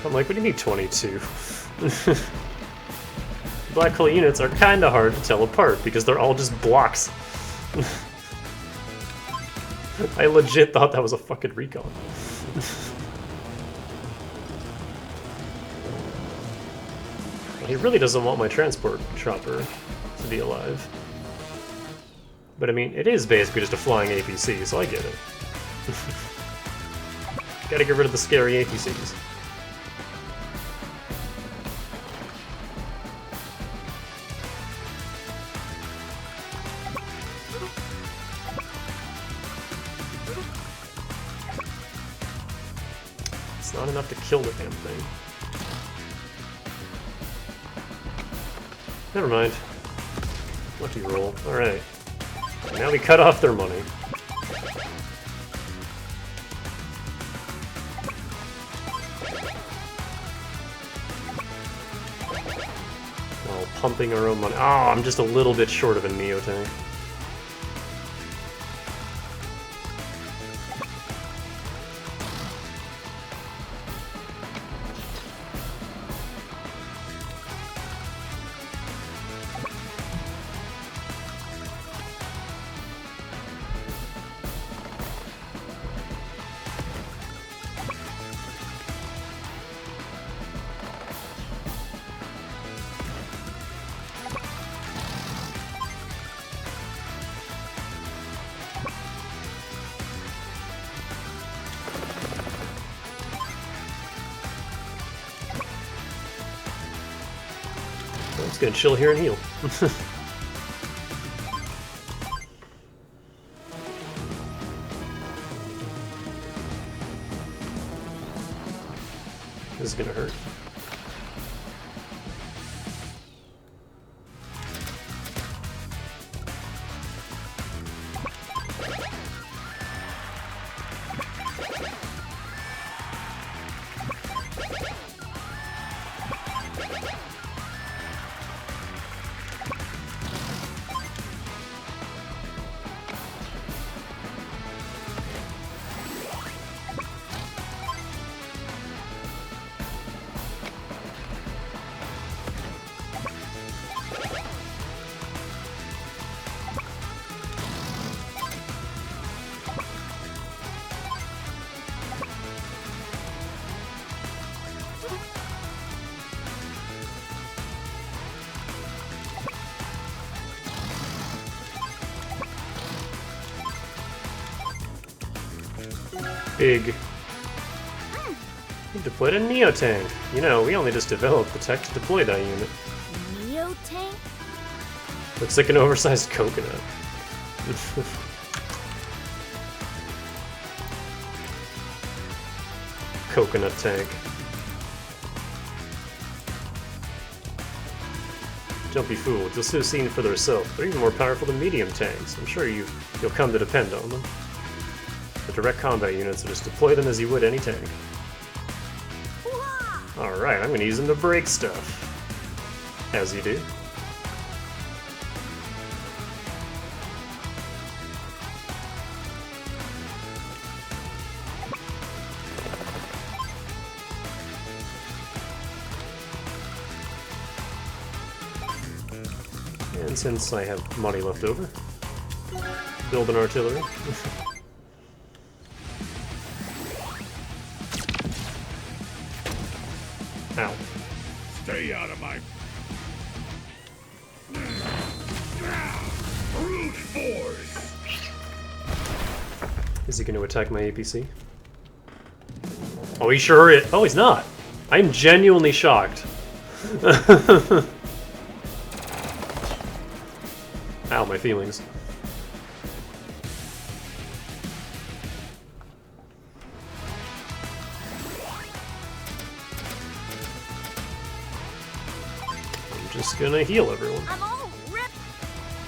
I'm like, what do you mean 22? Black hole units are kinda hard to tell apart because they're all just blocks. I legit thought that was a fucking recon. He really doesn't want my transport chopper to be alive. But I mean, it is basically just a flying APC, so I get it. Gotta get rid of the scary APCs. It's not enough to kill the damn thing. Never mind. Lucky roll. Alright. Now we cut off their money. While pumping our own money. Oh, I'm just a little bit short of a Neo tank. I'm just gonna chill here and heal. This is gonna hurt. Big. You deployed a Neo tank. You know, we only just developed the tech to deploy that unit. Neo tank? Looks like an oversized coconut. Coconut tank. Don't be fooled. You'll soon see for yourself. They're even more powerful than medium tanks. I'm sure you'll come to depend on them. The direct combat units will just deploy them as you would any tank. Alright, I'm going to use them to break stuff. As you do. And since I have money left over, build an artillery. Ow. Stay out of my... brute force! Is he going to attack my APC? Oh, he sure is. Oh, he's not. I'm genuinely shocked. Ow, my feelings. I'm just gonna heal everyone. I'm all ripped.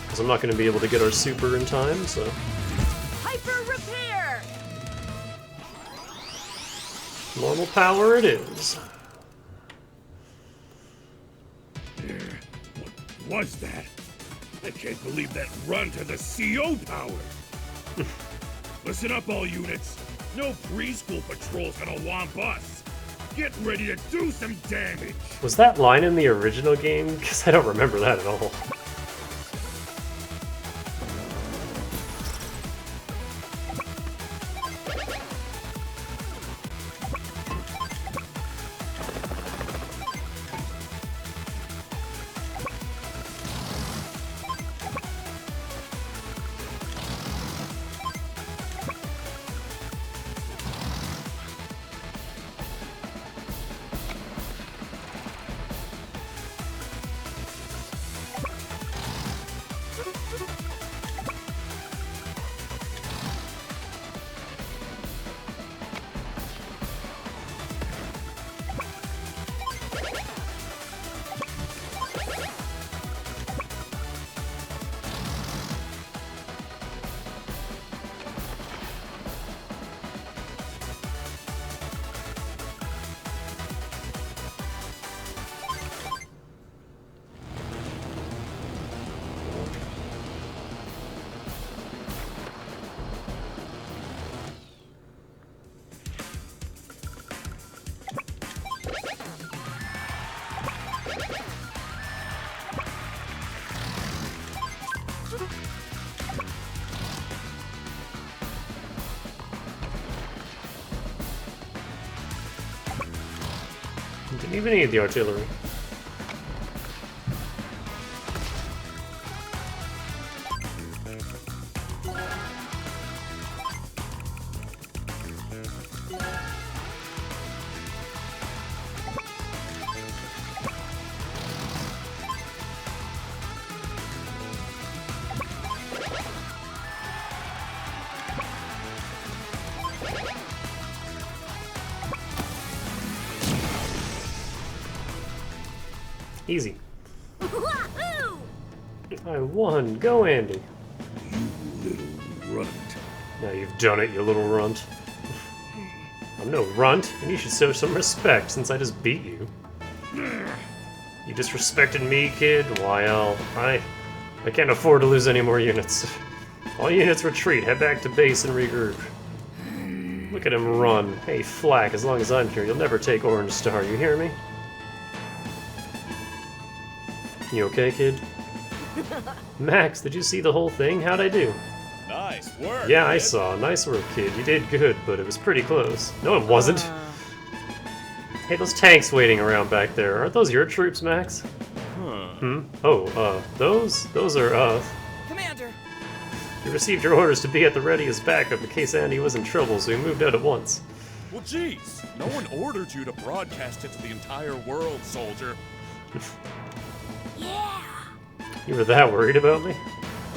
Because I'm not gonna be able to get our super in time, so... Hyper repair! Normal power it is. What was that? I can't believe that run to the CO power! Listen up, all units. No preschool patrol's gonna womp us. Get ready to do some damage! Was that line in the original game? Because I don't remember that at all. Didn't even need the artillery. Easy. Wahoo! I won. Go, Andy. You little runt. Now you've done it, you little runt. I'm no runt, and you should show some respect since I just beat you. You disrespected me, kid? Well, I can't afford to lose any more units. All units retreat, head back to base and regroup. Look at him run. Hey, Flack, as long as I'm here, you'll never take Orange Star, you hear me? You okay, kid? Max, did you see the whole thing? How'd I do? Nice work. Yeah, I kid. saw. Nice work, kid. You did good, but it was pretty close. No, it wasn't. Hey, those tanks waiting around back there. Aren't those your troops, Max? Hmm? Oh, those are, Commander! You received your orders to be at the ready as backup in case Andy was in trouble, so he moved out at once. Well, geez, no one ordered you to broadcast it to the entire world, soldier. Yeah! You were that worried about me?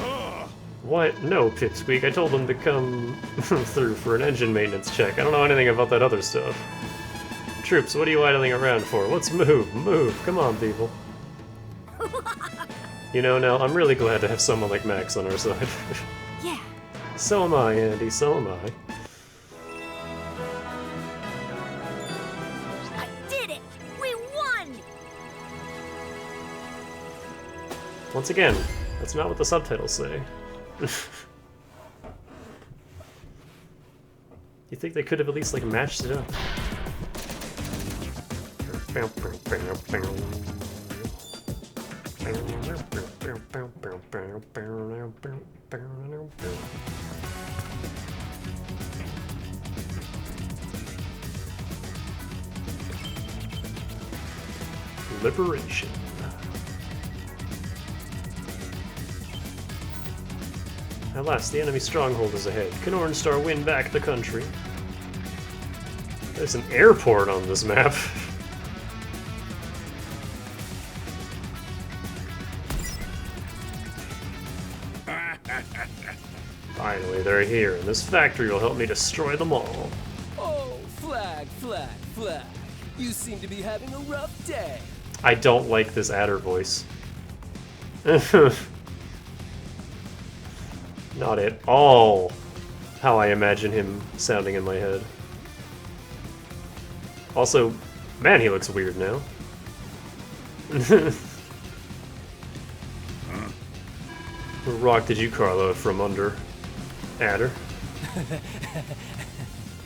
Ugh. What? No, Pipsqueak. I told them to come through for an engine maintenance check. I don't know anything about that other stuff. Troops, what are you idling around for? Let's move. Move. Come on, people. You know, Nell, I'm really glad to have someone like Max on our side. Yeah. So am I, Andy. So am I. I did it! We won! Once again, that's not what the subtitles say. You think they could have at least, like, matched it up? Liberation. At last, the enemy stronghold is ahead. Can Orange Star win back the country? There's an airport on this map. Finally, they're here, and this factory will help me destroy them all. Oh, Flag, Flag, Flag. You seem to be having a rough day. I don't like this adder voice. Not at all how I imagine him sounding in my head. Also, man, he looks weird now. What rock did you carve out from under, Adder?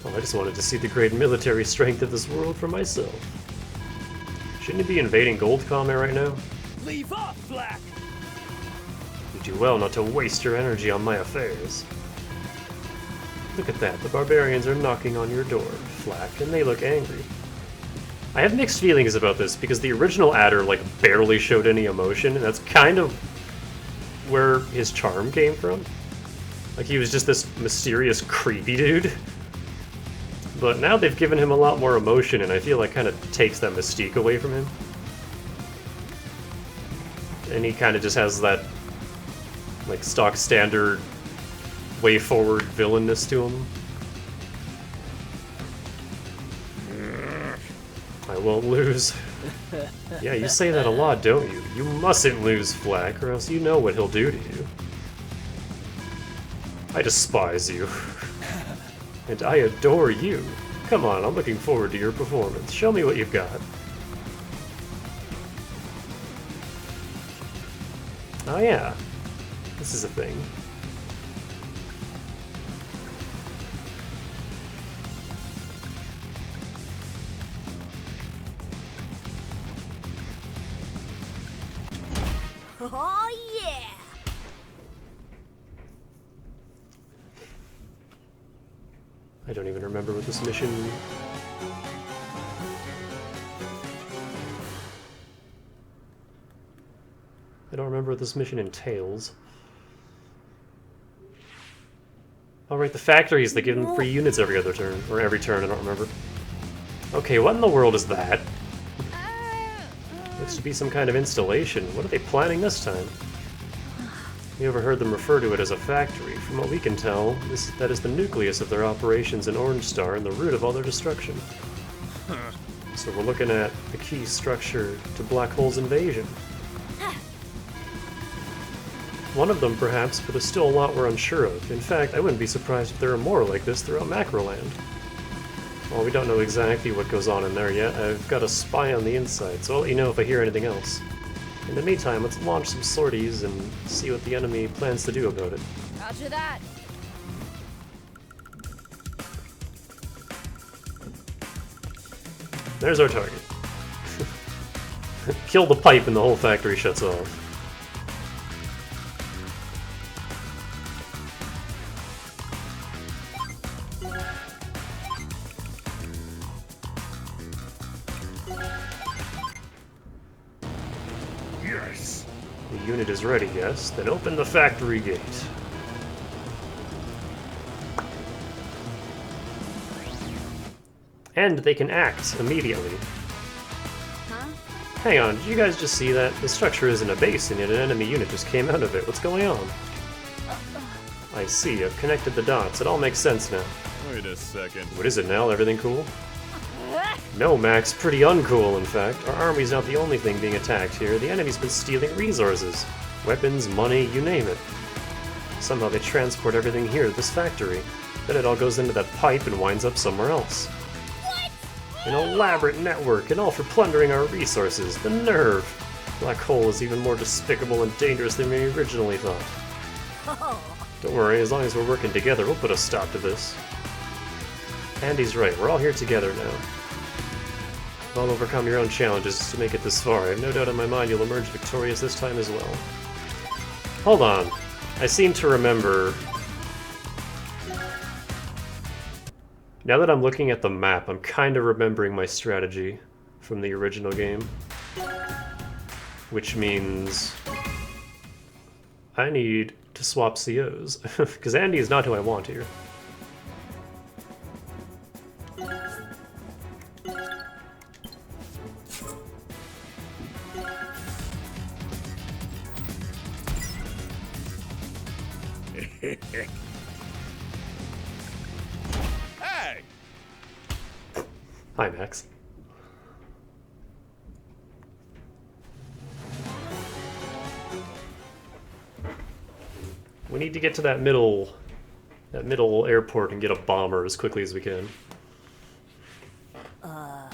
Oh, I just wanted to see the great military strength of this world for myself. Shouldn't he be invading Gold Comet right now? Leave off, Flag! You do well not to waste your energy on my affairs. Look at that, the barbarians are knocking on your door, Flack, and they look angry. I have mixed feelings about this, because the original Adder, like, barely showed any emotion, and that's kind of where his charm came from. Like, he was just this mysterious, creepy dude. But now they've given him a lot more emotion, and I feel like kind of takes that mystique away from him. And he kind of just has that, like, stock standard, way forward villainness to him. I won't lose. Yeah, you say that a lot, don't you? You mustn't lose, Flack, or else you know what he'll do to you. I despise you. And I adore you. Come on, I'm looking forward to your performance. Show me what you've got. Oh yeah, this is a thing. Oh, yeah! I don't even remember what this mission... I don't remember what this mission entails. Oh right, the factories, they give them free units every other turn. Or every turn, I don't remember. Okay, what in the world is that? Looks to be some kind of installation. What are they planning this time? We overheard them refer to it as a factory. From what we can tell, that is the nucleus of their operations in Orange Star and the root of all their destruction. So we're looking at the key structure to Black Hole's invasion. One of them, perhaps, but there's still a lot we're unsure of. In fact, I wouldn't be surprised if there are more like this throughout Macroland. While we don't know exactly what goes on in there yet, I've got a spy on the inside, so I'll let you know if I hear anything else. In the meantime, let's launch some sorties and see what the enemy plans to do about it. Roger that. There's our target. Kill the pipe and the whole factory shuts off. Yes! The unit is ready, yes? Then open the factory gate. And they can act immediately. Huh? Hang on, did you guys just see that? The structure isn't a base, and yet an enemy unit just came out of it. What's going on? I see, I've connected the dots. It all makes sense now. Wait a second. What is it now? Everything cool? No, Max, pretty uncool, in fact. Our army's not the only thing being attacked here. The enemy's been stealing resources. Weapons, money, you name it. Somehow they transport everything here to this factory. Then it all goes into that pipe and winds up somewhere else. What? An elaborate network, and all for plundering our resources. The nerve! Black hole is even more despicable and dangerous than we originally thought. Don't worry, as long as we're working together, we'll put a stop to this. Andy's right, we're all here together now. You've all overcome your own challenges to make it this far. I have no doubt in my mind you'll emerge victorious this time as well. Hold on. I seem to remember... Now that I'm looking at the map, I'm kind of remembering my strategy from the original game. Which means... I need to swap COs, because Andy is not who I want here. Hey! Hi, Max. We need to get to that middle airport and get a bomber as quickly as we can. Huh?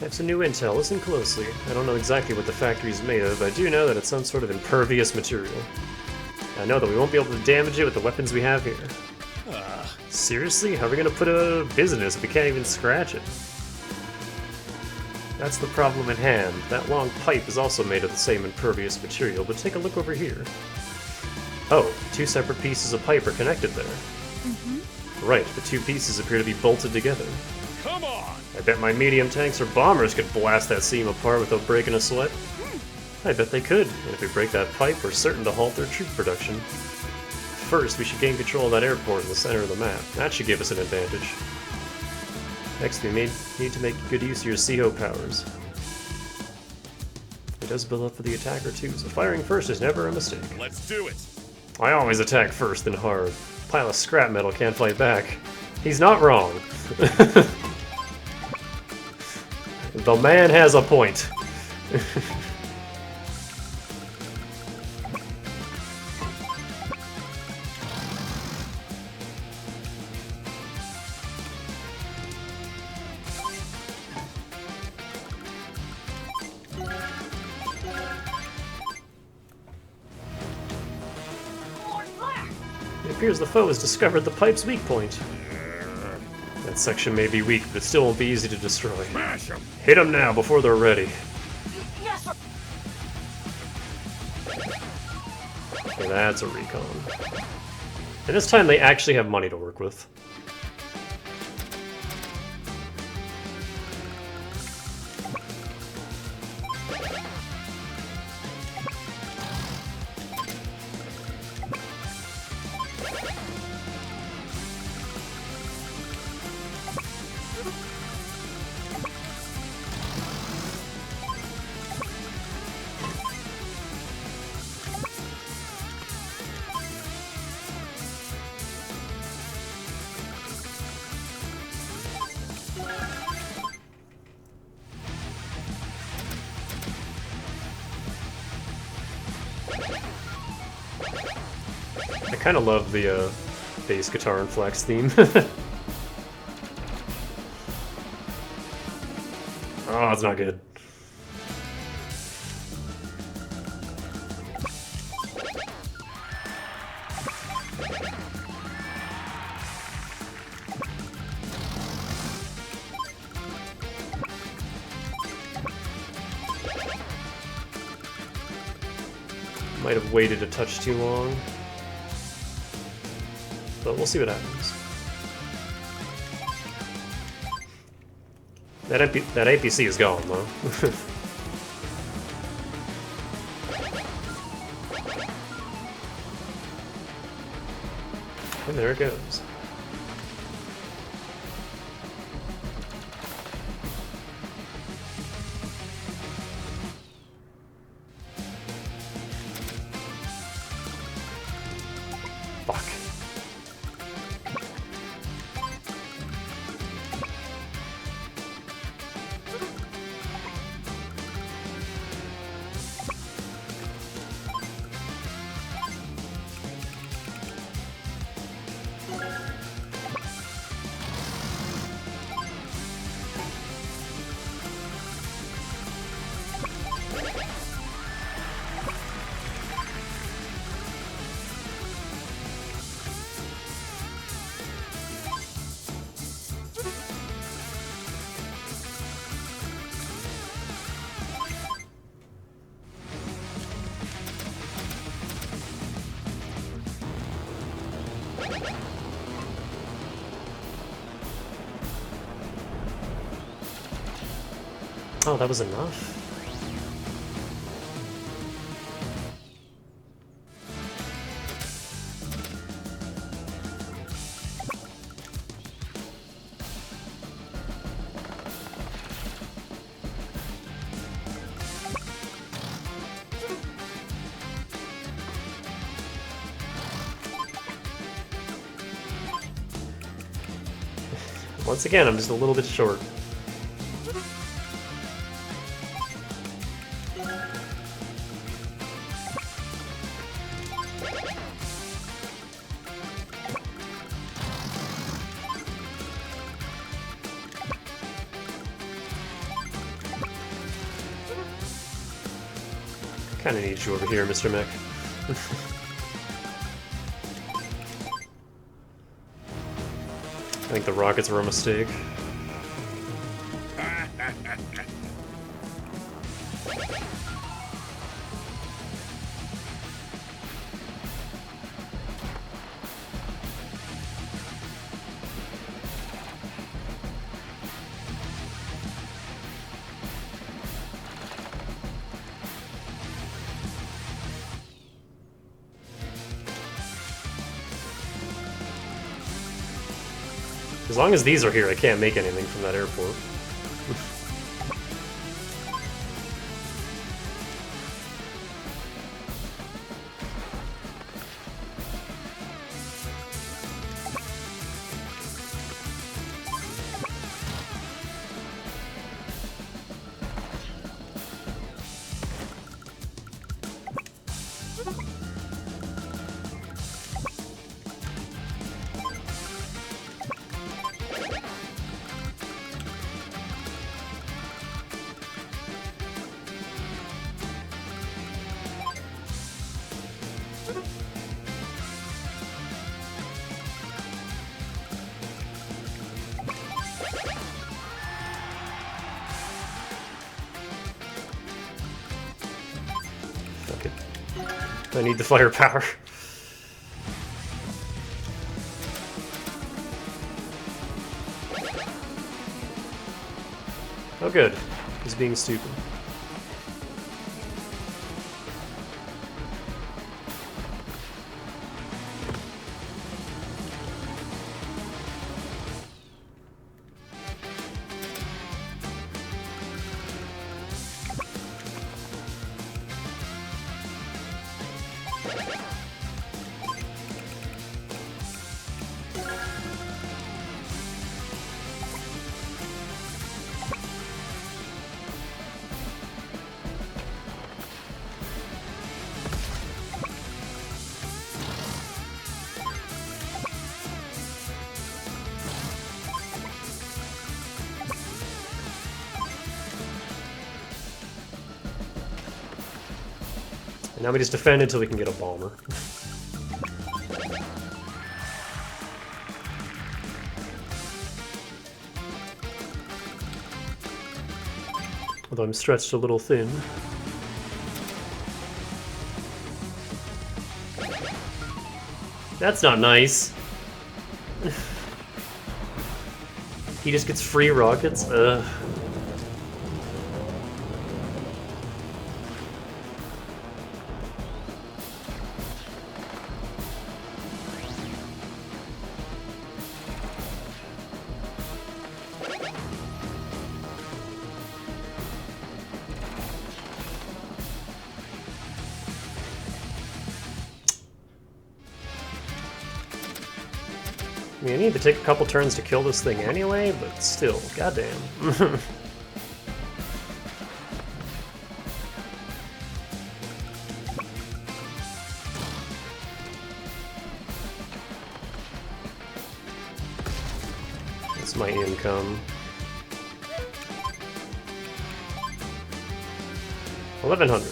I have some new intel. Listen closely. I don't know exactly what the factory's made of, but I do know that it's some sort of impervious material. I know that we won't be able to damage it with the weapons we have here. Seriously? How are we gonna put it out of business if we can't even scratch it? That's the problem at hand. That long pipe is also made of the same impervious material, but take a look over here. Oh, two separate pieces of pipe are connected there. Right, the two pieces appear to be bolted together. Come on! I bet my medium tanks or bombers could blast that seam apart without breaking a sweat. I bet they could, and if we break that pipe, we're certain to halt their troop production. First, we should gain control of that airport in the center of the map. That should give us an advantage. Next, we need to make good use of your CO powers. It does build up for the attacker too, so firing first is never a mistake. Let's do it! I always attack first, then hard. Pile of scrap metal can't fight back. He's not wrong. The man has a point. It appears the foe has discovered the pipe's weak point. That section may be weak, but it still won't be easy to destroy. Smash them! Hit them now before they're ready. Yes, sir. Okay, that's a recon. And this time they actually have money to work with. I kind of love the bass guitar and flex theme. Oh, it's not good. Might have waited a touch too long. But we'll see what happens. That APC is gone, though. And there it goes. Fuck. Oh, that was enough? Once again, I'm just a little bit short. Kinda need you over here, Mr. Mech. I think the rockets were a mistake. As long as these are here, I can't make anything from that airport. Fuck it. I need the firepower. Oh good. He's being stupid. And now we just defend until we can get a bomber. Although I'm stretched a little thin. That's not nice. He just gets free rockets? Ugh. I mean, I need to take a couple turns to kill this thing anyway, but still, goddamn. That's my income. 1100.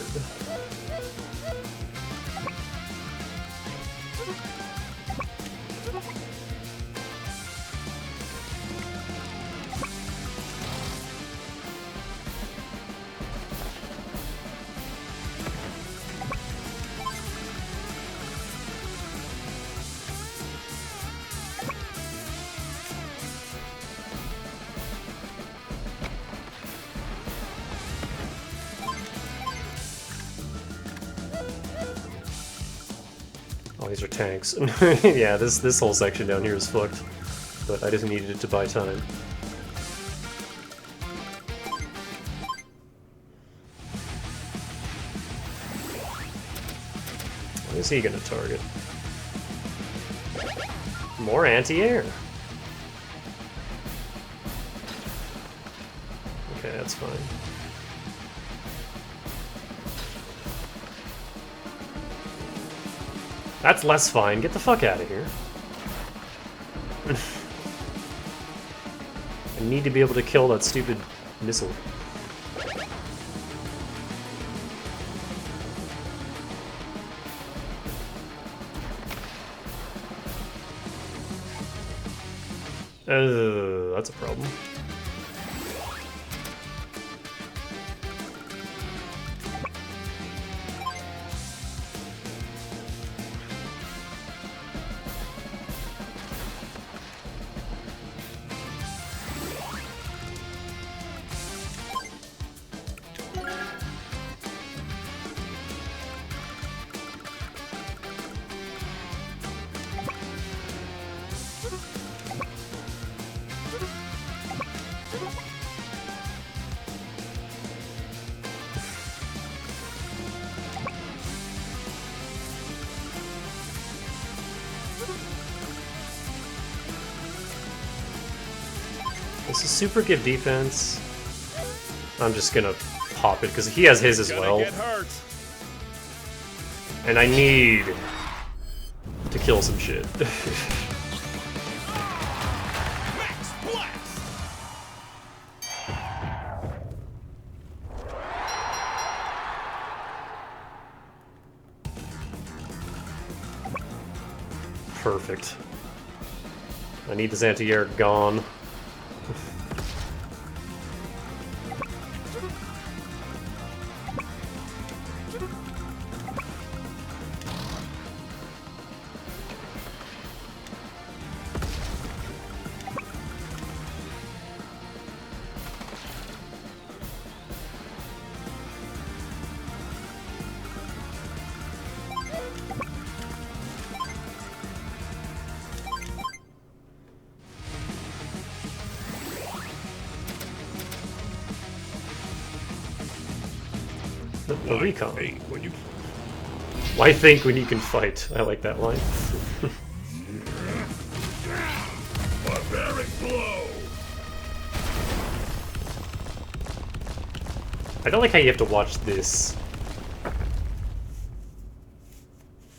Oh, these are tanks. Yeah, this whole section down here is fucked. But I just needed it to buy time. What is he gonna target? More anti-air. Okay, that's fine. That's less fine. Get the fuck out of here. I need to be able to kill that stupid missile. That's a problem. This is super good defense. I'm just gonna pop it because he has his as well. And I need to kill some shit. Perfect. I need this anti-air gone. The recon. Why think when you can fight? I like that line. Barbaric blow. I don't like how you have to watch this.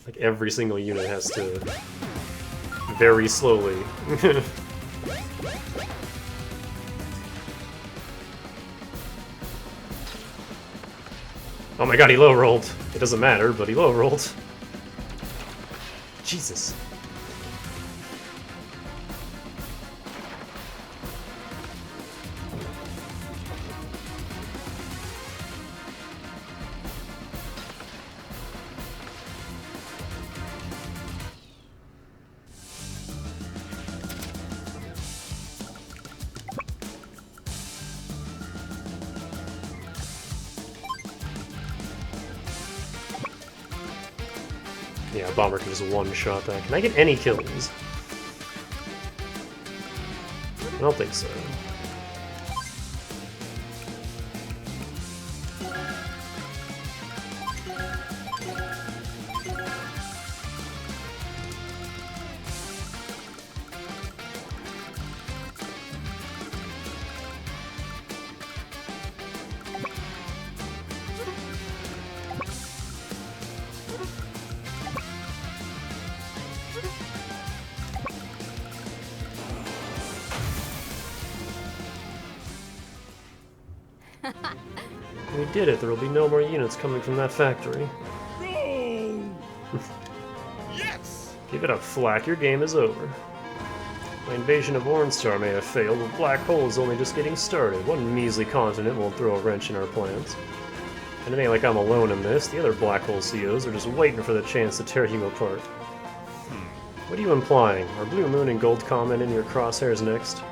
Like every single unit has to very slowly. Oh my god, he low rolled. It doesn't matter, but he low rolled. Jesus. Yeah, Bomber can just one-shot that. Can I get any kills? I don't think so. We did it. There will be no more units coming from that factory. No! Yes! Give it up, Flack. Your game is over. My invasion of Ornstar may have failed, but Black Hole is only just getting started. One measly continent won't throw a wrench in our plans. And it ain't like I'm alone in this. The other Black Hole COs are just waiting for the chance to tear you apart. What are you implying? Are Blue Moon and Gold Comet in your crosshairs next?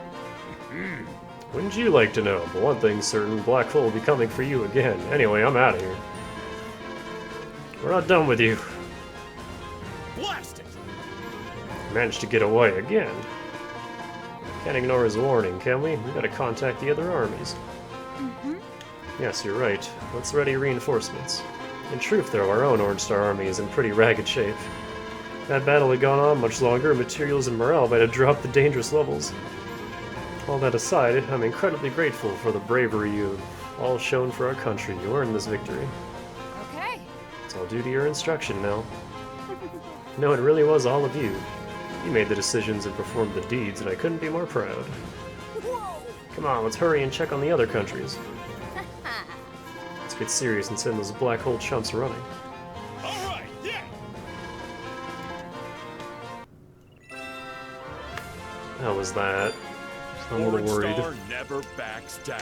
Wouldn't you like to know? But one thing's certain, Black Hole will be coming for you again. Anyway, I'm out of here. We're not done with you. Blast it! Managed to get away again. Can't ignore his warning, can we? We gotta contact the other armies. Yes, you're right. Let's ready reinforcements. In truth, though, our own Orange Star army is in pretty ragged shape. If that battle had gone on much longer, materials and morale might have dropped to dangerous levels. All that aside, I'm incredibly grateful for the bravery you've all shown for our country. You earned this victory. Okay. It's all due to your instruction now. No, it really was all of you. You made the decisions and performed the deeds, and I couldn't be more proud. Whoa! Come on, let's hurry and check on the other countries. Let's get serious and send those black hole chumps running. Alright, yeah! How was that? I'm a little worried. Star never backs down.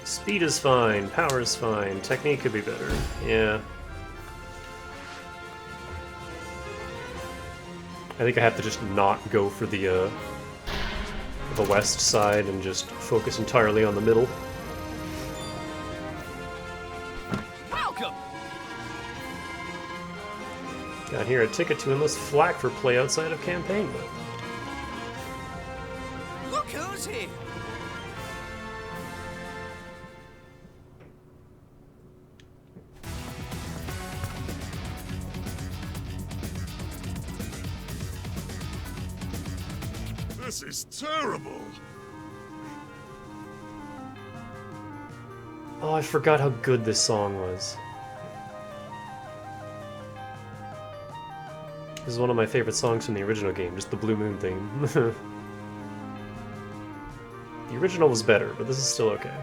Speed is fine, power is fine, technique could be better. Yeah. I think I have to just not go for the west side and just focus entirely on the middle. Welcome! Got here a ticket to enlist Flack for play outside of campaign mode. Look who's here! This is terrible! Oh, I forgot how good this song was. This is one of my favorite songs from the original game, just the Blue Moon theme. The original was better, but this is still okay.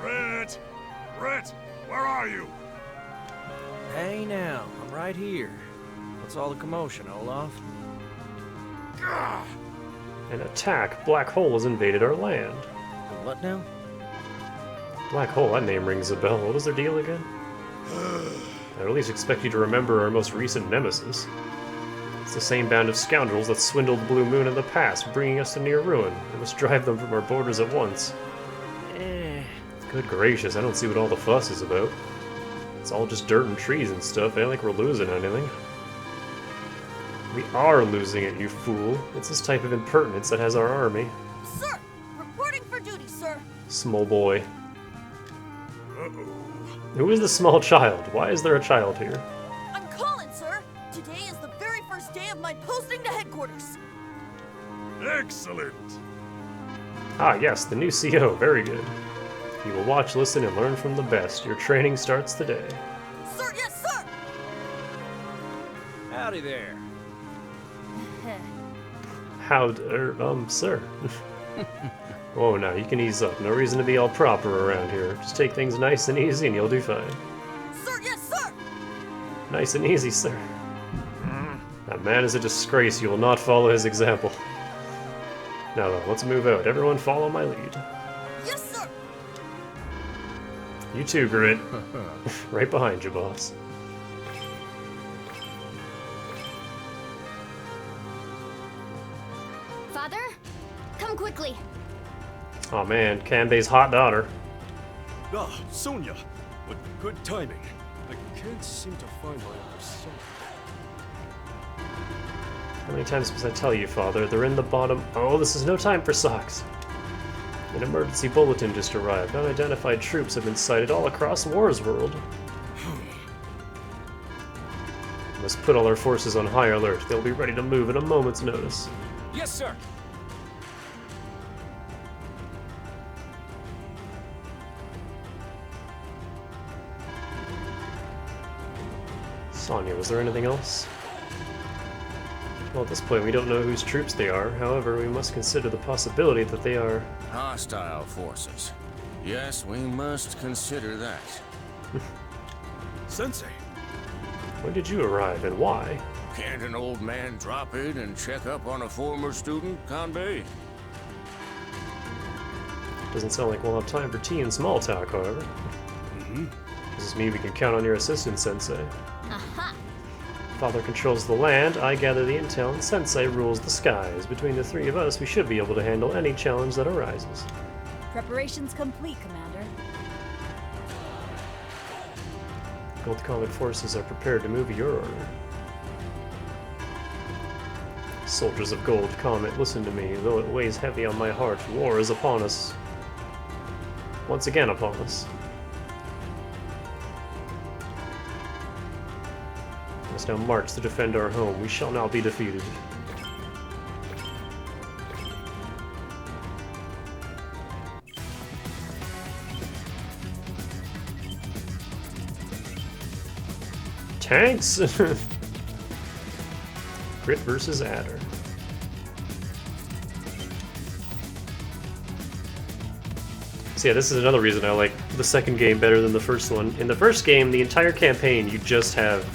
Brett! Brett! Where are you? Hey now, I'm right here. What's all the commotion, Olaf? Gah! An attack! Black Hole has invaded our land. What now? Black Hole, that name rings a bell. What was their deal again? I'd at least expect you to remember our most recent nemesis. It's the same band of scoundrels that swindled the Blue Moon in the past, bringing us to near ruin. We must drive them from our borders at once. Good gracious, I don't see what all the fuss is about. It's all just dirt and trees and stuff. I don't think we're losing anything. We are losing it, you fool. It's this type of impertinence that has our army. Sir! Reporting for duty, sir! Small boy. Uh-oh. Who is the small child? Why is there a child here? I'm calling, sir! Today is the very first day of my posting to headquarters! Excellent! Ah, yes, the new CO. Very good. You will watch, listen, and learn from the best. Your training starts today. Sir, yes, sir! Howdy there. Sir. Whoa, now, you can ease up. No reason to be all proper around here. Just take things nice and easy and you'll do fine. Sir, yes, Nice and easy, sir. That man is a disgrace. You will not follow his example. Now then, let's move out. Everyone follow my lead. Yes, sir. You too, Grit. Right behind you, boss. Father? Come quickly. Oh man, Kanbei's hot daughter. Ah, Sonia. What good timing. I can't seem to find my other son. How many times must I tell you, Father? They're in the bottom. Oh, this is no time for socks. An emergency bulletin just arrived. Unidentified troops have been sighted all across Wars World. We must put all our forces on high alert. They'll be ready to move at a moment's notice. Yes, sir. Sonya, was there anything else? Well, at this point, we don't know whose troops they are. However, we must consider the possibility that they are... Hostile forces. Yes, we must consider that. Sensei. When did you arrive, and why? Can't an old man drop in and check up on a former student, Kanbei? Doesn't sound like we'll have time for tea and small talk, however. Does this mean we can count on your assistance, Sensei? Aha! Father controls the land, I gather the intel, and Sensei rules the skies. Between the three of us, we should be able to handle any challenge that arises. Preparations complete, Commander. Gold Comet forces are prepared to move at your order. Soldiers of Gold Comet, listen to me. Though it weighs heavy on my heart, war is upon us. Once again upon us. We must now march to defend our home. We shall not be defeated. Tanks! Grit versus Adder. So yeah, this is another reason I like the second game better than the first one. In the first game, the entire campaign, you just have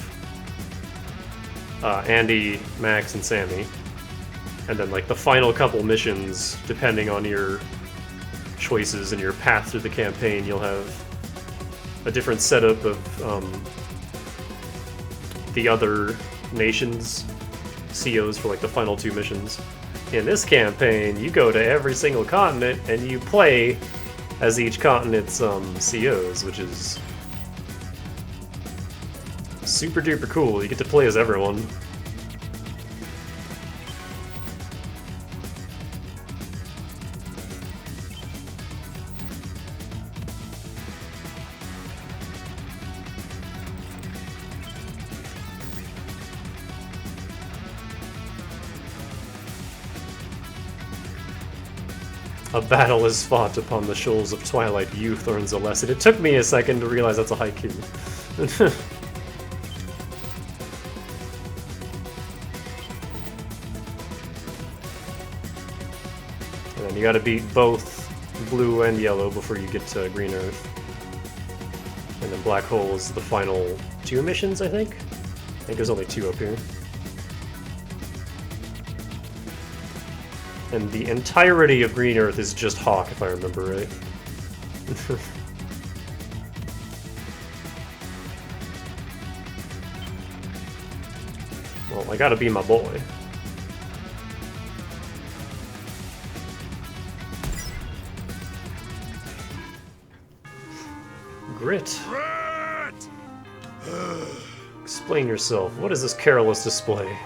Andy, Max, and Sammy. And then like the final couple missions, depending on your choices and your path through the campaign, you'll have a different setup of the other nations' COs for like the final two missions. In this campaign, you go to every single continent and you play as each continent's COs, which is super duper cool. You get to play as everyone. A battle is fought upon the shoals of twilight, youth learns a lesson. It took me a second to realize that's a haiku. And then you gotta beat both blue and yellow before you get to Green Earth. And then Black Hole is the final two missions, I think? I think there's only two up here. And the entirety of Green Earth is just Hawk, if I remember right. Well, I gotta be my boy. Grit. Explain yourself. What is this careless display?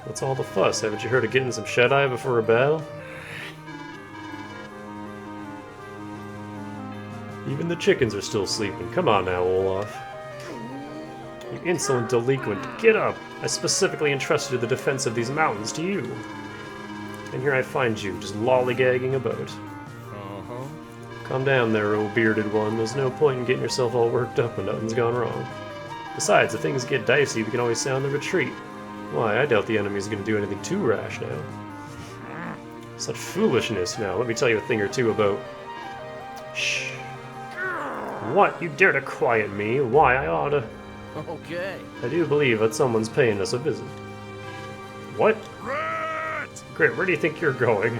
What's all the fuss? Haven't you heard of getting some shut-eye before a battle? Even the chickens are still sleeping. Come on now, Olaf. You insolent delinquent, get up! I specifically entrusted the defense of these mountains to you. And here I find you, just lollygagging about. Calm down there, old bearded one. There's no point in getting yourself all worked up when nothing's gone wrong. Besides, if things get dicey, we can always sound the retreat. Why, I doubt the enemy's gonna do anything too rash now. Such foolishness. Now, let me tell you a thing or two about... Shh. What? You dare to quiet me? Why, I oughta... Okay. I do believe that someone's paying us a visit. What? Grit! Grit, where do you think you're going?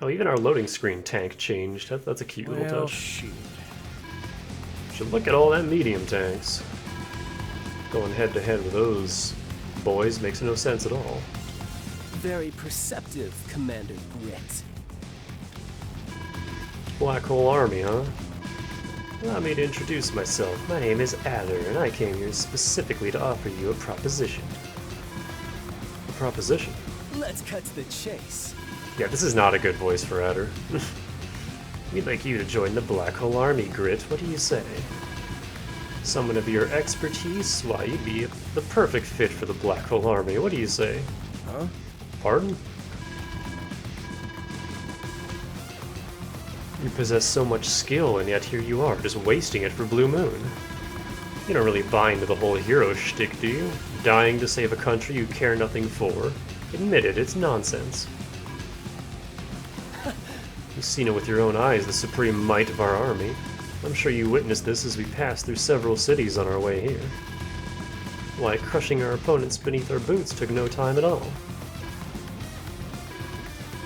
Oh, even our loading screen tank changed. That's a cute little Well, touch. shoot. Should look at all that medium tanks. Going head to head with those boys makes no sense at all. Very perceptive, Commander Grit. Black Hole Army, huh? Allow me to introduce myself. My name is Adder, and I came here specifically to offer you a proposition. A proposition? Let's cut to the chase. Yeah, this is not a good voice for Adder. We'd like you to join the Black Hole Army, Grit. What do you say? Someone of your expertise? Why, you'd be the perfect fit for the Black Hole Army. What do you say? Huh? Pardon? You possess so much skill, and yet here you are, just wasting it for Blue Moon. You don't really buy into the whole hero shtick, do you? Dying to save a country you care nothing for? Admit it, it's nonsense. You've seen it with your own eyes, the supreme might of our army. I'm sure you witnessed this as we passed through several cities on our way here. Why, crushing our opponents beneath our boots took no time at all.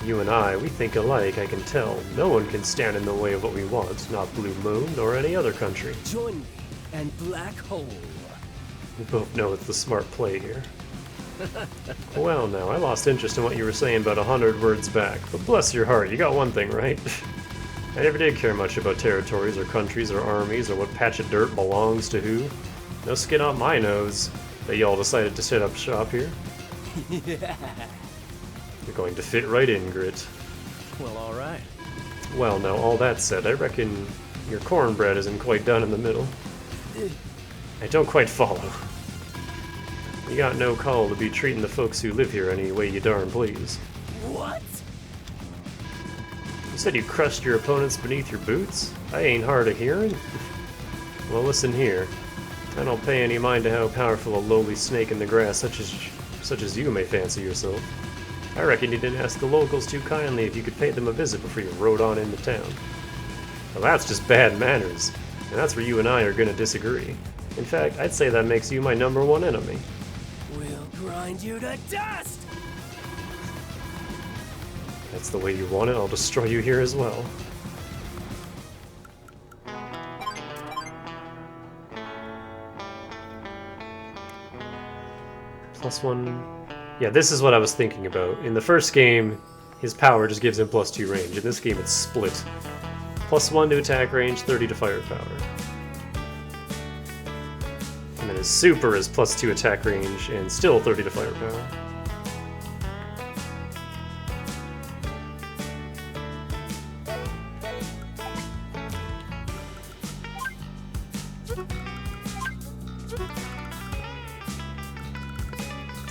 You and I, we think alike, I can tell. No one can stand in the way of what we want, not Blue Moon, nor any other country. Join me and Black Hole. We both know it's the smart play here. Well, now, I lost interest in what you were saying about 100 words back, but bless your heart, you got one thing right. I never did care much about territories or countries or armies or what patch of dirt belongs to who. No skin on my nose that y'all decided to set up shop here. Yeah. You're going to fit right in, Grit. Well, alright. Well, now, all that said, I reckon your cornbread isn't quite done in the middle. I don't quite follow. You got no call to be treating the folks who live here any way you darn please. What? You said you crushed your opponents beneath your boots? I ain't hard of hearing. Well, listen here. I don't pay any mind to how powerful a lowly snake in the grass such as you may fancy yourself. I reckon you didn't ask the locals too kindly if you could pay them a visit before you rode on into town. Well, that's just bad manners, and that's where you and I are gonna disagree. In fact, I'd say that makes you my #1 enemy. We'll grind you to dust! That's the way you want it, I'll destroy you here as well. +1... Yeah, this is what I was thinking about. In the first game, his power just gives him +2 range. In this game, it's split. +1 to attack range, 30 to firepower. And then his super is +2 attack range and still 30 to firepower.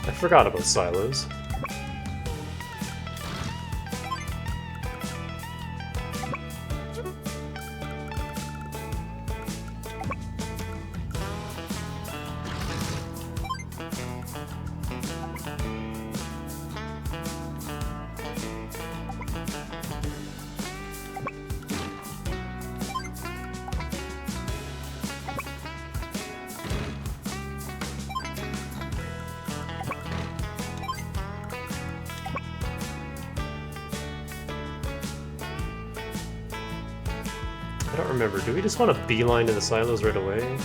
I forgot about silos. I don't remember. Do we just want to beeline to the silos right away?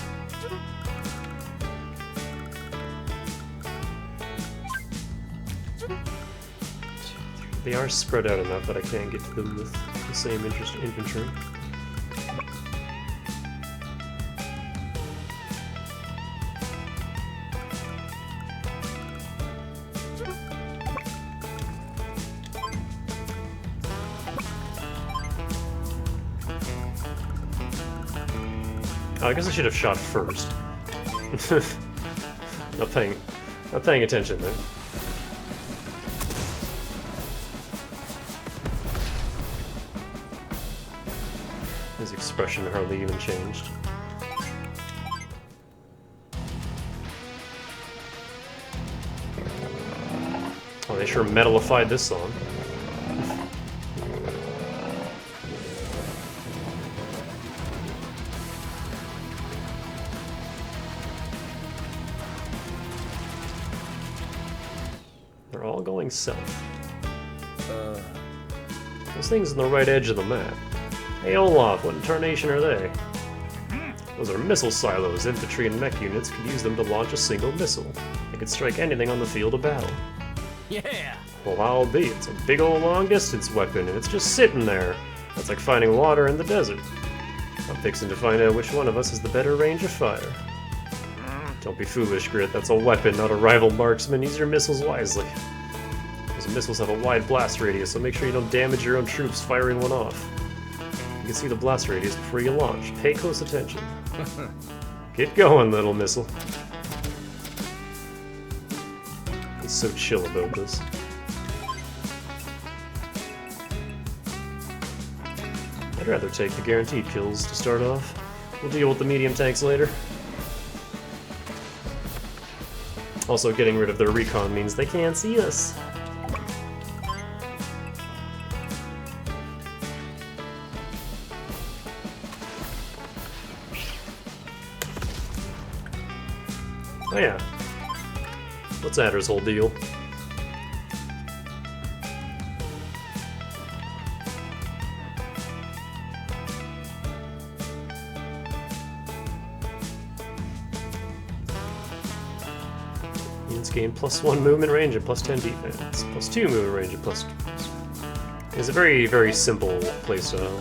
They are spread out enough that I can't get to them with the same infantry. Oh, I guess I should have shot first. not paying attention then. His expression hardly even changed. Oh, they sure metalified this song. They're all going south. Those things on the right edge of the map. Hey Olaf, what in tarnation are they? Those are missile silos. Infantry and mech units could use them to launch a single missile. They could strike anything on the field of battle. Yeah! Well, I'll be. It's a big old long-distance weapon, and it's just sitting there. That's like finding water in the desert. I'm fixing to find out which one of us has the better range of fire. Don't be foolish, Grit. That's a weapon, not a rival marksman. Use your missiles wisely. Those missiles have a wide blast radius, so make sure you don't damage your own troops firing one off. You can see the blast radius before you launch. Pay close attention. Get going, little missile. He's so chill about this. I'd rather take the guaranteed kills to start off. We'll deal with the medium tanks later. Also, getting rid of their recon means they can't see us. Oh yeah. What's Adder's whole deal? Units gain +1 movement range and +10 defense. +2 movement range and +2. It's a very, very simple playstyle.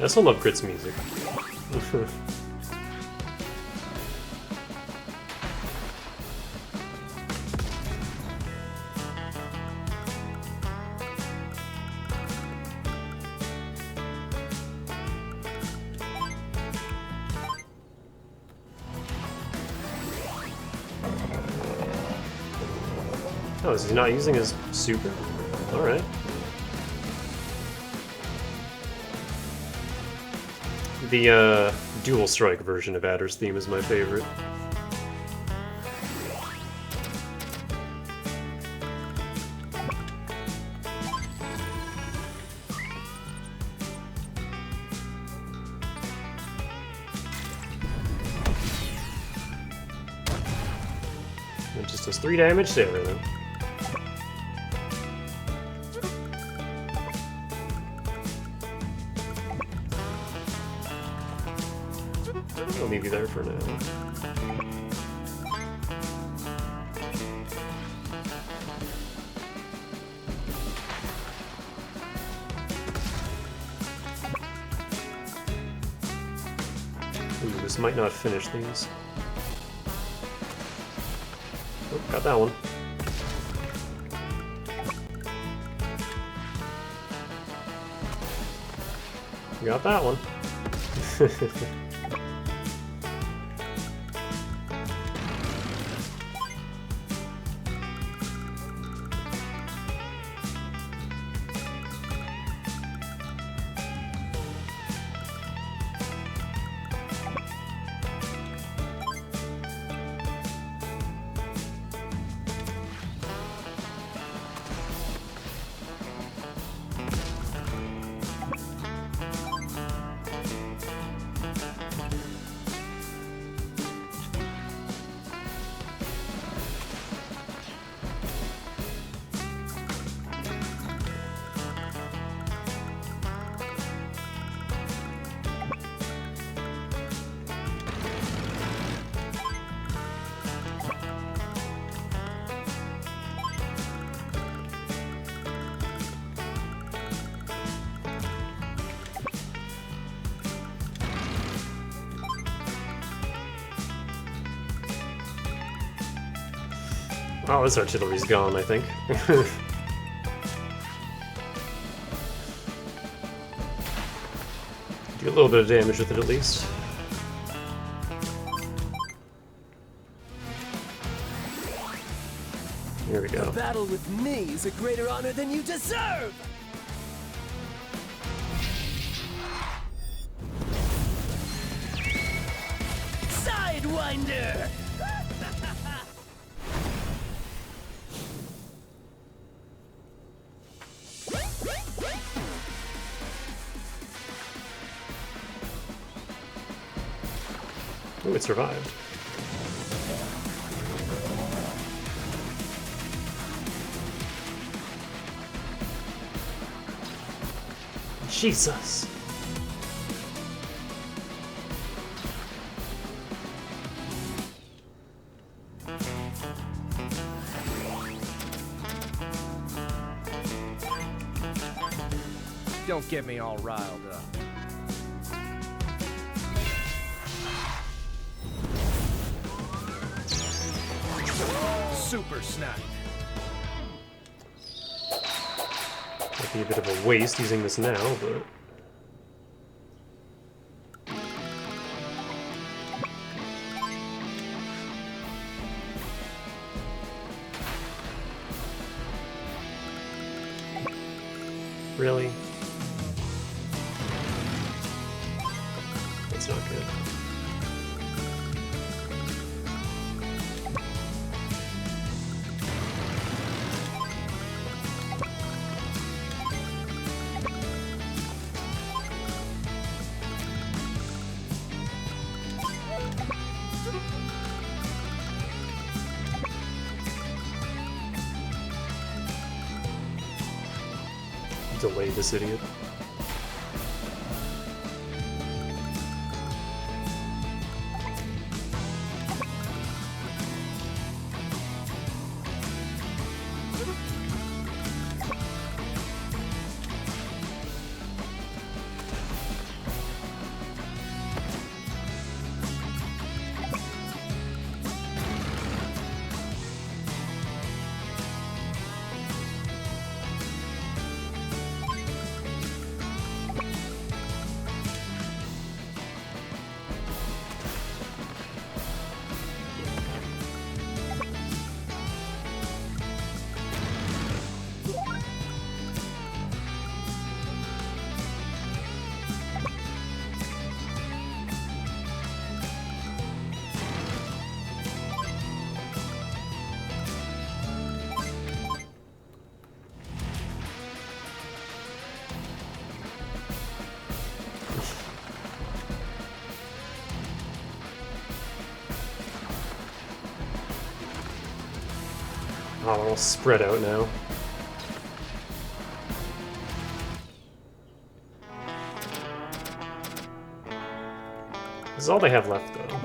I still love Grit's music. Oh, is he not using his super? Alright. The dual strike version of Adder's theme is my favorite. It just does 3 damage to everything. I'll leave you there for now. just might not finish these. Oh, got that one. Got that one. Oh, this artillery's gone, I think. Do a little bit of damage with it at least. Here we go. A battle with me is a greater honor than you deserve! Sidewinder! Oh, it survived. Jesus. Don't get me all riled up. Super snipe. Might be a bit of a waste using this now, but... Really? That's not good. Delay this idiot. Oh, we're all spread out now. This is all they have left, though.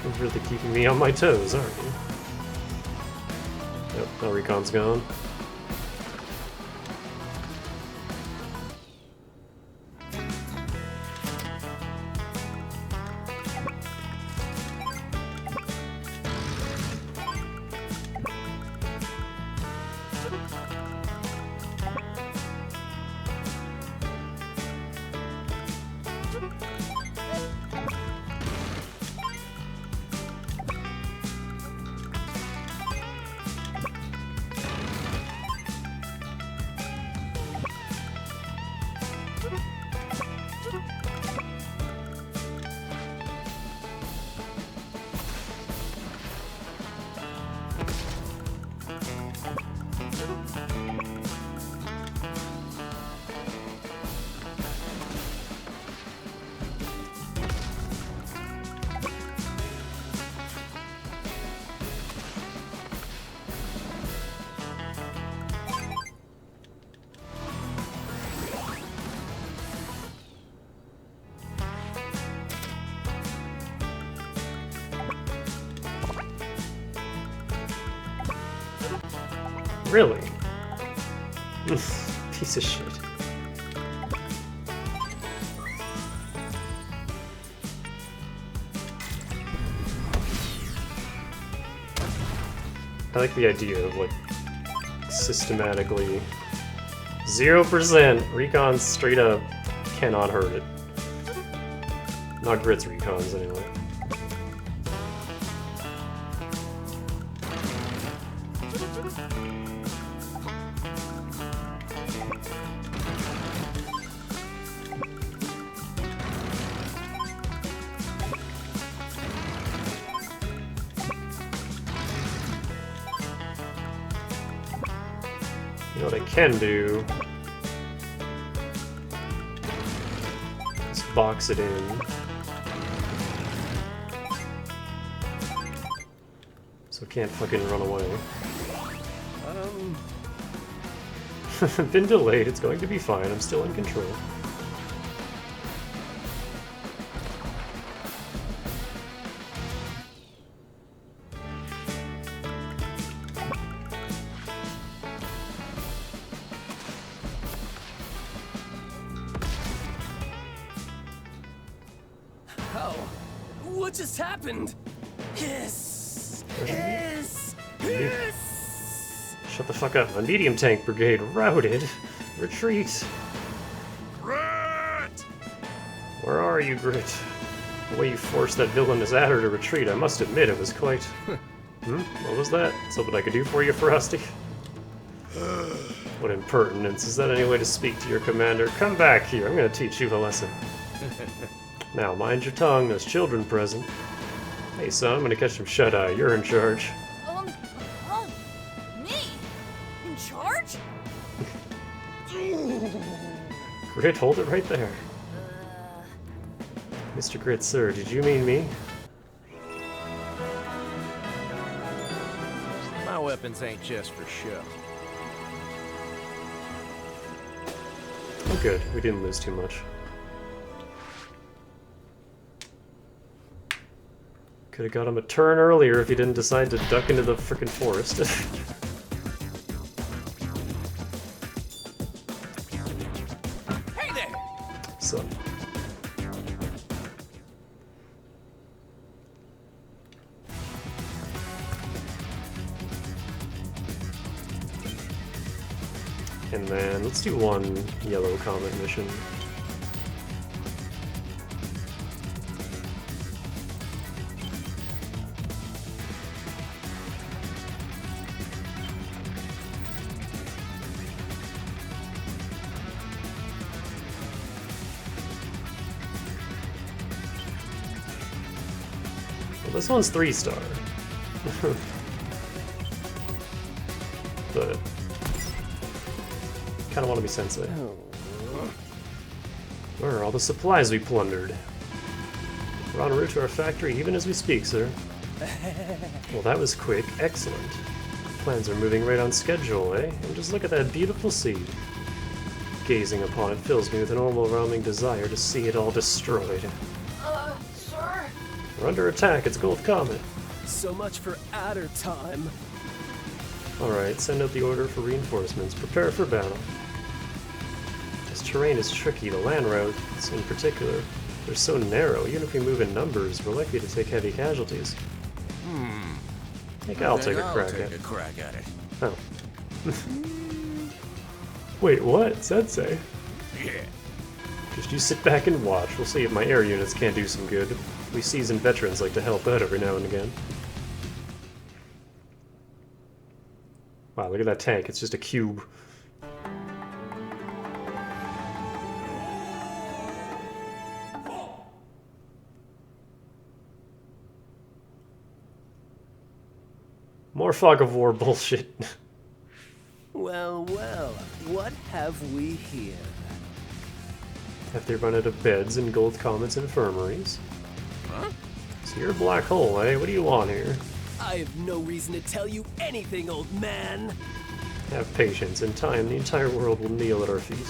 You're really keeping me on my toes, aren't you? Yep, now Recon's gone. Really? Piece of shit. I like the idea of, like, systematically 0%. Recons straight up cannot hurt it. Not Grit's recons, anyway. You know what I can do? Just box it in. So it can't fucking run away. Been delayed, it's going to be fine, I'm still in control. What just happened? Hiss! Hiss! Shut the fuck up. A medium tank brigade routed. Retreat. Grit! Where are you, Grit? The way you forced that villainous adder to retreat, I must admit it was quite... What was that? Something I could do for you, Frosty? What impertinence. Is that any way to speak to your commander? Come back here. I'm gonna teach you a lesson. Now, mind your tongue. There's children present. Hey, son, I'm gonna catch some shut-eye. You're in charge. Me? In charge? Grit, hold it right there. Mr. Grit, sir, did you mean me? My weapons ain't just for show. Oh, good. We didn't lose too much. Could have got him a turn earlier if he didn't decide to duck into the frickin' forest. Hey there! So. And then let's do one yellow comet mission. This one's 3-star. But kinda wanna be sensei. Where are all the supplies we plundered? We're en route to our factory even as we speak, sir. Well, that was quick. Excellent. Plans are moving right on schedule, eh? And just look at that beautiful seed. Gazing upon it fills me with an overwhelming desire to see it all destroyed. Sir? We're under attack, it's Gold Comet. So much for adder time. Alright, send out the order for reinforcements. Prepare for battle. This terrain is tricky, the land routes in particular. They're so narrow, even if we move in numbers, we're likely to take heavy casualties. I think I'll take a crack at it. Oh. Wait, what? Sensei? Yeah. Just you sit back and watch. We'll see if my air units can't do some good. We seasoned veterans like to help out every now and again. Wow, look at that tank. It's just a cube. More fog of war bullshit. Well, well, what have we here? Have they run out of beds in Gold Comet's infirmaries? Huh? So you're a black hole, eh? What do you want here? I have no reason to tell you anything, old man. Have patience. In time, the entire world will kneel at our feet.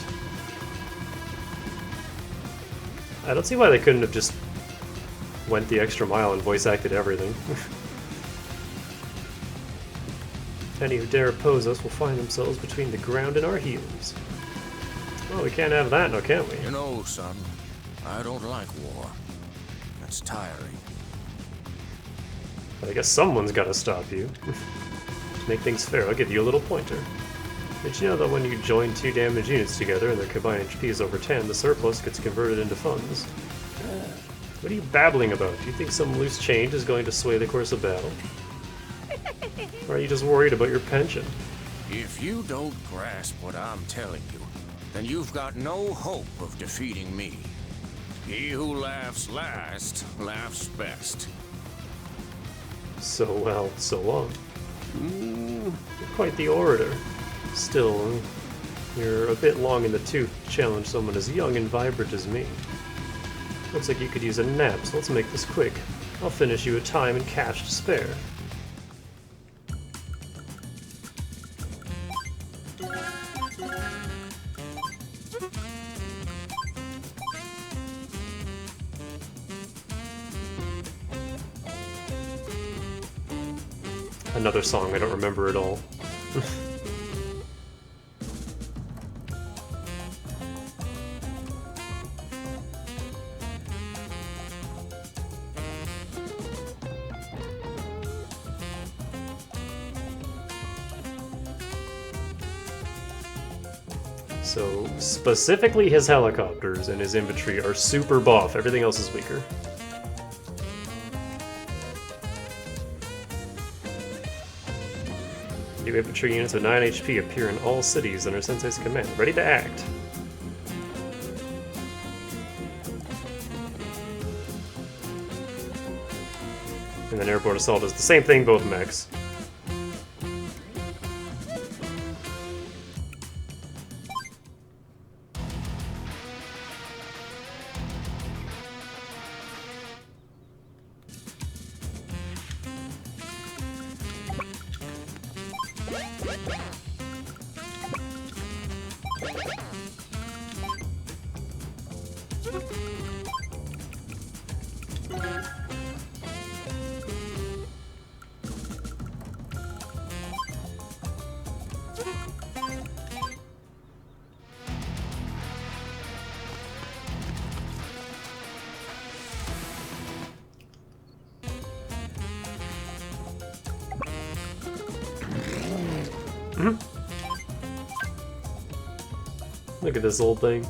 I don't see why they couldn't have just went the extra mile and voice acted everything. Any who dare oppose us will find themselves between the ground and our heels. Well, we can't have that now, can we? You know, son, I don't like war. It's tiring. But I guess someone's got to stop you. To make things fair, I'll give you a little pointer. Did you know that when you join two damaged units together and their combined HP is over 10, the surplus gets converted into funds? What are you babbling about? Do you think some loose change is going to sway the course of battle? Or are you just worried about your pension? If you don't grasp what I'm telling you, then you've got no hope of defeating me. He who laughs last, laughs best. So well, so long. You're quite the orator. Still, you're a bit long in the tooth to challenge someone as young and vibrant as me. Looks like you could use a nap, so let's make this quick. I'll finish you at time and cash to spare. Another song I don't remember at all. So, specifically his helicopters and his infantry are super buff, everything else is weaker. New infantry units with 9 HP appear in all cities under Sensei's command, ready to act. And then airborne assault is the same thing, both mechs. Look at this old thing.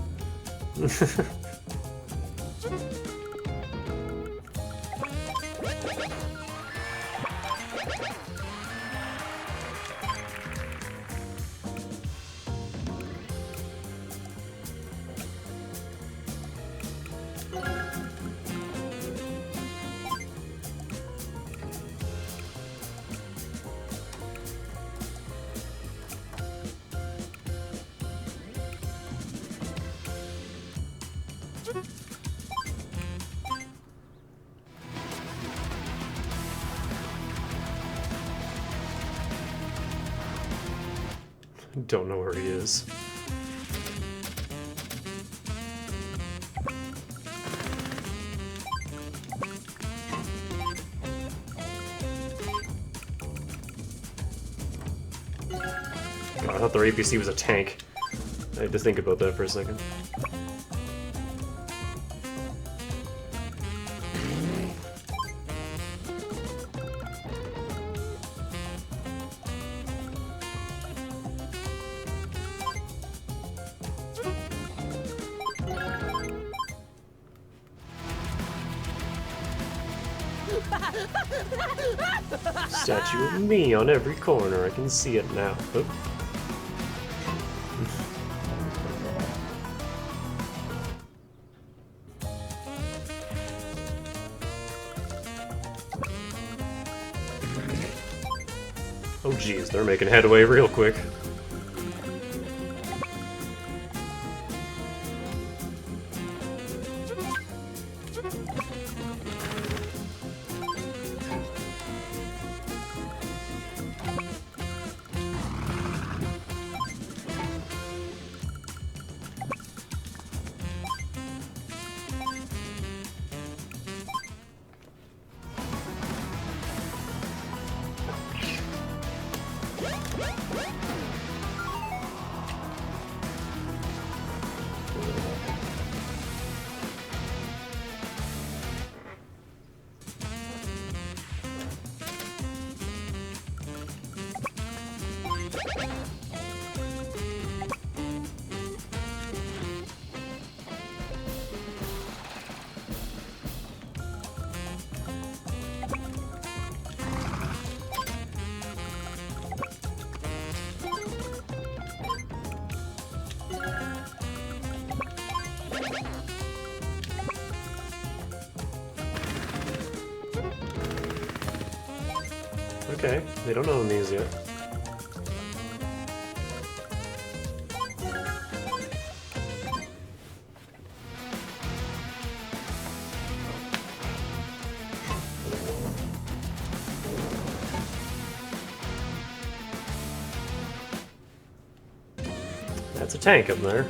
Don't know where he is. God, I thought their APC was a tank. I had to think about that for a second. Statue of me on every corner. I can see it now. Oop. Oh geez, they're making headway real quick. Okay, they don't own these yet. That's a tank up there.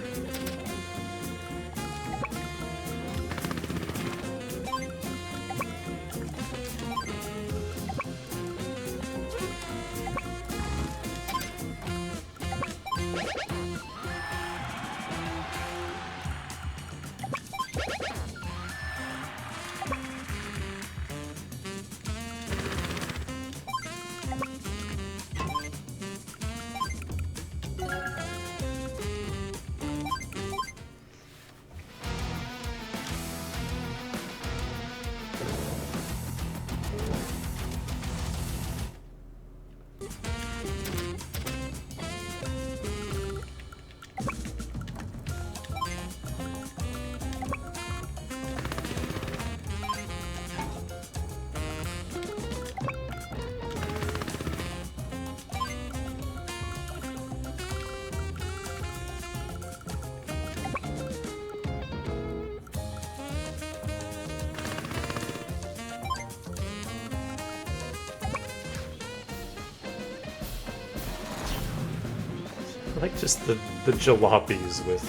I like just the jalopies with...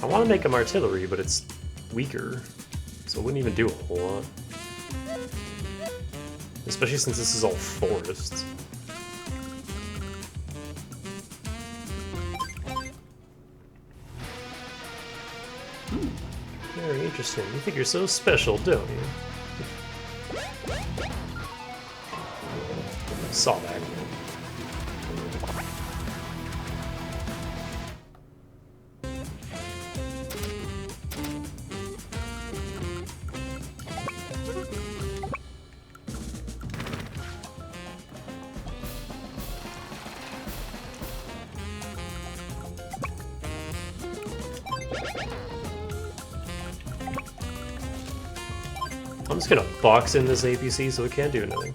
I want to make them artillery, but it's weaker, so it wouldn't even do a whole lot. Especially since this is all forests. Very interesting. You think you're so special, don't you? Saw that. I'm just gonna box in this APC so it can't do anything.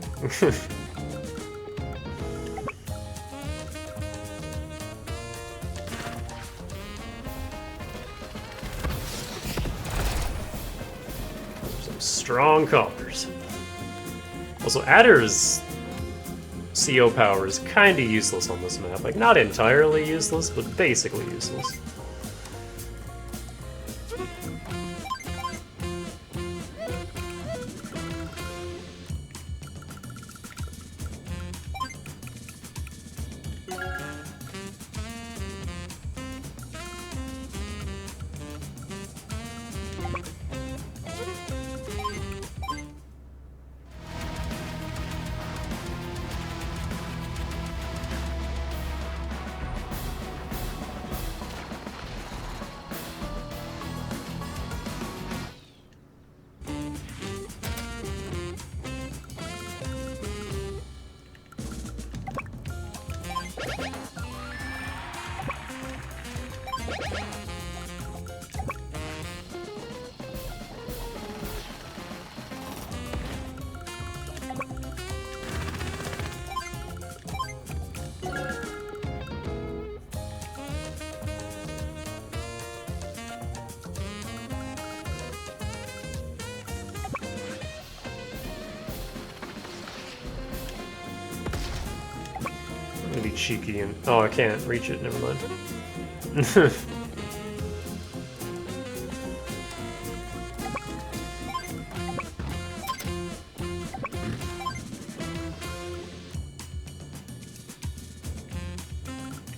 Some strong collars. Also, Adder's CO power is kinda useless on this map. Like, not entirely useless, but basically useless. gonna be cheeky and... Oh, I can't reach it, never mind.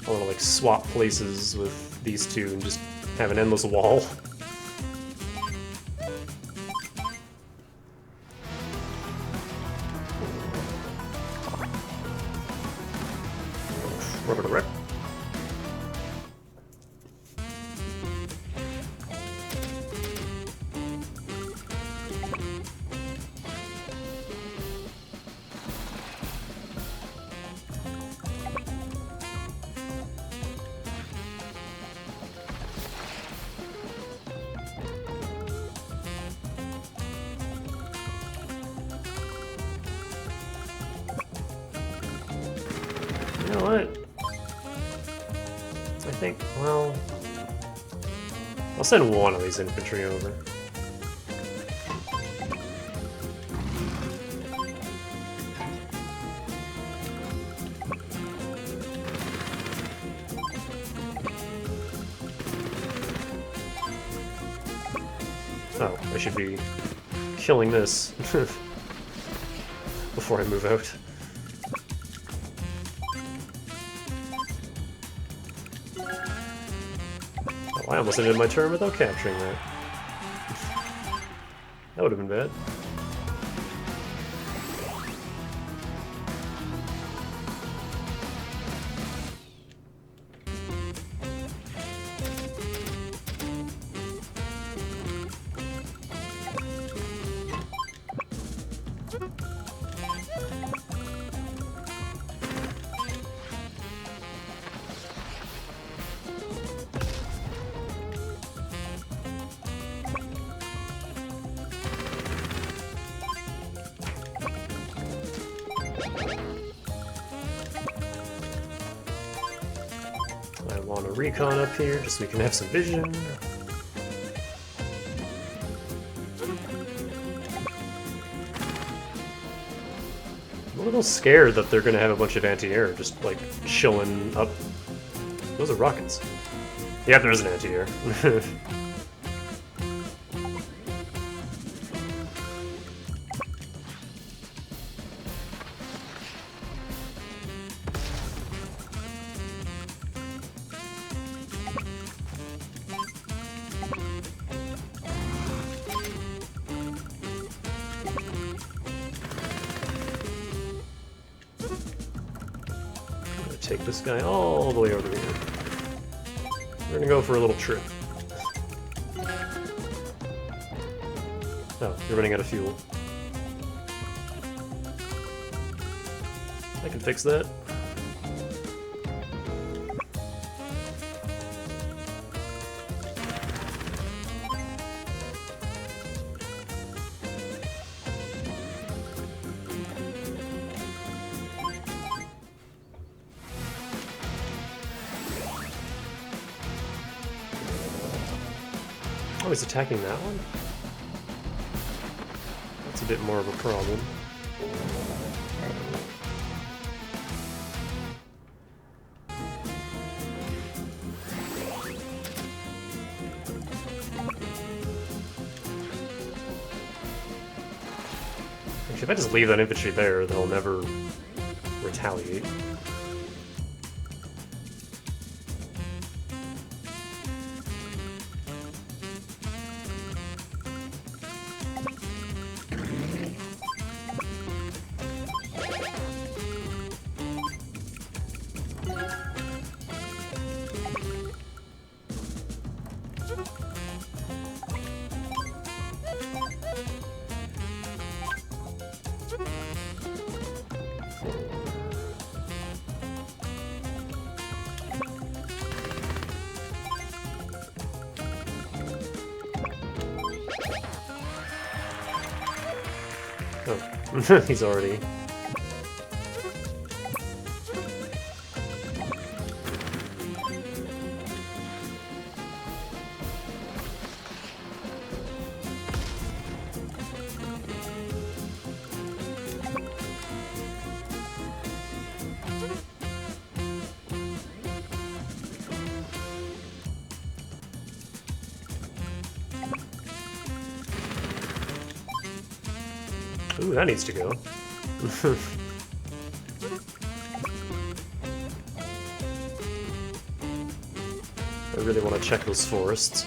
I wanna like swap places with these two and just have an endless wall. Rip. You know what? I think, well... I'll send one of these infantry over. Oh, I should be killing this before I move out. I almost ended my turn without capturing that. That would have been bad. I want a recon up here just so we can have some vision. I'm a little scared that they're gonna have a bunch of anti-air just like chilling up. Those are rockets. Yeah, there is an anti-air. Take this guy all the way over here. We're gonna go for a little trip. Oh, you're running out of fuel. I can fix that. Oh, he's attacking that one? That's a bit more of a problem. Actually, if I just leave that infantry there, they'll never retaliate. Oh, he's already... Ooh, that needs to go. I really want to check those forests.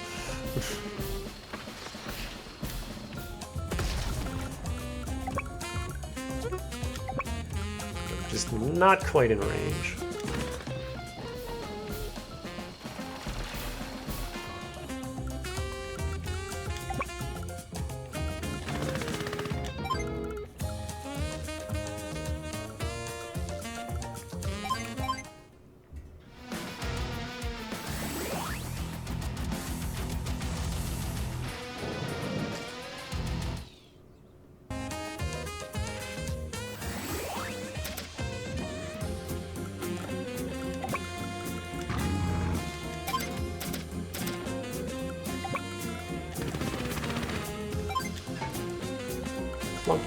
Just not quite in range. Clunk.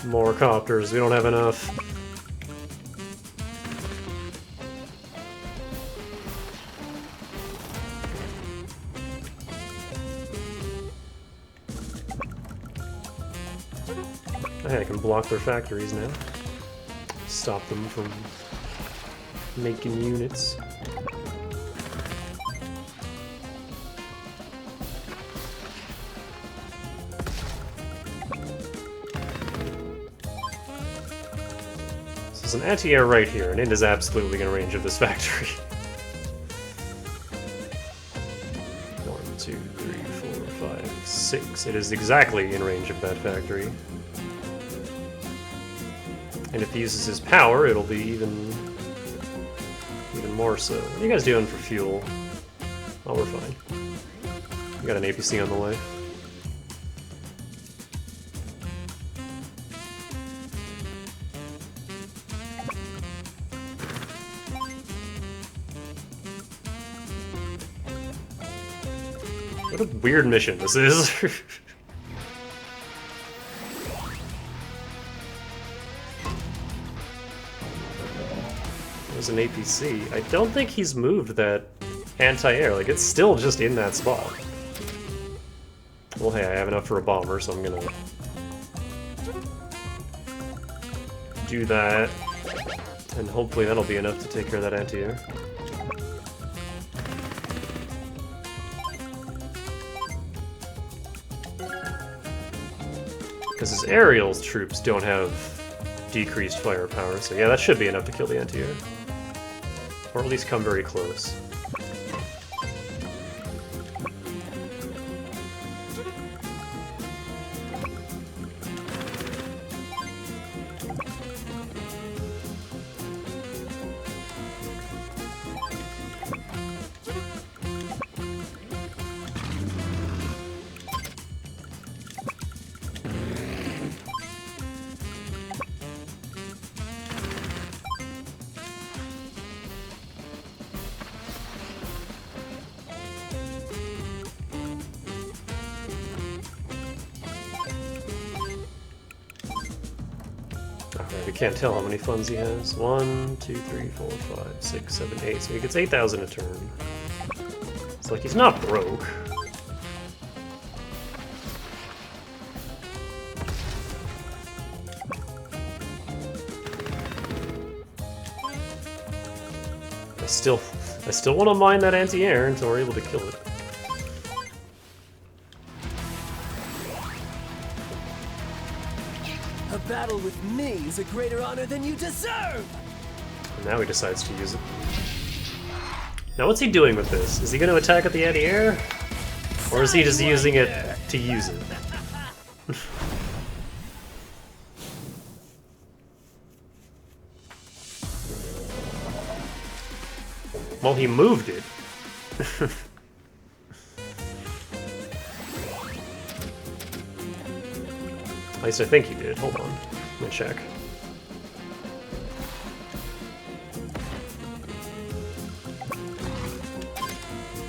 More copters, we don't have enough. Hey, I can block their factories now. Stop them from making units. So there's an anti-air right here, and it is absolutely in range of this factory. 1, 2, 3, 4, 5, 6. It is exactly in range of that factory. And if he uses his power, it'll be even more so. What are you guys doing for fuel? Oh, we're fine. We got an APC on the way. What a weird mission this is. An APC. I don't think he's moved that anti-air. Like, it's still just in that spot. Well, hey, I have enough for a bomber, so I'm gonna do that, and hopefully that'll be enough to take care of that anti-air. Because his aerial troops don't have decreased firepower, so yeah, that should be enough to kill the anti-air. Or at least come very close. We can't tell how many funds he has. 1, 2, 3, 4, 5, 6, 7, 8. So he gets 8,000 a turn. It's like he's not broke. I still want to mine that anti-air until we're able to kill it. A battle with me is a greater honor than you deserve! And now he decides to use it. Now what's he doing with this? Is he going to attack at the anti-air? Or is he just using it to use it? Well, he moved it. At least I think he did. Hold on. Let me check.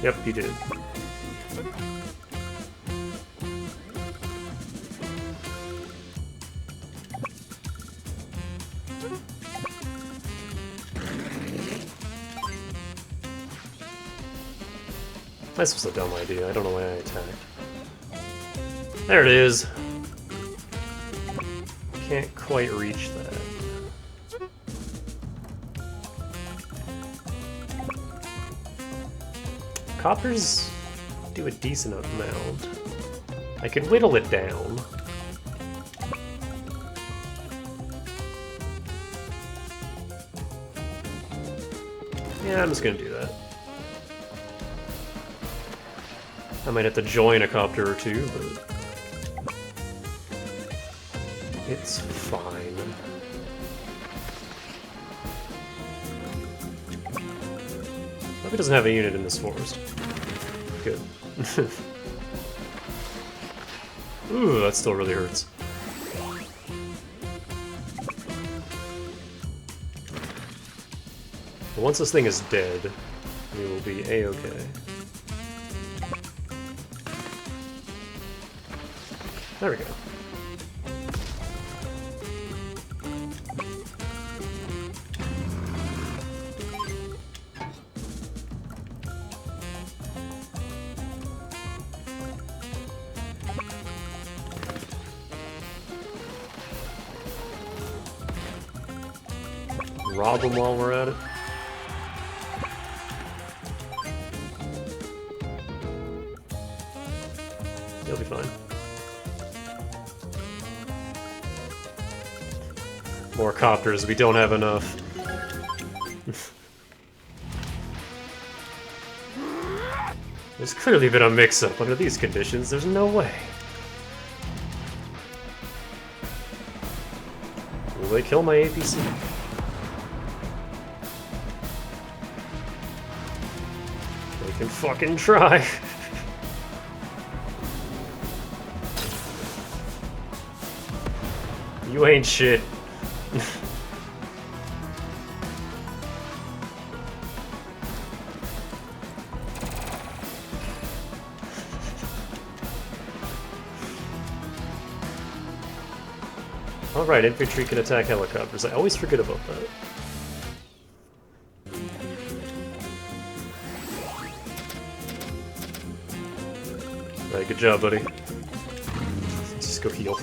Yep, he did. This was a dumb idea. I don't know why I attacked. There it is. Can't quite reach that. Coppers do a decent amount. I could whittle it down. Yeah, I'm just gonna do that. I might have to join a copter or two, but it's fine. Hope it doesn't have a unit in this forest. Good. Ooh, that still really hurts. But once this thing is dead, we will be a-okay. There we go. Rob them while we're at it. You'll be fine. More copters, we don't have enough. There's clearly been a mix-up under these conditions, there's no way. Will they kill my APC? They can fucking try. You ain't shit. Alright, infantry can attack helicopters. I always forget about that. Alright, good job, buddy. Just go heal.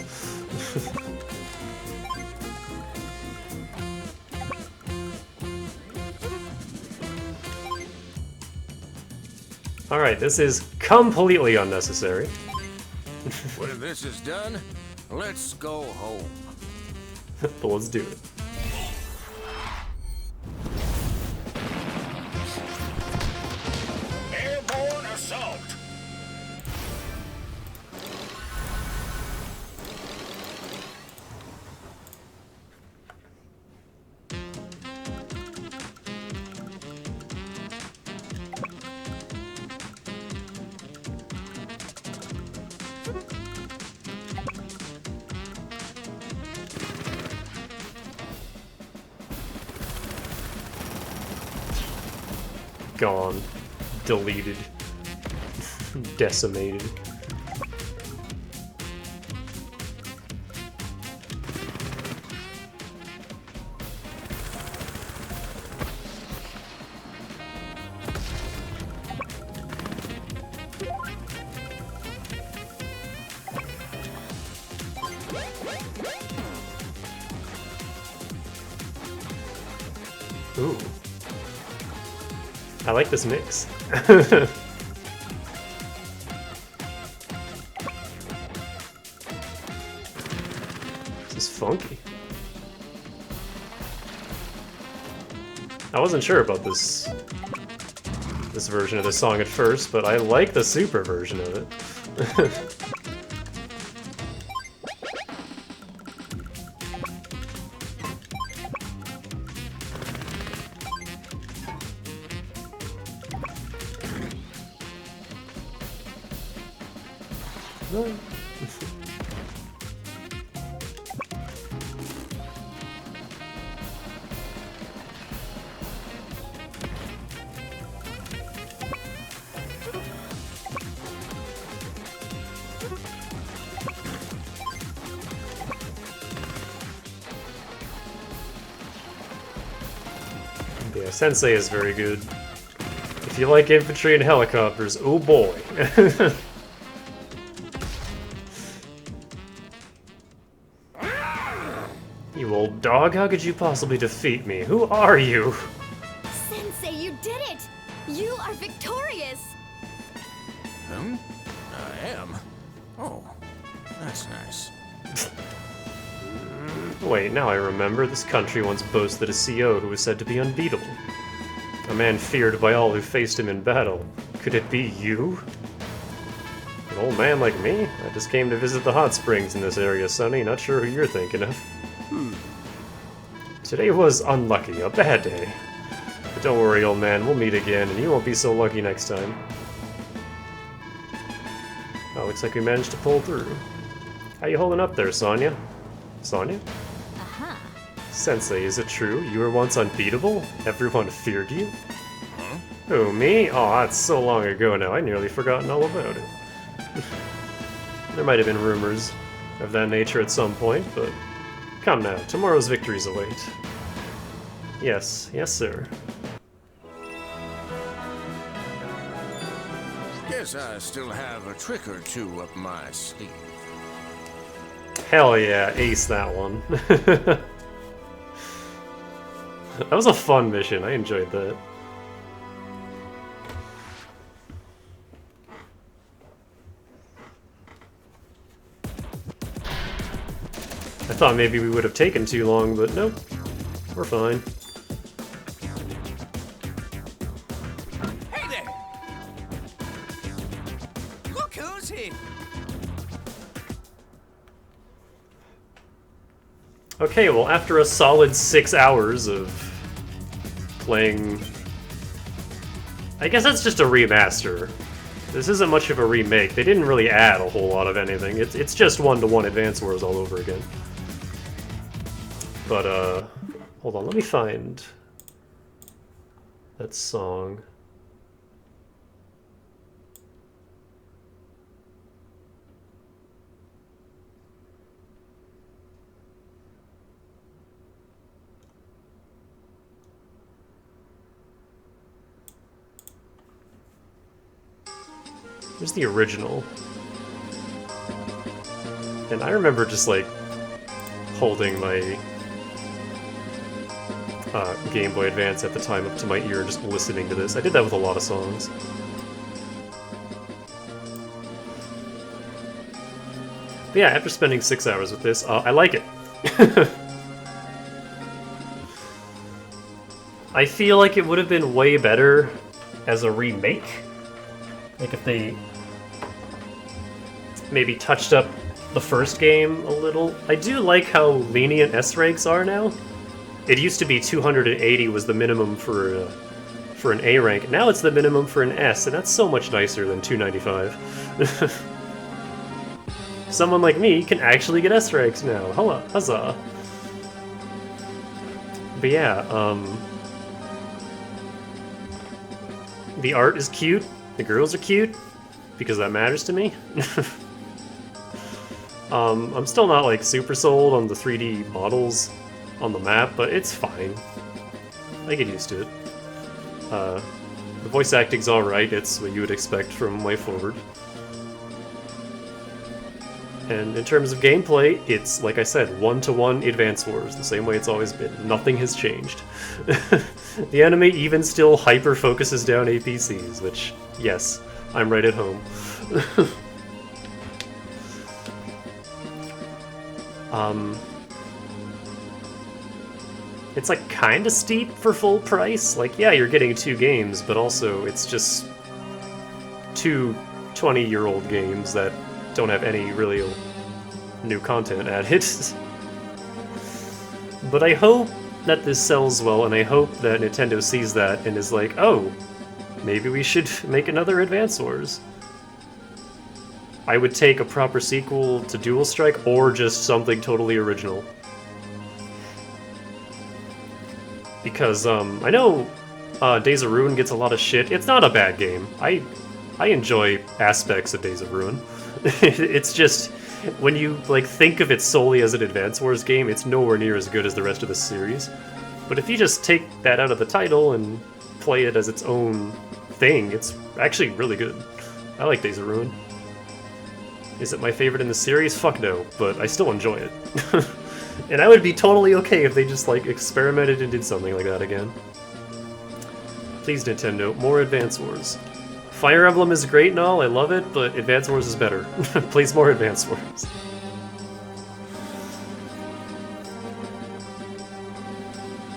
Alright, this is completely unnecessary. When this is done, let's go home. But let's do it. Airborne assault! Gone. Deleted. Decimated. Ooh. I like this mix. This is funky. I wasn't sure about this version of the song at first, but I like the super version of it. Yeah, Sensei is very good. If you like infantry and helicopters, oh boy. You old dog, how could you possibly defeat me? Who are you? Sensei, you did it! You are victorious! I am? Oh, that's nice. Wait, now I remember. This country once boasted a CO who was said to be unbeatable. A man feared by all who faced him in battle. Could it be you? An old man like me? I just came to visit the hot springs in this area, Sonny. Not sure who you're thinking of. Today was unlucky, a bad day. But don't worry, old man, we'll meet again, and you won't be so lucky next time. Oh, looks like we managed to pull through. How you holding up there, Sonya? Sonya? Uh-huh. Sensei, is it true? You were once unbeatable? Everyone feared you? Huh? Who, me? Oh, that's so long ago now, I nearly forgotten all about it. There might have been rumors of that nature at some point, but come now, tomorrow's victories await. Yes, yes, sir. Guess I still have a trick or two up my sleeve. Hell yeah, ace that one. That was a fun mission, I enjoyed that. I thought maybe we would have taken too long, but nope, we're fine. Hey there! Look who's here! Okay, well, after a solid 6 hours of playing... I guess that's just a remaster. This isn't much of a remake. They didn't really add a whole lot of anything. It's just one-to-one Advance Wars all over again. But, hold on, let me find that song. Here's the original. And I remember just, like, holding my Game Boy Advance at the time up to my ear, just listening to this. I did that with a lot of songs. But yeah, after spending 6 hours with this, I like it. I feel like it would have been way better as a remake. Like if they maybe touched up the first game a little. I do like how lenient S ranks are now. It used to be 280 was the minimum for an A rank. Now it's the minimum for an S, and that's so much nicer than 295. Someone like me can actually get S ranks now. Hello, huzzah! But yeah, the art is cute. The girls are cute, because that matters to me. I'm still not like super sold on the 3D models on the map, but it's fine. I get used to it. The voice acting's alright, it's what you would expect from Way Forward. And in terms of gameplay, it's, like I said, one-to-one Advance Wars, the same way it's always been. Nothing has changed. The anime even still hyper-focuses down APCs, which, yes, I'm right at home. It's like kinda steep for full price. Like, yeah, you're getting 2 games, but also it's just 2 20-year-old games that don't have any really new content added. But I hope that this sells well, and I hope that Nintendo sees that and is like, oh, maybe we should make another Advance Wars. I would take a proper sequel to Dual Strike, or just something totally original. Because, I know Days of Ruin gets a lot of shit. It's not a bad game. I enjoy aspects of Days of Ruin. It's just, when you like think of it solely as an Advance Wars game, it's nowhere near as good as the rest of the series. But if you just take that out of the title and play it as its own thing. It's actually really good. I like Days of Ruin. Is it my favorite in the series? Fuck no, but I still enjoy it. And I would be totally okay if they just, like, experimented and did something like that again. Please, Nintendo, more Advance Wars. Fire Emblem is great and all, I love it, but Advance Wars is better. Please, more Advance Wars.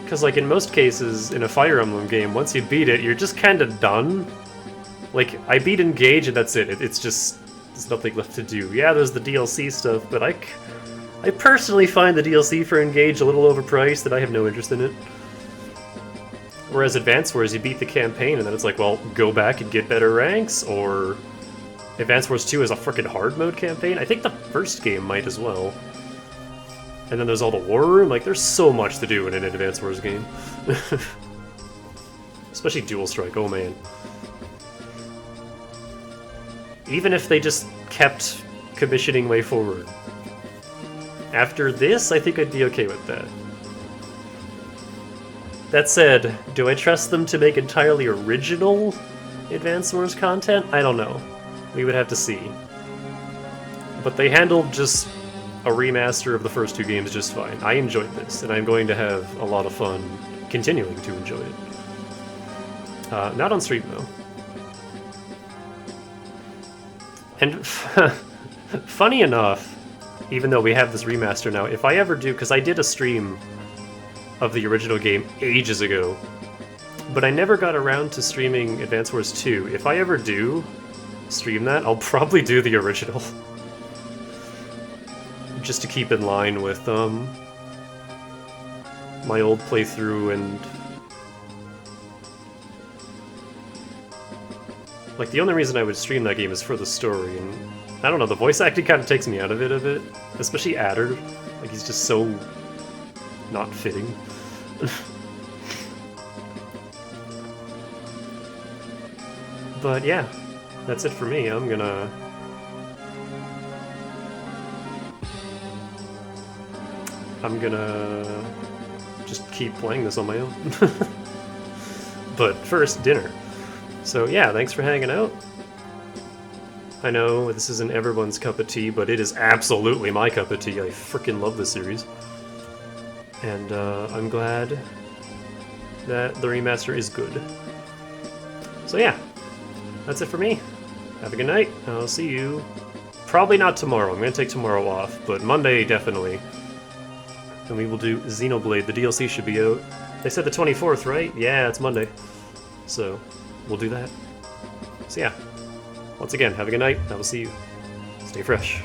Because, like, in most cases, in a Fire Emblem game, once you beat it, you're just kind of done. Like, I beat Engage and that's it. It's just... there's nothing left to do. Yeah, there's the DLC stuff, but I personally find the DLC for Engage a little overpriced and I have no interest in it. Whereas Advance Wars, you beat the campaign and then it's like, well, go back and get better ranks, or... Advance Wars 2 is a frickin' hard mode campaign. I think the first game might as well. And then there's all the War Room. Like, there's so much to do in an Advance Wars game. Especially Dual Strike, oh man. Even if they just kept commissioning Way Forward. After this, I think I'd be okay with that. That said, do I trust them to make entirely original Advance Wars content? I don't know. We would have to see. But they handled just a remaster of the first two games just fine. I enjoyed this, and I'm going to have a lot of fun continuing to enjoy it. Not on stream, though. And funny enough, even though we have this remaster now, if I ever do, because I did a stream of the original game ages ago, but I never got around to streaming Advance Wars 2. If I ever do stream that, I'll probably do the original. Just to keep in line with my old playthrough and... Like, the only reason I would stream that game is for the story, and I don't know, the voice acting kind of takes me out of it a bit, especially Adder. Like, he's just so not fitting. But yeah, that's it for me. I'm gonna just keep playing this on my own. But first, dinner. So yeah, thanks for hanging out. I know this isn't everyone's cup of tea, but it is absolutely my cup of tea. I freaking love this series. And I'm glad that the remaster is good. So yeah, that's it for me. Have a good night. I'll see you. Probably not tomorrow. I'm going to take tomorrow off, but Monday definitely. And we will do Xenoblade. The DLC should be out. They said the 24th, right? Yeah, it's Monday. So we'll do that. So yeah, once again, have a good night. I will see you. Stay fresh.